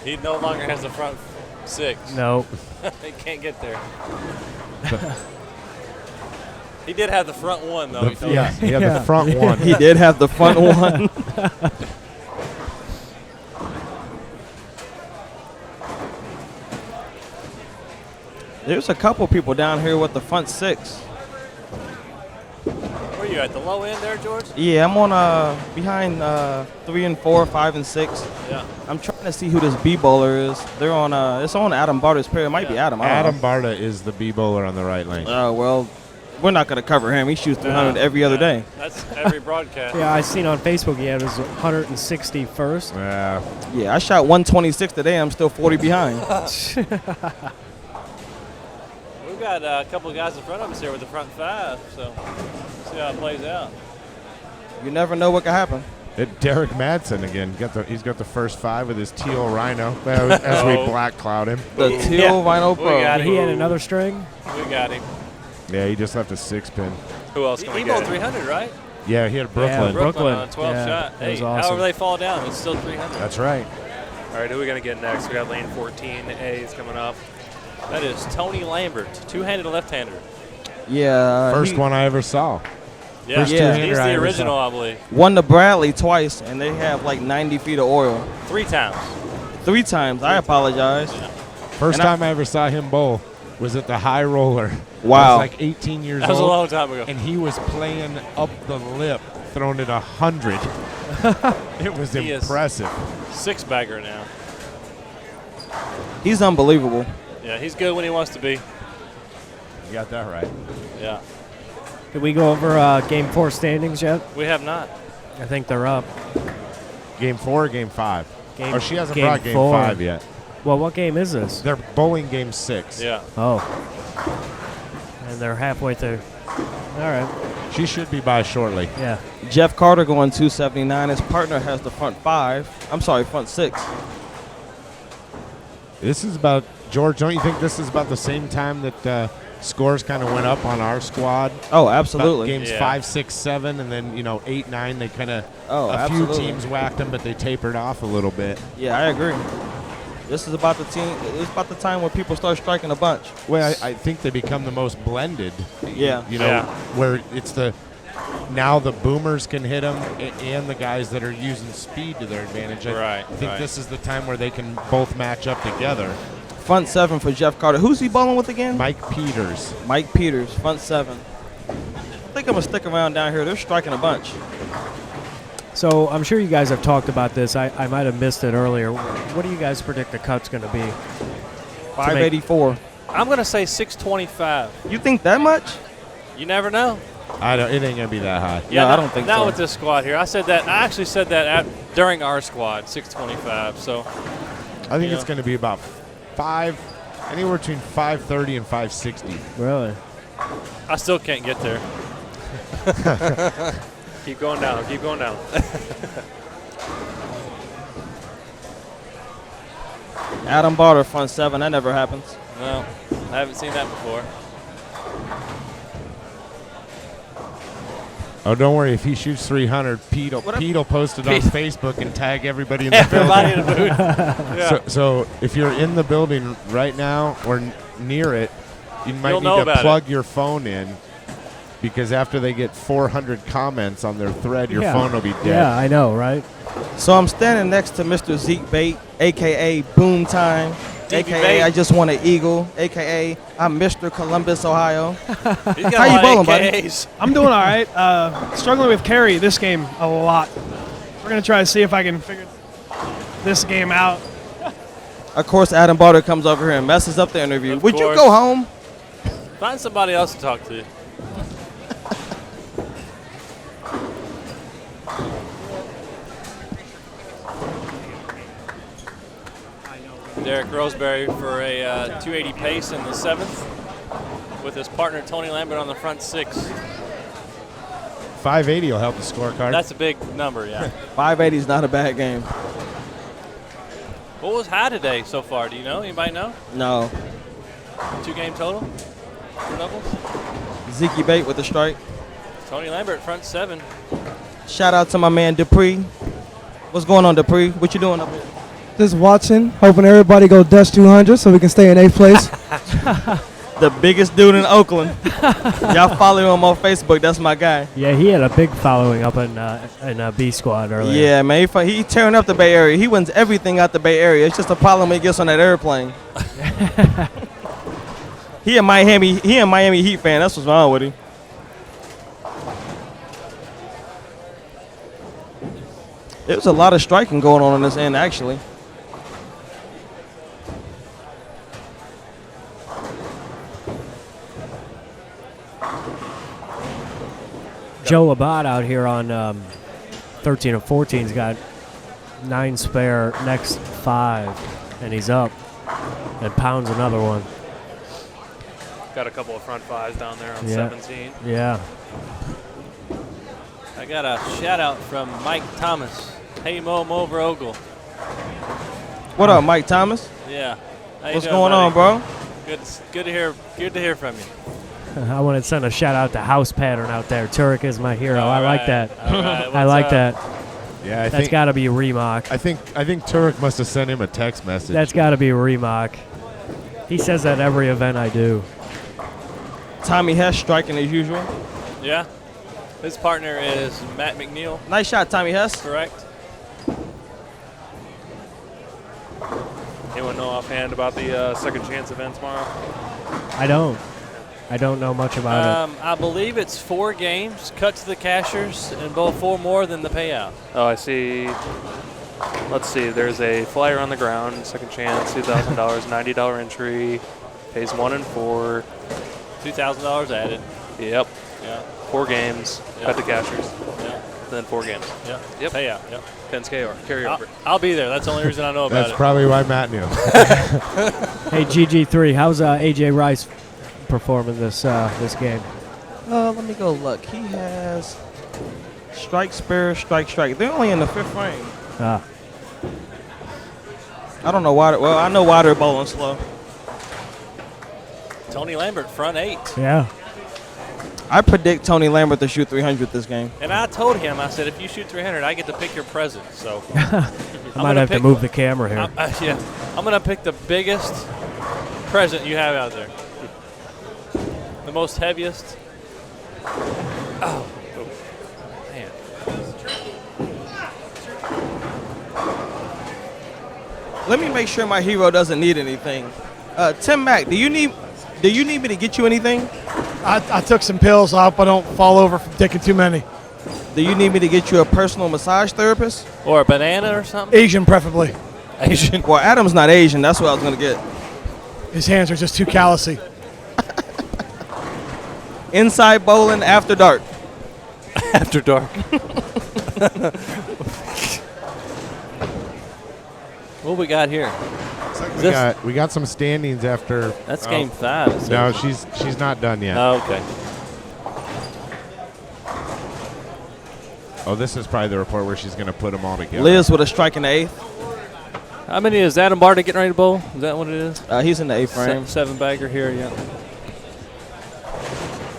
He no longer has the front 6. No. He can't get there. He did have the front 1, though. He had the front one. He did have the front one. There's a couple people down here with the front 6. Where are you at the low end there, George? Yeah, I'm on behind 3 and 4, 5 and 6. Yeah. I'm trying to see who this B bowler is. They're on it's on Adam Barter's pair. It might be Adam. I don't Adam know. Barta is the B bowler on the right lane. Oh well, we're not gonna cover him. He shoots 300 every other day. That's every broadcast. Yeah, I seen on Facebook he had his 161st. Yeah. Yeah, I shot 126 today. I'm still 40 behind. We've got a couple of guys in front of us here with the front 5, so see how it plays out. You never know what can happen. Derek Madsen again. He's got the first 5 with his teal rhino as we black cloud him. The teal rhino pro. He had another string. We got him. Yeah, he just left a 6-pin. Who else can we get? He bowled 300, right? Yeah, he had Brooklyn. Yeah, Brooklyn on a 12 shot. That was Hey, awesome. however they fall down, it's still 300. That's right. All right, who are we going to get next? We got lane 14A is coming up. That is Tony Lambert, two-handed left-hander. Yeah. First one I ever saw. Yeah, First he's two-hander I the ever original, saw. I believe. Won the Bradley twice, and they have like 90 feet of oil. 3 times. 3 times. I apologize. First time I ever saw him bowl was at the High Roller. Wow. I was like 18 years old. That was a long time ago. And he was playing up the lip, throwing it 100. It was He is impressive. 6-bagger now. He's unbelievable. Yeah, he's good when he wants to be. You got that right. Yeah. Did we go over Game 4 standings yet? We have not. I think they're up. Game 4 or Game 5? Game, Or she hasn't game brought Game 4. 5 yet. Well, what game is this? They're bowling Game 6. Yeah. Oh. And they're halfway through. All right. She should be by shortly. Yeah. Jeff Carter going 279. His partner has the front 5. I'm sorry, front 6. This is about, George, don't you think this is about the same time that scores kind of went up on our squad? Oh, absolutely. About games 5, 6, 7, and then, 8, 9, they kind of, a few absolutely. teams whacked them, but they tapered off a little bit. Yeah, I agree. This is about the time when people start striking a bunch. Well, I think they become the most blended. Yeah. Where it's now the boomers can hit them and the guys that are using speed to their advantage. I think this is the time where they can both match up together. Front 7 for Jeff Carter. Who's he bowling with again? Mike Peters. Mike Peters, front 7. I think I'm going to stick around down here. They're striking a bunch. So I'm sure you guys have talked about this. I might have missed it earlier. What do you guys predict the cut's going to be? 584. I'm going to say 625. You think that much? You never know. It ain't gonna be that high. Yeah, I don't think not so. with this squad here. I actually said that during our squad, 625. So I think it's gonna be about anywhere between 530 and 560. Really? I still can't get there. Keep going down. Keep going down. Adam Barter, front 7. That never happens. No, I haven't seen that before. Oh, don't worry. If he shoots 300, Pete will post it on Facebook and tag everybody in the Everybody building. in the booth. Yeah. So if you're in the building right now or near it, you might You'll know need to about plug your phone in, because after they get 400 comments on their thread, your phone will be dead. Yeah, I know, right? So I'm standing next to Mr. Zeke Bate, a.k.a. Boom Time, a.k.a. I just want an eagle, a.k.a. I'm Mr. Columbus, Ohio. How you bowling, buddy? I'm doing all right. Struggling with carry this game a lot. We're going to try to see if I can figure this game out. Of course, Adam Barter comes over here and messes up the interview. Would you go home? Find somebody else to talk to. Derek Roseberry for a 280 pace in the 7th with his partner Tony Lambert on the front 6. 580 will help the scorecard. That's a big number, yeah. 580 is not a bad game. What was high today so far? Do you know? Anybody know? No. 2 game total for doubles? Zeke Bate with the strike. Tony Lambert front 7. Shout out to my man Dupree. What's going on, Dupree? What you doing up here? Just watching, hoping everybody go Dutch 200 so we can stay in 8th place. The biggest dude in Oakland. Y'all follow him on Facebook. That's my guy. Yeah, he had a big following up in B Squad earlier. Yeah, man. He tearing up the Bay Area. He wins everything out the Bay Area. It's just a problem when he gets on that airplane. He a Miami Heat fan. That's what's wrong with him. There's a lot of striking going on this end, actually. Joe Labatt out here on 13 and 14's got 9 spare next 5, and he's up and pounds another one. Got a couple of front 5s down there on 17. Yeah. I got a shout out from Mike Thomas. Hey Mo over Ogle. What up, Mike Thomas? Yeah. What's going on, bro? Good to hear from you. I want to send a shout out to House Pattern out there. Turek is my hero. I like that. Right. I like that. Yeah, that's got to be Remock. I think Turek must have sent him a text message. That's got to be Remock. He says that every event I do. Tommy Hess striking as usual. Yeah. His partner is Matt McNiel. Nice shot, Tommy Hess. Correct. Anyone know offhand about the second chance event tomorrow? I don't know much about it. I believe it's 4 games, cut to the cashers, and bowl 4 more than the payout. Oh, I see. Let's see. There's a flyer on the ground. Second chance, $2,000, $90 entry. Pays 1 and 4. $2,000 added. Yep. Yeah. 4 games. Yep. Cut the cashers. Yeah. Then 4 games. Yeah. Yep. Payout. Yep. Penske carry over. I'll be there. That's the only reason I know about That's it. probably why Matt knew. Hey, GG3, how's AJ Rice performing this game? Let me go look. He has strike, spare, strike. They're only in the 5th frame. Ah. I don't know why. Well, I know why they're bowling slow. Tony Lambert, front 8. Yeah. I predict Tony Lambert to shoot 300 this game. And I told him, I said, if you shoot 300, I get to pick your present. So I might have to move the camera here. Yeah, I'm going to pick the biggest present you have out there. The most heaviest. Oh, man. Let me make sure my hero doesn't need anything. Tim Mack, do you need me to get you anything? I took some pills so I hope I don't fall over from taking too many. Do you need me to get you a personal massage therapist? Or a banana or something? Asian, preferably. Asian? Well, Adam's not Asian. That's what I was going to get. His hands are just too callousy. Inside bowling after dark. After dark. What we got here? We got some standings after. That's game 5. No, she's not done yet. Oh, okay. Oh, this is probably the report where she's going to put them all together. Liz with a strike in the 8th. How many is Adam Barta getting ready to bowl? Is that what it is? He's in the 8th frame. 7-bagger here, yeah.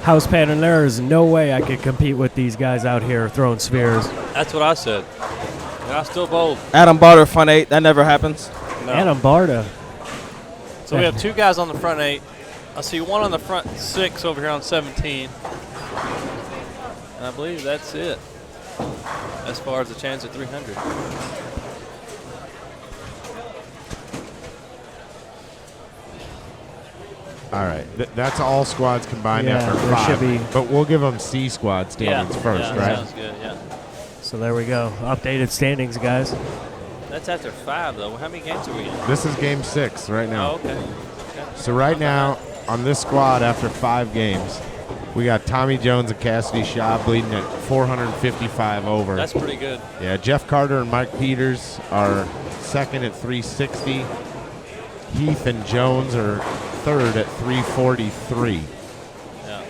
House pattern, there is no way I could compete with these guys out here throwing spheres. That's what I said. And I still bowled. Adam Barter, front 8. That never happens. No. Adam Barta. So we have 2 guys on the front 8. I see one on the front 6 over here on 17. And I believe that's it as far as the chance at 300. All right, that's all squads combined Yeah, after there 5. should be. But we'll give them C squad standings first, yeah, right? Sounds good, yeah. So there we go. Updated standings, guys. That's after 5, though. How many games are we in? This is game 6 right now. Oh, okay. So right now, on this squad, after 5 games, we got Tommy Jones and Cassidy Shaw bleeding at 455 over. That's pretty good. Yeah, Jeff Carter and Mike Peters are second at 360. Heath and Jones are third at 343. Yeah.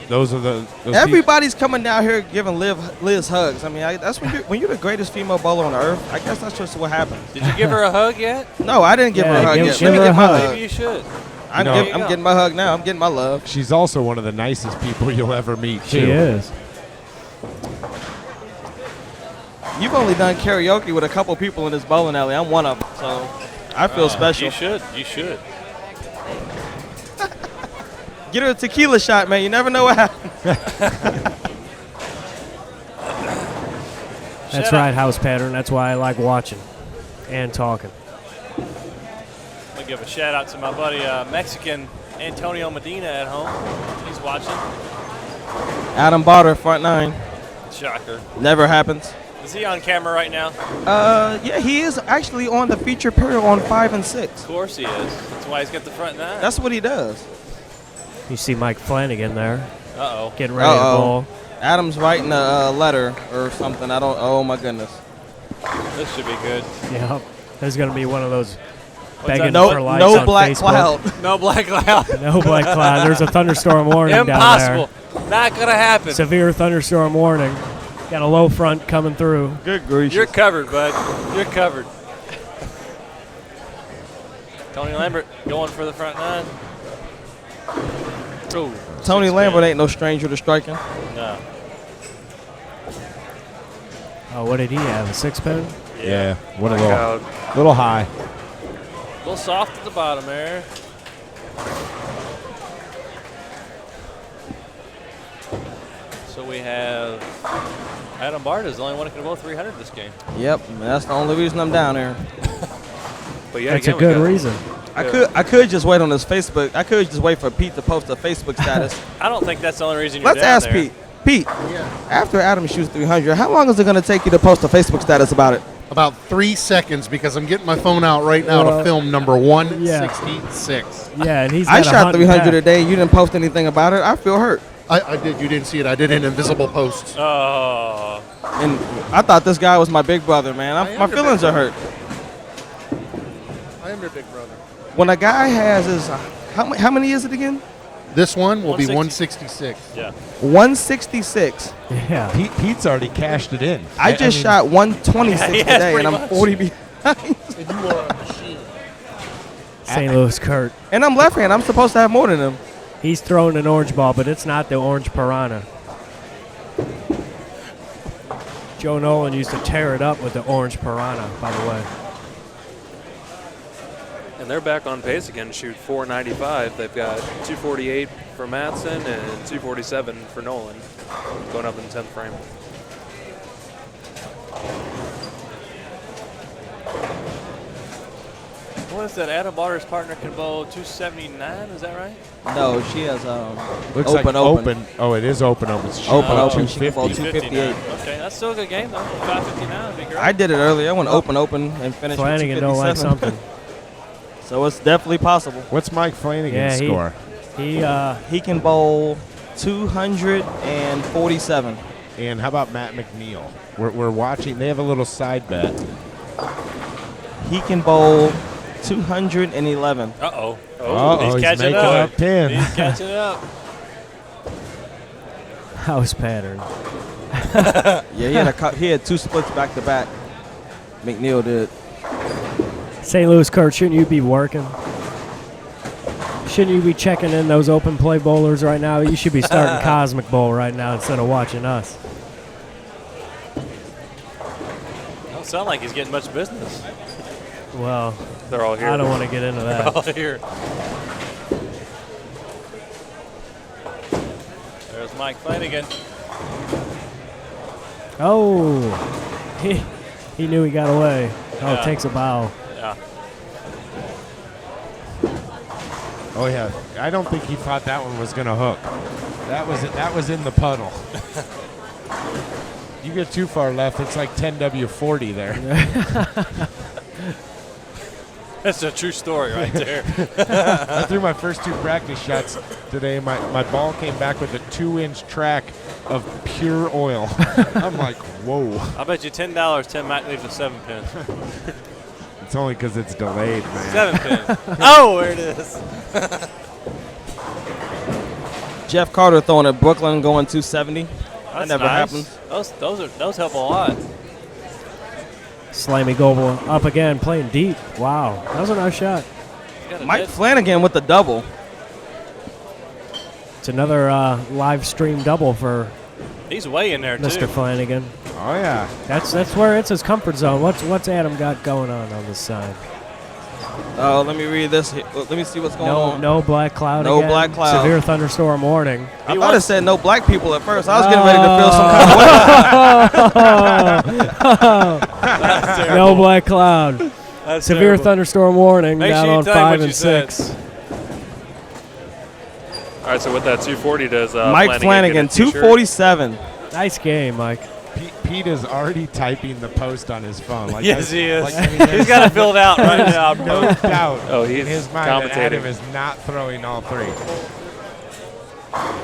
Those are those Everybody's coming down here giving Liz hugs. I mean, that's when you're the greatest female bowler on earth. I guess that's just what happens. Did you give her a hug yet? No, I didn't give her a hug yet. Give her a hug. Maybe you should. I'm getting my hug now. I'm getting my love. She's also one of the nicest people you'll ever meet, too. She is. You've only done karaoke with a couple people in this bowling alley. I'm one of them, so I feel special. You should. You should. Get her a tequila shot, man. You never know what happens. That's right, house pattern. That's why I like watching and talking. I'm going to give a shout out to my buddy Mexican Antonio Medina at home. He's watching. Adam Barter, front 9. Shocker. Never happens. Is he on camera right now? Yeah, he is actually on the feature period on 5 and 6. Of course he is. That's why he's got the front 9. That's what he does. You see Mike Flanagan there. Uh-oh. Getting ready to bowl. Adam's writing a letter or something. Oh, my goodness. This should be good. Yeah. There's going to be one of those What's begging that? for likes no on black Facebook. cloud. No black cloud. No black cloud. There's a thunderstorm warning down there. Impossible. Not going to happen. Severe thunderstorm warning. Got a low front coming through. Good grief. You're covered, bud. You're covered. Tony Lambert going for the front 9. Ooh, Tony Lambert ain't no stranger to striking. No. Oh, what did he have? A 6-pin? Yeah, what a Blackout. little high. A little soft at the bottom there. So we have Adam Barta is the only one who can bowl 300 this game. Yep, that's the only reason I'm down here. But yeah, That's a again, good we got- reason. I could just wait on his Facebook. I could just wait for Pete to post a Facebook status. I don't think that's the only reason you're Let's down ask there. Pete. Pete, after Adam shoots 300, how long is it going to take you to post a Facebook status about it? About 3 seconds because I'm getting my phone out right now to film number 166. Yeah, and he's I got a shot hunt 300 back. a day. You didn't post anything about it. I feel hurt. I did. You didn't see it. I did an invisible post. Oh. And I thought this guy was my big brother, man. My feelings are hurt. I am your big brother. When a guy has his, how many is it again? This one will be 166. Yeah. 166. Yeah. Pete's already cashed it in. I just shot 126 Yeah, today, pretty and I'm much. 40 behind. And you are a machine. St. Louis Kurt. And I'm left-handed. I'm supposed to have more than him. He's throwing an orange ball, but it's not the orange piranha. Joe Nolan used to tear it up with the orange piranha, by the way. And they're back on pace again to shoot 495. They've got 248 for Matson and 247 for Nolan going up in the 10th frame. What is that? Adam Barter's partner can bowl 279. Is that right? No, she has Looks open. like open. Oh, it is open. She's Open. She can bowl 250. 258. Okay, that's still a good game though. 559 would be great. I did it earlier. I went open and finished with Flanagan don't like 257. something. So it's definitely possible. What's Mike Flanagan's Yeah, score? He can bowl 247. And how about Matt McNiel? We're watching. They have a little side bet. He can bowl 211. Uh-oh. He's catching making up. up pin. He's catching up. house pattern. Yeah, he had 2 splits back to back. McNiel did. St. Louis, Kurt, shouldn't you be working? Shouldn't you be checking in those open play bowlers right now? You should be starting Cosmic Bowl right now instead of watching us. Don't sound like he's getting much business. Well, they're all here. I don't want to get into that. They're all here. There's Mike Flanagan. Oh, he knew he got away. Oh, Yeah. takes a bow. Yeah. Oh yeah, I don't think he thought that one was gonna hook. That was in the puddle. You get too far left, it's like 10W40 there. That's a true story right there. I threw my first 2 practice shots today. My ball came back with a 2-inch track of pure oil. I'm like, whoa. I bet you $10 Tim Mack leaves a 7-pin. It's only because it's delayed, man. 7-pin. Oh, there it is. Jeff Carter throwing at Brooklyn, going 270. That That's never nice. happens. Those help a lot. Slimy Goble up again, playing deep. Wow, that was a nice shot. Mike Flanagan with the double. It's another live stream double for He's way in there, Mr. too. Flanagan. Oh yeah, that's where it's his comfort zone. What's Adam got going on this side? Oh, let me read this. Let me see what's going on. No black cloud. No again. black cloud. Severe thunderstorm warning. I thought it said no black people at first. I was getting ready to feel some kind of way. No black cloud. That's Severe terrible. thunderstorm warning Make down sure you on tell him 5 what and you said. 6. All right, so with that 240 does Mike Flanagan, get a t-shirt? 247. Nice game, Mike. Pete is already typing the post on his phone. Like Yes, he is. He's He's got it filled out right now. No doubt he's in his mind that Adam commentating. is not throwing all 3.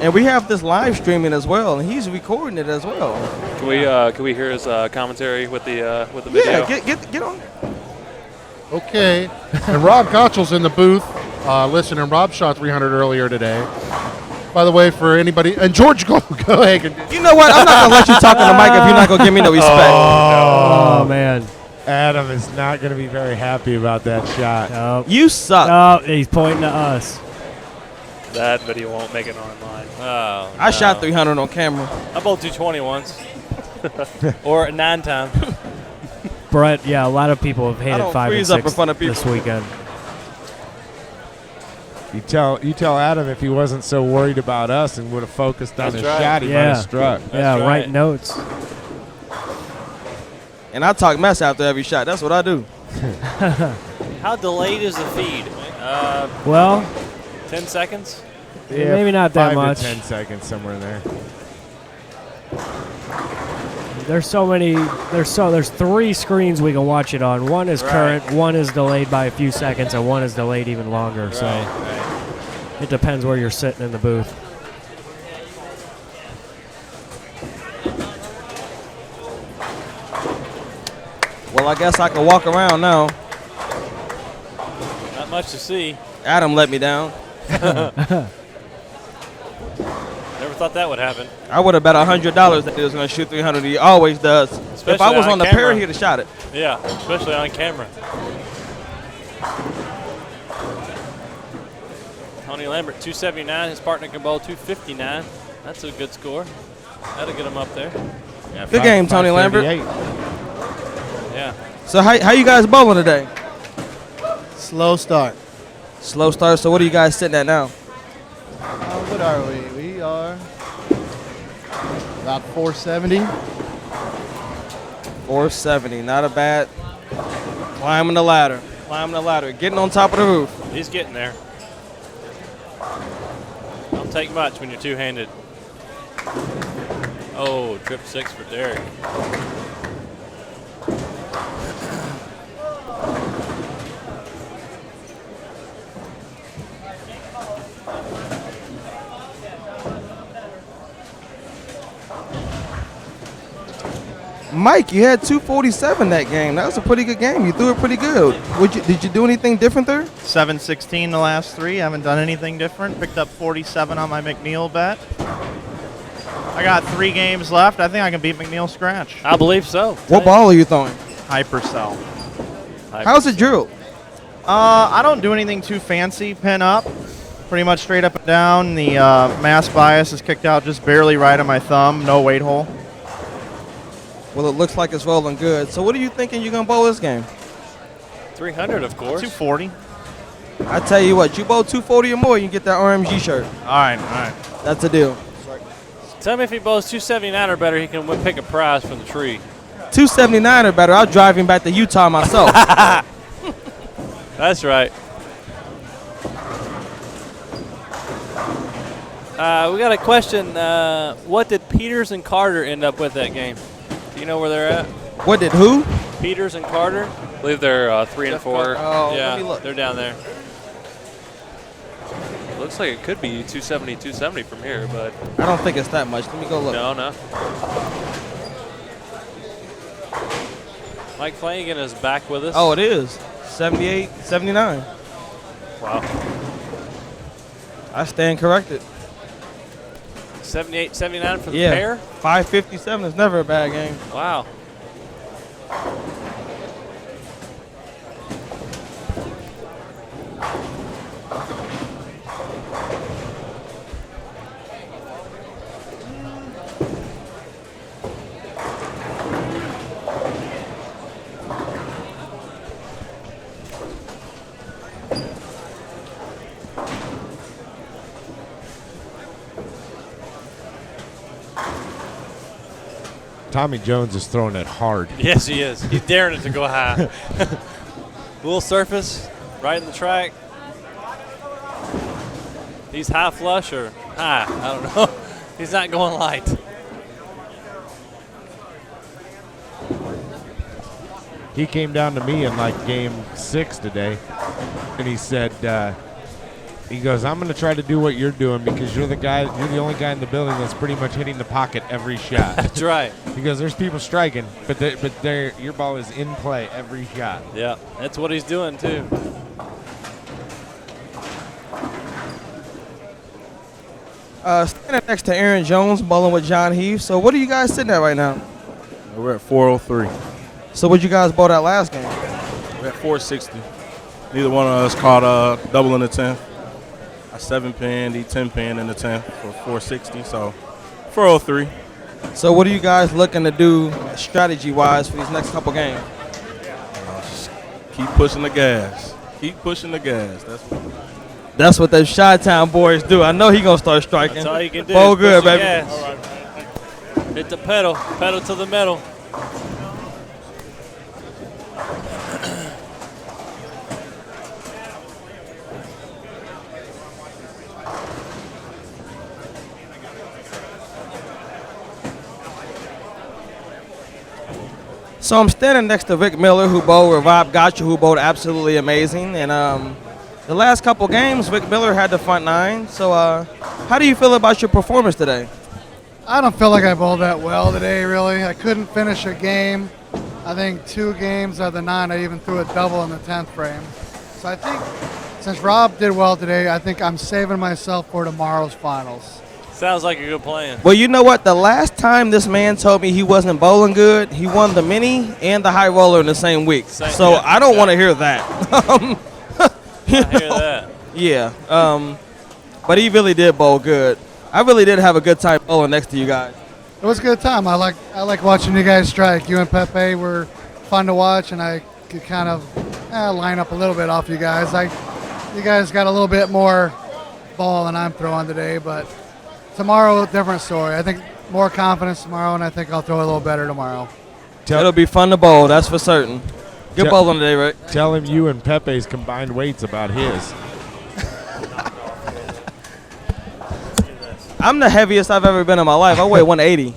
And we have this live streaming as well, and he's recording it as well. Can we hear his commentary with the video? Yeah, get on. Okay. And Rob Gottschall's in the booth listening. Rob shot 300 earlier today. By the way, for anybody, and George, go ahead. You know what? I'm not going to let you talk on the mic if you're not going to give me no respect. Oh, man. Adam is not going to be very happy about that shot. Oh. You suck. Oh, he's pointing to us. That video won't make it online. Oh, I shot 300 on camera. I bowled 220 once. Or 9 times. Brett, yeah, a lot of people have hated don't 5 and freeze up 6 in front of people. this weekend. You tell Adam if he wasn't so worried about us and would have focused on That's his right. shot, he might have struck. Yeah, right. write notes. And I talk mess after every shot. That's what I do. How delayed is the feed? Well, 10 seconds? Yeah, maybe not that 5 much. to 10 seconds, somewhere in there. There's so many. There's 3 screens we can watch it on. One is Right. current, one is delayed by a few seconds, and one is delayed even longer. So it depends where you're sitting in the booth. Well, I guess I can walk around now. Not much to see. Adam let me down. Never thought that would happen. I would have bet $100 that he was going to shoot 300. He always does. If Especially I was on the camera. pair, he'd have shot it. Yeah, especially on camera. Tony Lambert, 279. His partner can bowl 259. That's a good score. That'll get him up there. Yeah, Good game, Tony Lambert. 538. Yeah. So how you guys bowling today? Slow start. Slow start. So what are you guys sitting at now? What are we? We are about 470. 470. Not a bad. Climbing the ladder. Climbing the ladder. Getting on top of the roof. He's getting there. Don't take much when you're two-handed. Oh, trip 6 for Derek. Mike, you had 247 that game. That was a pretty good game. You threw it pretty good. Did you do anything different there? 716 the last 3. I haven't done anything different. Picked up 47 on my McNiel bet. I got 3 games left. I think I can beat McNeil's scratch. I believe so. What ball are you throwing? Hypercell. How's it drilled? I don't do anything too fancy. Pin up. Pretty much straight up and down. The mass bias is kicked out just barely right on my thumb. No weight hole. Well, it looks like it's rolling good. So what are you thinking you're going to bowl this game? 300, of course. 240. I tell you what, you bowl 240 or more, you can get that RMG shirt. All right. That's a deal. Tell me if he bowls 279 or better, he can pick a prize from the tree. 279 or better, I'll drive him back to Utah myself. That's right. We got a question. What did Peters and Carter end up with that game? Do you know where they're at? What did who? Peters and Carter. I believe they're 3 and 4. Oh, yeah, let me look. they're down there. Looks like it could be 270 from here, but I don't think it's that much. Let me go look. No. Mike Flanagan is back with us. Oh, it is. 78, 79. Wow. I stand corrected. 78, 79 for the pair? 557 is never a bad game. Wow. Tommy Jones is throwing it hard. Yes, he is. He's daring it to go high. Little surface, right in the track. He's high flush or high. I don't know. He's not going light. He came down to me in like game 6 today, and he said, he goes, I'm going to try to do what you're doing because you're the only guy in the building that's pretty much hitting the pocket every shot. That's right. Because there's people striking, but your ball is in play every shot. Yeah, that's what he's doing too. Standing next to Aaron Jones, bowling with John Heath. So what are you guys sitting at right now? We're at 403. So what you guys bowled out last game? We're at 460. Neither one of us caught double in the 10th. I 7-pinned, he 10-pinned in the 10th for 460, so 403. So what are you guys looking to do strategy-wise for these next couple games? Just keep pushing the gas. Keep pushing the gas. That's what those Chi-Town boys do. I know he gonna start striking. That's all you can do. Bowl good, push the baby. gas. Hit the pedal to the metal. So I'm standing next to Rick Miller, who bowled, or Rob Gotcha, who bowled absolutely amazing. And the last couple games, Rick Miller had the front 9. So how do you feel about your performance today? I don't feel like I bowled that well today, really. I couldn't finish a game. I think 2 games out of the 9, I even threw a double in the 10th frame. So I think since Rob did well today, I think I'm saving myself for tomorrow's finals. Sounds like a good plan. Well, you know what? The last time this man told me he wasn't bowling good, he won the mini and the high roller in the same week. I don't want to hear that. I hear that. Yeah. But he really did bowl good. I really did have a good time bowling next to you guys. It was a good time. I like watching you guys strike. You and Pepe were fun to watch, and I could kind of line up a little bit off you guys. You guys got a little bit more ball than I'm throwing today, but tomorrow, different story. I think more confidence tomorrow, and I think I'll throw a little better tomorrow. It'll be fun to bowl, that's for certain. Good bowling today, Rick. Tell him you and Pepe's combined weights about his. I'm the heaviest I've ever been in my life. I weigh 180.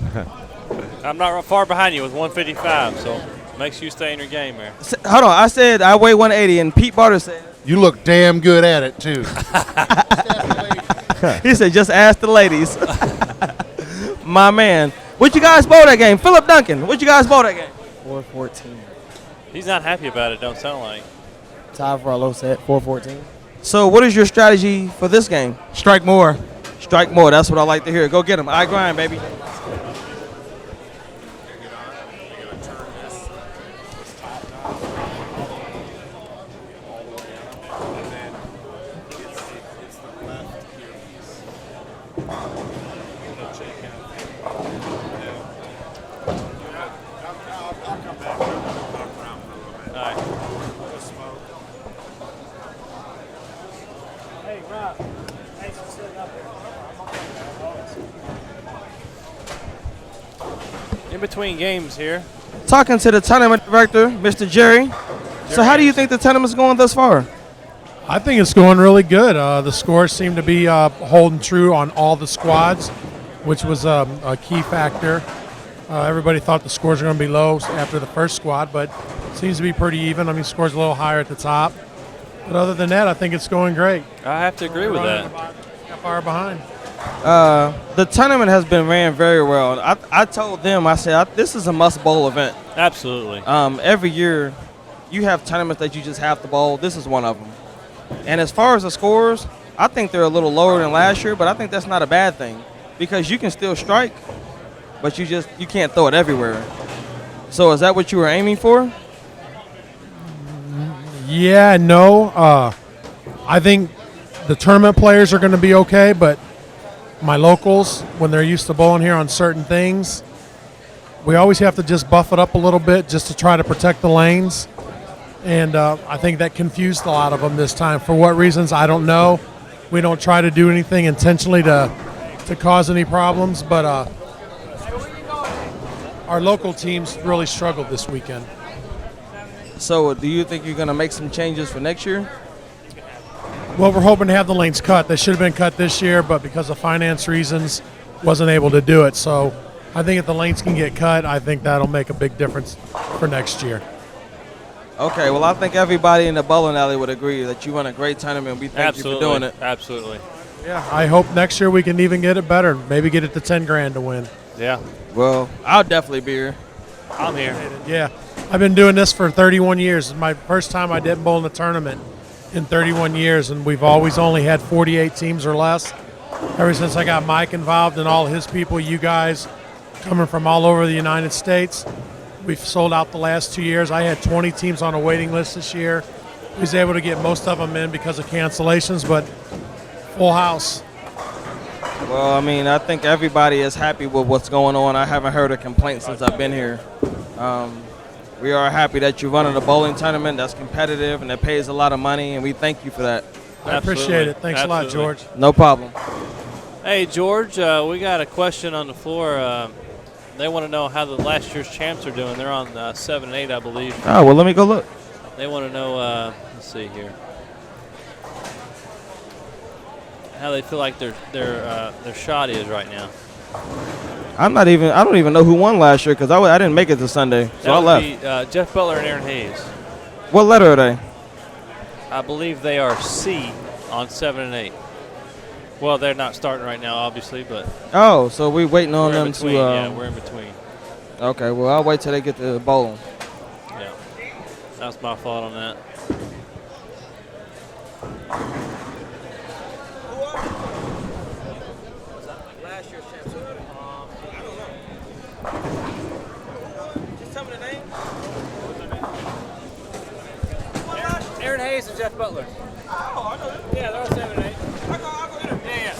I'm not far behind you with 155, so makes you stay in your game there. Hold on, I said I weigh 180, and Pete Barter said. You look damn good at it, too. He said, just ask the ladies. My man. What'd you guys bowl that game? Philip Duncan, what'd you guys bowl that game? 4-14. He's not happy about it, don't sound like. Tied for our low set, 4-14. So what is your strategy for this game? Strike more. Strike more. That's what I like to hear. Go get him. I grind, baby. In between games here. Talking to the tournament director, Mr. Jerry. So how do you think the tournament's going thus far? I think it's going really good. The scores seem to be holding true on all the squads, which was a key factor. Everybody thought the scores were going to be low after the first squad, but it seems to be pretty even. I mean, scores a little higher at the top. But other than that, I think it's going great. I have to agree with that. About half hour behind. The tournament has been ran very well. I told them, I said, this is a must bowl event. Absolutely. Every year you have tournaments that you just have to bowl. This is one of them. And as far as the scores, I think they're a little lower than last year, but I think that's not a bad thing because you can still strike, but you can't throw it everywhere. So is that what you were aiming for? Yeah, no. I think the tournament players are going to be okay, but my locals, when they're used to bowling here on certain things, we always have to just buff it up a little bit just to try to protect the lanes. And I think that confused a lot of them this time. For what reasons, I don't know. We don't try to do anything intentionally to cause any problems, but our local teams really struggled this weekend. So do you think you're going to make some changes for next year? Well, we're hoping to have the lanes cut. They should have been cut this year, but because of finance reasons, wasn't able to do it. So I think if the lanes can get cut, I think that'll make a big difference for next year. Okay, well, I think everybody in the bowling alley would agree that you run a great tournament. We thank you for doing it. Absolutely. Yeah, I hope next year we can even get it better. Maybe get it to 10 grand to win. Yeah. Well, I'll definitely be here. I'm here. Yeah. I've been doing this for 31 years. It's my first time I didn't bowl in a tournament in 31 years, and we've always only had 48 teams or less. Ever since I got Mike involved and all his people, you guys coming from all over the United States, we've sold out the last 2 years. I had 20 teams on a waiting list this year. We was able to get most of them in because of cancellations, but full house. Well, I mean, I think everybody is happy with what's going on. I haven't heard a complaint since I've been here. We are happy that you're running a bowling tournament that's competitive and that pays a lot of money, and we thank you for that. I appreciate it. Thanks a lot, George. No problem. Hey, George, we got a question on the floor. They want to know how the last year's champs are doing. They're on 7 and 8, I believe. Oh, well, let me go look. They want to know, let's see here, how they feel like their shot is right now. I don't even know who won last year because I didn't make it to Sunday, so I left. That would be Jeff Butler and Aaron Hayes. What letter are they? I believe they are C on 7 and 8. Well, they're not starting right now, obviously, but. Oh, so we're waiting on them to. Yeah, we're in between. Okay, well, I'll wait till they get to bowling. Yeah, that's my thought on that. Last year's champs. I don't know. Just tell me the name. Aaron Hayes and Jeff Butler. Oh, I know them. Yeah, they're on 7 and 8. I'll go get them. Yeah.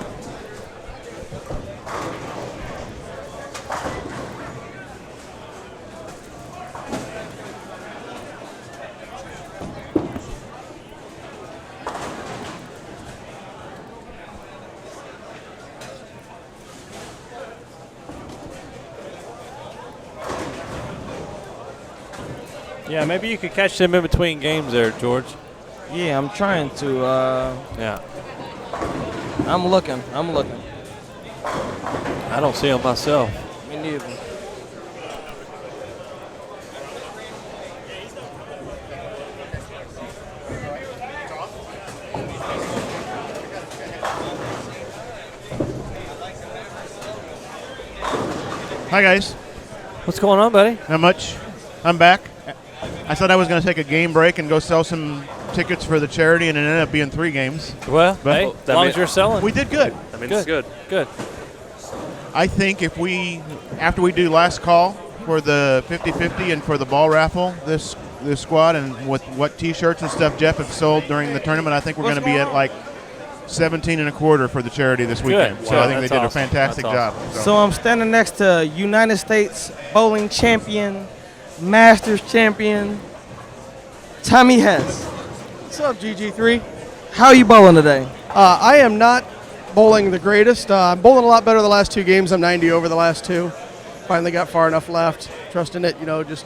Yeah, maybe you could catch them in between games there, George. Yeah, I'm trying to. Yeah. I'm looking. I don't see them myself. Me neither. Hi, guys. What's going on, buddy? Not much. I'm back. I thought I was going to take a game break and go sell some tickets for the charity, and it ended up being 3 games. Well, But hey, as long as you're selling. We did good. That means it's good. Good. I think if after we do last call for the 50-50 and for the ball raffle, this squad, and with what T-shirts and stuff Jeff have sold during the tournament, I think we're going to be at like 17 and a quarter for the charity this weekend. So I think they did a fantastic job. So I'm standing next to United States bowling champion, Masters champion, Tommy Hess. What's up, GG3? How are you bowling today? I am not bowling the greatest. I'm bowling a lot better the last 2 games. I'm 90 over the last 2. Finally got far enough left. Trusting it, just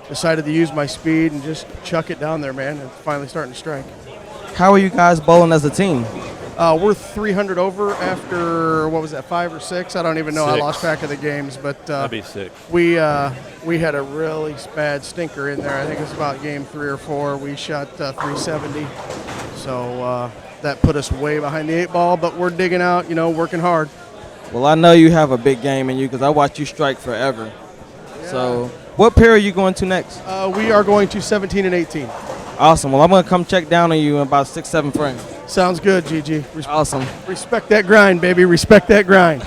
decided to use my speed and just chuck it down there, man. And finally starting to strike. How are you guys bowling as a team? We're 300 over after, 5 or 6? I don't even know. 6. I lost track of the games, but That'd be 6. we had a really bad stinker in there. I think it was about game 3 or 4. We shot 370, so that put us way behind the 8 ball. But we're digging out, working hard. Well, I know you have a big game in you because I watched you strike forever. Yeah. So what pair are you going to next? We are going to 17 and 18. Awesome. Well, I'm going to come check down on you in about 6-7 frames. Sounds good, GG. Awesome. Respect that grind, baby. Respect that grind.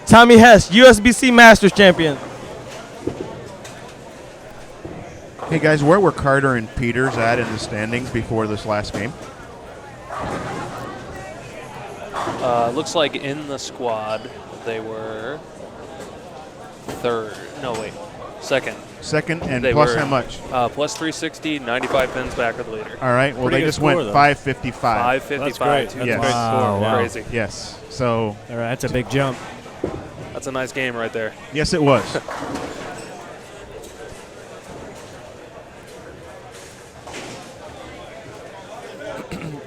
Tommy Hess, USBC Masters champion. Hey, guys, where were Carter and Peters at in the standings before this last game? Looks like in the squad they were second. Second, and They plus were, how much? Plus 360, 95 pins back of the leader. All right. Well, they just went 555. 555. That's great. That's Yes. a great score. Wow. Crazy. Yes. So All right, that's a big jump. That's a nice game right there. yes, it was.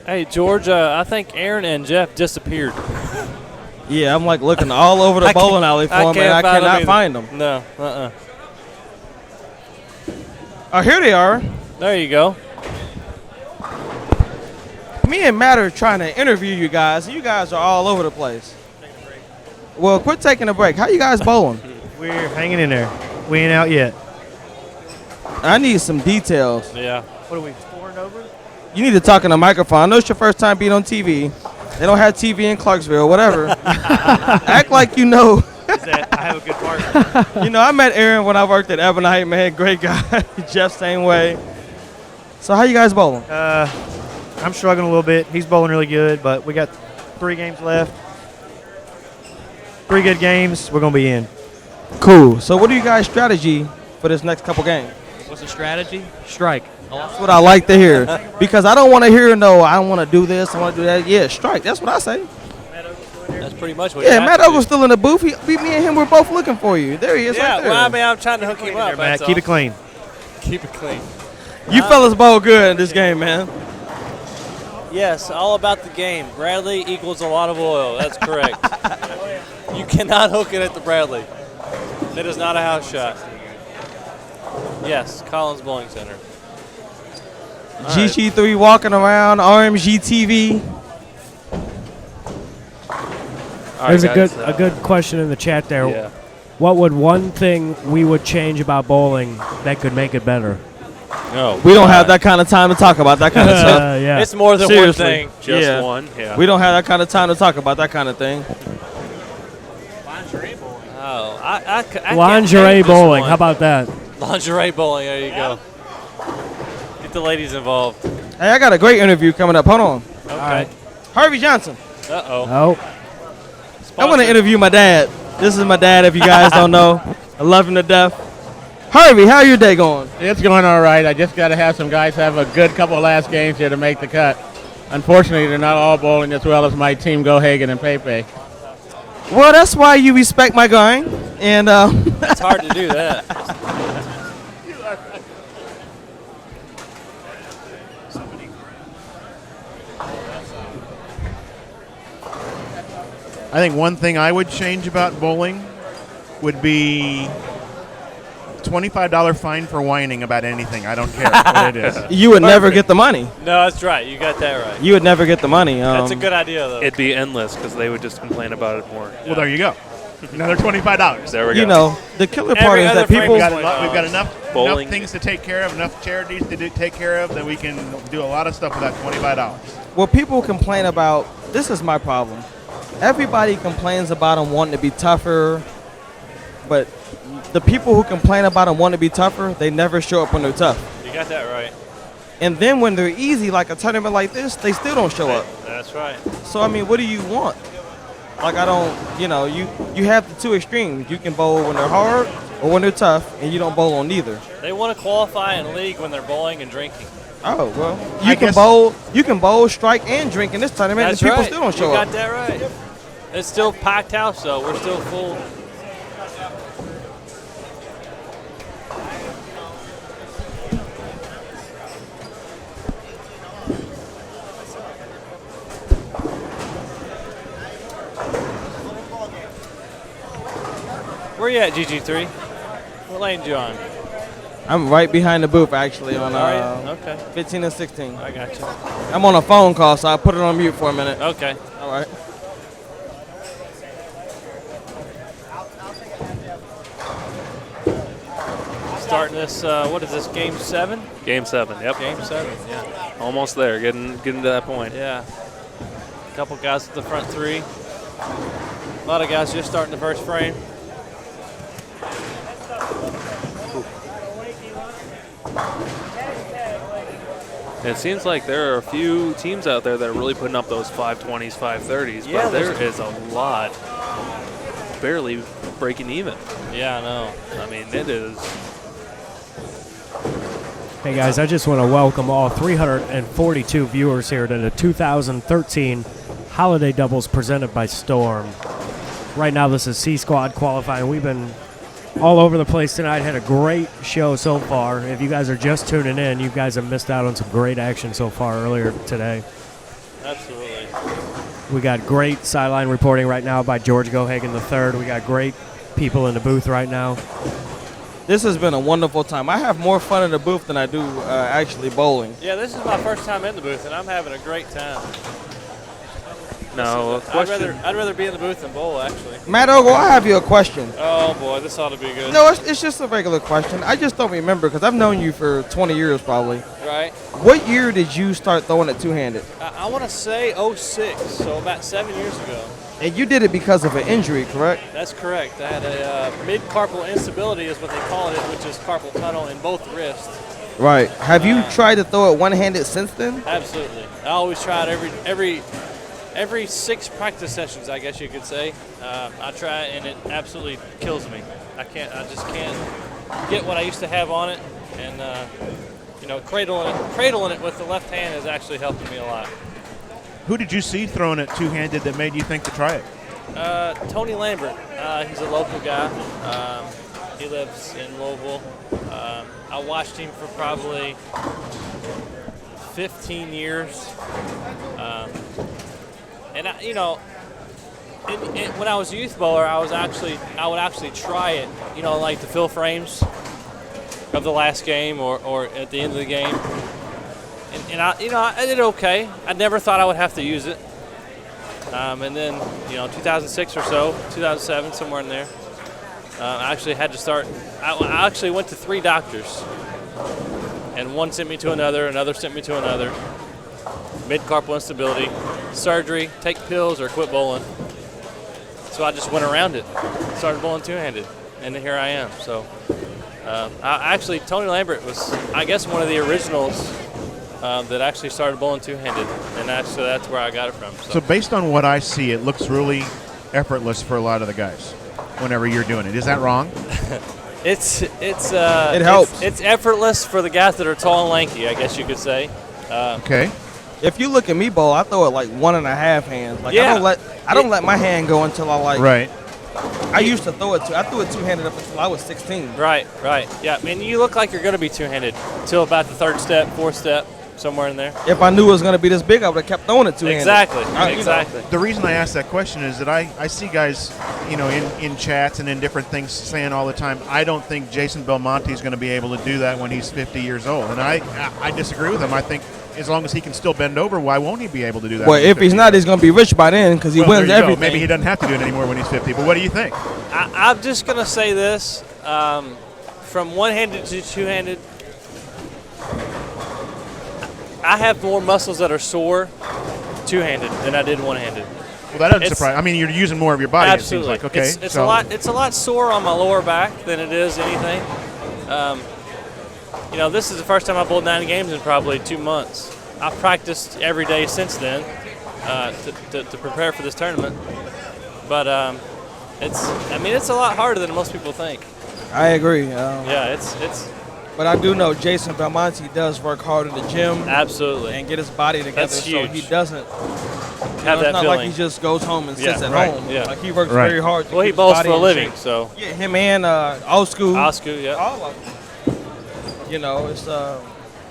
Hey, George, I think Aaron and Jeff disappeared. Yeah, I'm like looking all over the bowling alley for them, and I cannot find them. No, Oh, here they are. There you go. Me and Matt are trying to interview you guys, and you guys are all over the place. Well, quit taking a break. How you guys bowling? We're hanging in there. We ain't out yet. I need some details. Yeah. What are we, 4 and over? You need to talk in a microphone. I know it's your first time being on TV. They don't have TV in Clarksville, whatever. Act like you know. I have a good partner. You know, I met Aaron when I worked at Ebonite, man. Great guy. Jeff, same way. So how you guys bowling? I'm struggling a little bit. He's bowling really good, but we got 3 games left. 3 good games. We're going to be in. Cool. So what are you guys' strategy for this next couple games? What's the strategy? Strike. That's what I like to hear. Because I don't want to hear, no, I want to do this, I want to do that. Yeah, strike. That's what I say. That's pretty much what. Yeah, Matt Ogle's still in the booth. Me and him were both looking for you. There he is. Yeah, right there. well, I mean, I'm trying to hook him up. Matt, keep it clean. Keep it clean. You fellas bowl good in this game, man. Yes, all about the game. Bradley equals a lot of oil. That's correct. You cannot hook it at the Bradley. That is not a house shot. Yes, Collins Bowling Center. GG3 walking around, RMG TV. There's a good question in the chat there. Yeah. What would one thing we would change about bowling that could make it better? No, we don't have that kind of time to talk about that kind of stuff. Yeah. It's more than Seriously. one thing. Just one. Yeah. We don't have that kind of time to talk about that kind of thing. Oh, I can't Lingerie name this bowling. one. How about that? Lingerie bowling. There you go. Get the ladies involved. Hey, I got a great interview coming up. Hold on. Okay. All right. Harvey Johnson. Uh-oh. Oh. I want to interview my dad. This is my dad, if you guys don't know. I love him to death. Harvey, how your day going? It's going all right. I just got to have some guys have a good couple of last games here to make the cut. Unfortunately, they're not all bowling as well as my team, Gohagen and Pepe. Well, that's why you respect my going. And It's hard to do that. I think one thing I would change about bowling would be $25 fine for whining about anything. I don't care what it is. You would never get the money. No, that's right. You got that right. You would never get the money. That's a good idea, though. It'd be endless because they would just complain about it more. Well, there you go. Another $25. There we go. You know, the killer part Every is other that people. We've got enough Bowling. things to take care of, enough charities to take care of, that we can do a lot of stuff with that $25. What people complain about, this is my problem. Everybody complains about them wanting to be tougher, but the people who complain about them wanting to be tougher, they never show up when they're tough. You got that right. And then when they're easy, like a tournament like this, they still don't show up. That's right. So, I mean, what do you want? Like, I don't, you know, you have the two extremes. You can bowl when they're hard or when they're tough, and you don't bowl on neither. They want to qualify in league when they're bowling and drinking. Oh, well, you can bowl, strike, and drink in this tournament, That's and people right. still don't show You up. got that right. It's still packed house, though. We're still full. Where you at, GG3? What lane you on? I'm right behind the booth, actually, on Are you? Okay. 15 and 16. I got you. I'm on a phone call, so I'll put it on mute for a minute. Okay. All right. Starting this, what is this, game 7? Game 7, yep. Game 7, yeah. Almost there, getting to that point. Yeah. A couple guys at the front 3. A lot of guys just starting the first frame. It seems like there are a few teams out there that are really putting up those 520s, 530s, Yeah, but there is a lot barely breaking even. Yeah, I know. I mean, it is. Hey guys, I just want to welcome all 342 viewers here to the 2013 Holiday Doubles presented by Storm. Right now, this is C Squad qualifying. We've been all over the place tonight. Had a great show so far. If you guys are just tuning in, you guys have missed out on some great action so far earlier today. Absolutely. We got great sideline reporting right now by George Gohagen III. We got great people in the booth right now. This has been a wonderful time. I have more fun in the booth than I do actually bowling. Yeah, this is my first time in the booth, and I'm having a great time. No, I'd rather be in the booth than bowl, actually. Matt Ogle, I have you a question. Oh, boy, this ought to be good. No, it's just a regular question. I just don't remember because I've known you for 20 years probably. Right. What year did you start throwing it two-handed? I want to say 06, so about 7 years ago. And you did it because of an injury, correct? That's correct. I had a mid-carpal instability is what they call it, which is carpal tunnel in both wrists. Right. Have you tried to throw it one-handed since then? Absolutely. I always try it every 6 practice sessions, I guess you could say. I try it, and it absolutely kills me. I just can't get what I used to have on it, and cradling it with the left hand is actually helping me a lot. Who did you see throwing it two-handed that made you think to try it? Tony Lambert. He's a local guy. He lives in Louisville. I watched him for probably 15 years. And when I was a youth bowler, I would actually try it, like the fill frames of the last game or at the end of the game. And I did okay. I never thought I would have to use it. And then, 2006 or so, 2007, somewhere in there, I actually had to start. I actually went to 3 doctors, and one sent me to another sent me to another. Mid-carpal instability, surgery, take pills, or quit bowling. So I just went around it, started bowling two-handed, and here I am. So Tony Lambert was, I guess, one of the originals that actually started bowling two-handed, and that's where I got it from. So based on what I see, it looks really effortless for a lot of the guys whenever you're doing it. Is that wrong? It helps. It's effortless for the guys that are tall and lanky, I guess you could say. Okay. If you look at me bowl, I throw it like 1.5 hands. Like Yeah. I don't let my hand go until I like. Right. I used to throw it I threw it two-handed up until I was 16. Right. Yeah. I mean, you look like you're going to be two-handed till about the 3rd step, 4th step, somewhere in there. If I knew it was going to be this big, I would have kept throwing it two-handed. Exactly. The reason I ask that question is that I see guys, in chats and in different things saying all the time, I don't think Jason Belmonte is going to be able to do that when he's 50 years old. And I disagree with him. I think as long as he can still bend over, why won't he be able to do that? Well, if he's not, he's going to be rich by then because he wins there you go. everything. Maybe he doesn't have to do it anymore when he's 50. But what do you think? I'm just going to say this. From one-handed to two-handed, I have more muscles that are sore two-handed than I did one-handed. Well, that doesn't surprise. I mean, you're using more of your body. Absolutely. It seems like. Okay, it's a lot. It's a lot sore on my lower back than it is anything. This is the first time I bowled 9 games in probably 2 months. I've practiced every day since then to prepare for this tournament. But it's a lot harder than most people think. I agree. It's. But I do know Jason Belmonte does work hard in the gym. Absolutely. And get his body together. That's so huge. he doesn't have that it's not feeling. like he just goes home and sits at right, home. Yeah. Like he works very hard. To Well, he keep his bowls body for a in living, shape. so. Yeah, him and Osku. Osku, yeah. All of them. It's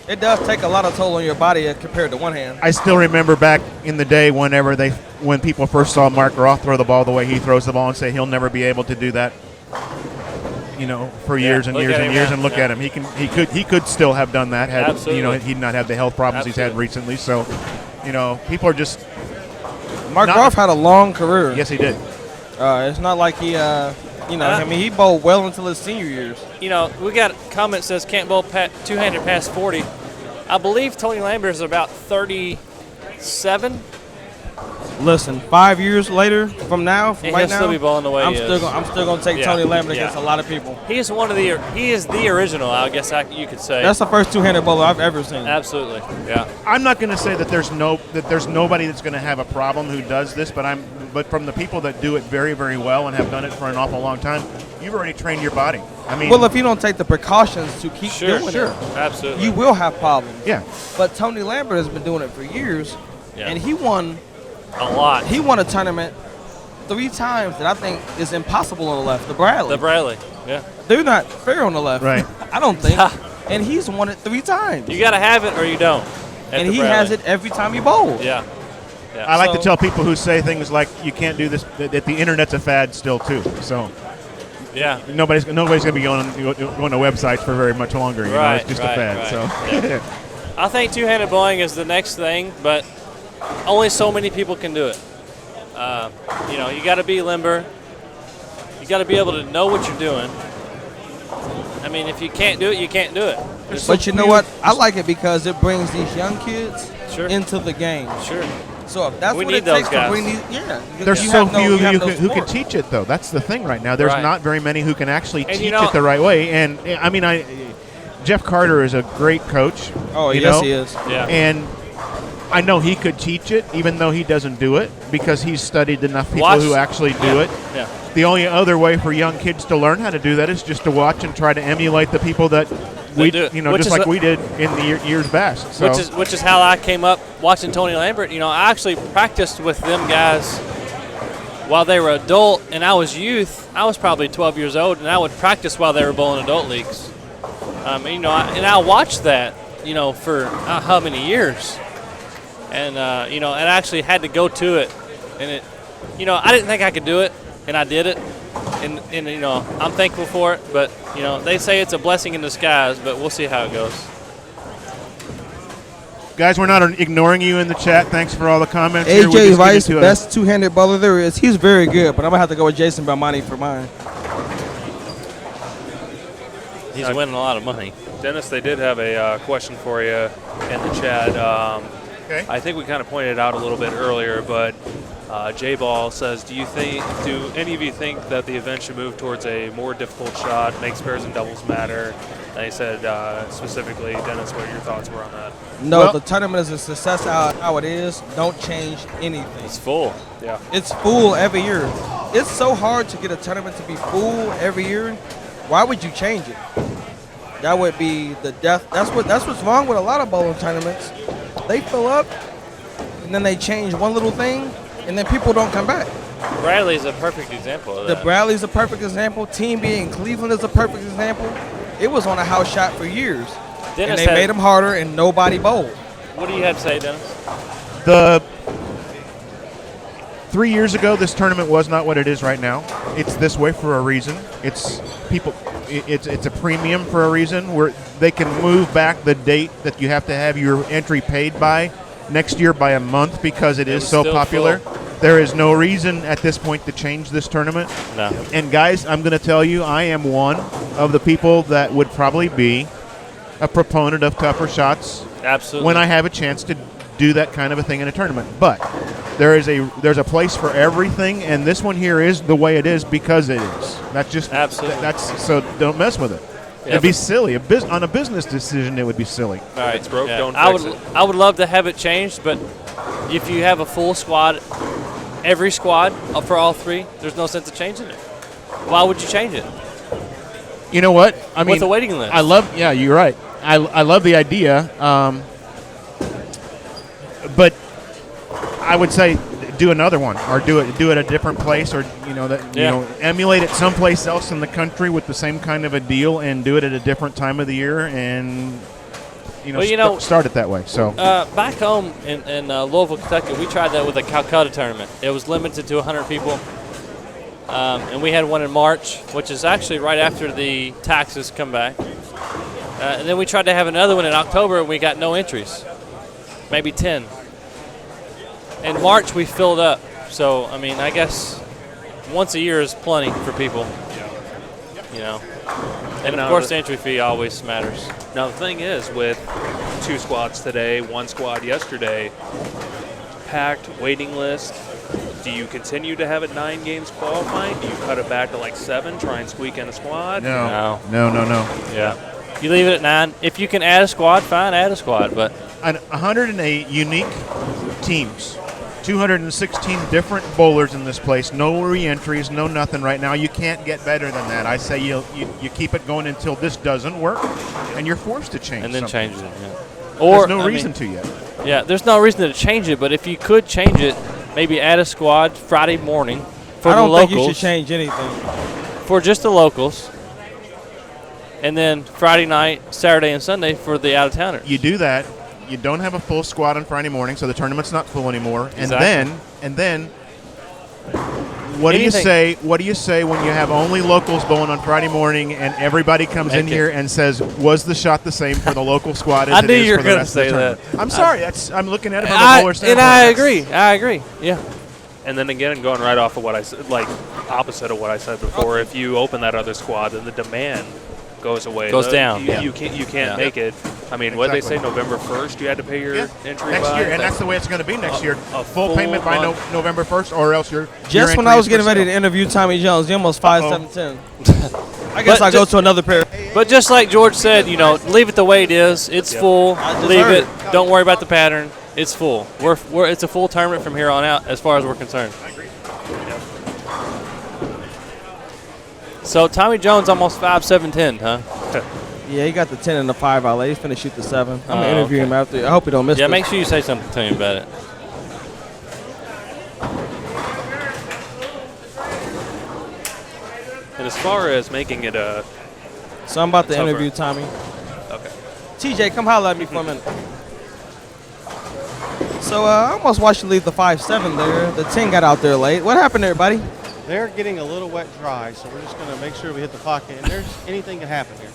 it does take a lot of toll on your body compared to one hand. I still remember back in the day when people first saw Mark Roth throw the ball the way he throws the ball and say he'll never be able to do that. For years and years and years, and look at him. He could still have done that had he'd not had the health problems he's had recently. So, people are just. Mark Roth had a long career. Yes, he did. It's not like he, he bowled well until his senior years. We got a comment that says can't bowl two-handed past 40. I believe Tony Lambert is about 37. Listen, 5 years later from now, And he'll still be bowling the way I'm he still is. I'm still going to take Tony Lambert against a lot of people. He is the original, I guess you could say. That's the first two-handed bowler I've ever seen. Absolutely, yeah. I'm not going to say that there's nobody that's going to have a problem who does this, but from the people that do it very, very well and have done it for an awful long time, you've already trained your body. I mean, well, if you don't take the precautions to keep doing it, absolutely, you will have problems. Yeah. But Tony Lambert has been doing it for years, and he won a lot. He won a tournament 3 times that I think is impossible on the left. The Bradley, yeah. They're not fair on the left. Right. I don't think. And he's won it 3 times. You got to have it or you don't. And he has it every time he bowls. Yeah. I like to tell people who say things like you can't do this that the internet's a fad still too. So yeah, nobody's going to be going to websites for very much longer. It's just a fad. Right. So Yeah. I think two-handed bowling is the next thing, but only so many people can do it. You got to be limber. You got to be able to know what you're doing. I mean, if you can't do it, you can't do it. But you know what? I like it because it brings these young kids into the game. Sure. So if that's We what need it takes those guys. to bring these, there's so few of you who can teach it, though. That's the thing right now. There's Right. not very many who can actually And teach it the right way. And I mean, Jeff Carter is a great coach. Oh, you yes, know? he is. Yeah. And I know he could teach it, even though he doesn't do it, because he's studied enough people who actually do it. Yeah. The only other way for young kids to learn how to do that is just to watch and try to emulate the people that we, do it. just like we did in the years past. So. Which is how I came up watching Tony Lambert. I actually practiced with them guys while they were adult, and I was youth. I was probably 12 years old, and I would practice while they were bowling adult leagues. And I watched that, for how many years. And, and I actually had to go to it. And I didn't think I could do it, and I did it. And I'm thankful for it. But, they say it's a blessing in disguise, but we'll see how it goes. Guys, we're not ignoring you in the chat. Thanks for all the comments. Here. We're AJ just Vice, getting to best two-handed bowler there is. He's very good, but I'm going to have to go with Jason Belmonte for mine. He's winning a lot of money. Dennis, they did have a question for you in the chat. Okay. I think we kind of pointed it out a little bit earlier, but J-Ball says, do any of you think that the event should move towards a more difficult shot, makes pairs and doubles matter? And he said specifically, Dennis, what your thoughts were on that? No, the tournament is a success how it is. Don't change anything. It's full. Yeah. It's full every year. It's so hard to get a tournament to be full every year. Why would you change it? That would be the death. That's what's wrong with a lot of bowling tournaments. They fill up, and then they change one little thing, and then people don't come back. Bradley's a perfect example of that. The Bradley's a perfect example. Team B in Cleveland is a perfect example. It was on a house shot for years, and they made them harder, and nobody bowled. What do you have to say, Dennis? 3 years ago, this tournament was not what it is right now. It's this way for a reason. it's a premium for a reason where they can move back the date that you have to have your entry paid by next year by a month because it is so popular. There is no reason at this point to change this tournament. No. And guys, I'm going to tell you, I am one of the people that would probably be a proponent of tougher shots. Absolutely. When I have a chance to do that kind of a thing in a tournament. But there's a place for everything, and this one here is the way it is because it is. That's just absolutely. So don't mess with it. Yeah, It'd be silly. On a business decision, it would be silly. All right, it's broke, don't I fix would, it. I would love to have it changed, but if you have a full squad, every squad for all three, there's no sense of changing it. Why would you change it? You know what? I mean, with a waiting list. Yeah, you're right. I love the idea, but I would say do another one or do it at a different place, or emulate it someplace else in the country with the same kind of a deal and do it at a different time of the year and start it that way. So back home in Louisville, Kentucky, we tried that with a Calcutta tournament. It was limited to 100 people, and we had one in March, which is actually right after the taxes come back. And then we tried to have another one in October, and we got no entries, maybe 10. In March, we filled up. So, I mean, I guess once a year is plenty for people. And, of course, the entry fee always matters. Now, the thing is, with 2 squads today, 1 squad yesterday, packed waiting list, do you continue to have it 9 games qualifying? Do you cut it back to like 7, try and squeak in a squad? No. Yeah. You leave it at 9. If you can add a squad, fine, add a squad. But 108 unique teams. 216 different bowlers in this place. No re-entries, no nothing right now. You can't get better than that. I say you keep it going until this doesn't work, and you're forced to change and then something. change it. Yeah. There's no reason to yet. Yeah, there's no reason to change it, but if you could change it, maybe add a squad Friday morning for the locals. I don't think you should change anything. For just the locals. And then Friday night, Saturday, and Sunday for the out-of-towners. You do that. You don't have a full squad on Friday morning, so the tournament's not full anymore. Exactly. And then, what do you say? What do you say when you have only locals bowling on Friday morning, and everybody comes in here and says, "Was the shot the same for the local squad as I it knew is you were for the going to rest of the say that. tournament?" I'm sorry. I'm looking at it from a bowler standpoint. And I agree. Yeah. And then again, going right off of what I said, like opposite of what I said before, if you open that other squad, then the demand goes away. Goes down. You can't make it. I mean, what they say, November 1st, you had to pay your entry next by? year, and that's the way it's going to be next year. A full payment by November 1st, or else your Just when I was getting ready to interview Tommy Jones, he almost 5'7". I guess I'll go to another pair. But just like George said, leave it the way it is. It's full. Leave it. Don't worry about the pattern. It's full. It's a full tournament from here on out, as far as we're concerned. I agree. So Tommy Jones almost 5'7", 10, huh? Yeah, he got the 10 and the 5 out. He's finna shoot the 7. I'm gonna interview him after. I hope he don't miss. Yeah, make sure you say something to him about it. And as far as making it a... So I'm about to tougher. interview Tommy. Okay. TJ, come holler at me for a minute. So I almost watched you leave the 5-7 there. The 10 got out there late. What happened there, buddy? They're getting a little wet dry, so we're just going to make sure we hit the pocket. And there's anything can happen here.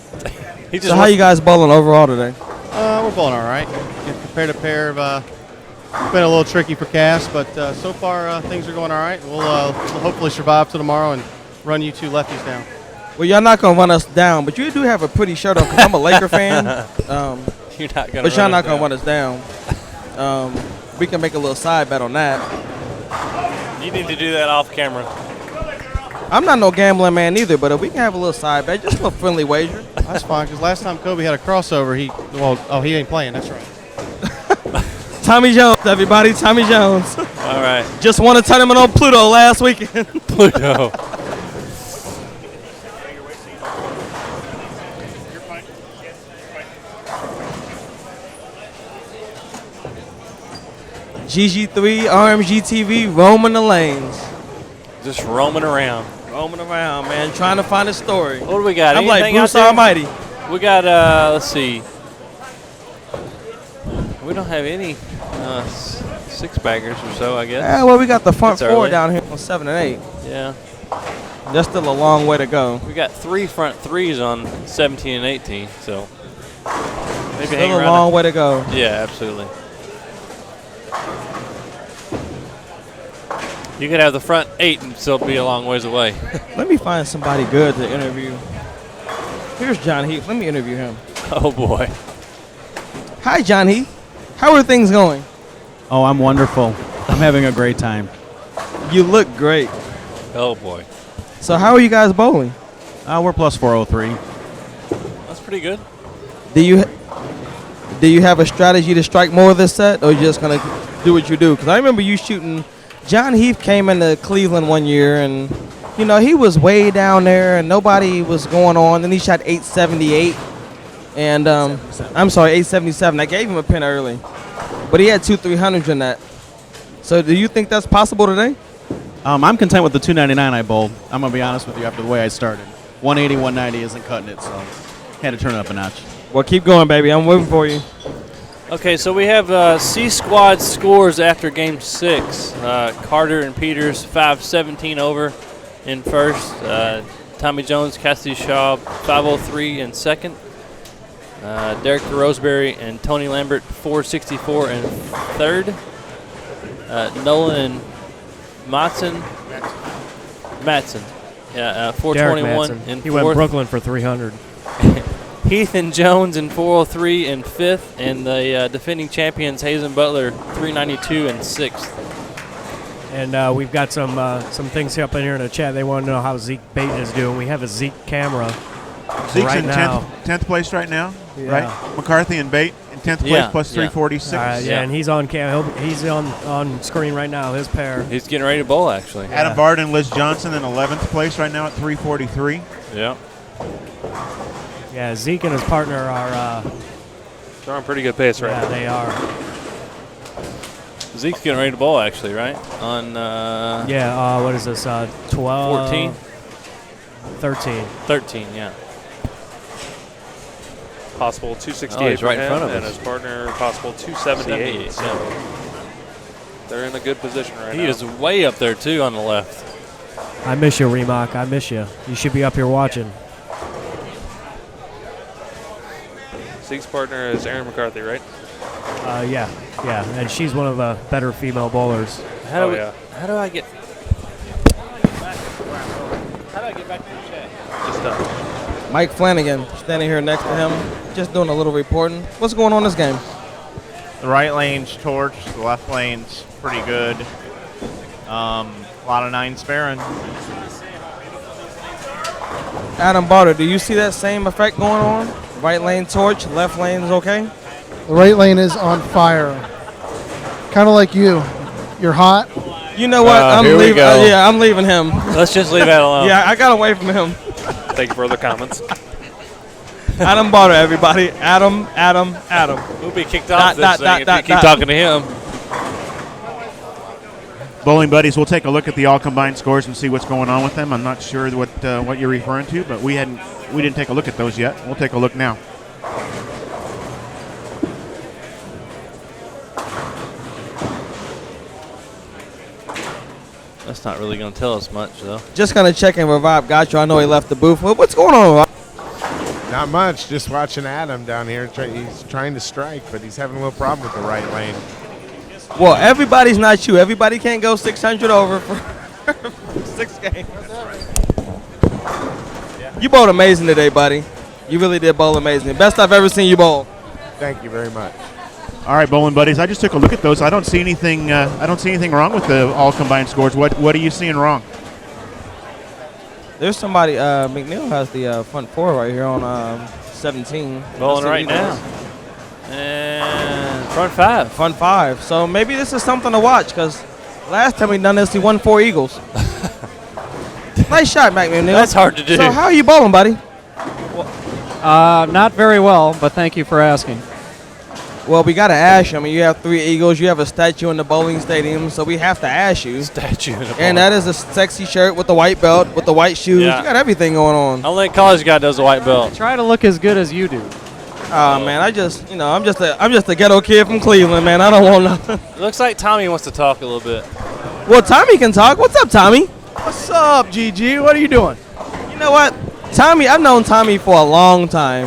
So how you guys bowling overall today? We're bowling all right. Compared to pair of, it's been a little tricky for Cass, but so far things are going all right. We'll hopefully survive till tomorrow and run you 2 lefties down. Well, y'all not gonna run us down, but you do have a pretty shirt on. Cause I'm a Laker fan. You're not gonna. But y'all not gonna run us down. We can make a little side bet on that. You need to do that off camera. I'm not no gambling man either, but if we can have a little side bet, just a little friendly wager. That's fine, because last time Kobe had a crossover, he ain't playing. That's right. Tommy Jones, everybody. Tommy Jones. All right. Just won a tournament on Pluto last weekend. Pluto. GG3, RMG TV, roaming the lanes. Just roaming around. Roaming around, man, trying to find a story. What do we got? I'm like Anything Bruce out there? Almighty. We got, let's see. We don't have any 6-baggers or so, I guess. Yeah, well, we got the front It's 4 early. down here on 7 and 8. Yeah. That's still a long way to go. We got 3 front threes on 17 and 18, so maybe Still hang a around. long way to go. Yeah, absolutely. You could have the front 8 and still be a long ways away. Let me find somebody good to interview. Here's John Heath. Let me interview him. Oh, boy. Hi, John Heath. How are things going? Oh, I'm wonderful. I'm having a great time. You look great. Oh, boy. So how are you guys bowling? We're plus 403. That's pretty good. Do you have a strategy to strike more this set, or you just gonna do what you do? Because I remember you shooting. John Heath came into Cleveland one year, and you know he was way down there, and nobody was going on. Then he shot 878, and I'm sorry, 877. I gave him a pin early, but he had 2 300s in that. So do you think that's possible today? I'm content with the 299 I bowled. I'm going to be honest with you after the way I started. 180, 190 isn't cutting it, so had to turn it up a notch. Well, keep going, baby. I'm waiting for you. Okay, so we have C squad scores after game 6. Carter and Peters 5-17 over in first. Tommy Jones, Cassidy Shaw 503 in second. Derek Roseberry and Tony Lambert 464 in third. Nolan and Matson. Yeah, 421 in fourth. He went Brooklyn for 300. Heath and Jones in 403 in fifth, and the defending champions Hazen Butler 392 in sixth. And we've got some things up in here in the chat. They want to know how Zeke Baton is doing. We have a Zeke camera. Zeke's right in now. 10th place right now, Yeah. right? McCarthy and Bate in 10th place plus 346. And he's on he's on screen right now. His pair. He's getting ready to bowl actually. Adam Bard and Liz Johnson in 11th place right now at 343. Yeah. Yeah, Zeke and his partner are. They're on pretty good pace right now. Yeah, they are. Zeke's getting ready to bowl actually, right? On what is this? 12, 14, 13. 13, yeah. Possible 268 Oh, he's right for in front him, of and us. his partner possible 278. So yeah. they're in a good position right now. He is way up there too on the left. I miss you, Remock. I miss you. You should be up here watching. Zeke's partner is Aaron McCarthy, right? Yeah, and she's one of the better female bowlers. How do I get back to the chat? Just Mike Flanagan standing here next to him, just doing a little reporting. What's going on in this game? The right lane's torched, the left lane's pretty good. A lot of 9 sparing. Adam Barter, do you see that same effect going on? Right lane torch, left lane is okay? The right lane is on fire. Kind of like you. You're hot. You know what? I'm leaving. Yeah, I'm leaving him. Let's just leave that alone. Yeah, I got away from him. Thank you for the comments. Adam Barter, everybody. Adam. We'll be kicked off this thing if you keep talking to him. Bowling Buddies, we'll take a look at the all combined scores and see what's going on with them. I'm not sure what you're referring to, but we didn't take a look at those yet. We'll take a look now. That's not really going to tell us much, though. Just going to check in with Rob Gotcho. I know he left the booth. What's going on, Rob? Not much. Just watching Adam down here. He's trying to strike, but he's having a little problem with the right lane. Well, everybody's not you. Everybody can't go 600 over for 6 games. You bowled amazing today, buddy. You really did bowl amazing. Best I've ever seen you bowl. Thank you very much. All right, Bowling Buddies. I just took a look at those. I don't see anything. I don't see anything wrong with the all combined scores. What are you seeing wrong? There's somebody. McNiel has the front 4 right here on 17. Bowling right now. And front 5. Front 5. So maybe this is something to watch because last time we done this, he won 4 eagles. Nice shot, McNiel. That's hard to do. So how are you bowling, buddy? Not very well, but thank you for asking. Well, we got to ask you. I mean, you have 3 eagles. You have a statue in the bowling stadium, so we have to ask you. Statue in the And that is a sexy shirt with the white belt, with the white shoes. Yeah. You got everything going on. Only a college guy does a white belt. Try to look as good as you do. Oh man, I'm just a ghetto kid from Cleveland, man. I don't want nothing. It looks like Tommy wants to talk a little bit. Well, Tommy can talk. What's up, Tommy? What's up, GG? What are you doing? You know what? Tommy, I've known Tommy for a long time,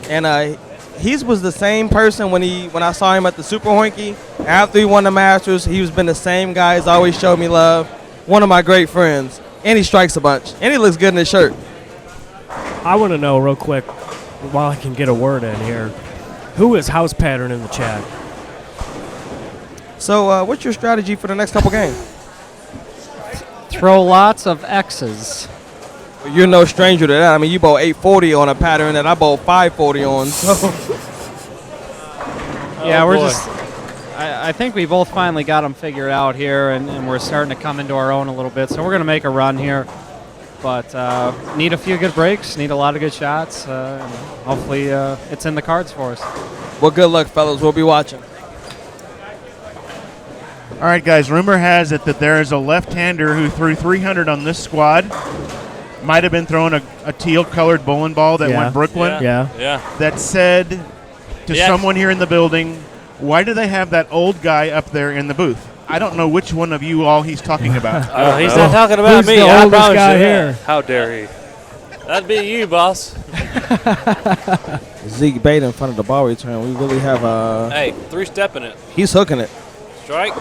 and he was the same person when I saw him at the Super Hoinky. After he won the Masters, he's been the same guy. He's always showed me love. One of my great friends, and he strikes a bunch, and he looks good in his shirt. I want to know real quick, while I can get a word in here, who is house pattern in the chat? So, what's your strategy for the next couple games? Throw lots of X's. You're no stranger to that. I mean, you bowled 840 on a pattern that I bowled 540 on. So. Yeah, Oh, we're boy. just. I think we both finally got them figured out here, and we're starting to come into our own a little bit. So we're going to make a run here. But need a few good breaks, need a lot of good shots, and hopefully it's in the cards for us. Well, good luck, fellas. We'll be watching. All right, guys, rumor has it that there is a left-hander who threw 300 on this squad. Might have been throwing a teal-colored bowling ball that went Brooklyn. Yeah. That said to Yeah. someone here in the building, why do they have that old guy up there in the booth? I don't know which one of you all he's talking about. He's not talking about Who's me. the I oldest promise guy you here? that. How dare he? That'd be you, boss. Zeke bait in front of the ball return. We really have Hey, 3-stepping it. He's hooking it. Strike.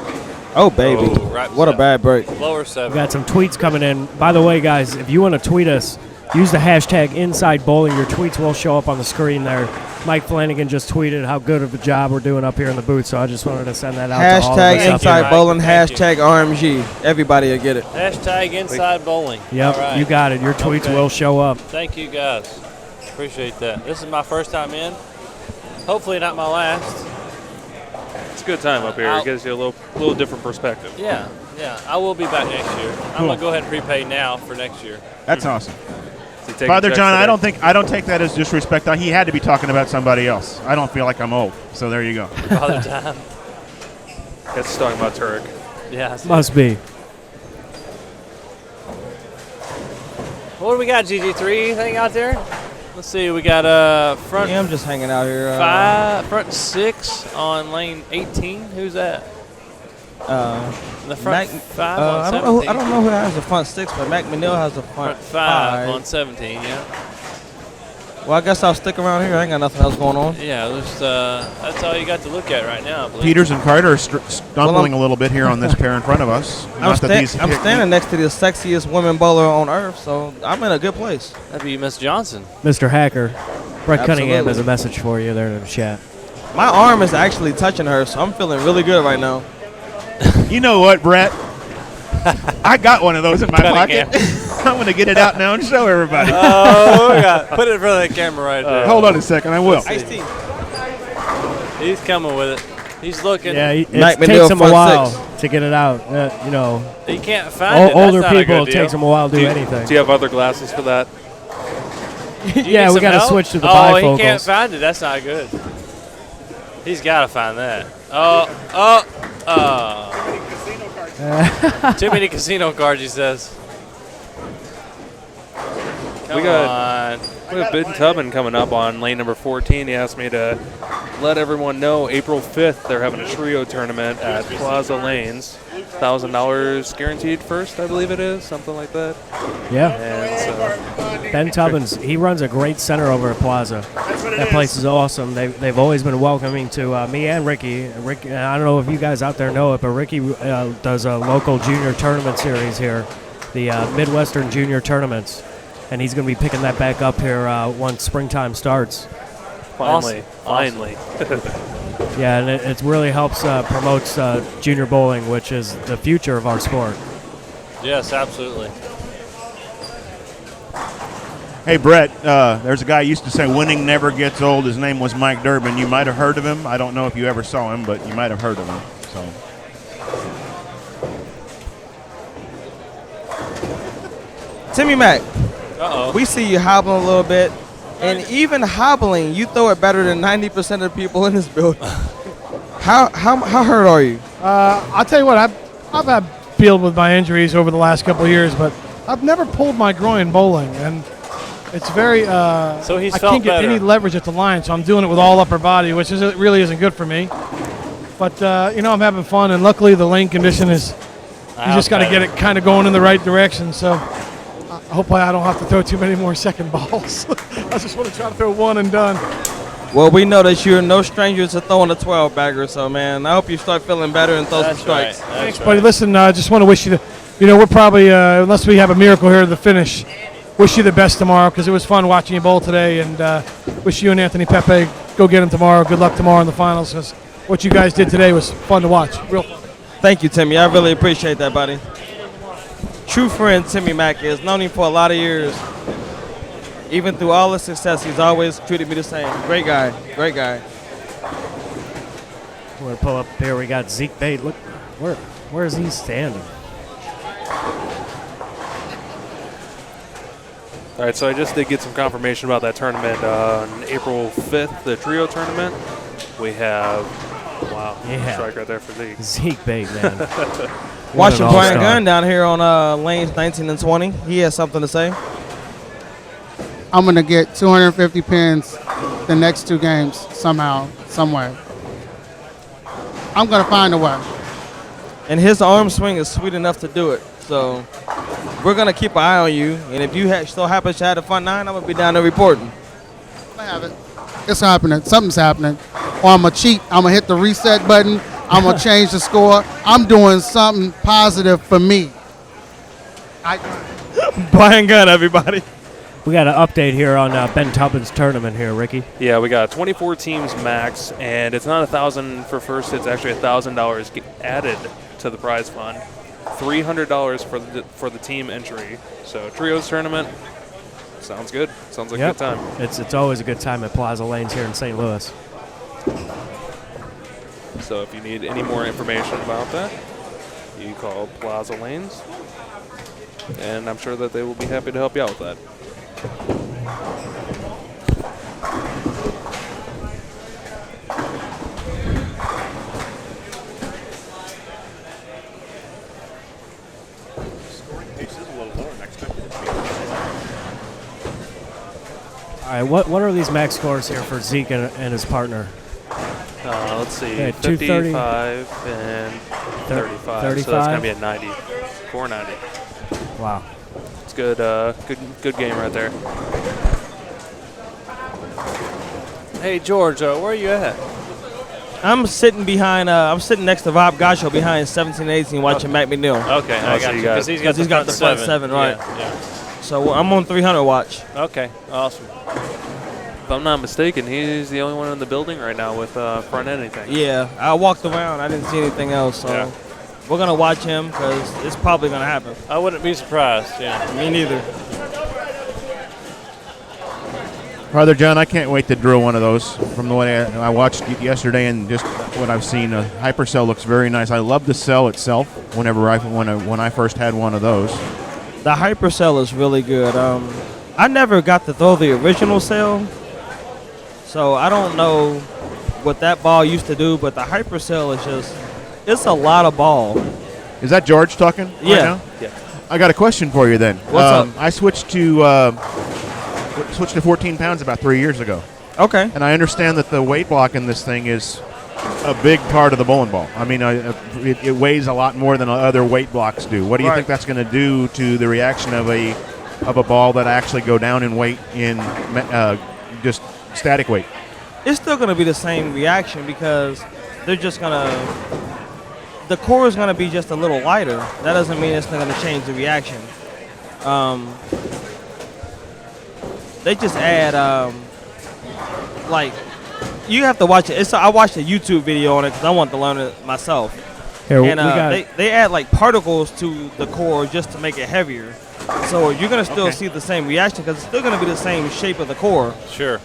Oh, baby. Oh, right What a bad break. Lower We 7. got some tweets coming in. By the way, guys, if you want to tweet us, use the hashtag #InsideBowling. Your tweets will show up on the screen there. Mike Flanagan just tweeted how good of a job we're doing up here in the booth, so I just wanted to send that out to all of Hashtag us up inside here. bowling. Thank you. Hashtag RMG. Everybody will get it. Hashtag inside bowling. Yep, All right. you got it. Your tweets Okay. will show up. Thank you, guys. Appreciate that. This is my first time in. Hopefully not my last. It's a good time up here. It gives you a little different perspective. Yeah. I will be back next year. I'm Cool. going to go ahead and prepay now for next year. That's awesome. So you take Father a check John, today? I don't take that as disrespect. He had to be talking about somebody else. I don't feel like I'm old, so there you go. Father John. It's talking about Turek. Yeah. I see. Must be. What do we got, GG3? Anything out there? Let's see. We got front. Yeah, I'm just hanging out here. Front 6 on lane 18. Who's that? The front 5 on 17. I don't know who has the front 6, but McNiel has the front 5 on 17. Yeah. Well, I guess I'll stick around here. I ain't got nothing else going on. Yeah. That's all you got to look at right now, I believe. Peters and Carter are stumbling a little bit here on this pair in front of us. I'm standing next to the sexiest women bowler on earth, so I'm in a good place. That'd be Miss Johnson. Mr. Hacker, Brett Cunningham Absolutely. has a message for you there in the chat. My arm is actually touching her, so I'm feeling really good right now. You know what, Brett? I got one of those in my pocket. I'm going to get it out now and show everybody. Oh, God. Put it in front of the camera right there. Hold on a second, I will. He's coming with it. He's looking. Yeah, it takes him a while to get it out. You know, He can't find it. older That's not a people, good it takes deal. them a while to do anything. Do you have other glasses for that? Yeah, we got to switch to the Oh, bifocals. he can't find it. That's not good. He's got to find that. Too many casino cards, he says. We have Ben Tubman coming up on lane number 14. He asked me to let everyone know April 5th they're having a trio tournament at Plaza Lanes. $1,000 guaranteed first, I believe it is, something like that. Yeah. And so Ben Tubbins, he runs a great center over at Plaza. That place is awesome. They've always been welcoming to me and Ricky. Ricky, I don't know if you guys out there know it, but Ricky does a local junior tournament series here, the Midwestern Junior Tournaments. And he's going to be picking that back up here once springtime starts. Finally. Yeah, and it really helps promotes junior bowling, which is the future of our sport. Yes, absolutely. Hey, Brett, there's a guy who used to say winning never gets old. His name was Mike Durbin. You might have heard of him. I don't know if you ever saw him, but you might have heard of him. So. Timmy Mack. Uh-oh. We see you hobbling a little bit, and even hobbling, you throw it better than 90% of the people in this building. How hurt are you? I'll tell you what, I've had dealt with my injuries over the last couple of years, but I've never pulled my groin bowling, and it's very. So he's I felt can't get better. any leverage at the line, so I'm doing it with all upper body, which really isn't good for me. But I'm having fun, and luckily the lane condition is You just got to get it kind of going in the right direction. So hopefully I don't have to throw too many more second balls. I just want to try to throw one and done. Well, we know that you're no stranger to throwing a 12-bagger, so, man, I hope you start feeling better and throw some strikes. Thanks, buddy. Listen, I just want to wish you we're probably, unless we have a miracle here at the finish, wish you the best tomorrow because it was fun watching you bowl today, and wish you and Anthony Pepe go get him tomorrow. Good luck tomorrow in the finals because what you guys did today was fun to watch. Real fun. Thank you, Timmy. I really appreciate that, buddy. True friend Timmy Mack is. Known him for a lot of years. Even through all the success, he's always treated me the same. Great guy. Great guy. We're going to pull up here. We got Zeke Bate. Look, where is he standing? All right, so I just did get some confirmation about that tournament on April 5th, the trio tournament. We have, wow, strike right there for Zeke. Zeke Bate, man. Watching Brian Gunn down here on lanes 19 and 20. He has something to say. I'm going to get 250 pins the next 2 games somehow, somewhere. I'm going to find a way. And his arm swing is sweet enough to do it. So we're going to keep an eye on you. And if you so happen to have a front 9, I'm going to be down there reporting. I have it. It's happening. Something's happening. Or I'm going to cheat. I'm going to hit the reset button. I'm going to change the score. I'm doing something positive for me. Brian Gunn, everybody. We got an update here on Ben Tubbin's tournament here, Ricky. Yeah, we got 24 teams max, and it's not $1,000 for first. It's actually $1,000 added to the prize fund. $300 for the team entry. So trios tournament sounds good. Sounds like a good time. It's always a good time at Plaza Lanes here in St. Louis. So if you need any more information about that, you call Plaza Lanes, and I'm sure that they will be happy to help you out with that. All right, what are these max scores here for Zeke and his partner? Let's see, Okay, 55 and 35. 35? So that's going to be a 90, 490. Wow. It's good, good game right there. Hey, George, where are you at? I'm sitting behind. I'm sitting next to Rob Gasho behind 17-18 watching Mac McNiel. Okay, I got you. Because he's got the front 7, right? Yeah. So I'm on 300 watch. Okay, awesome. If I'm not mistaken, he's the only one in the building right now with front end anything. Yeah, I walked around. I didn't see anything else. So we're going to watch him because it's probably going to happen. I wouldn't be surprised, Me neither. Brother John, I can't wait to drill one of those from the way I watched yesterday and just what I've seen. Hypercell looks very nice. I love the cell itself when I first had one of those. The Hypercell is really good. I never got to throw the original cell, so I don't know what that ball used to do, but the Hypercell is it's a lot of ball. Is that George talking right now? Yeah. I got a question for you then. What's up? I switched to 14 pounds about 3 years ago. Okay. And I understand that the weight block in this thing is a big part of the bowling ball. I mean, it weighs a lot more than other weight blocks do. What do you think that's going to do to the reaction of a ball that actually go down in weight in just static weight? It's still going to be the same reaction because they're just going to – the core is going to be just a little lighter. That doesn't mean it's not going to change the reaction. They just add you have to watch it. I watched a YouTube video on it because I wanted to learn it myself. Here, and they add like particles to the core just to make it heavier. So you're going to still see the same reaction because it's still going to be the same shape of the core. Sure.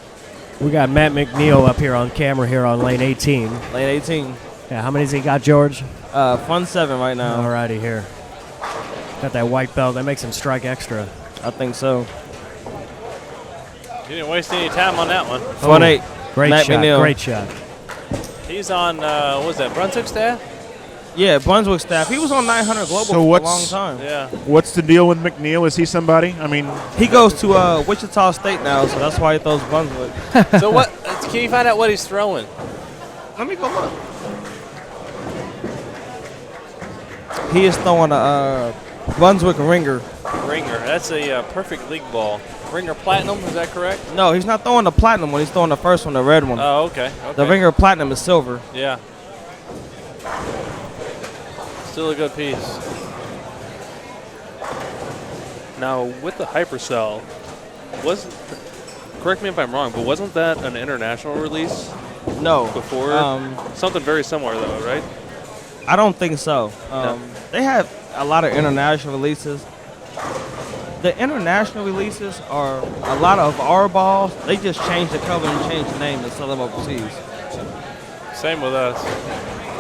We got Matt McNiel up here on camera here on lane 18. Lane 18. Yeah, how many's he got, George? Fun 7 right now. All righty here. Got that white belt. That makes him strike extra. I think so. You didn't waste any time on that one. Fun 8. Great Matt shot. McNiel. Great shot. He's on, what was that, Brunswick staff? Yeah, Brunswick staff. He was on 900 Global for a long time. Yeah. What's the deal with McNiel? Is he somebody? I mean, he goes to Wichita State now, so that's why he throws Brunswick. So what? Can you find out what he's throwing? Let me go look. He is throwing a Brunswick Ringer. Ringer. That's a perfect league ball. Ringer Platinum, is that correct? No, he's not throwing the platinum one. He's throwing the first one, the red one. Oh, okay. The Ringer Platinum is silver. Yeah. Still a good piece. Now, with the Hypercell, correct me if I'm wrong, but wasn't that an international release? No. Before? Something very similar, though, right? I don't think so. No. They have a lot of international releases. The international releases are a lot of our balls. They just change the color and change the name and sell them overseas. Same with us.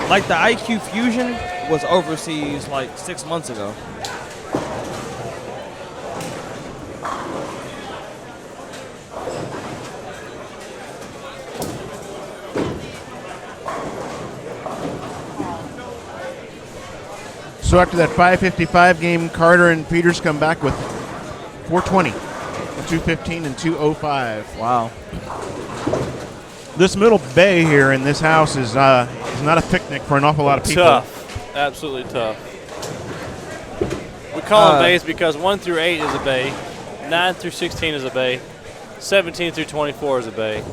Like the IQ Fusion was overseas like 6 months ago. So after that 5:55 game, Carter and Peters come back with 420, 215, and 205. Wow. This middle bay here in this house is not a picnic for an awful lot of people. Tough. Absolutely tough. We call them bays because 1 through 8 is a bay, 9 through 16 is a bay, 17 through 24 is a bay.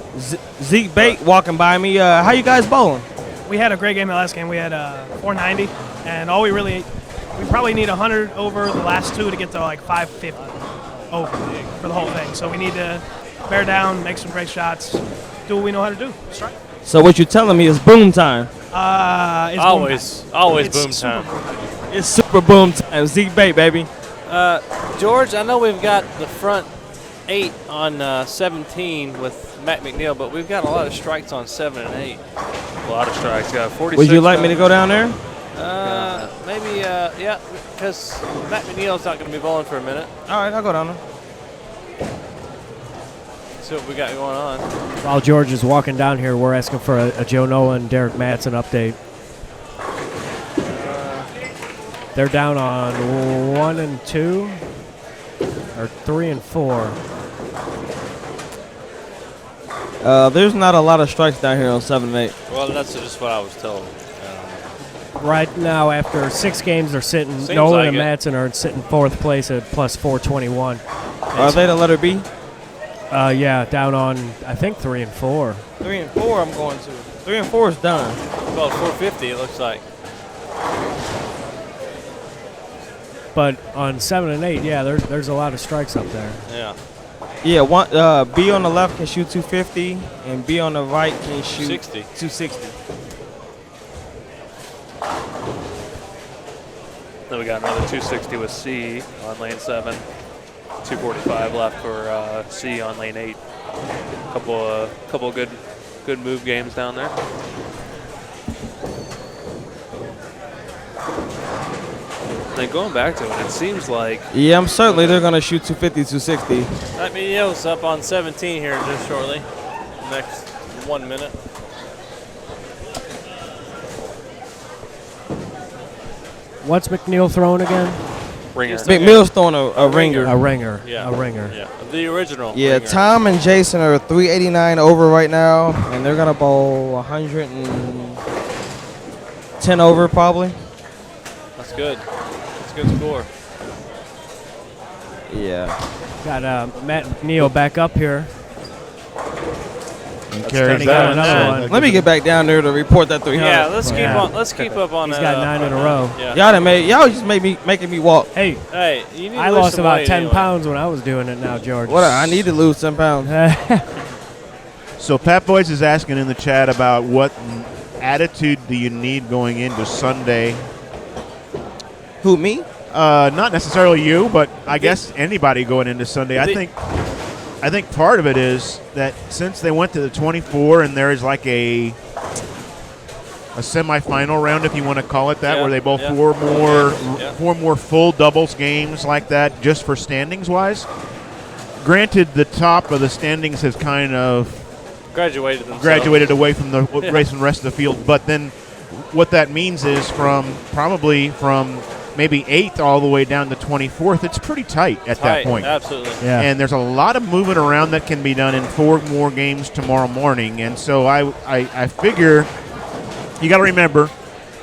Zeke Bate walking by me. How you guys bowling? We had a great game the last game. We had 490, and we probably need 100 over the last two to get to like 550 over for the whole thing. So we need to bear down, make some great shots, do what we know how to do. Strike. So what you're telling me is boom time. It's always boom time. It's super boom time. Zeke Bate, baby. George, I know we've got the front 8 on 17 with Mack McNiel, but we've got a lot of strikes on 7 and 8. A lot of strikes. Got 46. Would you like me to go down there? Maybe, yeah, because Matt McNeil's not going to be bowling for a minute. All right, I'll go down there. See what we got going on. While George is walking down here, we're asking for a Joe Noah and Derek Matson update. They're down on 1 and 2, or 3 and 4. There's not a lot of strikes down here on 7 and 8. Well, that's just what I was told. Right now, after 6 games, they're sitting. Seems Nolan like and it. Matson are sitting 4th place at plus 421. Are they the letter B? Yeah, down on I think 3 and 4. 3 and 4 I'm going to. 3 and 4 is done. Well, 450 it looks like. But on 7 and 8, yeah, there's a lot of strikes up there. Yeah. Yeah, B on the left can shoot 250, and B on the right can shoot 260. Then we got another 260 with C on lane 7. 245 left for C on lane 8. Couple good move games down there. Then going back to it seems like Yeah, I'm certainly they're going to shoot 250, 260. Matt McNeil's up on 17 here just shortly. Next 1 minute. What's McNeil throwing again? Ringer. McNeil's throwing a ringer. A ringer. Yeah. A ringer. Yeah. The original. Yeah, ringer. Tom and Jason are 389 over right now, and they're going to bowl 110 over probably. That's good. That's a good score. Yeah. Got Matt McNeil back up here. Carries got another one. Let me get back down there to report that 300. Yeah, let's keep on. Let's keep up on. He's got 9 in a row. Yeah. Y'all just making me walk. Hey, you need I to lose lost some about weight 10 anyway. pounds when I was doing it now, George. What? I need to lose 10 pounds. So Pat Boys is asking in the chat about what attitude do you need going into Sunday? Who, me? Not necessarily you, but I guess anybody going into Sunday. I think part of it is that since they went to the 24 and there is like a semifinal round, if you want to call it that, where they bowl four more full doubles games like that just for standings wise. Granted, the top of the standings has kind of graduated away from the race and rest of the field, but then what that means is from maybe 8th all the way down to 24th, it's pretty tight at that point. Absolutely. Yeah. And there's a lot of moving around that can be done in 4 more games tomorrow morning. And so I figure you got to remember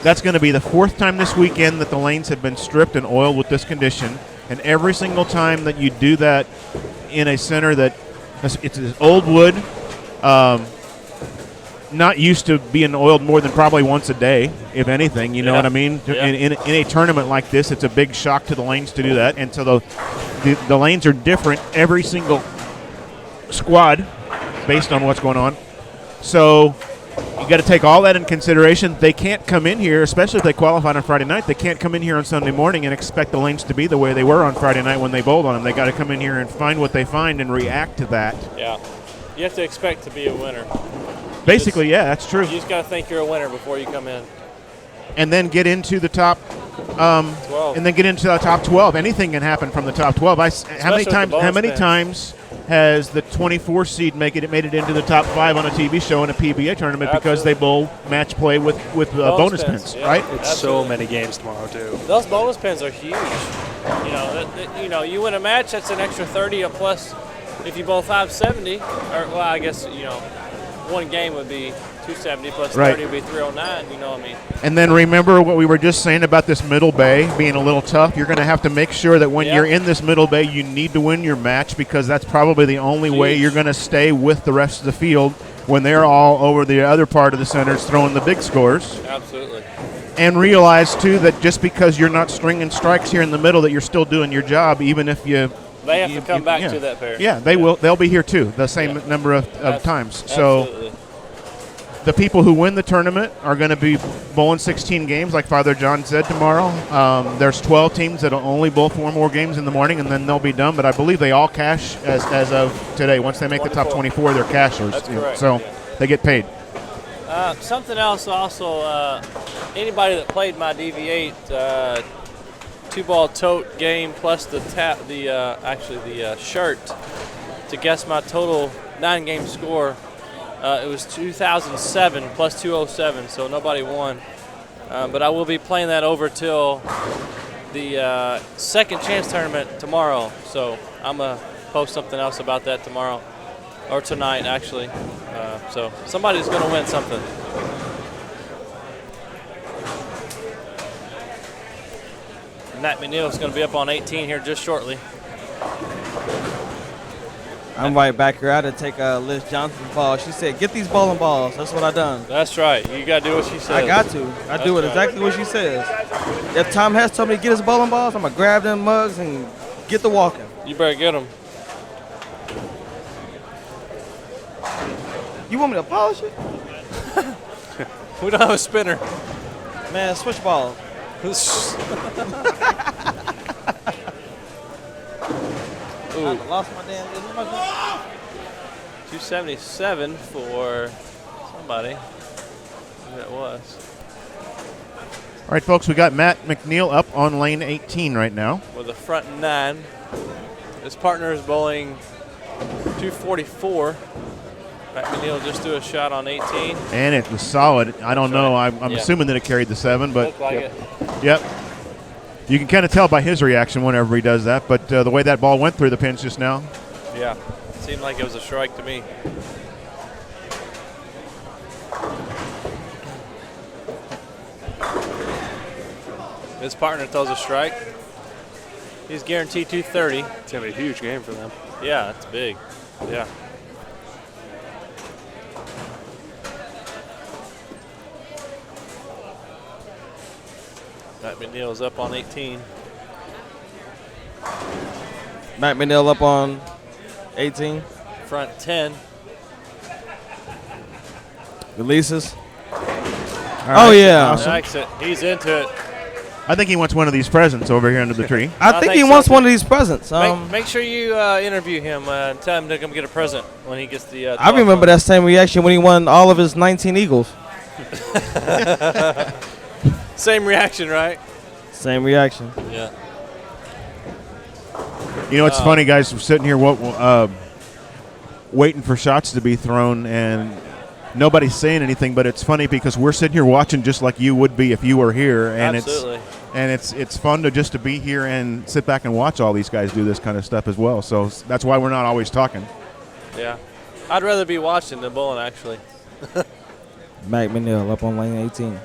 That's going to be the 4th time this weekend that the lanes have been stripped and oiled with this condition. And every single time that you do that in a center that it's old wood, not used to being oiled more than probably once a day, if anything. You know what I mean? Yeah. In a tournament like this, it's a big shock to the lanes to do that. And so the lanes are different every single squad based on what's going on. So you got to take all that in consideration. They can't come in here, especially if they qualified on Friday night. They can't come in here on Sunday morning and expect the lanes to be the way they were on Friday night when they bowled on them. They got to come in here and find what they find and react to that. Yeah. You have to expect to be a winner. Basically, yeah, that's true. You just got to think you're a winner before you come in. And then get into the top 12. And then get into the top 12. Anything can happen from the top 12. How many times has the 24 seed made it into the top 5 on a TV show in a PBA tournament because they bowl match play with bonus pins, yeah. right? It's so many games tomorrow too. Those bonus pins are huge. You win a match, that's an extra 30 plus. If you bowl 570, I guess one game would be 270 plus 30 would be 309. You know what I mean? And then remember what we were just saying about this middle bay being a little tough. You're going to have to make sure that when you're in this middle bay, you need to win your match because that's probably the only way you're going to stay with the rest of the field when they're all over the other part of the centers throwing the big scores. Absolutely. And realize, too, that just because you're not stringing strikes here in the middle that you're still doing your job, even if you – they have to come back to that pair. Yeah, they will. They'll be here, too, the same number of times. So the people who win the tournament are going to be bowling 16 games, like Father John said, tomorrow. There's 12 teams that will only bowl 4 more games in the morning, and then they'll be done. But I believe they all cash as of today. Once they make the top 24, they're cashers. That's correct. So they get paid. Something else also, anybody that played my DV8 2-ball tote game plus the shirt to guess my total 9-game score. It was 2007 plus 207, so nobody won. But I will be playing that over till the second chance tournament tomorrow. So I'm going to post something else about that tomorrow, or tonight actually. So somebody's going to win something. Matt McNiel is going to be up on 18 here just shortly. I'm right back here. I had to take Liz Johnson's ball. She said, get these bowling balls. That's what I done. That's right. You got to do what she says. I got to. I do it exactly what she says. If Tom Hess told me to get his bowling balls, I'm going to grab them mugs and get to walking. You better get them. You want me to polish it? We don't have a spinner. Man, switch balls. Ooh. I lost my damn 277 for somebody. Who that was. All right, folks, we got Matt McNiel up on lane 18 right now. With a front 9. His partner is bowling 244. Matt McNiel just threw a shot on 18. And it was solid. I don't know. I'm assuming that it carried the 7, but looked like it. Yep. You can kind of tell by his reaction whenever he does that, but the way that ball went through the pins just now. Yeah, seemed like it was a strike to me. His partner throws a strike. He's guaranteed 230. It's going to be a huge game for them. Yeah, it's big. Yeah. Matt McNeil's up on 18. Matt McNiel up on 18. Front 10. Releases. Right. Oh, yeah. Awesome. Likes it. He's into it. I think he wants one of these presents over here under the tree. I think he wants one of these presents. Make sure you interview him and tell him to come get a present when he gets the. I remember that same reaction when he won all of his 19 Eagles. Same reaction, right? Same reaction. Yeah. You know, it's funny, guys. We're sitting here waiting for shots to be thrown, and nobody's saying anything. But it's funny because we're sitting here watching just like you would be if you were here, and Absolutely. it's fun to be here and sit back and watch all these guys do this kind of stuff as well. So that's why we're not always talking. Yeah, I'd rather be watching than bowling actually. Matt McNiel up on lane 18.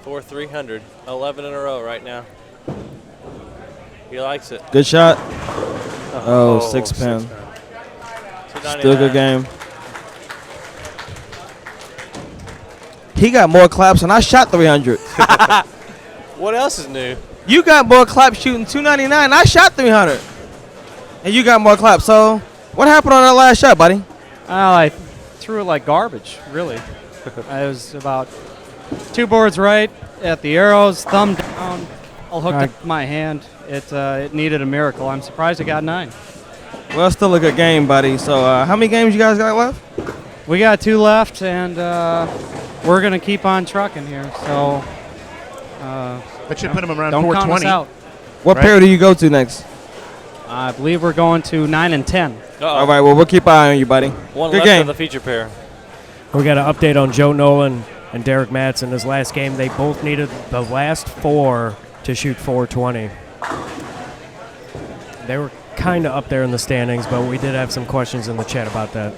For 300. 11 in a row right now. He likes it. Good shot. Oh, 6-pin. Still good game. He got more claps, and I shot 300. What else is new? You got more claps shooting 299. I shot 300. And you got more claps. So, what happened on that last shot, buddy? I threw it like garbage, really. I was about 2 boards right at the arrows, thumb down, all hooked up my hand. It needed a miracle. I'm surprised it got 9. Well, it's still a good game, buddy. So, how many games you guys got left? We got 2 left, and we're going to keep on trucking here. So, that should put him around don't 420. count us out. What pair do you go to next? I believe we're going to 9 and 10. All right, well, we'll keep an eye on you, buddy. One good left game. of the feature pair. We got an update on Joe Nolan and Derek Matson. His last game, they both needed the last 4 to shoot 420. They were kind of up there in the standings, but we did have some questions in the chat about that.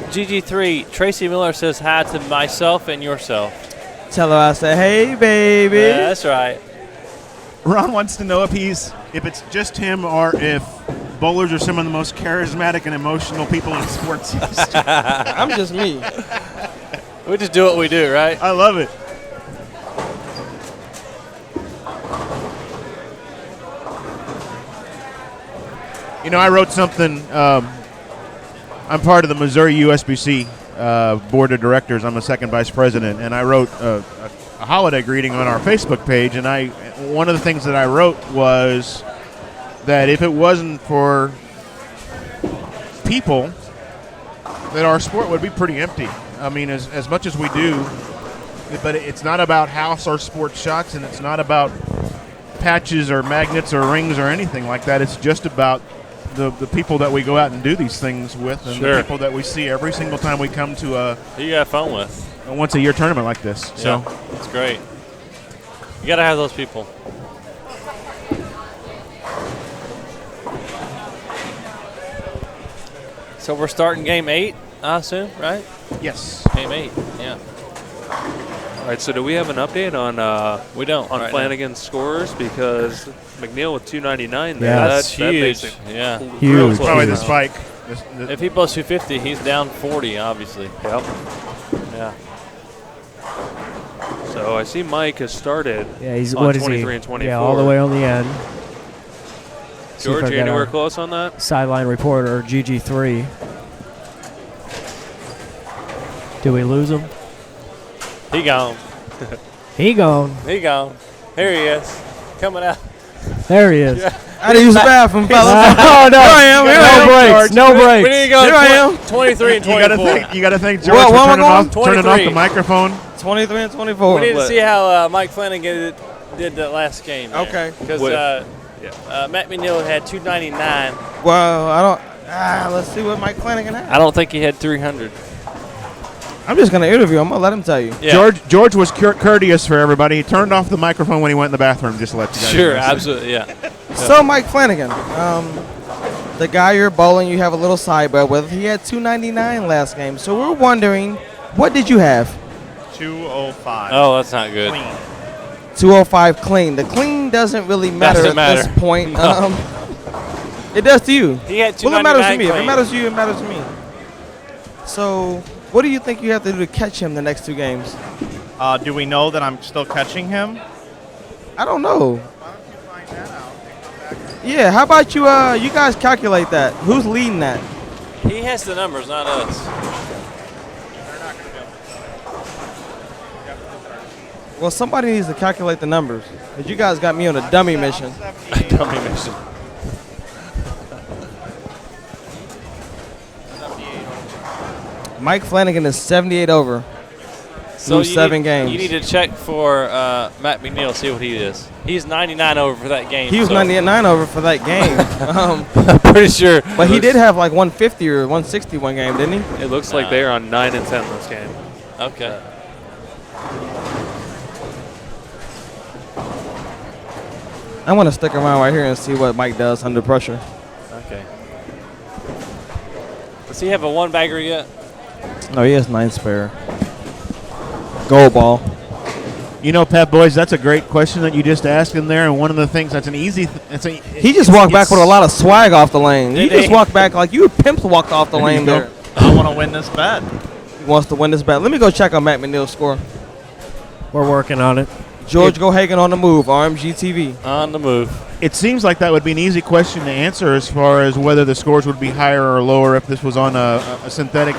GG3, Tracy Miller says hi to myself and yourself. Tell her I said, hey, baby. Yeah, that's right. Ron wants to know if it's just him or if bowlers are some of the most charismatic and emotional people in sports history. I'm just me. We just do what we do, right? I love it. You know, I wrote something. I'm part of the Missouri USBC board of directors. I'm the second vice president, and I wrote a holiday greeting on our Facebook page. And one of the things that I wrote was that if it wasn't for people, that our sport would be pretty empty. I mean, as much as we do, but it's not about house or sports shots, and it's not about patches or magnets or rings or anything like that. It's just about the people that we go out and do these things with, and the people that we see every single time we come to Who you have fun with? a once-a-year tournament like this. So yeah, it's great. You got to have those people. So we're starting game 8, I assume, right? Yes. Game 8, yeah. All right, so do we have an update on we don't on right Flanagan's scores? Because McNiel with 299 there. Yeah, that's huge. makes it Yeah. huge. Probably the spike. If he blows 250, he's down 40, obviously. Yep. Yeah. So I see Mike has started Yeah, he's on what is 23 he? and 24. Yeah, all the way on the end. George, you anywhere close on that? Sideline reporter, GG3. Do we lose him? He gone. He gone. He gone. Here he is. Coming out. There he is. Yeah. I had to use the bathroom, fellas. Oh, no. Here I am. Here I am. No breaks. No breaks. We need to go Here I am. 23 and 24. You got to thank George What for am I turning off the 23. microphone. 23 and 24. We need to see how Mike Flanagan did that last game. there. Okay. Because Matt McNiel had 299. Well, I don't. Let's see what Mike Flanagan had. I don't think he had 300. I'm just gonna interview him. I'm gonna let him tell you. Yeah. George was courteous for everybody. He turned off the microphone when he went in the bathroom, just to let you guys Sure, know. absolutely, yeah. So Mike Flanagan, the guy you're bowling, you have a little sideball with. He had 299 last game. So we're wondering, what did you have? 205. Oh, that's not good. Clean. 205 clean. The clean doesn't really matter Doesn't at this matter. point. No. It does to you. He had Well, it matters to 299 me. If it clean. matters to you, it matters to me. So, what do you think you have to do to catch him the next 2 games? Do we know that I'm still catching him? I don't know. Yeah, how about you? You guys calculate that. Who's leading that? He has the numbers, not us. Well, somebody needs to calculate the numbers. 'Cause you guys got me on a dummy mission. A dummy mission. Mike Flanagan is 78 over. So through 7 games. You need to check for Matt McNiel, see what he is. He's 99 over for that game. He was so 99 over for that game. I'm pretty sure. But he did have like 150 or 160 one game, didn't he? It looks like they're on 9 and 10 this game. Okay. I want to stick around right here and see what Mike does under pressure. Okay. Does he have a 1-bagger yet? No, he has 9 spare. Gold ball. You know, Pep Boys, that's a great question that you just asked in there, and one of the things that's an easy. He just walked back with a lot of swag off the lane. You just walked back like you pimps walked off the lane there. I want to win this bet. He wants to win this bet. Let me go check on Matt McNeil's score. We're working on it. George Gohagan on the move, RMG TV. On the move. It seems like that would be an easy question to answer as far as whether the scores would be higher or lower if this was on a synthetic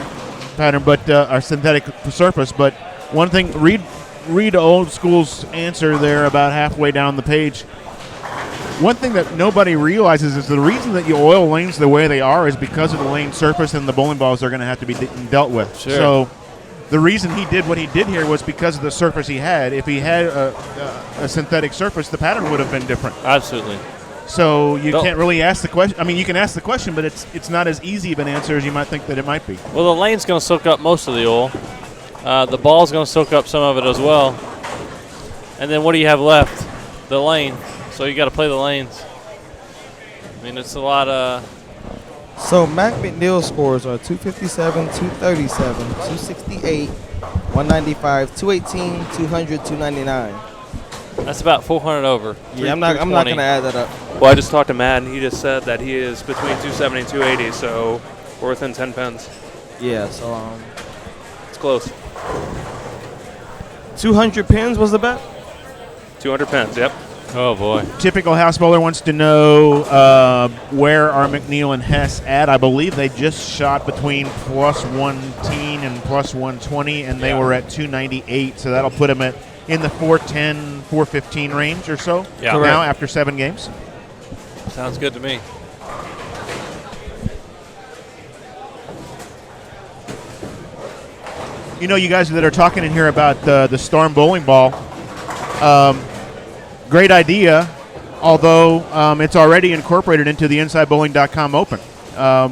pattern, but or synthetic surface. But one thing, read Old School's answer there about halfway down the page. One thing that nobody realizes is the reason that you oil lanes the way they are is because of the lane surface and the bowling balls are going to have to be dealt with. Sure. So the reason he did what he did here was because of the surface he had. If he had a synthetic surface, the pattern would have been different. Absolutely. So you can't really ask the question. I mean, you can ask the question, but it's not as easy of an answer as you might think that it might be. Well, the lane's going to soak up most of the oil. The ball's going to soak up some of it as well. And then what do you have left? The lane. So you got to play the lanes. I mean, it's a lot of... So Mac McNeil's scores are 257, 237, 268, 195, 218, 200, 299. That's about 400 over. Yeah, I'm not going to add that up. Well, I just talked to Matt, and he just said that he is between 270 and 280, so we're within 10 pins. Yeah, so it's close. 200 pins was the bet? 200 pins, yep. Oh, boy. Typical House Bowler wants to know where are McNiel and Hess at. I believe they just shot between plus 110 and plus 120, and they were at 298, so that'll put them in the 410, 415 range or so now after 7 games. Sounds good to me. You know, you guys that are talking in here about the Storm bowling ball, great idea, although it's already incorporated into the InsideBowling.com Open.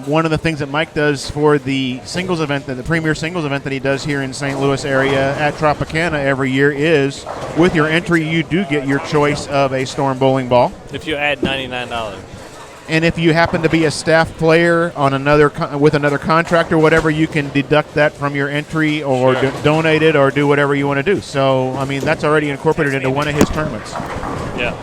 One of the things that Mike does for the singles event, the premier singles event that he does here in St. Louis area at Tropicana every year is, with your entry, you do get your choice of a Storm bowling ball. If you add $99. And if you happen to be a staff player on with another contract or whatever, you can deduct that from your entry or donate it or do whatever you want to do. So, I mean, that's already incorporated into one of his tournaments. Yeah.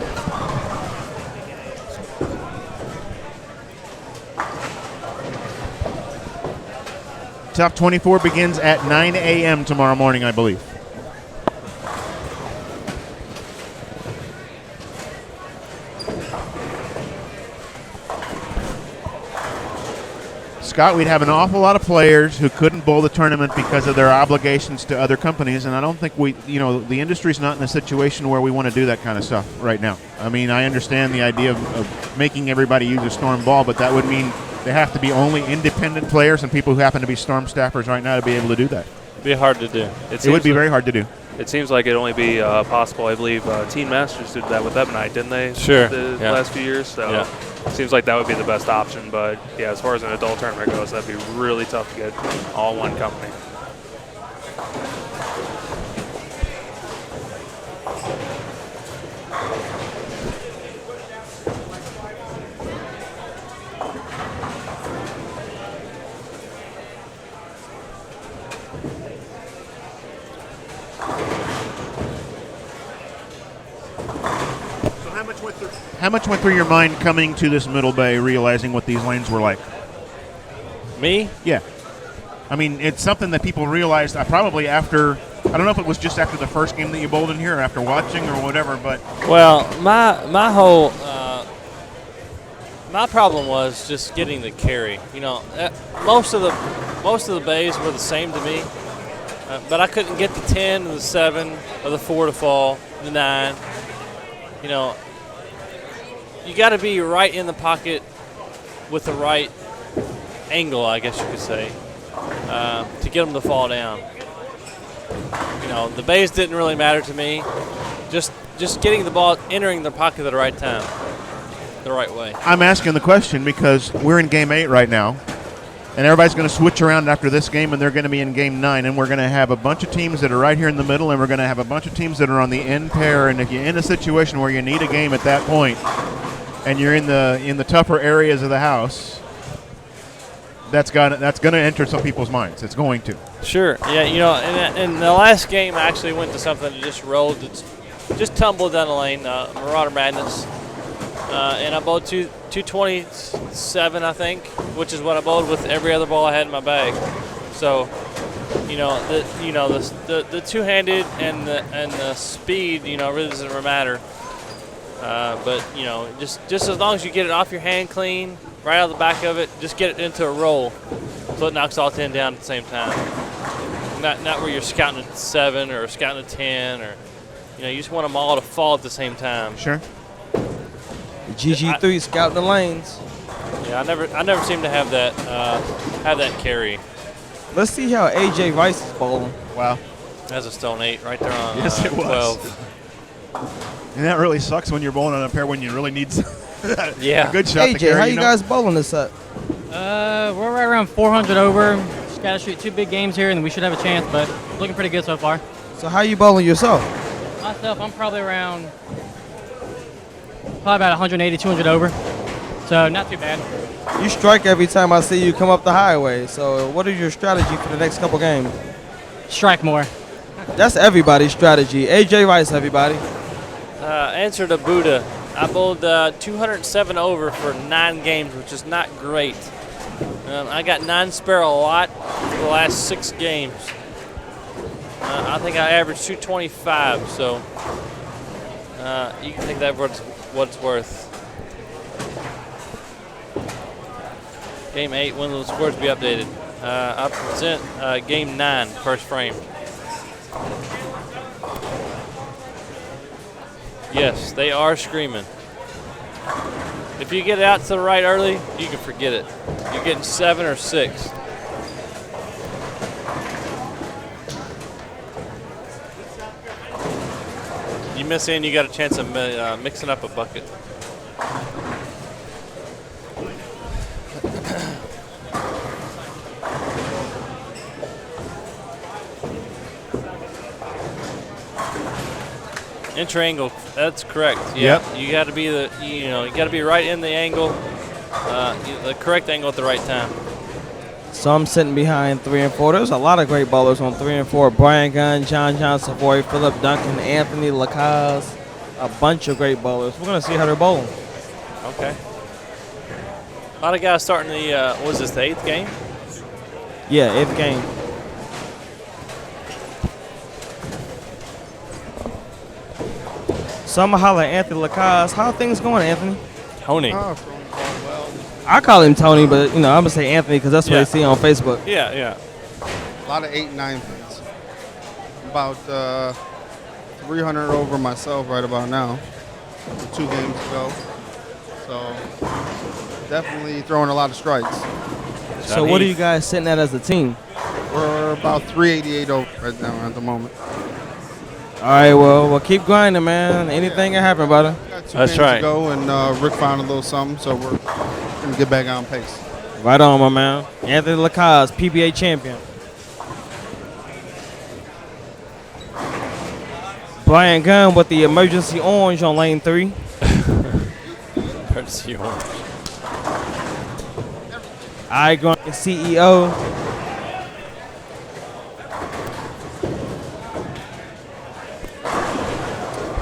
Top 24 begins at 9 a.m. tomorrow morning, I believe. Scott, we'd have an awful lot of players who couldn't bowl the tournament because of their obligations to other companies, and I don't think the industry's not in a situation where we want to do that kind of stuff right now. I mean, I understand the idea of making everybody use a Storm ball, but that would mean they have to be only independent players and people who happen to be Storm staffers right now to be able to do that. It'd be hard to do. It would be very hard to do. It seems like it'd only be possible. I believe Teen Masters did that with Ebonite, didn't they? Sure. The last few years. So it seems like that would be the best option. But yeah, as far as an adult tournament goes, that'd be really tough to get all one company. How much went through your mind coming to this Middle Bay, realizing what these lanes were like? Me? Yeah. I mean, it's something that people realized probably after, I don't know if it was just after the first game that you bowled in here or after watching or whatever, but. Well, my whole, my problem was just getting the carry. You know, most of the bays were the same to me, but I couldn't get the 10 and the 7 or the 4 to fall, the 9. You know, you got to be right in the pocket with the right angle, I guess you could say, to get them to fall down. You know, the bays didn't really matter to me. Just getting the ball, entering the pocket at the right time, the right way. I'm asking the question because we're in Game 8 right now, and everybody's going to switch around after this game, and they're going to be in Game 9, and we're going to have a bunch of teams that are right here in the middle, and we're going to have a bunch of teams that are on the end pair, and if you're in a situation where you need a game at that point, and you're in the tougher areas of the house, that's going to enter some people's minds. It's going to. Sure. Yeah, in the last game, I actually went to something that just rolled. It's just tumbled down the lane, Marauder Madness. And I bowled 227, I think, which is what I bowled with every other ball I had in my bag. So, the two-handed and the speed, really doesn't matter. But just as long as you get it off your hand clean, right out of the back of it, just get it into a roll, so it knocks all 10 down at the same time. Not where you're scouting at 7 or scouting at 10, or you just want them all to fall at the same time. Sure. GG3 scouting the lanes. Yeah, I never seem to have that carry. Let's see how AJ Rice is bowling. Wow. That's a stone 8 right there on Yes, it was. 12. And that really sucks when you're bowling on a pair when you really need yeah. a good shot to AJ, carry. how you guys bowling this set? We're right around 400 over. Just got to shoot 2 big games here, and we should have a chance, but looking pretty good so far. So how you bowling yourself? Myself, I'm probably about 180, 200 over. So not too bad. You strike every time I see you come up the highway. So what is your strategy for the next couple games? Strike more. That's everybody's strategy. AJ Rice, everybody. Answer to Buddha. I bowled 207 over for 9 games, which is not great. I got 9 spare a lot for the last 6 games. I think I averaged 225, so you can take that for what it's worth. Game 8, when will the scores be updated? I present Game 9, first frame. Yes, they are screaming. If you get it out to the right early, you can forget it. You're getting 7 or 6. You miss in, you got a chance of mixing up a bucket. Inter angle, that's correct. Yeah, Yep. you got to be you got to be right in the angle, the correct angle at the right time. So I'm sitting behind 3 and 4. There's a lot of great bowlers on 3 and 4. Brian Gunn, John Savoy, Philip Duncan, Anthony Lacaze, a bunch of great bowlers. We're gonna see how they're bowling. Okay. A lot of guys starting the what was this, the 8th game? Yeah, 8th game. So I'm gonna holler at Anthony Lacaze. How are things going, Anthony? Tony. I call him Tony, but I'm gonna say Anthony because that's what I see on Facebook. Yeah, yeah. A lot of 8 and 9 pins. About 300 over myself right about now. 2 games ago. So definitely throwing a lot of strikes. So what are you guys sitting at as a team? We're about 388 over right now at the moment. All right, well, keep grinding, man. Anything can happen, brother. Got 2 games to go, and Rick found a little something, so we're gonna get back on pace. Right on, my man. Anthony Lacaze, PBA champion. Brian Gunn with the emergency orange on lane 3. Emergency orange. I going CEO.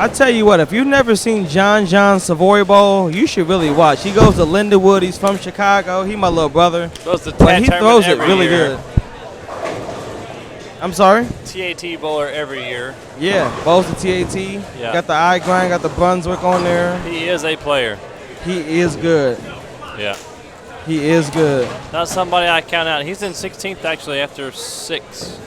I tell you what, if you've never seen John Savoy bowl, you should really watch. He goes to Lindenwood. He's from Chicago. He my little brother. Goes to But he tournament throws it every really year. good. I'm sorry? TAT bowler every year. Yeah, bowls the TAT. Yeah. Got the eye grind, got the Brunswick on there. He is a player. He is good. Yeah. He is good. Not somebody I count out. He's in 16th actually after 6.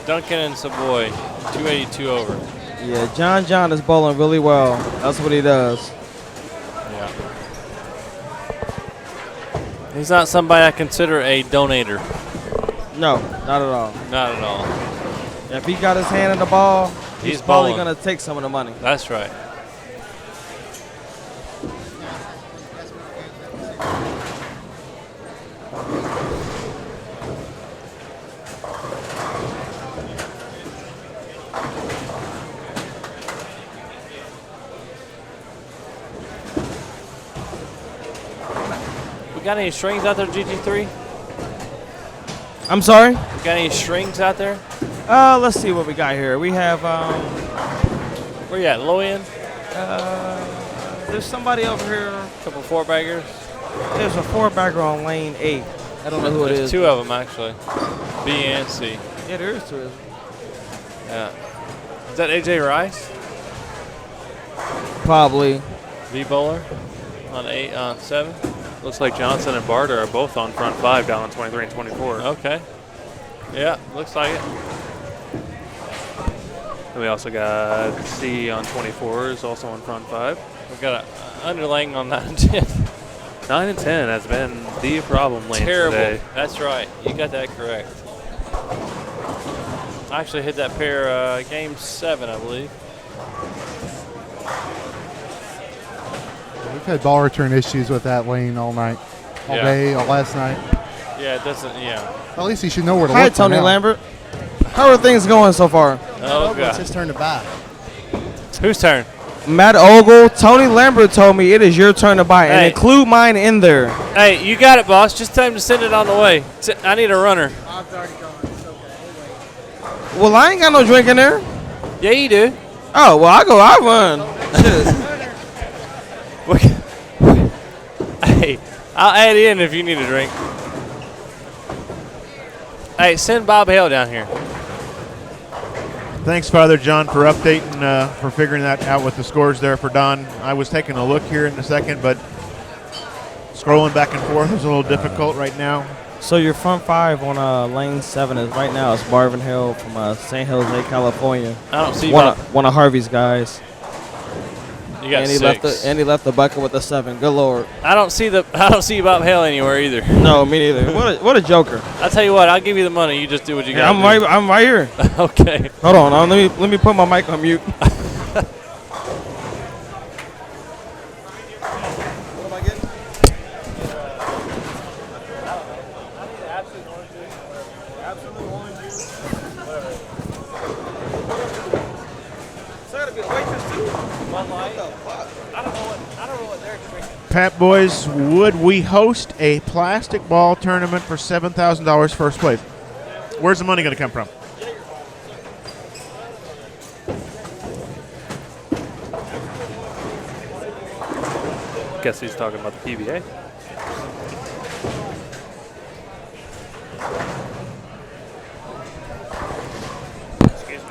Duncan and Savoy, 282 over. Yeah, John is bowling really well. That's what he does. Yeah. He's not somebody I consider a donator. No, not at all. Not at all. If he got his hand on the ball, he's probably bowling. going to take some of the money. That's right. got any strings out there, GG3? I'm sorry? You got any strings out there? Let's see what we got here. We have, where you at, low end? There's somebody over here. A couple 4-baggers? There's a 4-bagger on lane 8. I don't know who it There's is. 2 of them, actually. B and C. Yeah, there is 2 of them. Yeah. Is that AJ Rice? Probably. V bowler on 7. Looks like Johnson and Barter are both on front 5 down on 23 and 24. Okay. Yeah, looks like it. And we also got C on 24s, also on front 5. We've got an underlaying on 9 and 10. 9 and 10 has been the problem lane Terrible. today. That's right. You got that correct. I actually hit that pair game 7, I believe. We've had ball return issues with that lane all night, all day, all last night. Yeah, it doesn't, yeah. At least you should know where to Hi, look. Tony for now. Lambert. How are things going so far? Oh, God. It's his turn to buy. Whose turn? Matt Ogle. Tony Lambert told me it is your turn to buy, and Hey. include mine in there. Hey, you got it, boss. Just tell him to send it on the way. I need a runner. I've already gone. It's okay. Well, I ain't got no drink in there. Yeah, you do. Oh, well, I run. Hey, I'll add in if you need a drink. Hey, send Bob Hale down here. Thanks, Father John, for updating, for figuring that out with the scores there for Don. I was taking a look here in a second, but scrolling back and forth is a little difficult right now. So your front 5 on lane 7 is right now. It's Marvin Hill from San Jose, California. I don't see one of Harvey's guys. You got and he 6. left the bucket with a 7. Good Lord. I don't see Bob Hale anywhere either. No, me neither. What a joker. I'll tell you what. I'll give you the money. You just do what you got. I'm right here. Okay. Hold on. Let me put my mic on mute. Pat Boys, would we host a plastic ball tournament for $7,000 first place? Where's the money going to come from? Guess he's talking about the PBA. Excuse me.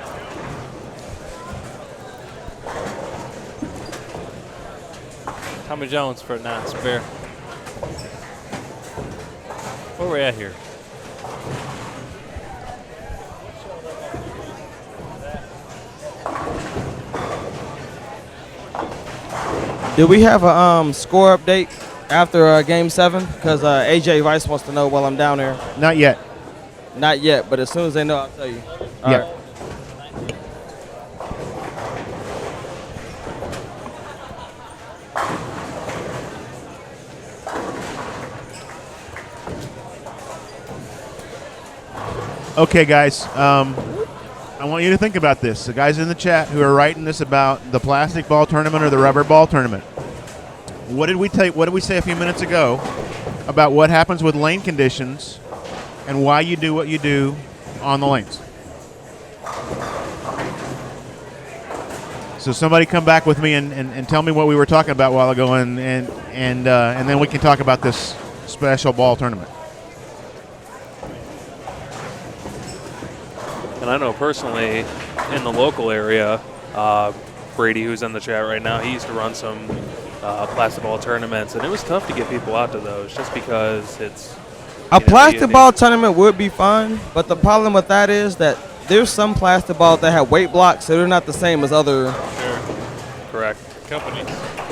Tommy Jones for a 9 spare. Where are we at here? Do we have a score update after Game 7? Because AJ Rice wants to know while I'm down there. Not yet. Not yet, but as soon as they know, I'll tell you. All Yeah. right. Okay, guys. I want you to think about this. The guys in the chat who are writing this about the plastic ball tournament or the rubber ball tournament. What did we say a few minutes ago about what happens with lane conditions and why you do what you do on the lanes? So somebody come back with me and tell me what we were talking about a while ago, and then we can talk about this special ball tournament. And I know personally in the local area, Brady, who's in the chat right now, he used to run some plastic ball tournaments, and it was tough to get people out to those just because it's... A plastic ball tournament would be fun, but the problem with that is that there's some plastic balls that have weight blocks, so they're not the same as other... Sure. Correct. Companies.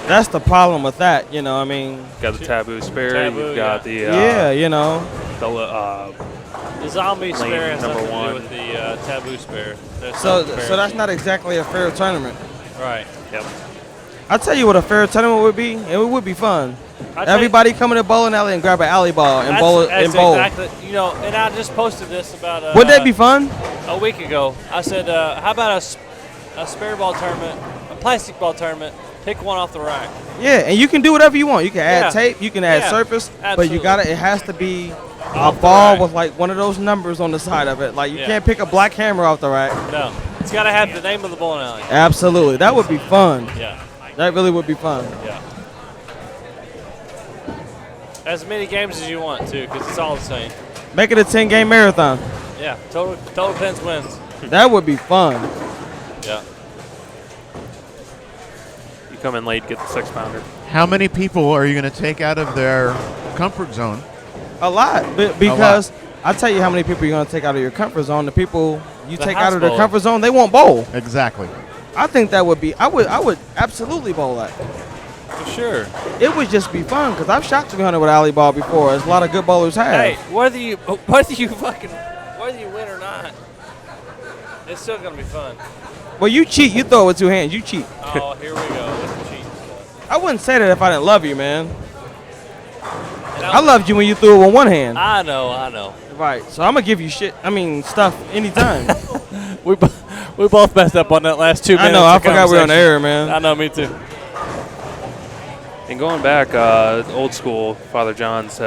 That's the problem with that, you know, I mean... You've got the Taboo spare, you've got the... yeah, you know. The zombie spare has number number one one. with the Taboo spare. So that's not exactly a fair tournament. Right. Yep. I'll tell you what a fair tournament would be. It would be fun. I'll tell Everybody come in the bowling alley and grab an alley ball and bowl. That's bowl. exactly. You know, and I just posted this about. Would that be fun? A week ago, I said, "How about a spare ball tournament, a plastic ball tournament Pick one off the rack. Yeah, and you can do whatever you want. You can add Yeah. tape, you can add Yeah, surface, but absolutely. you gotta. It has to be Off a the ball rack. with like one of those numbers on the side of it. Like you Yeah. can't pick a black hammer off the rack. No, it's got to have the name of the bowling alley. Absolutely, that would be fun. Yeah. That really would be fun. Yeah. As many games as you want to, because it's all the same. Make it a 10-game marathon. Yeah. Total pins wins. That would be fun. Yeah. You come in late, get the 6-pounder. How many people are you going to take out of their comfort zone? A lot, because I tell you how many people you're gonna take out of your comfort zone. The people you The take house out of their bowler. comfort zone, they won't bowl. Exactly. I think that would be. I would absolutely bowl that. For sure. It would just be fun because I've shot 300 with alley ball before, as a lot of good bowlers have. Hey, whether you win or not, it's still gonna be fun. Well, you cheat. You throw it with 2 hands. You cheat. Oh, here we go with the cheat. I wouldn't say that if I didn't love you, man. I loved you when you threw it with 1 hand. I know. Right. So I'm gonna give you shit. I mean, stuff anytime. we both messed up on that last 2 minutes. I know. I of forgot we were on the conversation. air, man. I know. Me too. And going back, old school, Father John's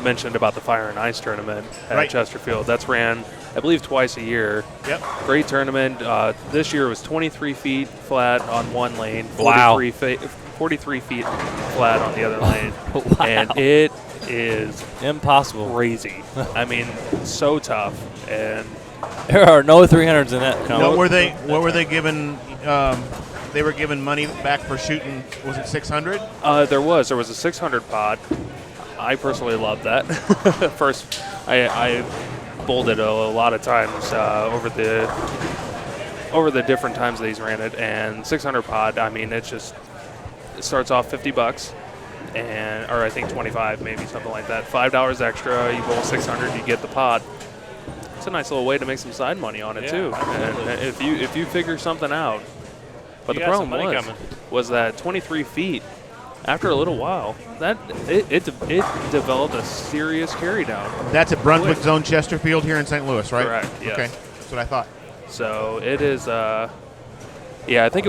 mentioned about the Fire and Ice tournament at Right. Chesterfield. That's ran, I believe, twice a year. Yep. Great tournament. This year it was 23 feet flat on one lane, Wow. 43 feet flat on the other lane. Wow. And it is Impossible. crazy. I mean, so tough. And There are no 300s in that. What were they given? They were given money back for shooting. Was it 600? there was a 600 pod. I personally loved that. First, I bowled it a lot of times over the different times that he's ran it, and 600 pod. I mean, it starts off $50, or I think 25, maybe something like that. $5 extra. You bowl 600, you get the pod. It's a nice little way to make some side money on it too. And if you figure something out. But You the got some problem money coming. was that 23 feet, after a little while, that it developed a serious carry down. That's at Brunswick Zone Chesterfield here in St. Louis, right? Correct, yes. Okay, that's what I thought. So it is. Yeah, I think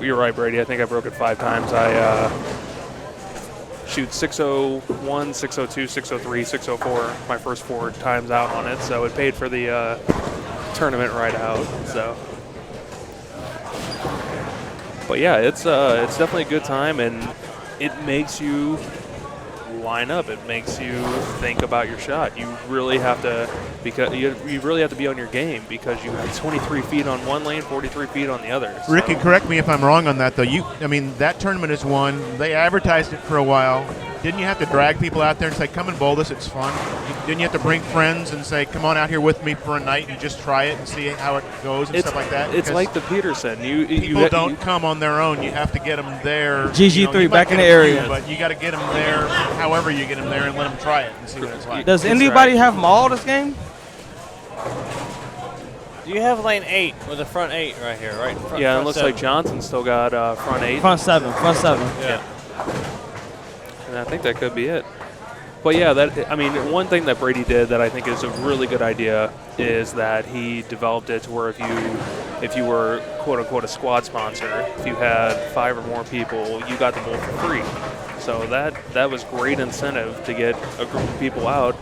you're right, Brady. I think I broke it 5 times. I shoot 601, 602, 603, 604. My first 4 times out on it, so it paid for the tournament right out. So. But yeah, it's definitely a good time, and it makes you line up. It makes you think about your shot. You really have to you really have to be on your game because you have 23 feet on one lane, 43 feet on the other. So. Ricky, correct me if I'm wrong on that, though. That tournament is won. They advertised it for a while. Didn't you have to drag people out there and say, come and bowl this, it's fun? Didn't you have to bring friends and say, come on out here with me for a night and just try it and see how it goes and stuff like that? It's like the Peterson. People don't come on their own. You have to get them there. GG3 you back might in get the a few, area. but you got to get them there however you get them there and let them try it and see what it's like. Does anybody have them all this game? You have lane 8 with a front 8 right here, right? Front, Yeah, it front looks 7. like Johnson still got front 8. Front 7. Yeah. And I think that could be it. But yeah, one thing that Brady did that I think is a really good idea is that he developed it to where if you were quote unquote a squad sponsor, if you had 5 or more people, you got the bowl for free. So that was great incentive to get a group of people out,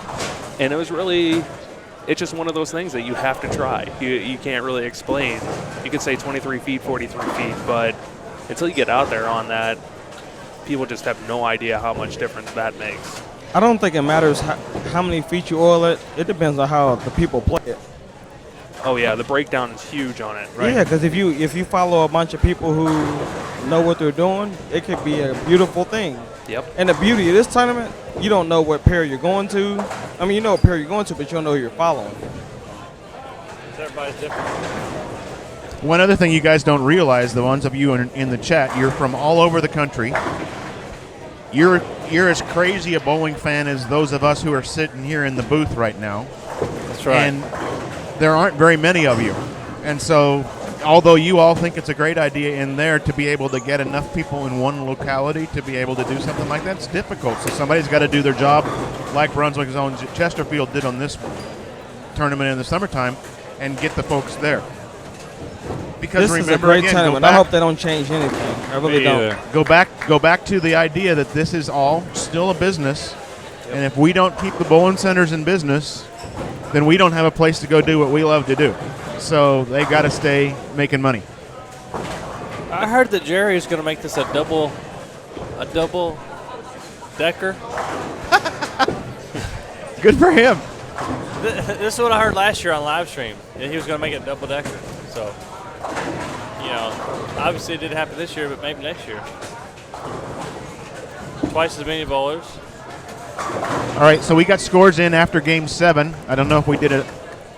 and it's just one of those things that you have to try. You can't really explain. You could say 23 feet, 43 feet, but until you get out there on that, people just have no idea how much difference that makes. I don't think it matters how many feet you oil it. It depends on how the people play it. Oh yeah, the breakdown is huge on it, right? Yeah, because if you follow a bunch of people who know what they're doing, it could be a beautiful thing. Yep. And the beauty of this tournament, you don't know what pair you're going to. I mean, you know what pair you're going to, but you don't know who you're following. Everybody's different. One other thing you guys don't realize, the ones of you in the chat, you're from all over the country. You're as crazy a bowling fan as those of us who are sitting here in the booth right now. That's right. And there aren't very many of you. And so, although you all think it's a great idea in there to be able to get enough people in one locality to be able to do something like that, it's difficult. So somebody's got to do their job like Brunswick Zone Chesterfield did on this tournament in the summertime and get the folks there. Because this is remember, a great again, tournament. I hope they don't change anything. I really Me don't. either. Go back to the idea that this is all still a business, and if we don't keep the bowling centers in business, then we don't have a place to go do what we love to do. So they got to stay making money. I heard that Jerry is going to make this a double decker. Good for him. This is what I heard last year on live stream. That he was going to make it a double decker. So, obviously it didn't happen this year, but maybe next year. Twice as many bowlers. All right, so we got scores in after Game 7. I don't know if we did it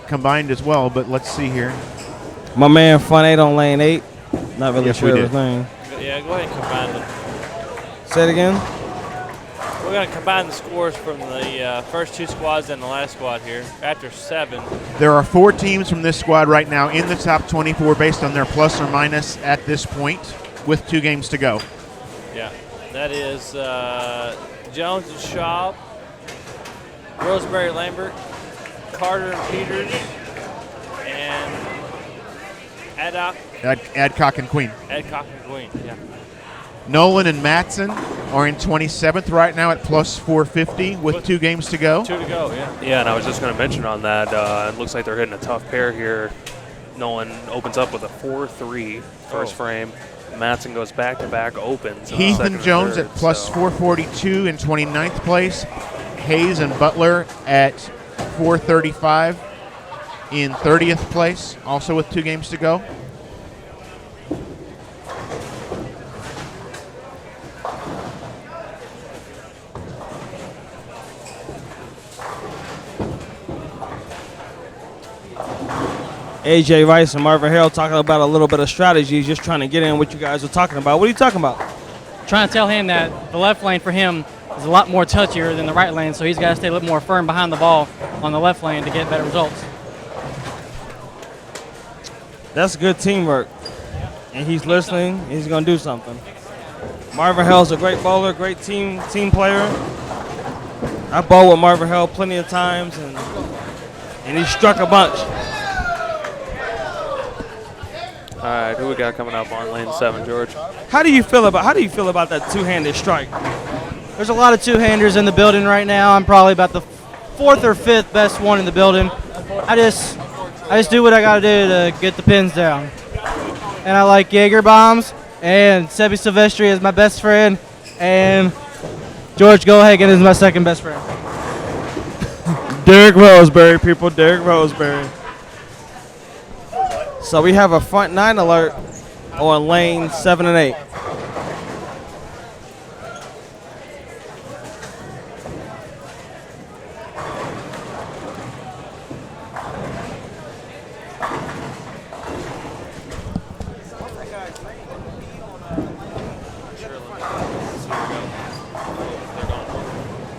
combined as well, but let's see here. My man Fun 8 on lane 8. Not really Yes, sure we of his did. name. Yeah, go ahead and combine them. Say it again. We're going to combine the scores from the first two squads and the last squad here after 7. There are 4 teams from this squad right now in the top 24 based on their plus or minus at this point with 2 games to go. Yeah, that is Jones and Schaub, Roseberry Lambert, Carter and Peters, and Adcock and Queen. Adcock and Queen, yeah. Nolan and Matson are in 27th right now at plus 450 with 2 games to go. 2 to go, yeah. Yeah, and I was just going to mention on that, it looks like they're hitting a tough pair here. Nolan opens up with a 4-3 first frame. Matson goes back-to-back opens. in the Heath second and Jones third, at plus 442 in 29th place. Hayes and Butler at 435 in 30th place, also with 2 games to go. AJ Rice and Marvin Harrell talking about a little bit of strategy, just trying to get in what you guys are talking about. What are you talking about? Trying to tell him that the left lane for him is a lot more touchier than the right lane, so he's got to stay a little more firm behind the ball on the left lane to get better results. That's good teamwork. And he's listening. He's going to do something. Marvin Harrell's a great bowler, great team player. I bowled with Marvin Harrell plenty of times, and he struck a bunch. All right, who we got coming up on lane 7, George? How do you feel about that two-handed strike? There's a lot of two-handers in the building right now. I'm probably about the 4th or 5th best one in the building. I just do what I got to do to get the pins down. And I like Jaeger bombs, and Sebi Silvestri is my best friend, and George Gohagen is my second best friend. Derek Roseberry, people, Derek Roseberry. So we have a front 9 alert on lane 7 and 8.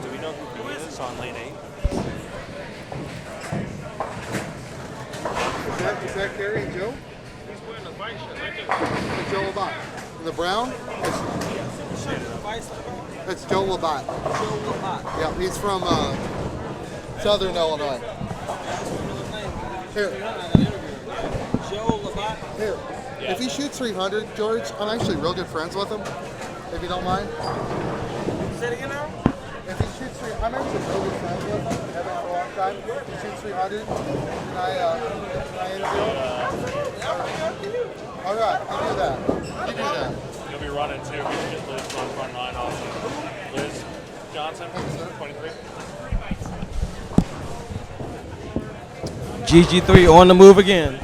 Do we know who is on lane 8? Is that Gary and Joe? He's wearing the white shirt right there. Joe Labatt. And the brown? That's Joe Labatt. Joe Labatt. Yeah, he's from Southern Illinois. Here. Joe Labatt. Here. If he shoots 300, George, I'm actually real good friends with him, if you don't mind. Say it again now? If he shoots 300, I'm actually real good friends with him. I've been for a long time. If he shoots 300, can I interview him? All right, you do that. You do that. You'll be running too. We can get Liz on front line also. Liz Johnson, 23. GG3 on the move again.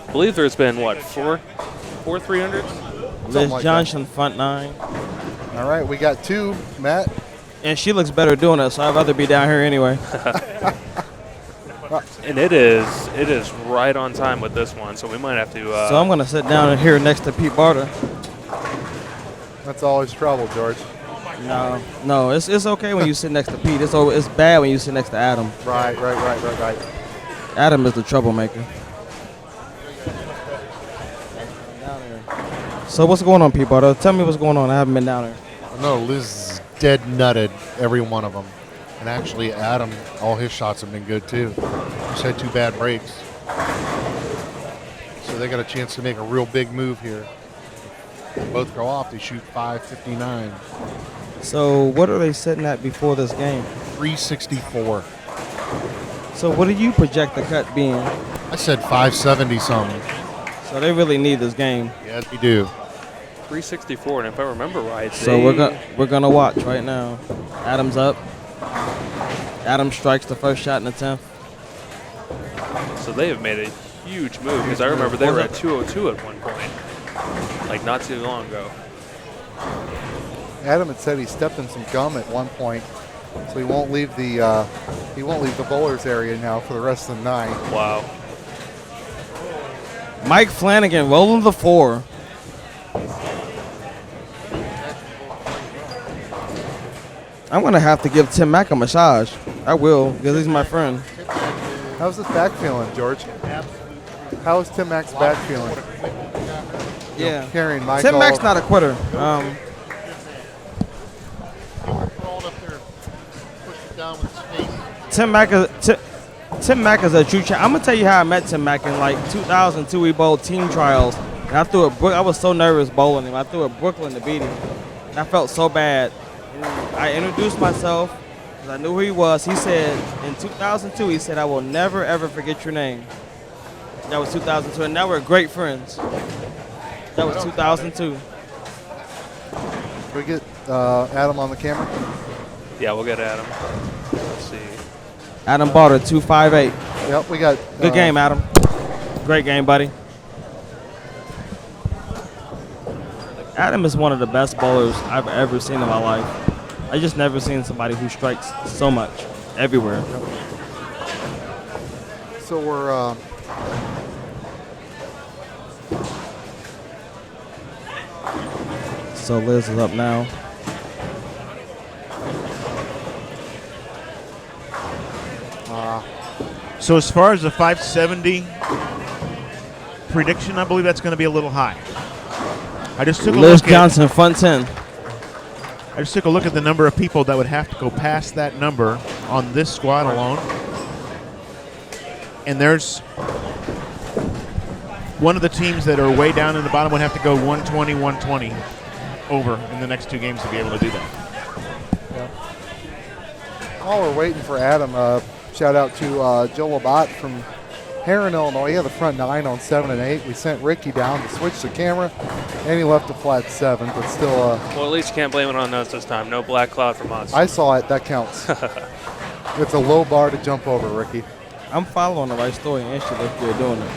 I believe there's been, what, four 300s? Liz like Johnson, front 9. All right, we got 2, Matt. And she looks better doing it, so I'd rather be down here anyway. And it is right on time with this one, so we might have to. So I'm going to sit down here next to Pete Barter. That's always trouble, George. No, it's okay when you sit next to Pete. It's bad when you sit next to Adam. Right. Adam is the troublemaker. So what's going on, Pete Barter? Tell me what's going on. I haven't been down there. No, Liz is dead nutted, every one of them. And actually, Adam, all his shots have been good too. Just had 2 bad breaks. they got a chance to make a real big move here. Both go off. They shoot 559. So what are they sitting at before this game? 364. So what do you project the cut being? I said 570 something. So they really need this game. Yeah, we do. 364, and if I remember right, So we're gonna watch right now. Adam's up. Adam strikes the first shot in the 10th. So they have made a huge move, because I remember they were at 202 at one point, like not too long ago. Adam had said he stepped in some gum at one point, so he won't leave the bowlers area now for the rest of the night. Wow. Mike Flanagan rolling the 4. I'm gonna have to give Tim Mack a massage. I will, because he's my friend. How's his back feeling, George? How is Tim Mack's back feeling? Yeah. Carrying Mike. Tim Mack's not a quitter. Tim Mack is a true champ. I'm gonna tell you how I met Tim Mack in like 2002. We bowled team trials, and I was so nervous bowling him. I threw a Brooklyn to beat him, and I felt so bad. And I introduced myself because I knew who he was. He said in 2002, he said, "I will never ever forget your name." That was 2002, and now we're great friends. That was 2002. Can we get Adam on the camera? Yeah, we'll get Adam. Let's see. Adam Barter, 258. Yep, we got. Good game, Adam. Great game, buddy. Adam is one of the best bowlers I've ever seen in my life. I just never seen somebody who strikes so much everywhere. So we're. So Liz is up now. So as far as the 570 prediction, I believe that's going to be a little high. I just took a Liz look Johnson, front 10. I just took a look at the number of people that would have to go past that number on this squad alone. And there's one of the teams that are way down in the bottom would have to go 120, 120 over in the next 2 games to be able to do that. Yeah. While we're waiting for Adam, shout out to Joe Labatt from Heron, Illinois. He had the front 9 on 7 and 8. We sent Ricky down to switch the camera, and he left a flat 7, but still. Well, at least you can't blame it on us this time. No black cloud from us. I saw it. That counts. It's a low bar to jump over, Ricky. I'm following the right story and actually look good doing it.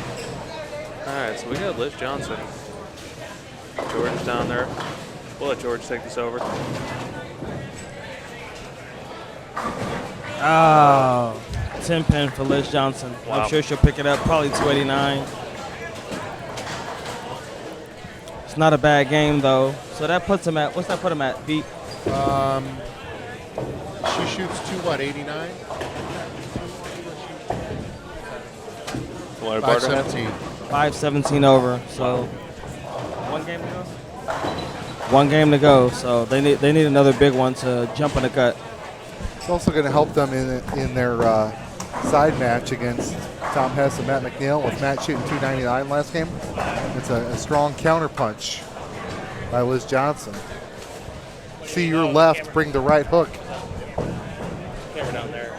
All right, so we got Liz Johnson. George is down there. We'll let George take this over. Oh, 10 pin for Liz Johnson. Wow. I'm sure she'll pick it up, probably 289. It's not a bad game, though. So that puts him at, what's that put him at, Pete? She shoots 289? 517. 517 over. So 1 game to go? 1 game to go. So they need another big one to jump in the cut. It's also going to help them in their side match against Tom Hess and Matt McNiel, with Matt shooting 299 last game. It's a strong counter punch by Liz Johnson. See your left, bring the right hook. Camera down there.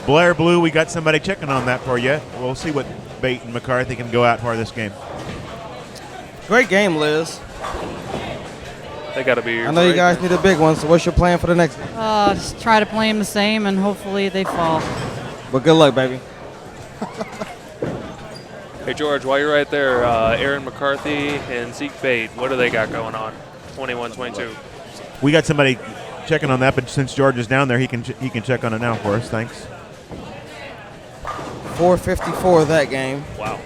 Blair Blue, we got somebody checking on that for you. We'll see what Bate and McCarthy can go out for this game. Great game, Liz. They got to be. I know you guys need a big one, so what's your plan for the next game? Just try to play them the same, and hopefully they fall. But good luck, baby. Hey, George, while you're right there, Aaron McCarthy and Zeke Bate, what do they got going on? 21-22. We got somebody checking on that, but since George is down there, he can check on it now for us. Thanks. 454 that game. Wow.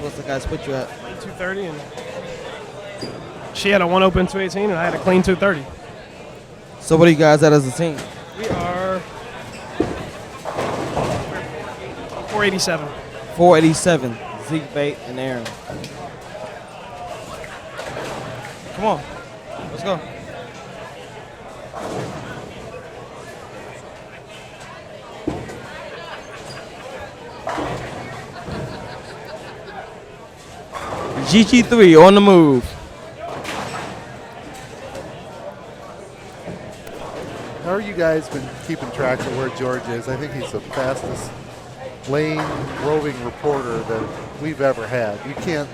What's the guys put you at? 230, and she had a 1 open 218, and I had a clean 230. So what are you guys at as a team? We are 487. 487. Zeke Bate, and Aaron. Come on. Let's go. GG3 on the move. How are you guys been keeping track of where George is? I think he's the fastest lane roving reporter that we've ever had. You can't.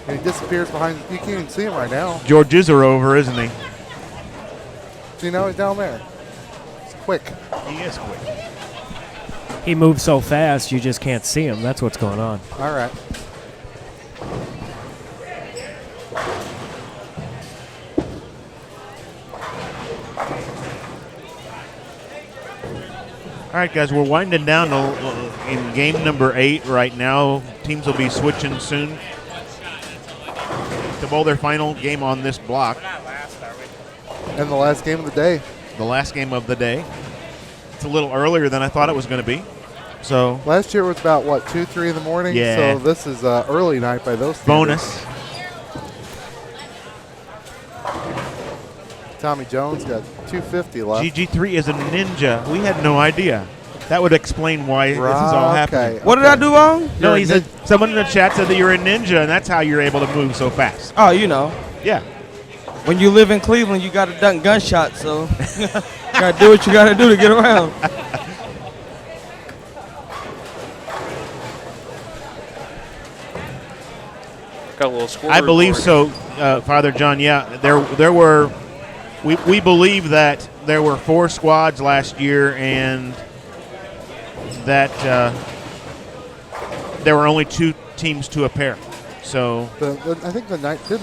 He disappears behind. You can't even see him right now. George is a rover, isn't he? So you know he's down there. It's quick. He is quick. He moves so fast, you just can't see him. That's what's going on. All right. All right, guys, we're winding down in game number 8 right now. Teams will be switching soon to bowl their final game on this block. And the last game of the day. The last game of the day. It's a little earlier than I thought it was going to be. So last year was about, what, 2, 3 in the morning? Yeah. So this is early night by those standards. Bonus. Tommy Jones got 250 left. GG3 is a ninja. We had no idea. That would explain why this is all happening. Okay. What did I do wrong? No, he said someone in the chat said that you're a ninja, and that's how you're able to move so fast. Oh, you know. Yeah. When you live in Cleveland, you got to duck gunshots, so got to do what you got to do to get around. Got a little score. I believe report. so, Father John. Yeah, there were. We believe that there were 4 squads last year, and that there were only 2 teams to a pair. So I think the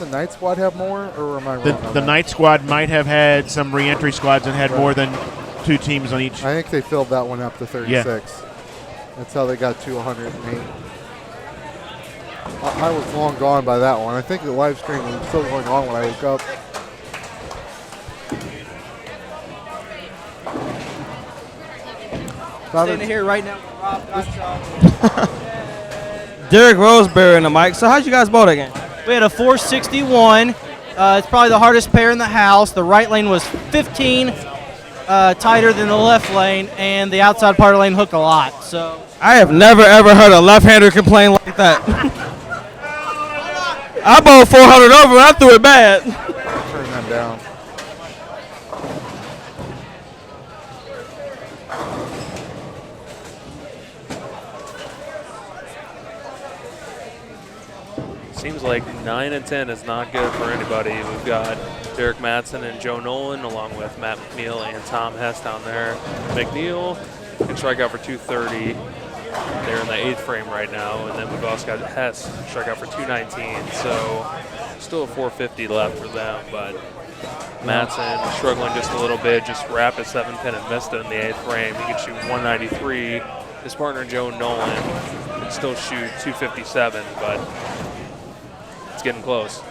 night squad have more, or am I wrong? the night squad might have had some re-entry squads and had more than 2 teams on each. I think they filled that one up to 36. Yeah. That's how they got to 108. I was long gone by that one. I think the live stream was still going on when I woke up. Standing here right now with Rob Gottschalk. Derek Roseberry and the mic. So how'd you guys bowl that game? We had a 461. It's probably the hardest pair in the house. The right lane was 15 tighter than the left lane, and the outside part of the lane hooked a lot. So I have never ever heard a left-hander complain like that. I bowled 400 over and I threw it bad. Turn them down. Seems like 9 and 10 is not good for anybody. We've got Derek Madsen and Joe Nolan, along with Matt McNiel and Tom Hess down there. McNiel can strike out for 230. They're in the 8th frame right now. And then we've also got Hess strike out for 219. So still a 450 left for them. But Madsen struggling just a little bit, just wrapped a 7-pin and missed it in the 8th frame. He can shoot 193. His partner Joe Nolan can still shoot 257, but it's getting close.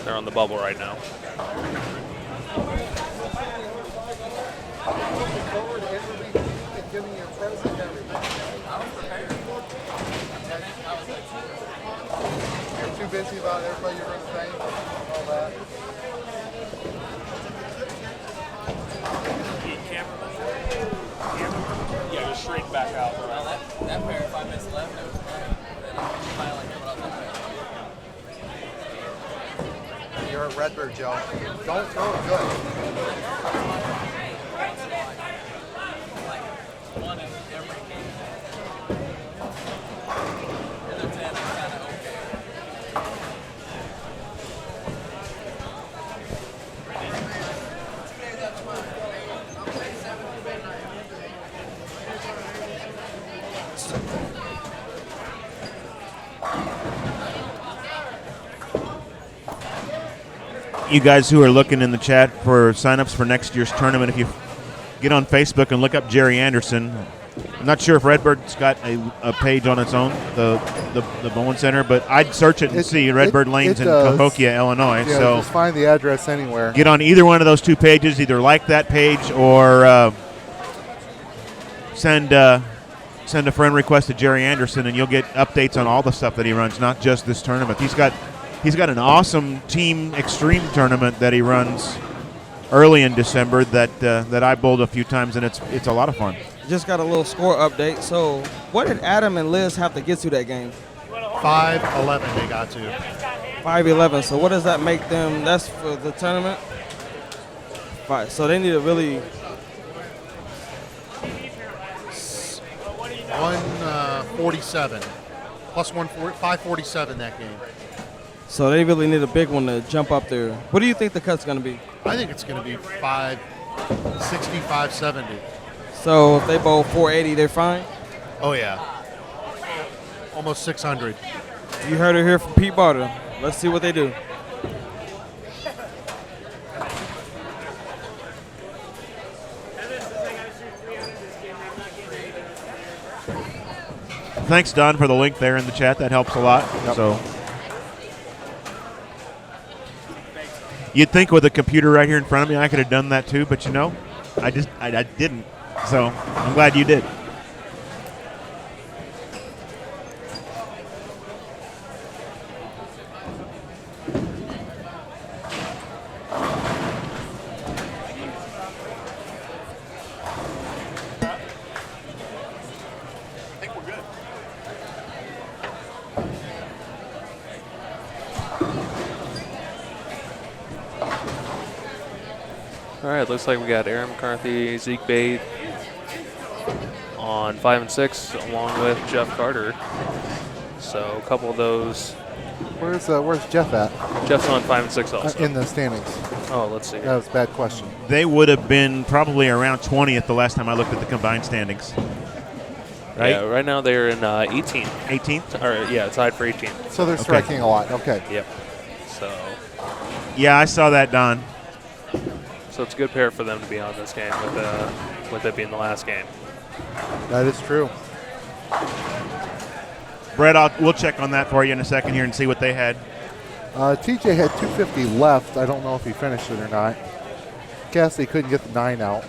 They're on the bubble right now. You're too busy about everybody you're going to thank, all that. Yeah, just straight back out. Well, that pair, if I missed left, it was great. Then I finally like everyone else up there. You're a Redbird, Joe. Don't throw it good. One in every game. The other 10 is kind of okay. You guys who are looking in the chat for signups for next year's tournament, if you get on Facebook and look up Jerry Anderson. I'm not sure if Redbird's got a page on its own, the Bowen Center, but I'd search it and see Redbird Lanes in Cahokia, Illinois. Yeah, so just find the address anywhere. get on either one of those 2 pages, either like that page or send send a friend request to Jerry Anderson, and you'll get updates on all the stuff that he runs, not just this tournament. He's got an awesome team extreme tournament that he runs early in December that I bowled a few times, and it's a lot of fun. Just got a little score update. So what did Adam and Liz have to get to that game? 5-11 they got to. 5-11. So what does that make them? That's for the tournament? 5. So they need to really 147 plus 547 that game. So they really need a big one to jump up there. What do you think the cut's going to be? I think it's going to be 560, 570. So if they bowl 480, they're fine? Oh, yeah. Almost 600. You heard it here from Pete Barter. Let's see what they do. Thanks, Don, for the link there in the chat. That helps a lot. Yep. So you'd think with a computer right here in front of me, I could have done that too, but I didn't. So I'm glad you did. All right, looks like we got Aaron McCarthy, Zeke Bate on 5 and 6, along with Jeff Carter. So a couple of those. Where's Jeff at? Jeff's on 5 and 6 also. In the standings. Oh, let's see. That was a bad question. They would have been probably around 20th the last time I looked at the combined standings. Right? Yeah, right now they're in 18th. 18th? Or, yeah, tied for 18th. So they're striking a lot. Okay. Yep. So. Yeah, I saw that, Don. So it's a good pair for them to be on this game with it being the last game. That is true. Brett, we'll check on that for you in a second here and see what they had. TJ had 250 left. I don't know if he finished it or not. Cassidy couldn't get the 9 out.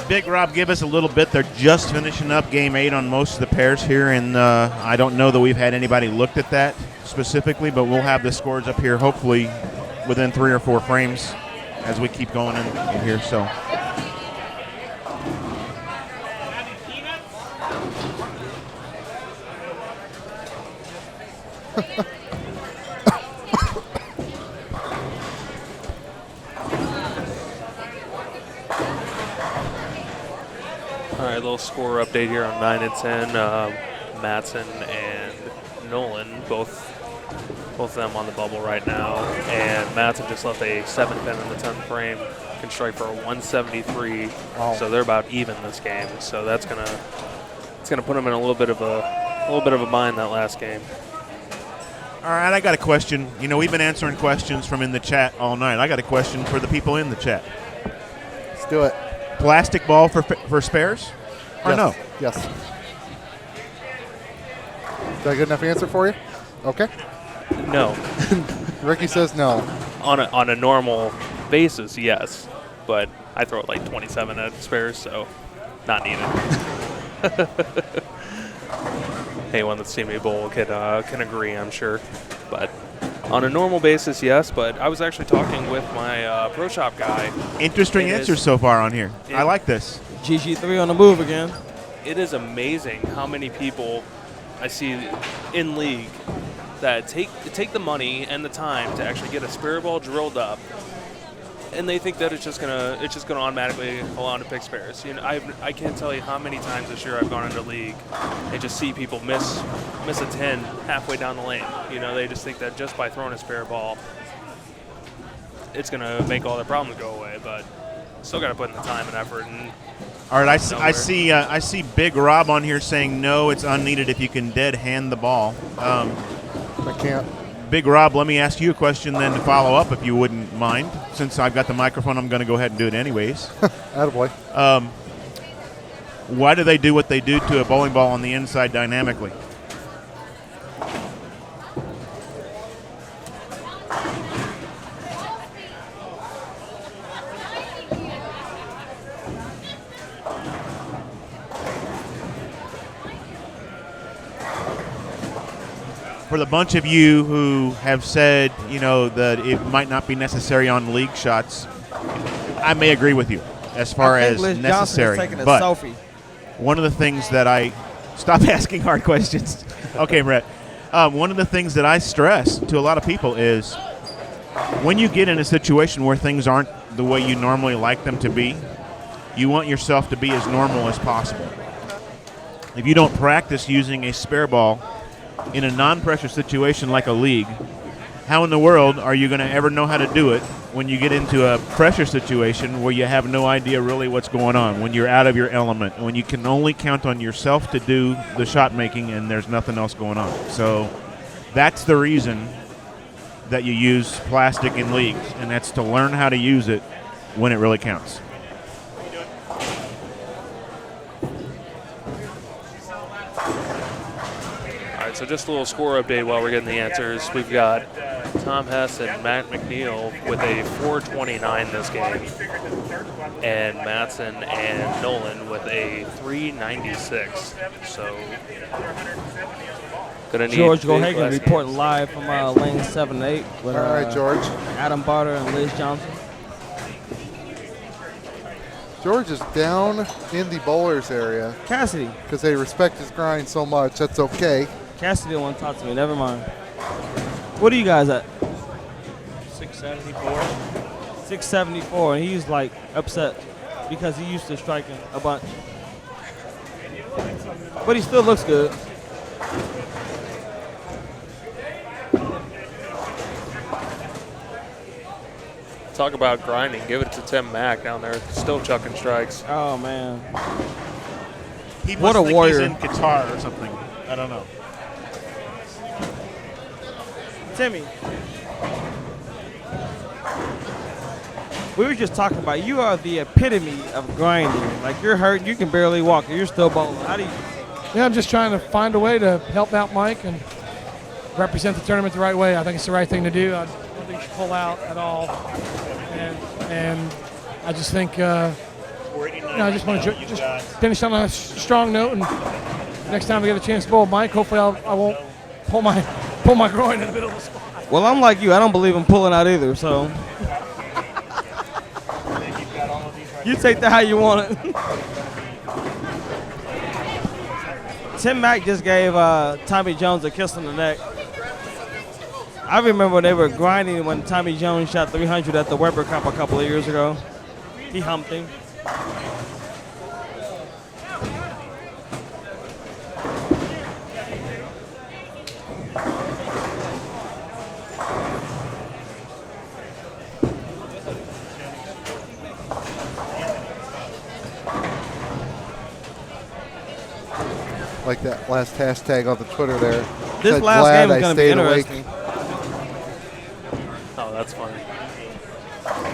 Big Rob, give us a little bit. They're just finishing up Game 8 on most of the pairs here, and I don't know that we've had anybody looked at that specifically, but we'll have the scores up here hopefully within 3 or 4 frames as we keep going in here. So. All right, little score update here on 9 and 10. Mattson and Nolan, both of them on the bubble right now. And Mattson just left a 7-pin in the 10th frame, can strike for a 173. Wow. So they're about even this game. So it's gonna put them in a little bit of a bind that last game. All right, I got a question. We've been answering questions from in the chat all night. I got a question for the people in the chat. Let's do it. Plastic ball for spares? Or yes. no? Yes. Is that a good enough answer for you? Okay. No. Ricky says no. On a normal basis, yes. But I throw it like 27 at spares, so not needed. Anyone that's seen me bowl can agree, I'm sure. But on a normal basis, yes. But I was actually talking with my pro shop guy. Interesting answers so far on here. I like this. GG3 on the move again. It is amazing how many people I see in league that take the money and the time to actually get a spare ball drilled up, and they think that it's just gonna automatically allow them to pick spares. I can't tell you how many times this year I've gone into league and just see people miss a 10 halfway down the lane. They just think that just by throwing a spare ball, it's gonna make all their problems go away. But still got to put in the time and effort. And all right, I see Big Rob on here saying no, it's unneeded if you can dead hand the ball. I can't. Big Rob, let me ask you a question then to follow up, if you wouldn't mind. Since I've got the microphone, I'm going to go ahead and do it anyways. Attaboy. why do they do what they do to a bowling ball on the inside dynamically? For the bunch of you who have said, that it might not be necessary on league shots, I may agree with you as far as necessary. But one of the things that I stop asking hard questions. Okay, Brett. One of the things that I stress to a lot of people is when you get in a situation where things aren't the way you normally like them to be, you want yourself to be as normal as possible. If you don't practice using a spare ball in a non-pressure situation like a league, how in the world are you going to ever know how to do it when you get into a pressure situation where you have no idea really what's going on, when you're out of your element, when you can only count on yourself to do the shot making and there's nothing else going on? So that's the reason that you use plastic in leagues, and that's to learn how to use it when it really counts. So just a little score update while we're getting the answers. We've got Tom Hess and Matt McNiel with a 429 this game, and Mattson and Nolan with a 396. So gonna need George Gohagan reporting live from lane 7-8 with all right, George. Adam Barter and Liz Johnson. George is down in the bowlers area. Cassidy. Because they respect his grind so much. That's okay. Cassidy didn't want to talk to me. Never mind. What are you guys at? 674. 674, and he's like upset because he used to striking a bunch. But he still looks good. Talk about grinding. Give it to Tim Mack down there, still chucking strikes. Oh, man. He What must a think warrior. He's in Qatar or something. I don't know. Timmy, we were just talking about you are the epitome of grinding. Like, you're hurt, you can barely walk, and you're still bowling. How do you? Yeah, I'm just trying to find a way to help out Mike and represent the tournament the right way. I think it's the right thing to do. I don't think you should pull out at all. And I just think, I just want to just finish on a strong note. And next time we get a chance to bowl Mike, hopefully I won't pull my groin in the middle of the squad. Well, I'm like you. I don't believe in pulling out either, so. You take that how you want it. Tim Mack just gave Tommy Jones a kiss on the neck. I remember they were grinding when Tommy Jones shot 300 at the Weber Cup a couple of years ago. He humped him. Like that last hashtag on the Twitter there. This Said, last glad game is I going to be stayed awake. interesting. Oh, that's funny.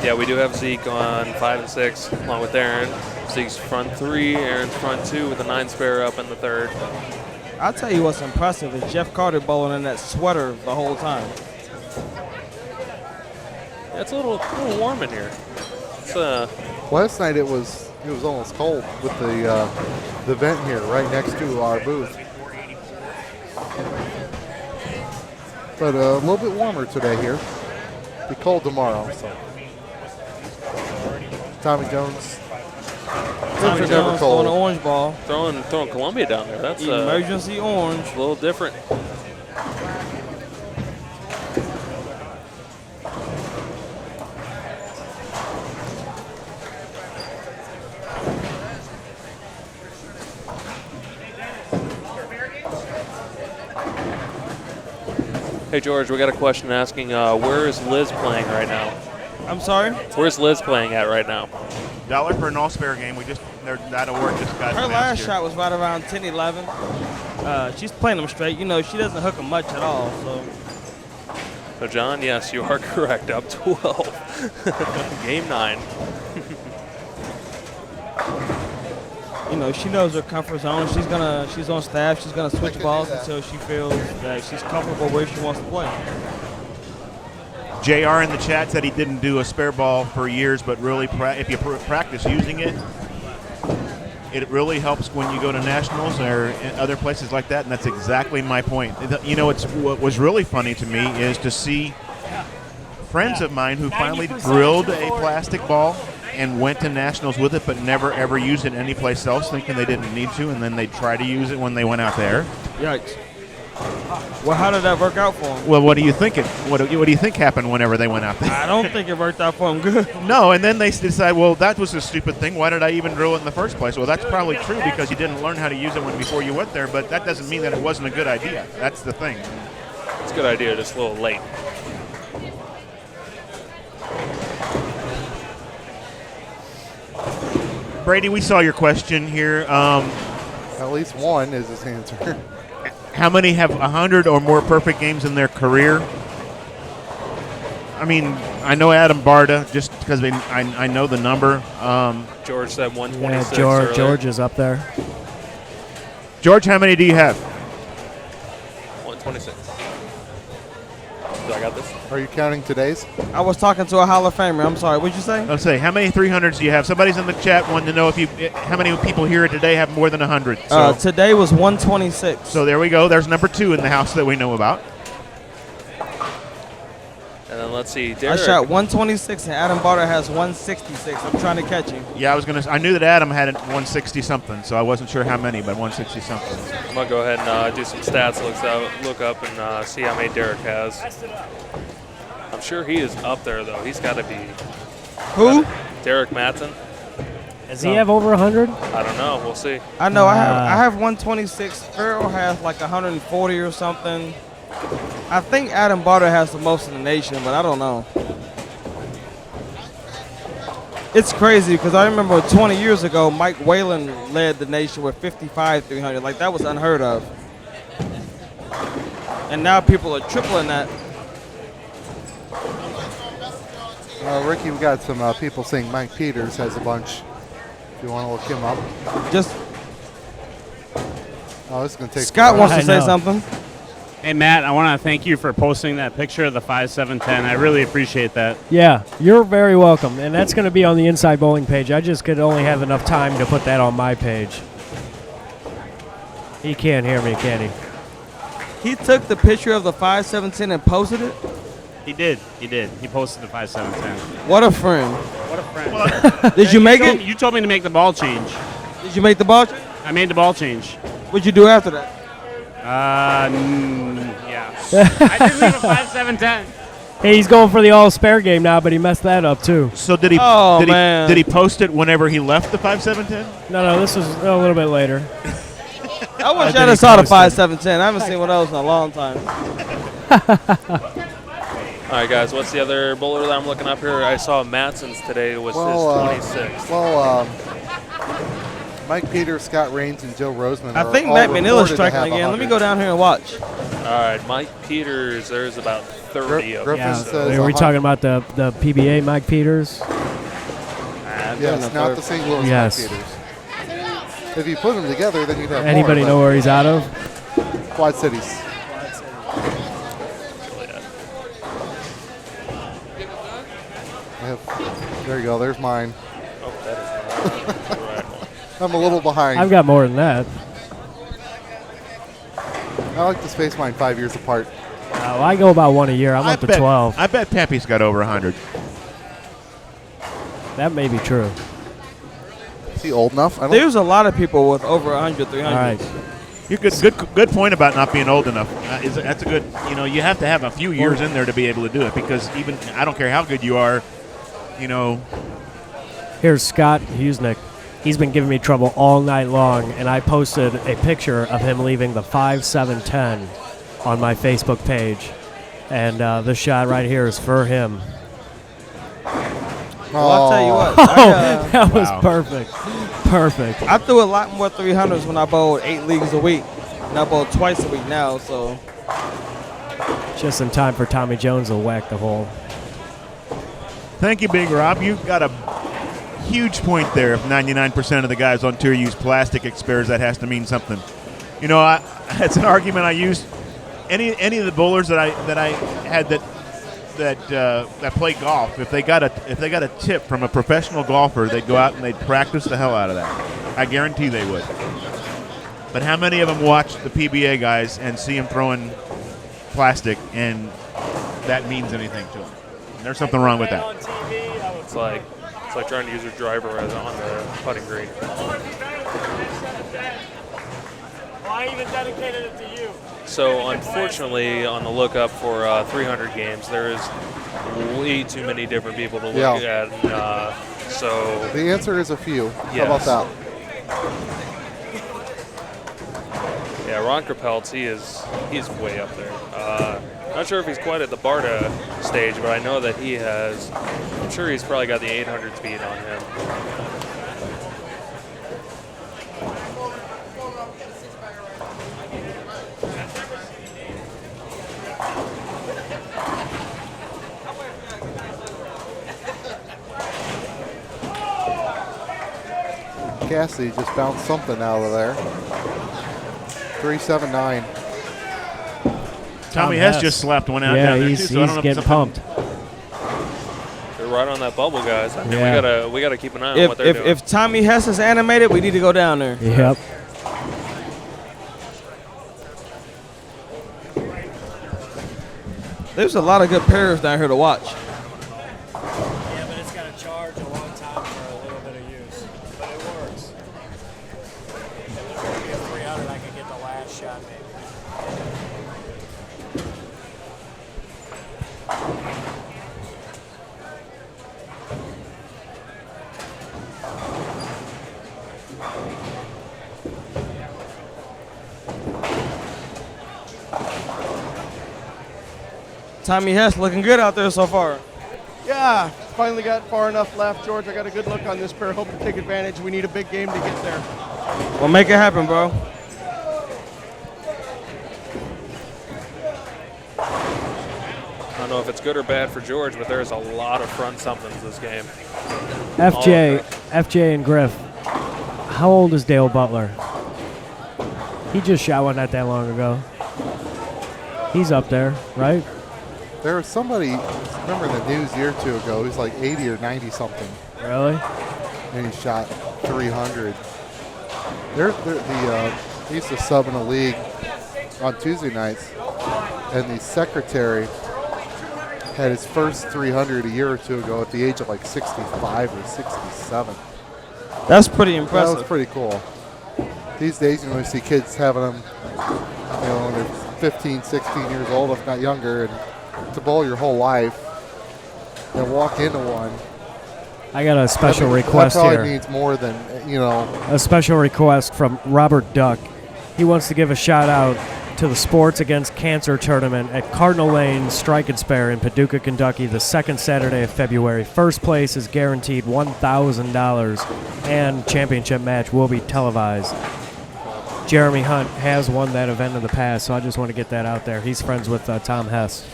Yeah, we do have Zeke on 5 and 6, along with Aaron. Zeke's front 3, Aaron's front 2 with a 9 spare up in the third. I'll tell you what's impressive is Jeff Carter bowling in that sweater the whole time. Yeah, it's a little warm in here. It's Last night it was almost cold with the vent here right next to our booth. But a little bit warmer today here. Be cold tomorrow. So Tommy Jones. Tommy Jones throwing an orange ball. Throwing Columbia down there. That's emergency orange. A little different. Hey George, we got a question asking, where is Liz playing right now? I'm sorry? Where's Liz playing at right now? $1 for an all-spare game. That award just got Her last shot was right around 10-11. She's playing them straight. You know, she doesn't hook them much at all. So John, yes, you are correct. Up 12. Game 9. she knows her comfort zone. She's on staff. She's gonna switch balls until she feels that she's comfortable where she wants to play. JR in the chat said he didn't do a spare ball for years, but really, if you practice using it, it really helps when you go to nationals or in other places like that, and that's exactly my point. What was really funny to me is to see friends of mine who finally drilled a plastic ball and went to nationals with it, but never ever used it anyplace else, thinking they didn't need to, and then they try to use it when they went out there. Yikes. Well, how did that work out for them? Well, what do you think? What do you think happened whenever they went out there? I don't think it worked out for them good. No, and then they decide, well, that was a stupid thing. Why did I even drill it in the first place? Well, that's probably true because you didn't learn how to use it before you went there, but that doesn't mean that it wasn't a good idea. That's the thing. It's a good idea, just a little late. Brady, we saw your question here. At least one is his answer. How many have 100 or more perfect games in their career? I mean, I know Adam Barta just because I know the number. George said 126. Yeah, George is up there. George, how many do you have? 126. Do I got this? Are you counting today's? I was talking to a Hall of Famer. I'm sorry. What'd you say? Let's say, how many 300s do you have? Somebody's in the chat wanting to know how many people here today have more than 100. So, today was 126. So there we go. There's number 2 in the house that we know about. And then let's see. Derek. I shot 126, and Adam Barter has 166. I'm trying to catch him. Yeah, I knew that Adam had 160 something, so I wasn't sure how many, but 160 something. I'm gonna go ahead and do some stats. Look up and see how many Derek has. I'm sure he is up there though. He's got to be. Who? Derek Matson. Does he have over 100? I don't know. We'll see. I know. I have 126. Farrell has like 140 or something. I think Adam Barter has the most in the nation, but I don't know. It's crazy because I remember 20 years ago, Mike Whalen led the nation with 55 300. Like, that was unheard of. And now people are tripling that. Ricky, we got some people saying Mike Peters has a bunch. If you want to look him up. Just. Oh, this is going to take. Scott wants to say something. Hey, Matt, I want to thank you for posting that picture of the 5.710. I really appreciate that. Yeah, you're very welcome. And that's going to be on the Inside Bowling page. I just could only have enough time to put that on my page. He can't hear me, can he? He took the picture of the 5.710 and posted it? He did. He posted the 5.710. What a friend. What a friend. Did you make it? You told me to make the ball change. Did you make the ball change? I made the ball change. What'd you do after that? Yeah. I did leave a 5.710. Hey, he's going for the all-spare game now, but he messed that up too. So did he? Oh, man. Did he post it whenever he left the 5.710? No, this was a little bit later. I wish I saw the 5.710. I haven't seen one of those in a long time. All right, guys. What's the other bowler that I'm looking up here? I saw Matson's today was his 26. Mike Peters, Scott Rains, and Joe Roseman. I think Matt McNiel is striking again. Let me go down here and watch. All right, Mike Peters. There's about 30 of them. Are we talking about the PBA Mike Peters? Yes, not the St. Louis Yes. Mike Peters. If you put them together, then you'd have Anybody more, know where he's out of? Quad Cities. There you go. There's mine. Oh, that is not the right one. I'm a little behind. I've got more than that. I like to space mine 5 years apart. Well, I go about one a year. I'm up to 12. I bet Pappy's got over 100. That may be true. Is he old enough? There's a lot of people with over 100, 300. All right. You're good point about not being old enough. That's a good. You have to have a few years in there to be able to do it because even I don't care how good you are. Here's Scott Husnick. He's been giving me trouble all night long, and I posted a picture of him leaving the 5.710 on my Facebook page. And this shot right here is for him. Well, I'll tell you what. That was perfect. Perfect. I threw a lot more 300s when I bowled 8 leagues a week. And I bowl twice a week now, so. Just in time for Tommy Jones to whack the hole. Thank you, Big Rob. You've got a huge point there. If 99% of the guys on tour use plastic expirators, that has to mean something. You know, it's an argument I use. Any of the bowlers that I had that play golf, if they got a tip from a professional golfer, they'd go out and they'd practice the hell out of that. I guarantee they would. But how many of them watch the PBA guys and see them throwing plastic, and that means anything to them? And there's something wrong with that. It's like trying to use your driver on the putting green. Well, I even dedicated it to you. So unfortunately, on the lookup for 300 games, there is way too many different people to look at. So the answer is a few. Yes. How about that? Yeah, Ron Krapeltz, he's way up there. Not sure if he's quite at the Barta stage, but I know that he has. I'm sure he's probably got the 800 speed on him. Cassidy just bounced something out of there. 379. Tommy Hess just slapped one out down there, too, so I don't know if getting pumped. They're right on that bubble, guys. I mean, we gotta keep an eye on what they're doing. If Tommy Hess is animated, we need to go down there. Yep. There's a lot of good pairs down here to watch. Yeah, but it's got to charge a long time for a little bit of use. But it works. If it was going to be a 300, I could get the last shot maybe. Tommy Hess looking good out there so far. Yeah, finally got far enough left, George. I got a good look on this pair. Hope to take advantage. We need a big game to get there. We'll make it happen, bro. I don't know if it's good or bad for George, but there's a lot of front somethings this game. FJ and Griff. How old is Dale Butler? He just shot one not that long ago. He's up there, right? There was somebody, remember in the news a year or two ago, he was like 80 or 90 something. Really? And he shot 300. He used to sub in a league on Tuesday nights, and the secretary had his first 300 a year or two ago at the age of like 65 or 67. That's pretty impressive. That was pretty cool. These days, you see kids having them, when they're 15, 16 years old, if not younger, and to bowl your whole life and walk into one. I got a special request that probably here. Needs more than, A special request from Robert Duck. He wants to give a shout out to the Sports Against Cancer tournament at Cardinal Lane Strike and Spare in Paducah, Kentucky, the second Saturday of February. First place is guaranteed $1,000, and championship match will be televised. Jeremy Hunt has won that event in the past, so I just want to get that out there. He's friends with Tom Hess.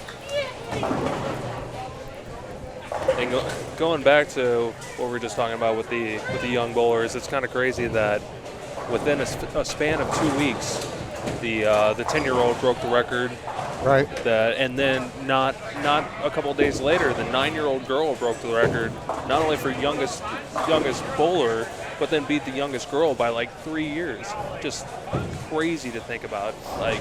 And going back to what we were just talking about with the young bowlers, it's kind of crazy that within a span of 2 weeks, the 10-year-old broke the record. Right. And then not a couple of days later, the 9-year-old girl broke the record, not only for youngest bowler, but then beat the youngest girl by like 3 years. Just crazy to think about. Like,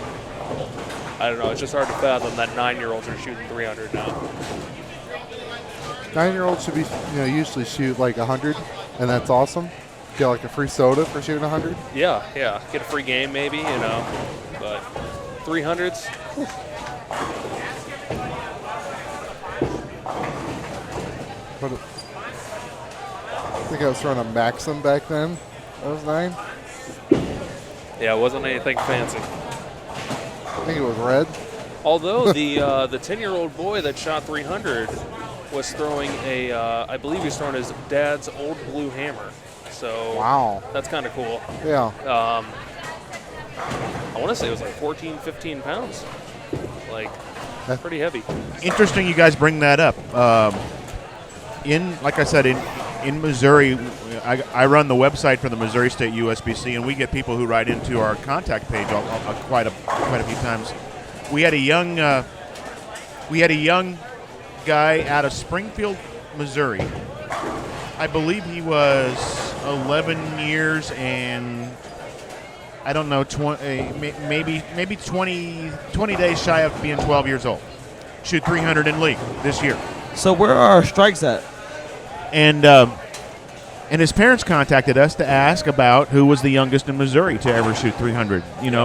I don't know. It's just hard to fathom that 9-year-olds are shooting 300 now. 9-year-olds should be, usually shoot like 100, and that's awesome. Get like a free soda for shooting 100. Yeah. Get a free game maybe, but 300s. But I think I was throwing a Maxim back then. That was 9. Yeah, it wasn't anything fancy. I think it was red. Although the 10-year-old boy that shot 300 was throwing I believe he was throwing his dad's old blue hammer. So wow, that's kind of cool. Yeah. I want to say it was like 14, 15 pounds. Like, that's pretty heavy. Interesting you guys bring that up. Like I said, in Missouri, I run the website for the Missouri State USBC, and we get people who write into our contact page quite a few times. We had a young guy out of Springfield, Missouri. I believe he was 11 years and I don't know, maybe 20 days shy of being 12 years old. Shoot 300 in league this year. So where are our strikes at? And his parents contacted us to ask about who was the youngest in Missouri to ever shoot 300,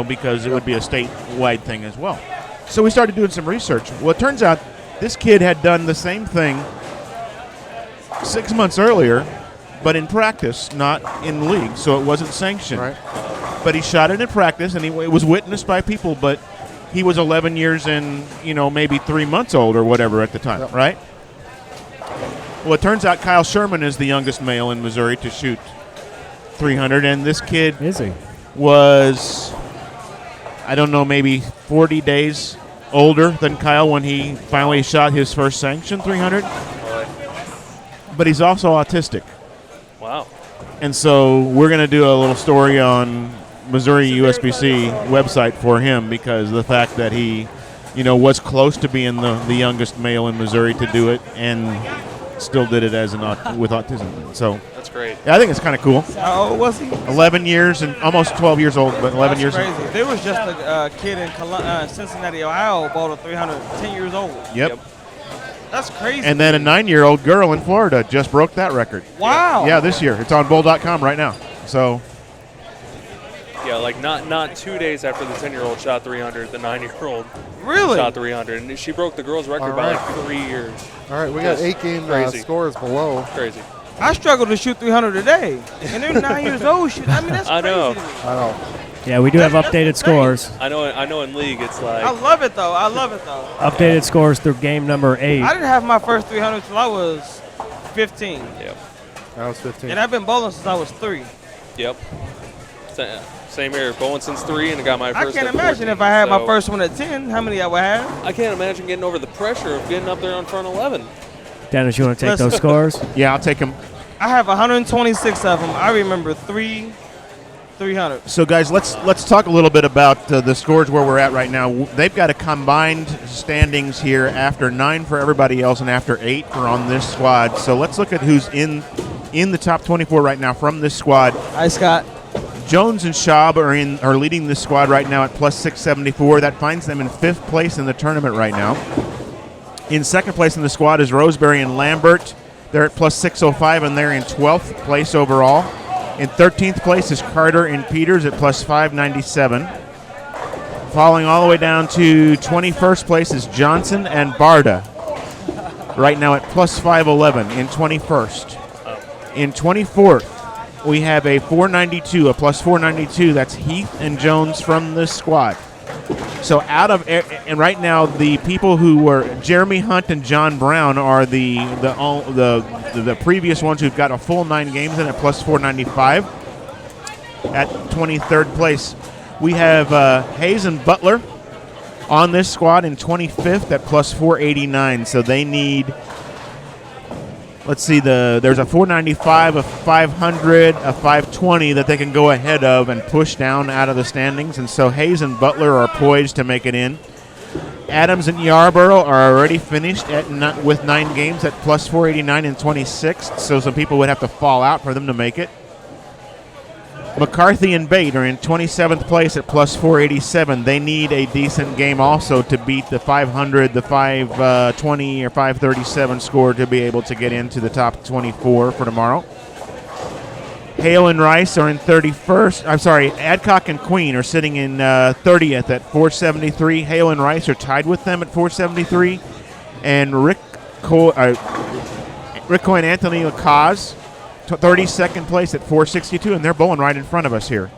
because it would be a statewide thing as well. So we started doing some research. Well, it turns out this kid had done the same thing 6 months earlier, but in practice, not in league, so it wasn't sanctioned. Right. But he shot it in practice, and it was witnessed by people, but he was 11 years and, maybe 3 months old or whatever at the time, right? Well, it turns out Kyle Sherman is the youngest male in Missouri to shoot 300, and this kid was, I don't know, maybe 40 days older than Kyle when he finally shot his first sanctioned 300. But he's also autistic. Wow. And so we're going to do a little story on Missouri USBC website for him because of the fact that he, was close to being the youngest male in Missouri to do it and still did it as with autism. So that's great. Yeah, I think it's kind of cool. How old was he? 11 years and almost 12 years old, but 11 years. Crazy. There was just a kid in Cincinnati, Ohio, bought a 300, 10 years old. Yep. That's crazy. And then a 9-year-old girl in Florida just broke that record. Wow. Yeah, this year. It's on bull.com right now. So. Yeah, like not 2 days after the 10-year-old shot 300, the 9-year-old really shot 300, and she broke the girls' record by like 3 years. All right, we got 8-game scores below. Crazy. I struggle to shoot 300 a day, and they're 9 years old. I mean, that's I know. crazy to me. I know. Yeah, we do have updated scores. I know. In league, it's like. I love it though. Updated scores through game number 8. I didn't have my first 300 till I was 15. Yep. I was 15. And I've been bowling since I was 3. Yep. Same here. Bowling since 3, and I got my first. I can't at imagine 14, if I had my so first one at 10, how many I would have. I can't imagine getting over the pressure of getting up there on front 11. Dennis, you want to take those scores? Yeah, I'll take them. I have 126 of them. I remember 300. So, guys, let's talk a little bit about the scores where we're at right now. They've got a combined standings here after 9 for everybody else and after 8 for on this squad. So let's look at who's in the top 24 right now from this squad. Hi, Scott. Jones and Schaub are leading this squad right now at plus 674. That finds them in 5th place in the tournament right now. In 2nd place in the squad is Roseberry and Lambert. They're at plus 605, and they're in 12th place overall. In 13th place is Carter and Peters at plus 597. Falling all the way down to 21st place is Johnson and Barda. Right now at plus 511 in 21st. In 24th, we have a plus 492. That's Heath and Jones from this squad. So and right now the people who were Jeremy Hunt and John Brown are the previous ones who've got a full 9 games in at plus 495. At 23rd place, we have Hayes and Butler on this squad in 25th at plus 489. So they need. Let's see, there's a 495, a 500, a 520 that they can go ahead of and push down out of the standings. And so Hayes and Butler are poised to make it in. Adams and Yarborough are already finished with 9 games at plus 489 and 26th. So some people would have to fall out for them to make it. McCarthy and Bate are in 27th place at plus 487. They need a decent game also to beat the 500, the 520, or 537 score to be able to get into the top 24 for tomorrow. Hale and Rice are in 31st. I'm sorry, Adcock and Queen are sitting in 30th at 473. Hale and Rice are tied with them at 473. And Rick Coy and Anthony Lacaz, 32nd place at 462, and they're bowling right in front of us here.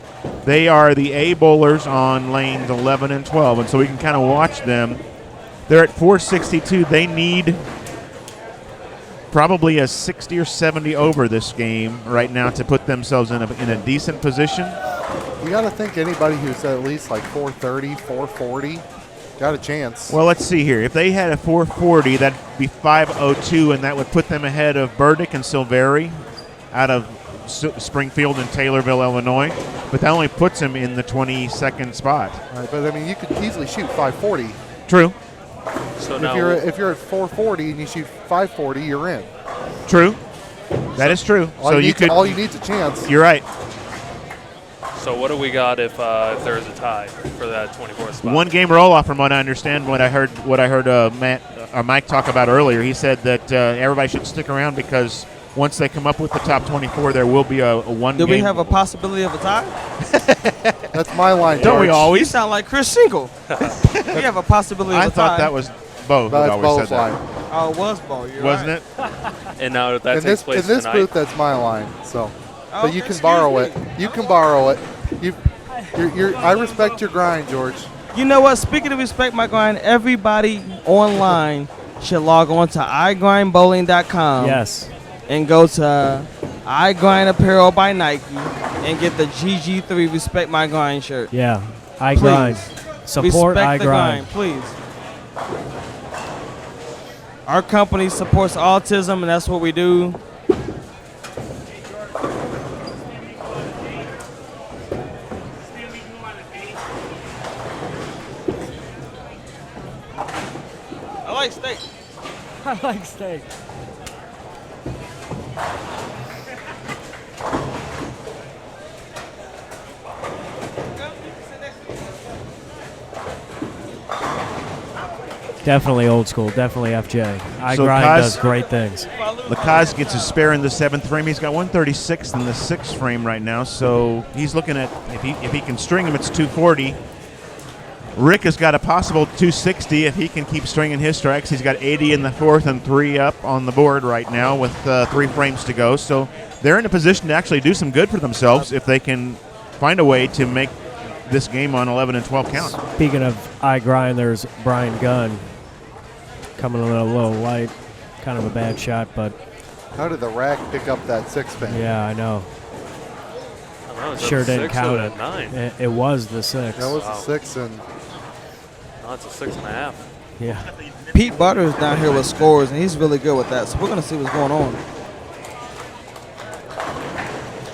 They are the A bowlers on lanes 11 and 12, and so we can kind of watch them. They're at 462. They need probably a 60 or 70 over this game right now to put themselves in a decent position. You got to think anybody who's at least like 430, 440, got a chance. Well, let's see here. If they had a 440, that'd be 502, and that would put them ahead of Burdick and Silveri out of Springfield and Taylorville, Illinois, but that only puts him in the 22nd spot. Right, but I mean, you could easily shoot 540. True. So if now you're at 440 and you shoot 540, you're in. True. That is true. All you need is a chance. You're right. So what do we got if there's a tie for that 24th spot? One game roll off, from what I understand. What I heard Mike talk about earlier. He said that everybody should stick around because once they come up with the top 24, there will be a one. Do game. we have a possibility of a tie? That's my line. Don't George. we always? You sound like Chris Shingle. We have a possibility of a tie. I thought that was Bo who That's always Bo's said that. line. Oh, it was Bo. You're Wasn't right. it? And now that in takes place in this tonight. booth, that's my line. So, Oh, but you can excuse borrow me. it. You can borrow it. I respect your grind, George. You know what? Speaking of respect my grind, everybody online should log on to igrindbowling.com. Yes. And go to iGrind Apparel by Nike and get the GG3 Respect My Grind shirt. Yeah. I grind. Support Respect I the grind. please. Our company supports autism, and that's what we do. I like steak. I like steak. Definitely old school. Definitely FJ. I grind does great things. Lacaze gets a spare in the 7th frame. He's got 136 in the 6th frame right now, so he's looking at if he can string him, it's 240. Rick has got a possible 260 if he can keep stringing his strikes. He's got 80 in the 4th and 3 up on the board right now with 3 frames to go. So they're in a position to actually do some good for themselves if they can find a way to make this game on 11 and 12 count. Speaking of I grind, there's Brian Gunn coming in a little light. Kind of a bad shot, but How did the rack pick up that 6-pin? yeah, I know. I don't know, is that Sure a didn't 6 count or it. a 9? It was the 6. That was Wow. a 6, and No, it's a 6.5. Yeah. Pete Butter is down here with scores, and he's really good with that. So we're going to see what's going on.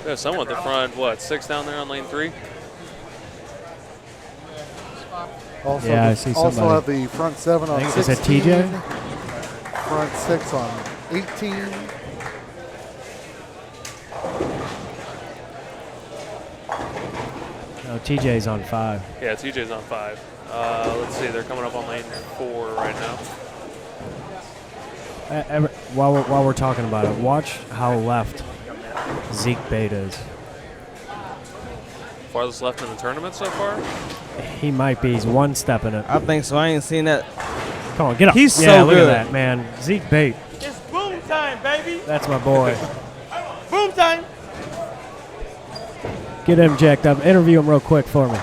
There's someone at the front, 6 down there on lane 3? also, Yeah, I see also somebody. have the front 7 on I think- 16. is it TJ? Front 6 on 18. No, TJ's on 5. Yeah, TJ's on 5. Let's see, they're coming up on lane 4 right now. While we're talking about it, watch how left Zeke Bate is. Farthest left in the tournament so far? He might be. He's one step in it. I think so. I ain't seen that. Come on, get up. He's yeah, so look good. at that, man. Zeke Bate. It's boom time, baby. That's my boy. Boom time. Get him jacked up. Interview him real quick for me.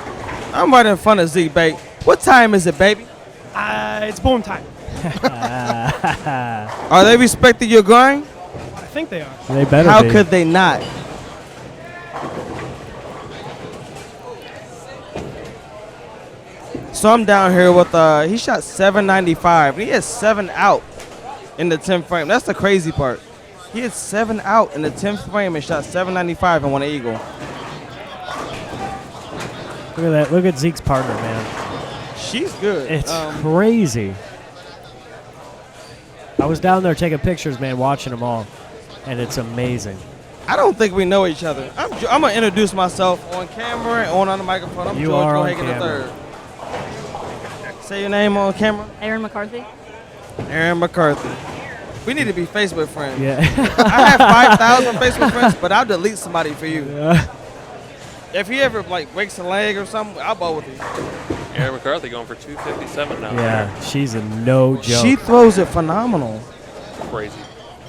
I'm right in front of Zeke Bate. What time is it, baby? It's boom time. Are they respecting your grind? I think they are. They better How be. could they not? So I'm down here with he shot 795. He has 7 out in the 10th frame. That's the crazy part. He had 7 out in the 10th frame and shot 795 and won an eagle. Look at that. Look at Zeke's partner, man. She's good. It's crazy. I was down there taking pictures, man, watching them all, and it's amazing. I don't think we know each other. I'm going to introduce myself on camera and on the microphone. I'm You George are on Bohagan camera. III. Say your name on camera. Aaron McCarthy. Aaron McCarthy. We need to be Facebook friends. Yeah. I have 5,000 Facebook friends, but I'll delete somebody for you. Yeah. If he ever breaks a leg or something, I'll bowl with you. Aaron McCarthy going for 257 now. Yeah, she's a no joke. She throws it phenomenal. Crazy.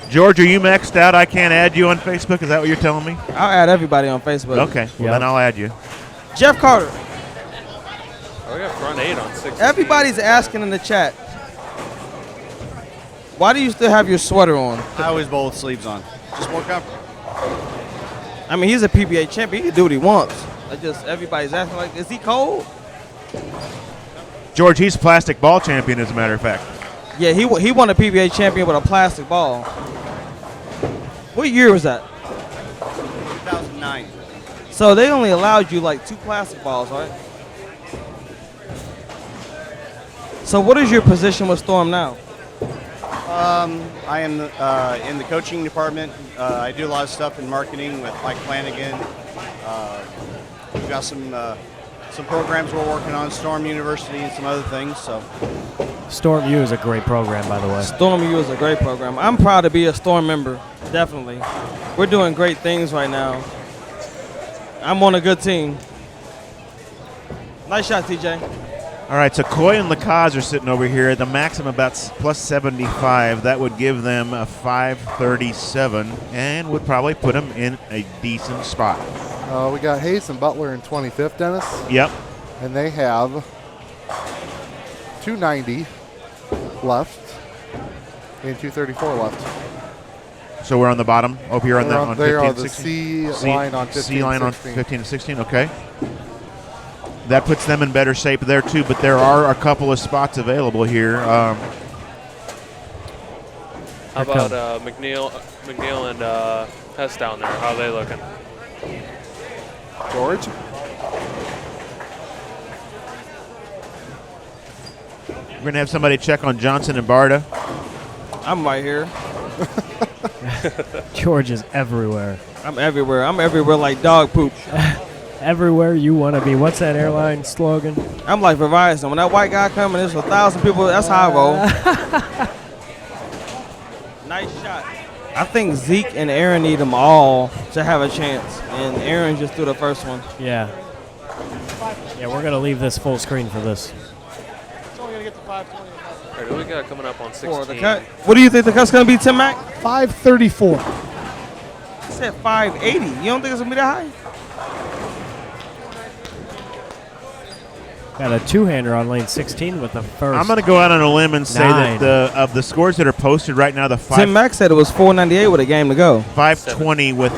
George, are you maxed out? I can't add you on Facebook? Is that what you're telling me? I'll add everybody on Facebook. Okay, well then I'll add you. Jeff Carter. Oh, we got front 8 on 6. Everybody's asking in the chat, why do you still have your sweater on? I always bowl with sleeves on. Just more comfortable. I mean, he's a PBA champion. He can do what he wants. Everybody's asking, like, is he cold? George, he's plastic ball champion, as a matter of fact. Yeah, he won a PBA champion with a plastic ball. What year was that? So they only allowed you like 2 plastic balls, right? So what is your position with Storm now? I am in the coaching department. I do a lot of stuff in marketing with Mike Flanagan. We've got some programs we're working on, Storm University and some other things. So Storm U is a great program, by the way. Storm U is a great program. I'm proud to be a Storm member, definitely. We're doing great things right now. I'm on a good team. Nice shot, TJ. All right, so Coy and Lacaz are sitting over here. The maximum about plus 75. That would give them a 537 and would probably put them in a decent spot. We got Hayes and Butler in 25th, Dennis. Yep. And they have 290 left and 234 left. So we're on the bottom over here on the on 15 they are and the 16. C line on 15 C line on 16. 15 and 16. Okay. That puts them in better shape there too. But there are a couple of spots available here. How about McNiel and Hess down there? How are they looking? George? We're going to have somebody check on Johnson and Barta. I'm right here. George is everywhere. I'm everywhere. I'm everywhere like dog poop. Everywhere you want to be. What's that airline slogan? I'm like Verizon. When that white guy coming, there's 1,000 people. That's how I roll. Nice shot. I think Zeke and Aaron need them all to have a chance, and Aaron just threw the first one. Yeah. Yeah, we're going to leave this full screen for this. It's only going to get to 520. All right, who we got coming up on 16? For the cut. What do you think the cut's going to be, Tim Mack? 534. I said 580. You don't think it's going to be that high? Got a two-hander on lane 16 with the first. I'm going to go out on a limb and say that of the scores that are posted right now, the Tim Mack said it was 498 with a game to go. 520 with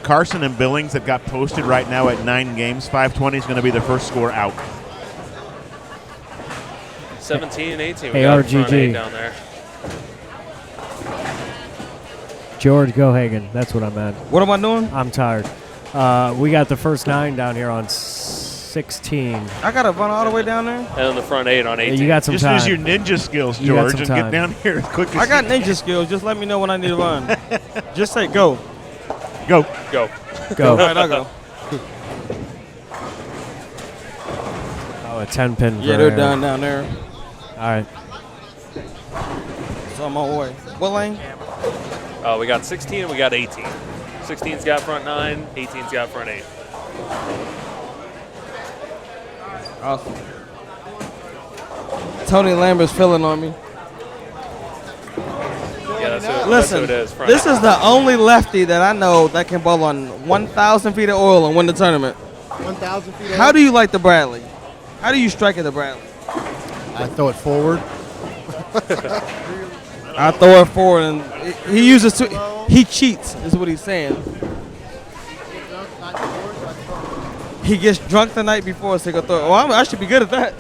Carson and Billings that got posted right now at 9 games. 520 is going to be the first score out. 17 and 18. Hey, We got RGG. front 8 down there. George Gohagen. That's what I'm at. What am I doing? I'm tired. We got the first 9 down here on 16. I got to run all the way down there? And then the front 8 on 18. You got some Just time. use your ninja skills, You got George, and some get time. down here as quick as I got you can. ninja skills. Just let me know when I need to run. Just say go. Go. Go. Go. All right, I'll go. Oh, a 10-pin. Yeah, they're done down there. All right. So I'm on my way. What lane? We got 16 and we got 18. 16's got front 9, 18's got front 8. Awesome. Tony Lambert's filling on me. Yeah, that's Listen, who it is. Front this 8. is the only lefty that I know that can bowl on 1,000 feet of oil and win the tournament. 1,000 feet. How do you like the Bradley? How do you strike at the Bradley? I throw it forward. I throw it forward, and he uses he cheats, is what he's saying. He gets drunk the night before, so he can throw it. Well, I should be good at that.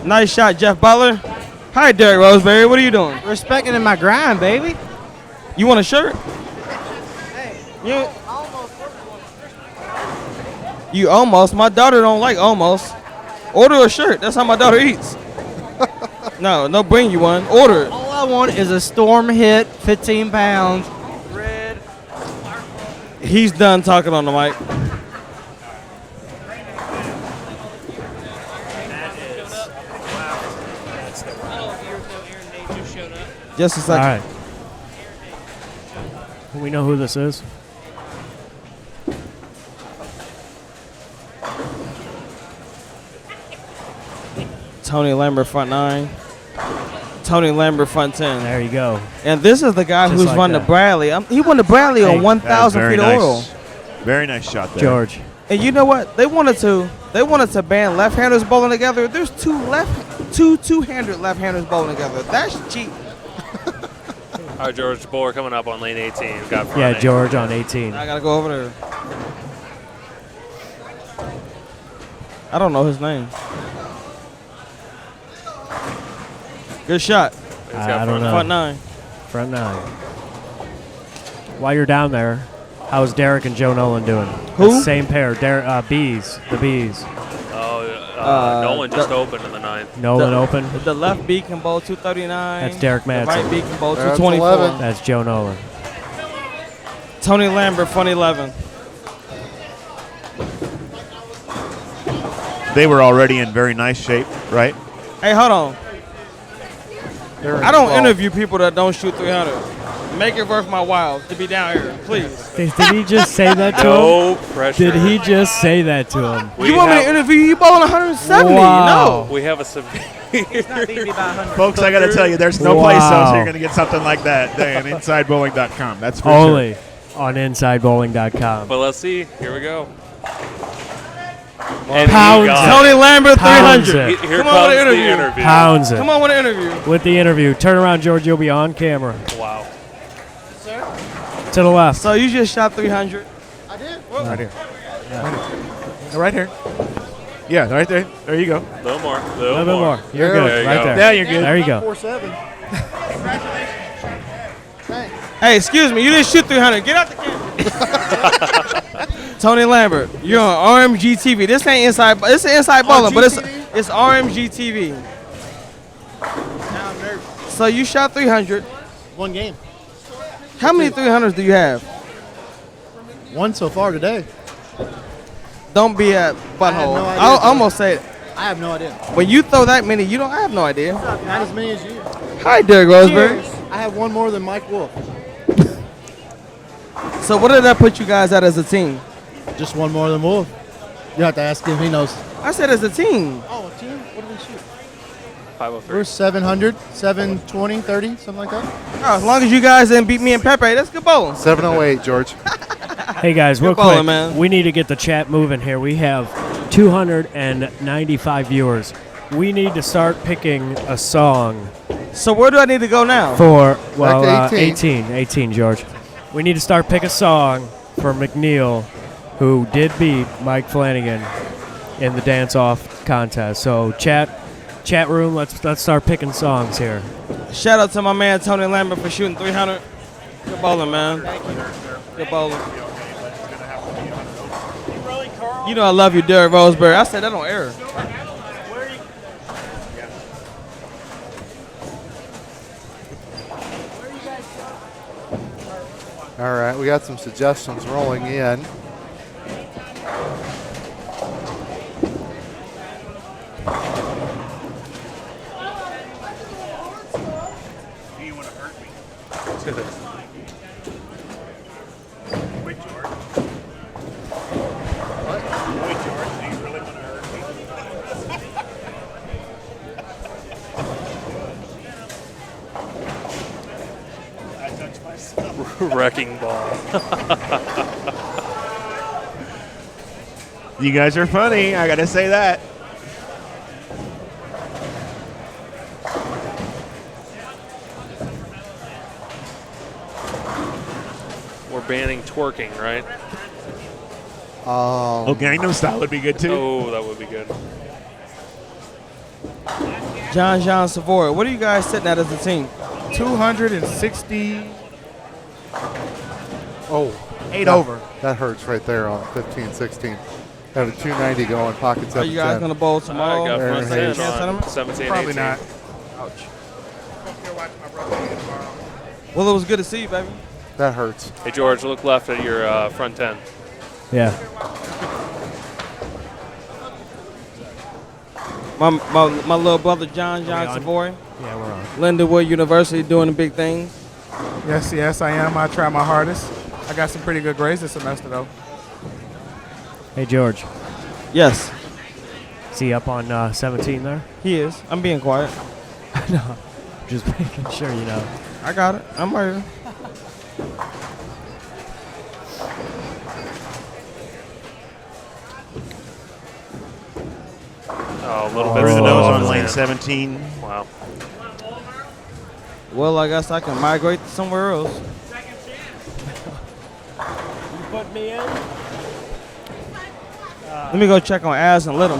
Nice shot, Jeff Butler. Hi, Derek Roseberry. What are you doing? Respecting in my grind, baby. You want a shirt? You almost. My daughter don't like almost. Order a shirt. That's how my daughter eats. No, bring you one. Order it. All I want is a Storm hit, 15 pounds. He's done talking on the mic. Just a All second. right. We know who this is. Tony Lambert front 9. Tony Lambert front 10. There you go. And this is the guy Just who's like won that. the Bradley. He won the Bradley on 1,000 feet of oil. Very nice shot there. George. And you know what? They wanted to ban left-handers bowling together. There's two two-handed left-handers bowling together. That's cheap. All right, George Bowler coming up on lane 18. We've got front Yeah, 8. George on 18. I gotta go over there. I don't know his name. Good shot. I don't know. Front 9. Front 9. While you're down there, how's Derek and Joe Nolan doing? Who? The same pair. Bees. The Bees. Nolan just opened in the 9th. Nolan open. The left B can bowl 239. That's Derek Madsen. The right B can bowl That's 224. 11. That's Joe Nolan. Tony Lambert, front 11. They were already in very nice shape, right? Hey, hold on. They're I don't involved. interview people that don't shoot 300. Make it worth my while to be down here, please. Did he just say that to No him? pressure. Did he just say that to him? You want me to interview you bowling 170? Wow. We have a severe. Folks, I got to tell you, there's no place else you're going to get something like that than InsideBowling.com. That's for Only on InsideBowling.com. But let's see. Here we go. Pounds it. Tony Lambert, Pounds 300. it. Here Come on comes with the the interview. interview. Pounds it. Come on with the interview. With the interview. Turn around, George. You'll be on camera. Wow. To the left. So you just shot 300. I did. Right here. Right here. Yeah, right there. There you go. A little more. A little bit more. You're There good. you Right go. there. There you're good. There you go. 4.7. Hey, excuse me. You didn't shoot 300. Get out the camera. Tony Lambert, you're on RMG TV. This ain't inside. This is inside bowling, but it's RMG TV. Now I'm nervous. So you shot 300. One game. How many 300s do you have? One so far today. Don't be a butthole. no idea. I'll almost say it. I have no idea. When you throw that many, you don't. I have no idea. Not as many as you. Hi, Derek Roseberry. Cheers. I have one more than Mike Wolf. So what did that put you guys at as a team? Just one more than Wolf. You have to ask him. He knows. I said as a team. Oh, a team? What did we shoot? 503. We're 700, 720, 30, something like that. Oh, as long as you guys didn't beat me and Pepe, that's good bowling. 708, George. Hey, guys, real Good bowling, quick. man. We need to get the chat moving here. We have 295 viewers. We need to start picking a song So where do I need to go now? for, well, Back to 18, George. We need to start pick a song for McNiel, who did beat Mike Flanagan in the dance-off contest. So chat room, let's start picking songs here. Shout out to my man Tony Lambert for shooting 300. Good bowling, man. Good bowling. You know I love you, Derek Roseberry. I said that on air. All right, we got some suggestions rolling in. Wrecking ball. You guys are funny. I got to say that. We're banning twerking, right? Oh, Gangnam Style would be good too. Oh, that would be good. John Savoy. What are you guys sitting at as a team? 260. Oh, 8 that- over. That hurts right there on 15, 16. Have a 290 going, pockets Are up you to guys 10. going to bowl tomorrow? I got Aaron front 10 Hayes. on 17, Probably 18. not. Ouch. Well, it was good to see you, baby. That hurts. Hey, George, look left at your front 10. Yeah. My little brother John Savoy. Yeah, we're on. Lindenwood University doing the big things. Yes, I am. I try my hardest. I got some pretty good grades this semester, though. Hey, George. Yes. Is he up on 17 there? He is. I'm being quiet. No. Just making sure you know. I got it. I'm right here. Oh, a little bit Through the slow nose off on his lane hand. 17. Wow. Well, I guess I can migrate to somewhere else. You put me in? Let me go check on Az and Little.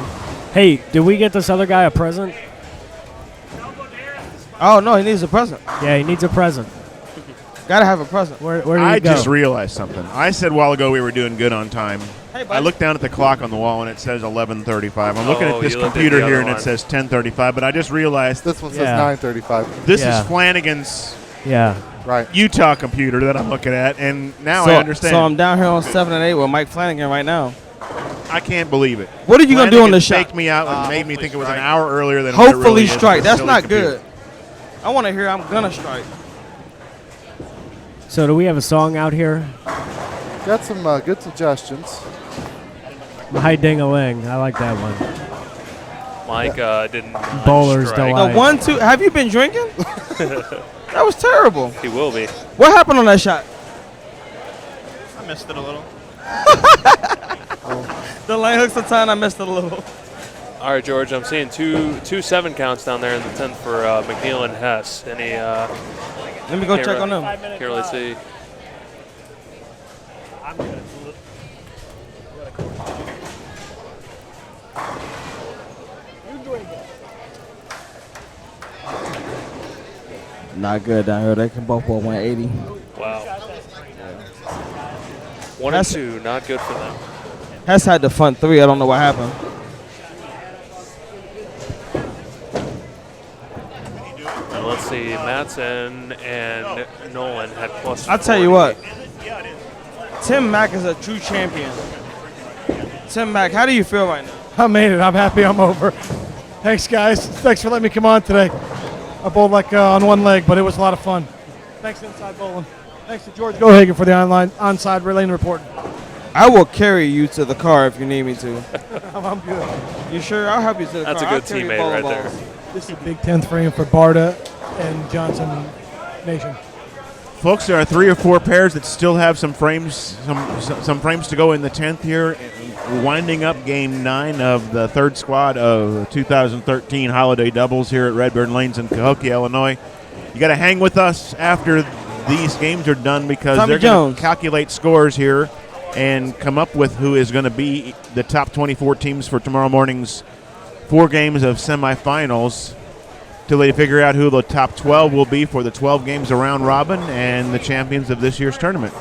Hey, did we get this other guy a present? Oh, no, he needs a present. Yeah, he needs a present. Gotta have a present. Where do you I go? just realized something. I said a while ago we were doing good on time. Hey, I looked down at the clock on the wall and it says 11:35. I'm looking Oh, at this you looked at computer the here other and it one. says 10:35, but I just realized This one says Yeah. 9:35. this Yeah. is Flanagan's Yeah. Right. Utah computer that I'm looking at, and now So, I understand. So I'm down here on 7 and 8 with Mike Flanagan right now. I can't believe it. What are you gonna do on Flanagan the shot? faked me out and made me think it was an hour earlier than what it Hopefully really is. strike. It's a That's silly not computer. good. I want to hear I'm gonna strike. So do we have a song out here? Got some good suggestions. My ding-a-ling. I like that one. Mike didn't. Bowler's strike. delight. The 1-2. Have you been drinking? That was terrible. He will be. What happened on that shot? I missed it a little. The line hooks the time. I missed it a little. All right, George. I'm seeing two 7 counts down there in the 10th for McNiel and Hess. Any? Let me go check on them. Can't really see. I'm good. Not good down here. They can both go 180. Wow. 1 and 2, not good for them. Hess had the front 3. I don't know what happened. Now let's see. Matson and Nolan had plus. I'll tell you 40. what. Tim Mack is a true champion. Tim Mack, how do you feel right now? I made it. I'm happy I'm over. Thanks, guys. Thanks for letting me come on today. I bowled like on one leg, but it was a lot of fun. Thanks, Inside Bowling. Thanks to George Gohagen for the onside relay report. I will carry you to the car if you need me to. I'm good. You sure? I'll help you to the That's a car. good teammate right there. This is a big 10th frame for Barta and Johnson Nation. Folks, there are 3 or 4 pairs that still have some frames, some frames to go in the 10th here. Winding up Game 9 of the 3rd squad of 2013 Holiday Doubles here at Redburn Lanes in Cahokia, Illinois. You got to hang with us after these games are done because Tommy they're going Jones. to calculate scores here and come up with who is going to be the top 24 teams for tomorrow morning's 4 games of semifinals till they figure out who the top 12 will be for the 12 games around robin and the champions of this year's tournament.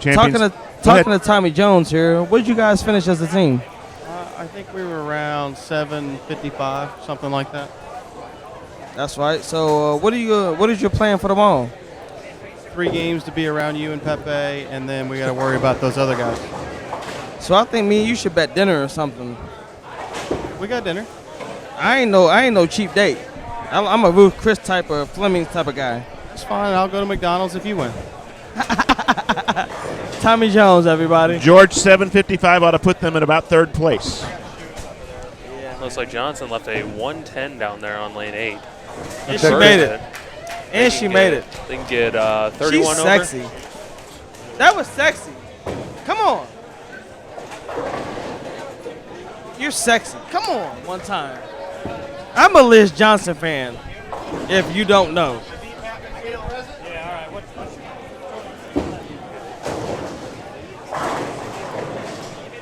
Talking to Tommy Jones here, what did you guys finish as a team? I think we were around 755, something like that. That's right. So what is your plan for tomorrow? 3 games to be around you and Pepe, and then we got to worry about those other guys. So I think me and you should bet dinner or something. We got dinner. I ain't no cheap date. I'm a Ruth Chris type of Fleming type of guy. That's fine. I'll go to McDonald's if you win. Tommy Jones, everybody. George, 755 ought to put them in about 3rd place. Looks like Johnson left a 110 down there on lane 8. And she made it. And she made it. They can get 31 She's over. sexy. That was sexy. Come on. You're sexy. Come on, one time. I'm a Liz Johnson fan, if you don't know.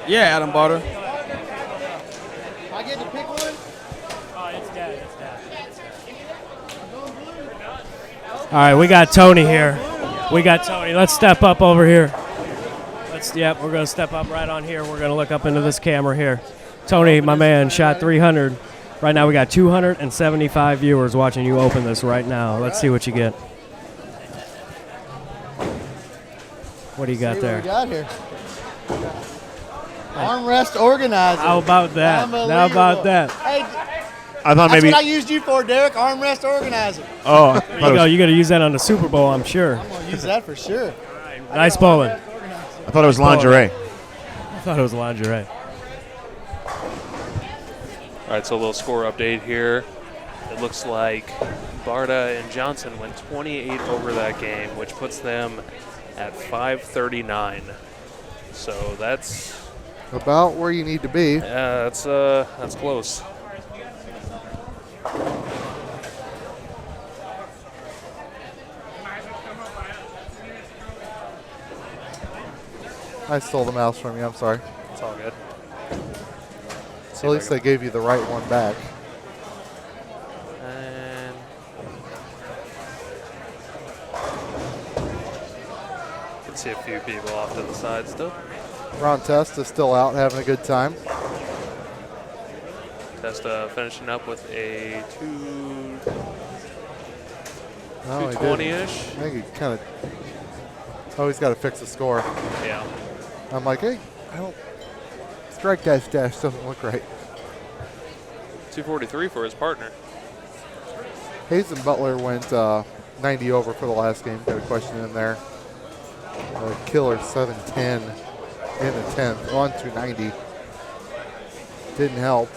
Yeah, Adam Barter. I get to pick one? Oh, it's dead. It's dead. All right, we got Tony here. We got Tony. Let's step up over here. We're going to step up right on here. We're going to look up into this camera here. Tony, my man, shot 300. Right now we got 275 viewers watching you open this right now. Let's see what you get. What do you got there? What we got here? Armrest organizer. How about that? How about that? Hey, I thought that's maybe. what I used you for, Derek. Armrest organizer. Oh, there you go. You got to use that on the Super Bowl, I'm sure. I'm gonna use that for sure. Nice bowling. I thought it was lingerie. I thought it was lingerie. All right, so a little score update here. It looks like Barta and Johnson went 28 over that game, which puts them at 539. So that's about where you need to be. Yeah, that's close. I stole the mouse from you. I'm sorry. It's all good. At least they gave you the right one back. And can see a few people off to the side still. Ron Test is still out having a good time. Testa finishing up with a 220-ish. I think he kind of. Oh, he's got to fix the score. Yeah. I'm like, hey, I don't. Strike dash doesn't look right. 243 for his partner. Hazen Butler went 90 over for the last game. Got a question in there. Killer 710 in the 10th on 290. Didn't help.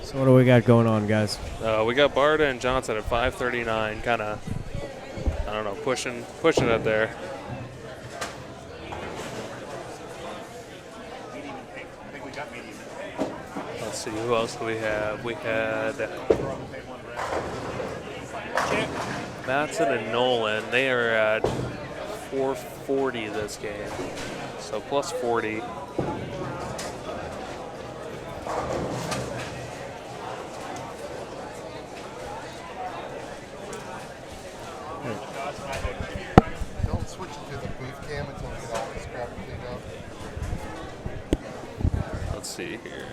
So what do we got going on, guys? We got Barta and Johnson at 539, kind of, I don't know, pushing it there. Let's see, who else do we have? We had Matson and Nolan. They are at 440 this game, so plus 40. Don't switch it to the booth cam until we get all this crap cleaned up. Let's see here.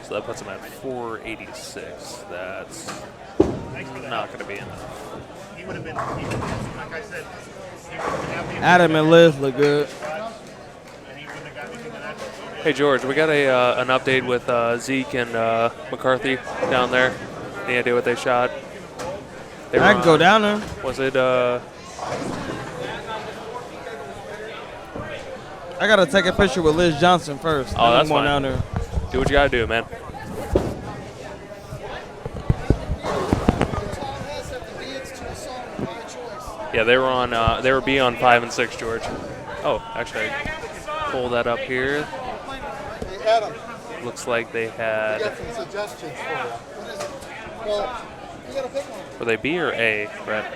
So that puts him at 486. That's not going to be enough. He would have been, like I said, Adam and Liz look good. Hey George, we got an update with Zeke and McCarthy down there. Any idea what they shot? I can go down there. Was it? I gotta take a picture with Liz Johnson first. Oh, that's going fine. down there. Do what you gotta do, man. Yeah, they were on. They were B on 5 and 6, George. Oh, actually, I pull that up here. Hey, Adam. Looks like they had. We got some suggestions for you. What is it? Well, you gotta pick one. Were they B or A, Brett?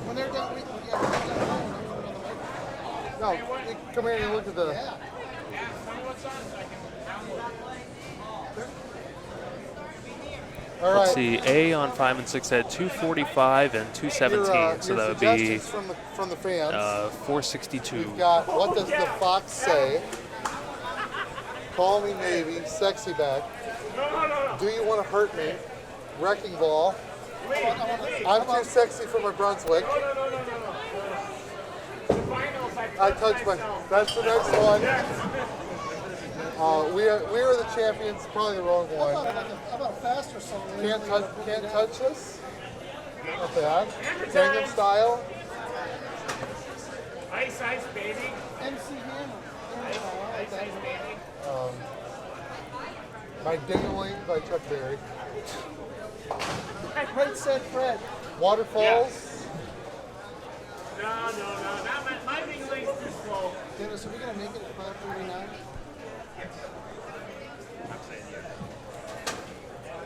When they're done, no, you come here and look at the. All right. Let's see. A on 5 and 6 had 245 and 217, so that would be from the fans. 462. We've got What Does the Fox Say? Call Me Maybe, Sexy Back. Do You Want to Hurt Me? Wrecking Ball. I'm Too Sexy for My Brunswick. I touched my. That's the next one. We are the champions. Probably the wrong one. How about a faster song? Can't touch us. Not bad. Gangnam Style. Ice Ice Baby. MC Hammer. Ice Ice Baby. My Ding-a-Ling by Chuck Berry. Fred Said Fred. Waterfalls. No. My Ding-a-Ling's too slow. Dennis, are we going to make it at 5:39?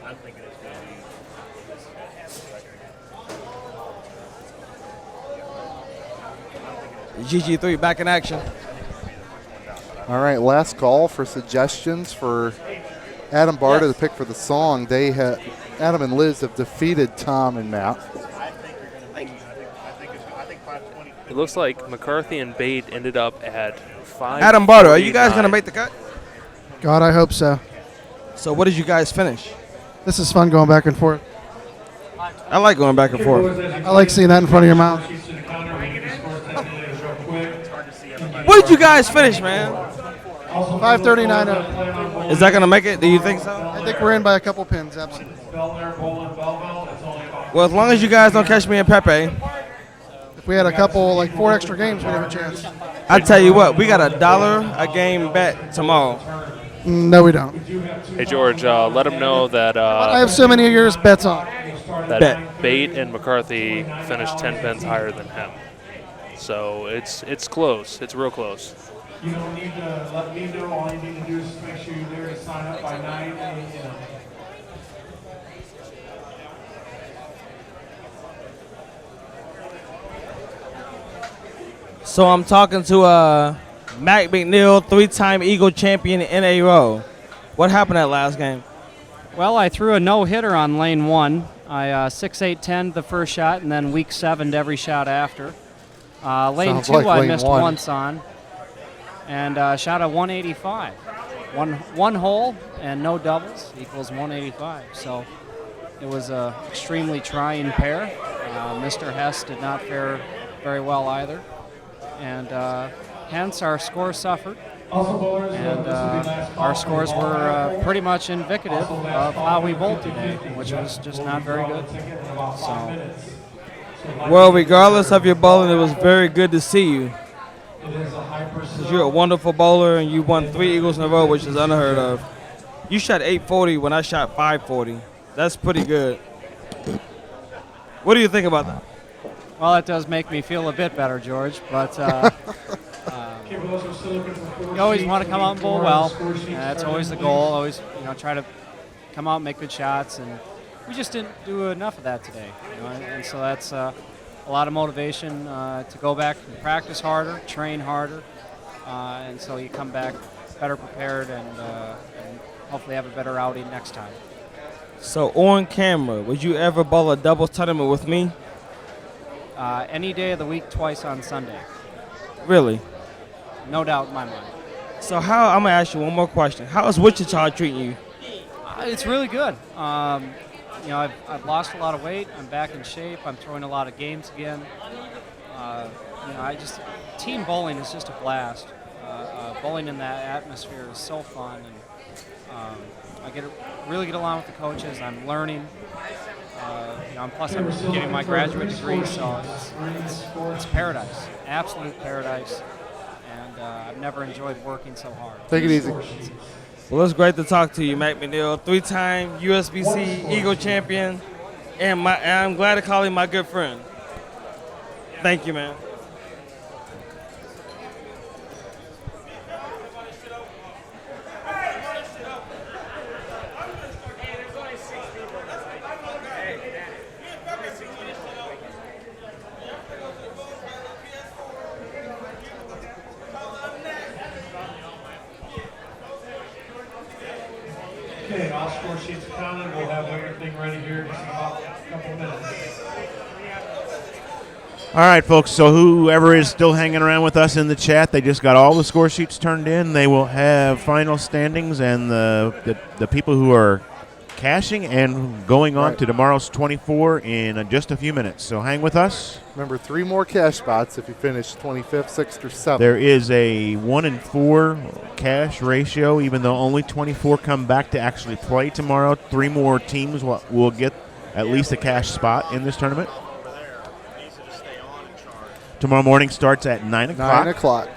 I'm thinking it's going to be. GG3 back in action. All right, last call for suggestions for Adam Barta to pick for the song. They have Adam and Liz have defeated Tom and Matt. It looks like McCarthy and Bate ended up at 5. Adam Barta, are you guys going to make the cut? God, I hope so. So what did you guys finish? This is fun going back and forth. I like going back and forth. I like seeing that in front of your mouth. What did you guys finish, man? 539. Is that going to make it? Do you think so? I think we're in by a couple pins, absolutely. Well, as long as you guys don't catch me in Pepe. If we had a couple, like 4 extra games, we'd have a chance. I tell you what, we got $1 a game bet tomorrow. No, we don't. Hey George, let them know that I have so many of yours bets on. that Bate and McCarthy finished 10 pins higher than him. So it's close. It's real close. You don't need to let me know. All you need to do is make sure you're there to sign up by 9 a.m. So I'm talking to Mack McNiel, 3-time Eagle champion in a row. What happened that last game? Well, I threw a no-hitter on lane 1. I 6-8-10 the first shot, and then weak 7'd every shot after. Lane Sounds 2 like I lane missed 1. once on, and shot a 185. One hole and no doubles equals 185. So it was a extremely trying pair. Mr. Hess did not fare very well either, and hence our score suffered. And our scores were pretty much indicative of how we bowled today, which was just not very good. So, Well, regardless of your bowling, it was very good to see you. 'Cause you're a wonderful bowler, and you won 3 Eagles in a row, which is unheard of. You shot 840 when I shot 540. That's pretty good. What do you think about that? well, it does make me feel a bit better, George, but you always want to come out and bowl well. That's always the goal. Always, try to come out and make good shots, and we just didn't do enough of that today. And so that's a lot of motivation to go back and practice harder, train harder, and so you come back better prepared and hopefully have a better outing next time. So on camera, would you ever bowl a doubles tournament with me? Any day of the week, twice on Sunday. Really? No doubt in my mind. So I'm gonna ask you one more question. How is Wichita treating you? It's really good. I've lost a lot of weight. I'm back in shape. I'm throwing a lot of games again. Team bowling is just a blast. Bowling in that atmosphere is so fun, and I really get along with the coaches. I'm learning. Plus I'm getting my graduate degree, so it's paradise, absolute paradise. And I've never enjoyed working so hard. Take it easy. Well, it's great to talk to you, Mack McNiel, 3-time USBC Eagle champion, and I'm glad to call him my good friend. Thank you, man. Okay, all score sheets counted. We'll have everything ready here in just about a couple minutes. All right, folks. So whoever is still hanging around with us in the chat, they just got all the score sheets turned in. They will have final standings and the people who are cashing and going on to tomorrow's 24 in just a few minutes. So hang with us. Remember, 3 more cash spots if you finish 25th, 6th, or 7th. There is a 1 in 4 cash ratio, even though only 24 come back to actually play tomorrow. 3 more teams will get at least a cash spot in this tournament. Tomorrow morning starts at 9 o'clock. 9 o'clock.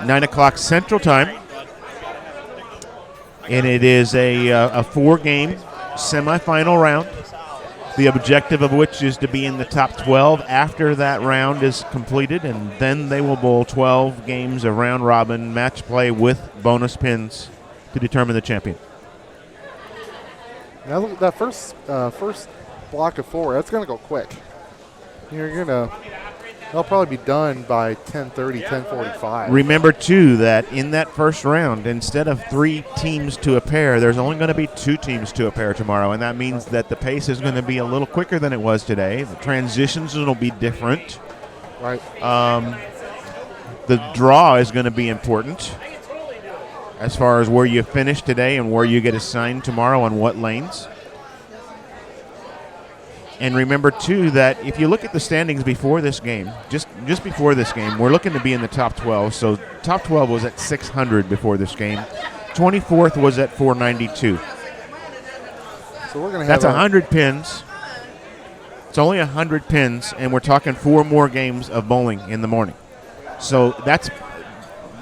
9 o'clock Central Time. And it is a 4-game semifinal round, the objective of which is to be in the top 12 after that round is completed, and then they will bowl 12 games of round-robin match play with bonus pins to determine the champion. Now look at that first block of 4. That's going to go quick. They'll probably be done by 10:30, 10:45. Remember, too, that in that first round, instead of 3 teams to a pair, there's only going to be 2 teams to a pair tomorrow, and that means that the pace is going to be a little quicker than it was today. The transitions will be different. Right. The draw is going to be important as far as where you finish today and where you get assigned tomorrow on what lanes. And remember, too, that if you look at the standings before this game, just before this game, we're looking to be in the top 12. So top 12 was at 600 before this game. 24th was at 492. So we're going to have That's 100 pins. It's only 100 pins, and we're talking 4 more games of bowling in the morning. So that's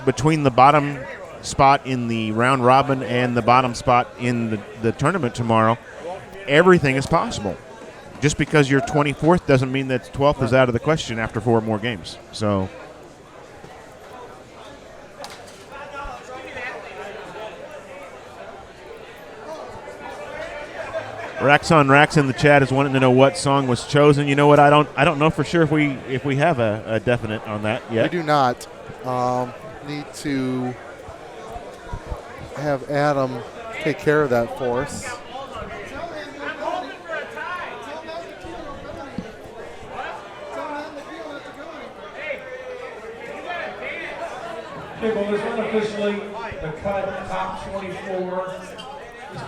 between the bottom spot in the round robin and the bottom spot in the tournament tomorrow. Everything is possible. Just because you're 24th doesn't mean that 12th is out of the question after 4 more games. So Racks on Racks in the chat is wanting to know what song was chosen. You know what? I don't know for sure if we have a definite on that yet. We do not. Need to have Adam take care of that for us. Okay, well, there's unofficially the cut top 24 is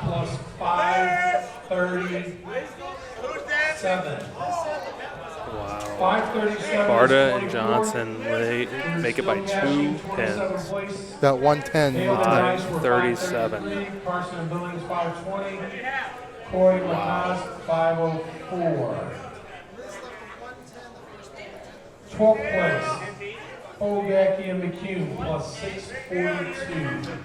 plus 537. Wow. 537. Barta and Johnson, they make it by 2 pins. That 110. 537. Carson and Billings 520. Corey Lacoste 504. 12th place. Ogaki and McHugh plus 642.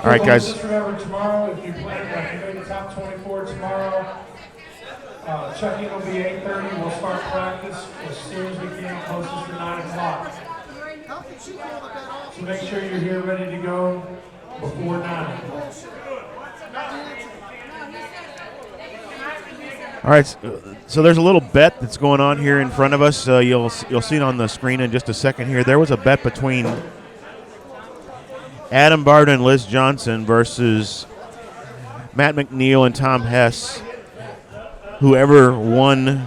All right, guys. Just remember tomorrow, if you plan to make the top 24 tomorrow, check-in will be 8:30. We'll start practice as soon as we can, closest to 9 o'clock. So make sure you're here ready to go before 9. All right, so there's a little bet that's going on here in front of us. You'll see it on the screen in just a second here. There was a bet between Adam Barta and Liz Johnson versus Matt McNiel and Tom Hess. Whoever won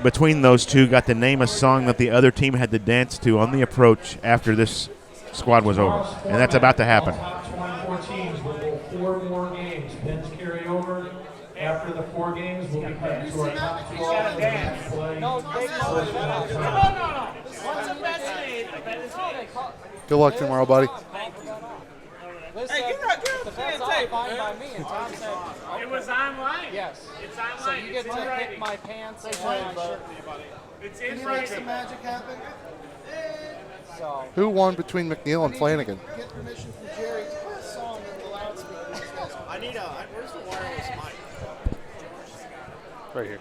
between those two got to name a song that the other team had to dance to on the approach after this squad was over. And that's about to happen. Top 24 teams will go 4 more games. Pins carry over. After the 4 games, we'll be back to our top 12 and play. Good luck tomorrow, buddy. Hey, get out the bet's all fine by me, and Tom said It was online. yes. It's online. So you get It's to in pick writing. my pants and my shirt. It's Can in you make some writing. magic happen? So Who won between McNiel and Flanagan? Get permission from Jerry to play a song in the loudspeaker. I need where's the wireless mic? Right here.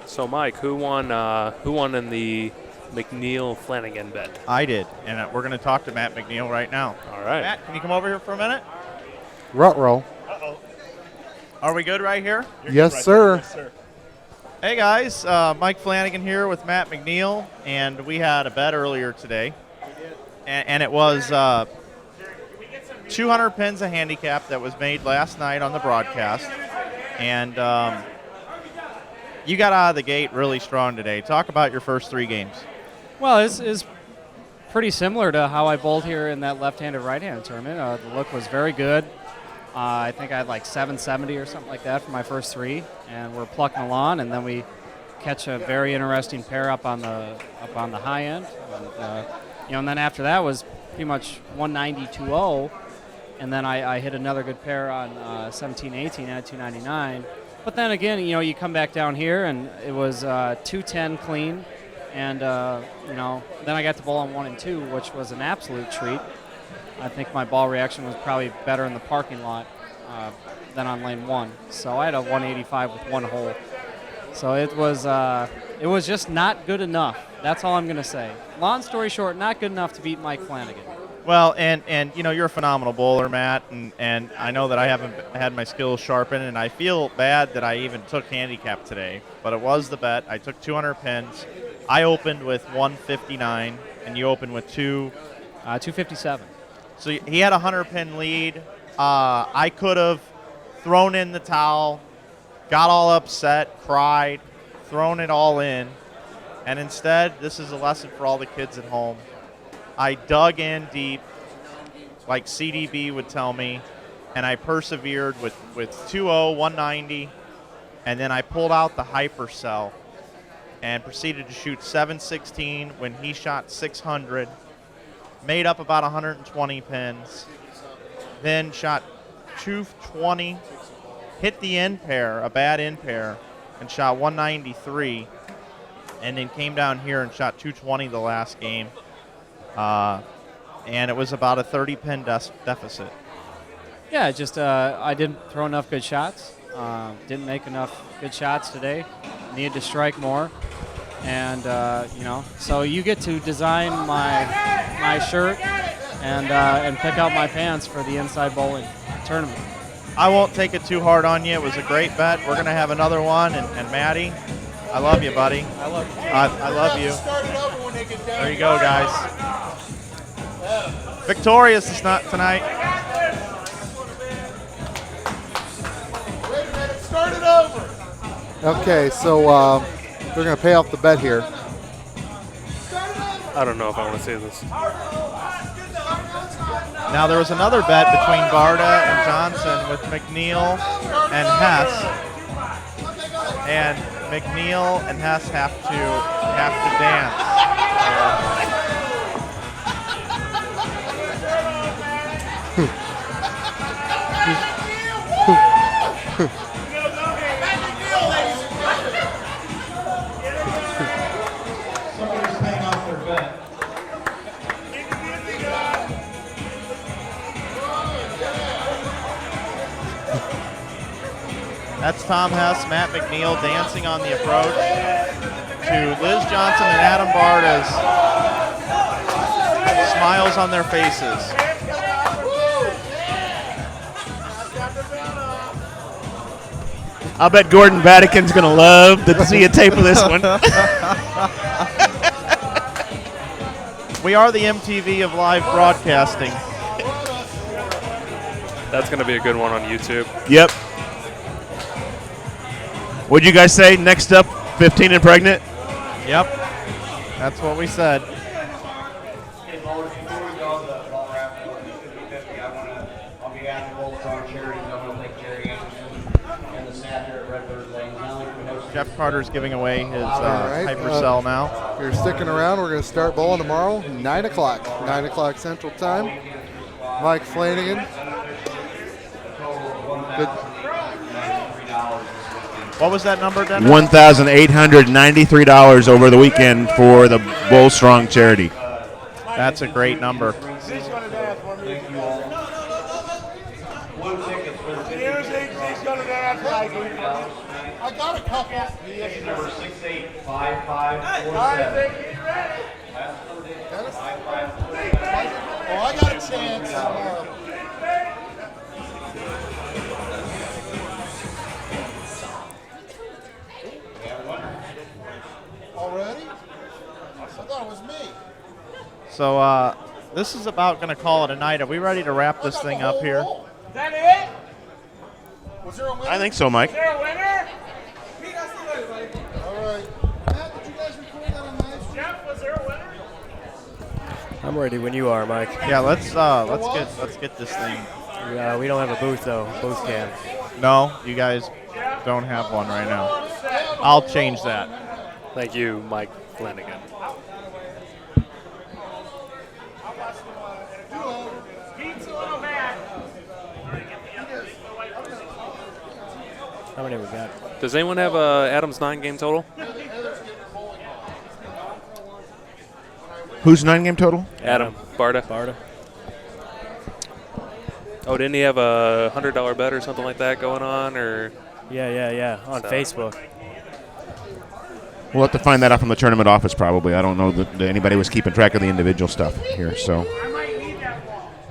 So, Mike, who won in the McNiel Flanagan bet? I did, and we're going to talk to Matt McNiel right now. All right. Matt, can you come over here for a minute? Ruh-roh. Are we good right here? Yes, sir. Yes, sir. Hey, guys. Mike Flanagan here with Matt McNiel, and we had a bet earlier today. And it was 200 pins a handicap that was made last night on the broadcast. And you got out of the gate really strong today. Talk about your first 3 games. Well, it's pretty similar to how I bowled here in that left-handed, right-handed tournament. The look was very good. I think I had like 770 or something like that for my first 3, and we're plucking along, and then we catch a very interesting pair up on the high end, and, and then after that was pretty much 190-2-0, and then I hit another good pair on 17-18 at 299. But then again, you come back down here, and it was 210 clean, and then I got to bowl on 1 and 2, which was an absolute treat. I think my ball reaction was probably better in the parking lot than on lane 1. So I had a 185 with 1 hole. So it was just not good enough. That's all I'm going to say. Long story short, not good enough to beat Mike Flanagan. Well, and you're a phenomenal bowler, Matt, and I know that I haven't had my skills sharpened, and I feel bad that I even took handicap today. But it was the bet. I took 200 pins. I opened with 159, and you opened with 257. So he had a 100-pin lead. I could have thrown in the towel, got all upset, cried, thrown it all in, and instead, this is a lesson for all the kids at home. I dug in deep, like CDB would tell me, and I persevered with 2-0, 190, and then I pulled out the hypercell and proceeded to shoot 716 when he shot 600. Made up about 120 pins, then shot 220, hit the end pair, a bad end pair, and shot 193, and then came down here and shot 220 the last game, and it was about a 30-pin deficit. Yeah, just I didn't throw enough good shots. Didn't make enough good shots today. Needed to strike more, and so you get to design my shirt and pick out my pants for the Inside Bowling tournament. I won't take it too hard on you. It was a great bet. We're gonna have another one, and Maddie, I love you, buddy. I love you. I love you. There you go, guys. Victorious is not tonight. Start it over. Okay, so they're going to pay off the bet here. I don't know if I want to say this. Now there was another bet between Barda and Johnson with McNiel and Hess, and McNiel and Hess have to dance. Somebody's paying off their bet. That's Tom Hess, Matt McNiel dancing on the approach to Liz Johnson and Adam Barda's smiles on their faces. I'll bet Gordon Vatican's going to love to see a tape of this one. We are the MTV of live broadcasting. That's going to be a good one on YouTube. Yep. What'd you guys say? Next up, 15 and pregnant? Yep. That's what we said. Jeff Carter's giving away his hypercell now. If you're sticking around, we're going to start bowling tomorrow, 9 o'clock. 9 o'clock Central Time. Mike Flanagan. Good. What was that number, Dennis? $1,893 over the weekend for the Bull Strong charity. That's a great number. I got a couple. Number 685547. Oh, I got a chance. Already? I thought it was me. So this is about going to call it a night. Are we ready to wrap this thing up here? Is that it? Was there a winner? I think so, Mike. Was there a winner? All right. Matt, did you guys record that on live stream? Jeff, was there a winner? I'm ready when you are, Mike. Yeah, let's get this thing. We don't have a booth though. Booth cam. No, you guys don't have one right now. I'll change that. Thank you, Mike Flanagan. How many we got? Does anyone have Adam's 9-game total? Who's 9-game total? Adam. Barda. Oh, didn't he have a $100 bet or something like that going on? Or Yeah. On Facebook. We'll have to find that out from the tournament office probably. I don't know that anybody was keeping track of the individual stuff here. So.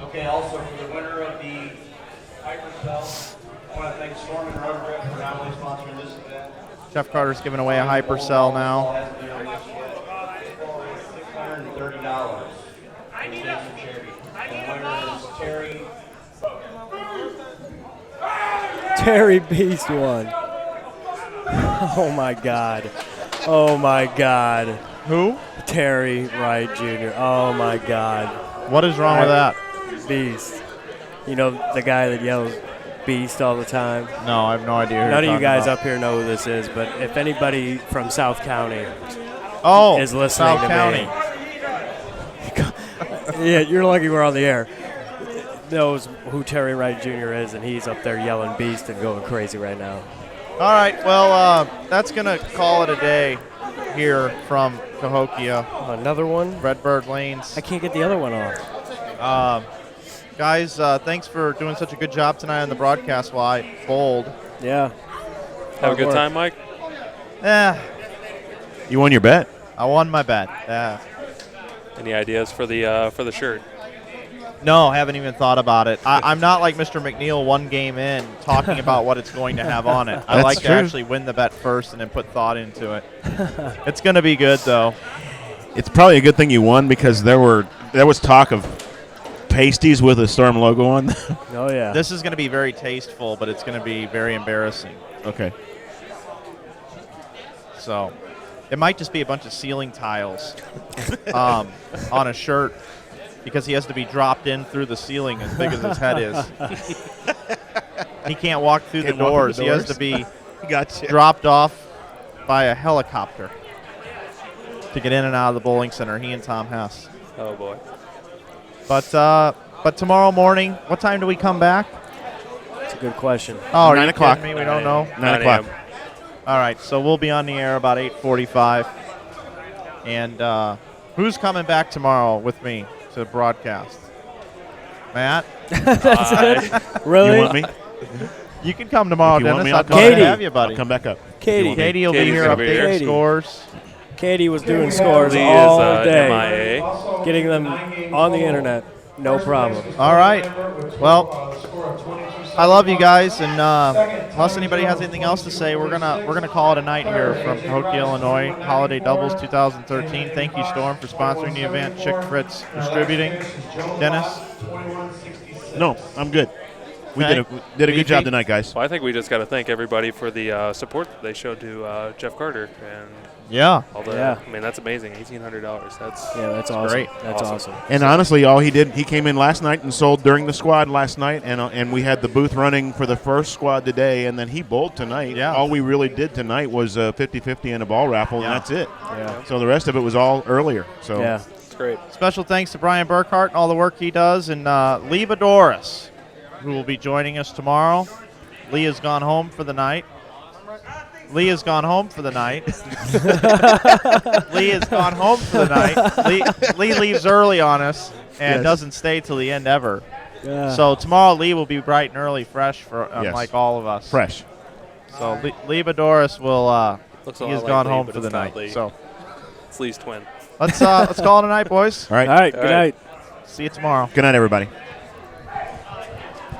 Okay, also for the winner of the hypercell, I want to thank Storm and Roving for not only sponsoring this event. Jeff Carter's giving away a hypercell now. $630. The winner is Terry Beast won. Oh my God. Oh my God. Who? Terry Wright Jr. Oh my God. What is wrong with that? Beast. You know the guy that yells Beast all the time? No, I have no idea who None of you're you guys talking up here know who this is, but if anybody from South County is listening South to County. me. Yeah, you're lucky we're on the air. Knows who Terry Wright Jr. is, and he's up there yelling Beast and going crazy right now. All right, well, that's going to call it a day here from Cahokia. Another one? Redbird Lanes. I can't get the other one off. Guys, thanks for doing such a good job tonight on the broadcast while I bowled. Yeah. Have a good time, Mike? Yeah. You won your bet. I won my bet. Yeah. Any ideas for the shirt? No, haven't even thought about it. I'm not like Mr. McNiel 1 game in talking about what it's going to have on it. I That's like true. to actually win the bet first and then put thought into it. It's going to be good, though. It's probably a good thing you won because there was talk of pasties with a Storm logo on them. Oh, yeah. This is going to be very tasteful, but it's going to be very embarrassing. Okay. So it might just be a bunch of ceiling tiles on a shirt because he has to be dropped in through the ceiling as big as his head is. He can't walk through the doors. He has to be dropped off by a helicopter to get in and out of the bowling center, he and Tom Hess. Oh, boy. But tomorrow morning, what time do we come back? That's a good question. Oh, are 9 you o'clock. kidding me? We don't know. 9 o'clock. All right, so we'll be on the air about 8:45. And who's coming back tomorrow with me to broadcast? Matt? That's it? Really? You want me? You can come tomorrow, If you want Dennis. me, I'll I'd come love to Katie. have you, buddy. I'll come back up. Katie. Katie will be Katie's here gonna be here. updating Katie. scores. Katie was doing scores Lee all is day, MIA. getting them on the internet. No problem. All right. Well, I love you guys, and unless anybody has anything else to say, we're gonna call it a night here from Cahokia, Illinois, Holiday Doubles 2013. Thank you, Storm, for sponsoring the event. Chick Fritz distributing. Dennis. No, I'm good. We did a good job tonight, guys. Well, I think we just got to thank everybody for the support that they showed to Jeff Carter and Yeah. all the. Yeah. I mean, that's amazing. $1,800. That's awesome. great. That's awesome. And honestly, all he did, he came in last night and sold during the squad last night, and we had the booth running for the first squad today, and then he bowled tonight. Yeah. All we really did tonight was 50-50 and a ball raffle, Yeah. and that's it. Yeah. So the rest of it was all earlier. So Yeah. it's great. Special thanks to Brian Burkhart and all the work he does, and Lee Boudouris, who will be joining us tomorrow. Lee has gone home for the night. Lee has gone home for the night. Lee has gone home for the night. Lee leaves early on us and Yes. doesn't stay till the end ever. Yeah. So tomorrow Lee will be bright and early, fresh for Yes. like all of us. fresh. So Lee Boudouris will. Looks a He lot has like gone Lee, home but for the it's not night. Lee. So It's Lee's twin. let's call it a night, boys. All right. All right. Good All right. night. See you tomorrow. Good night, everybody.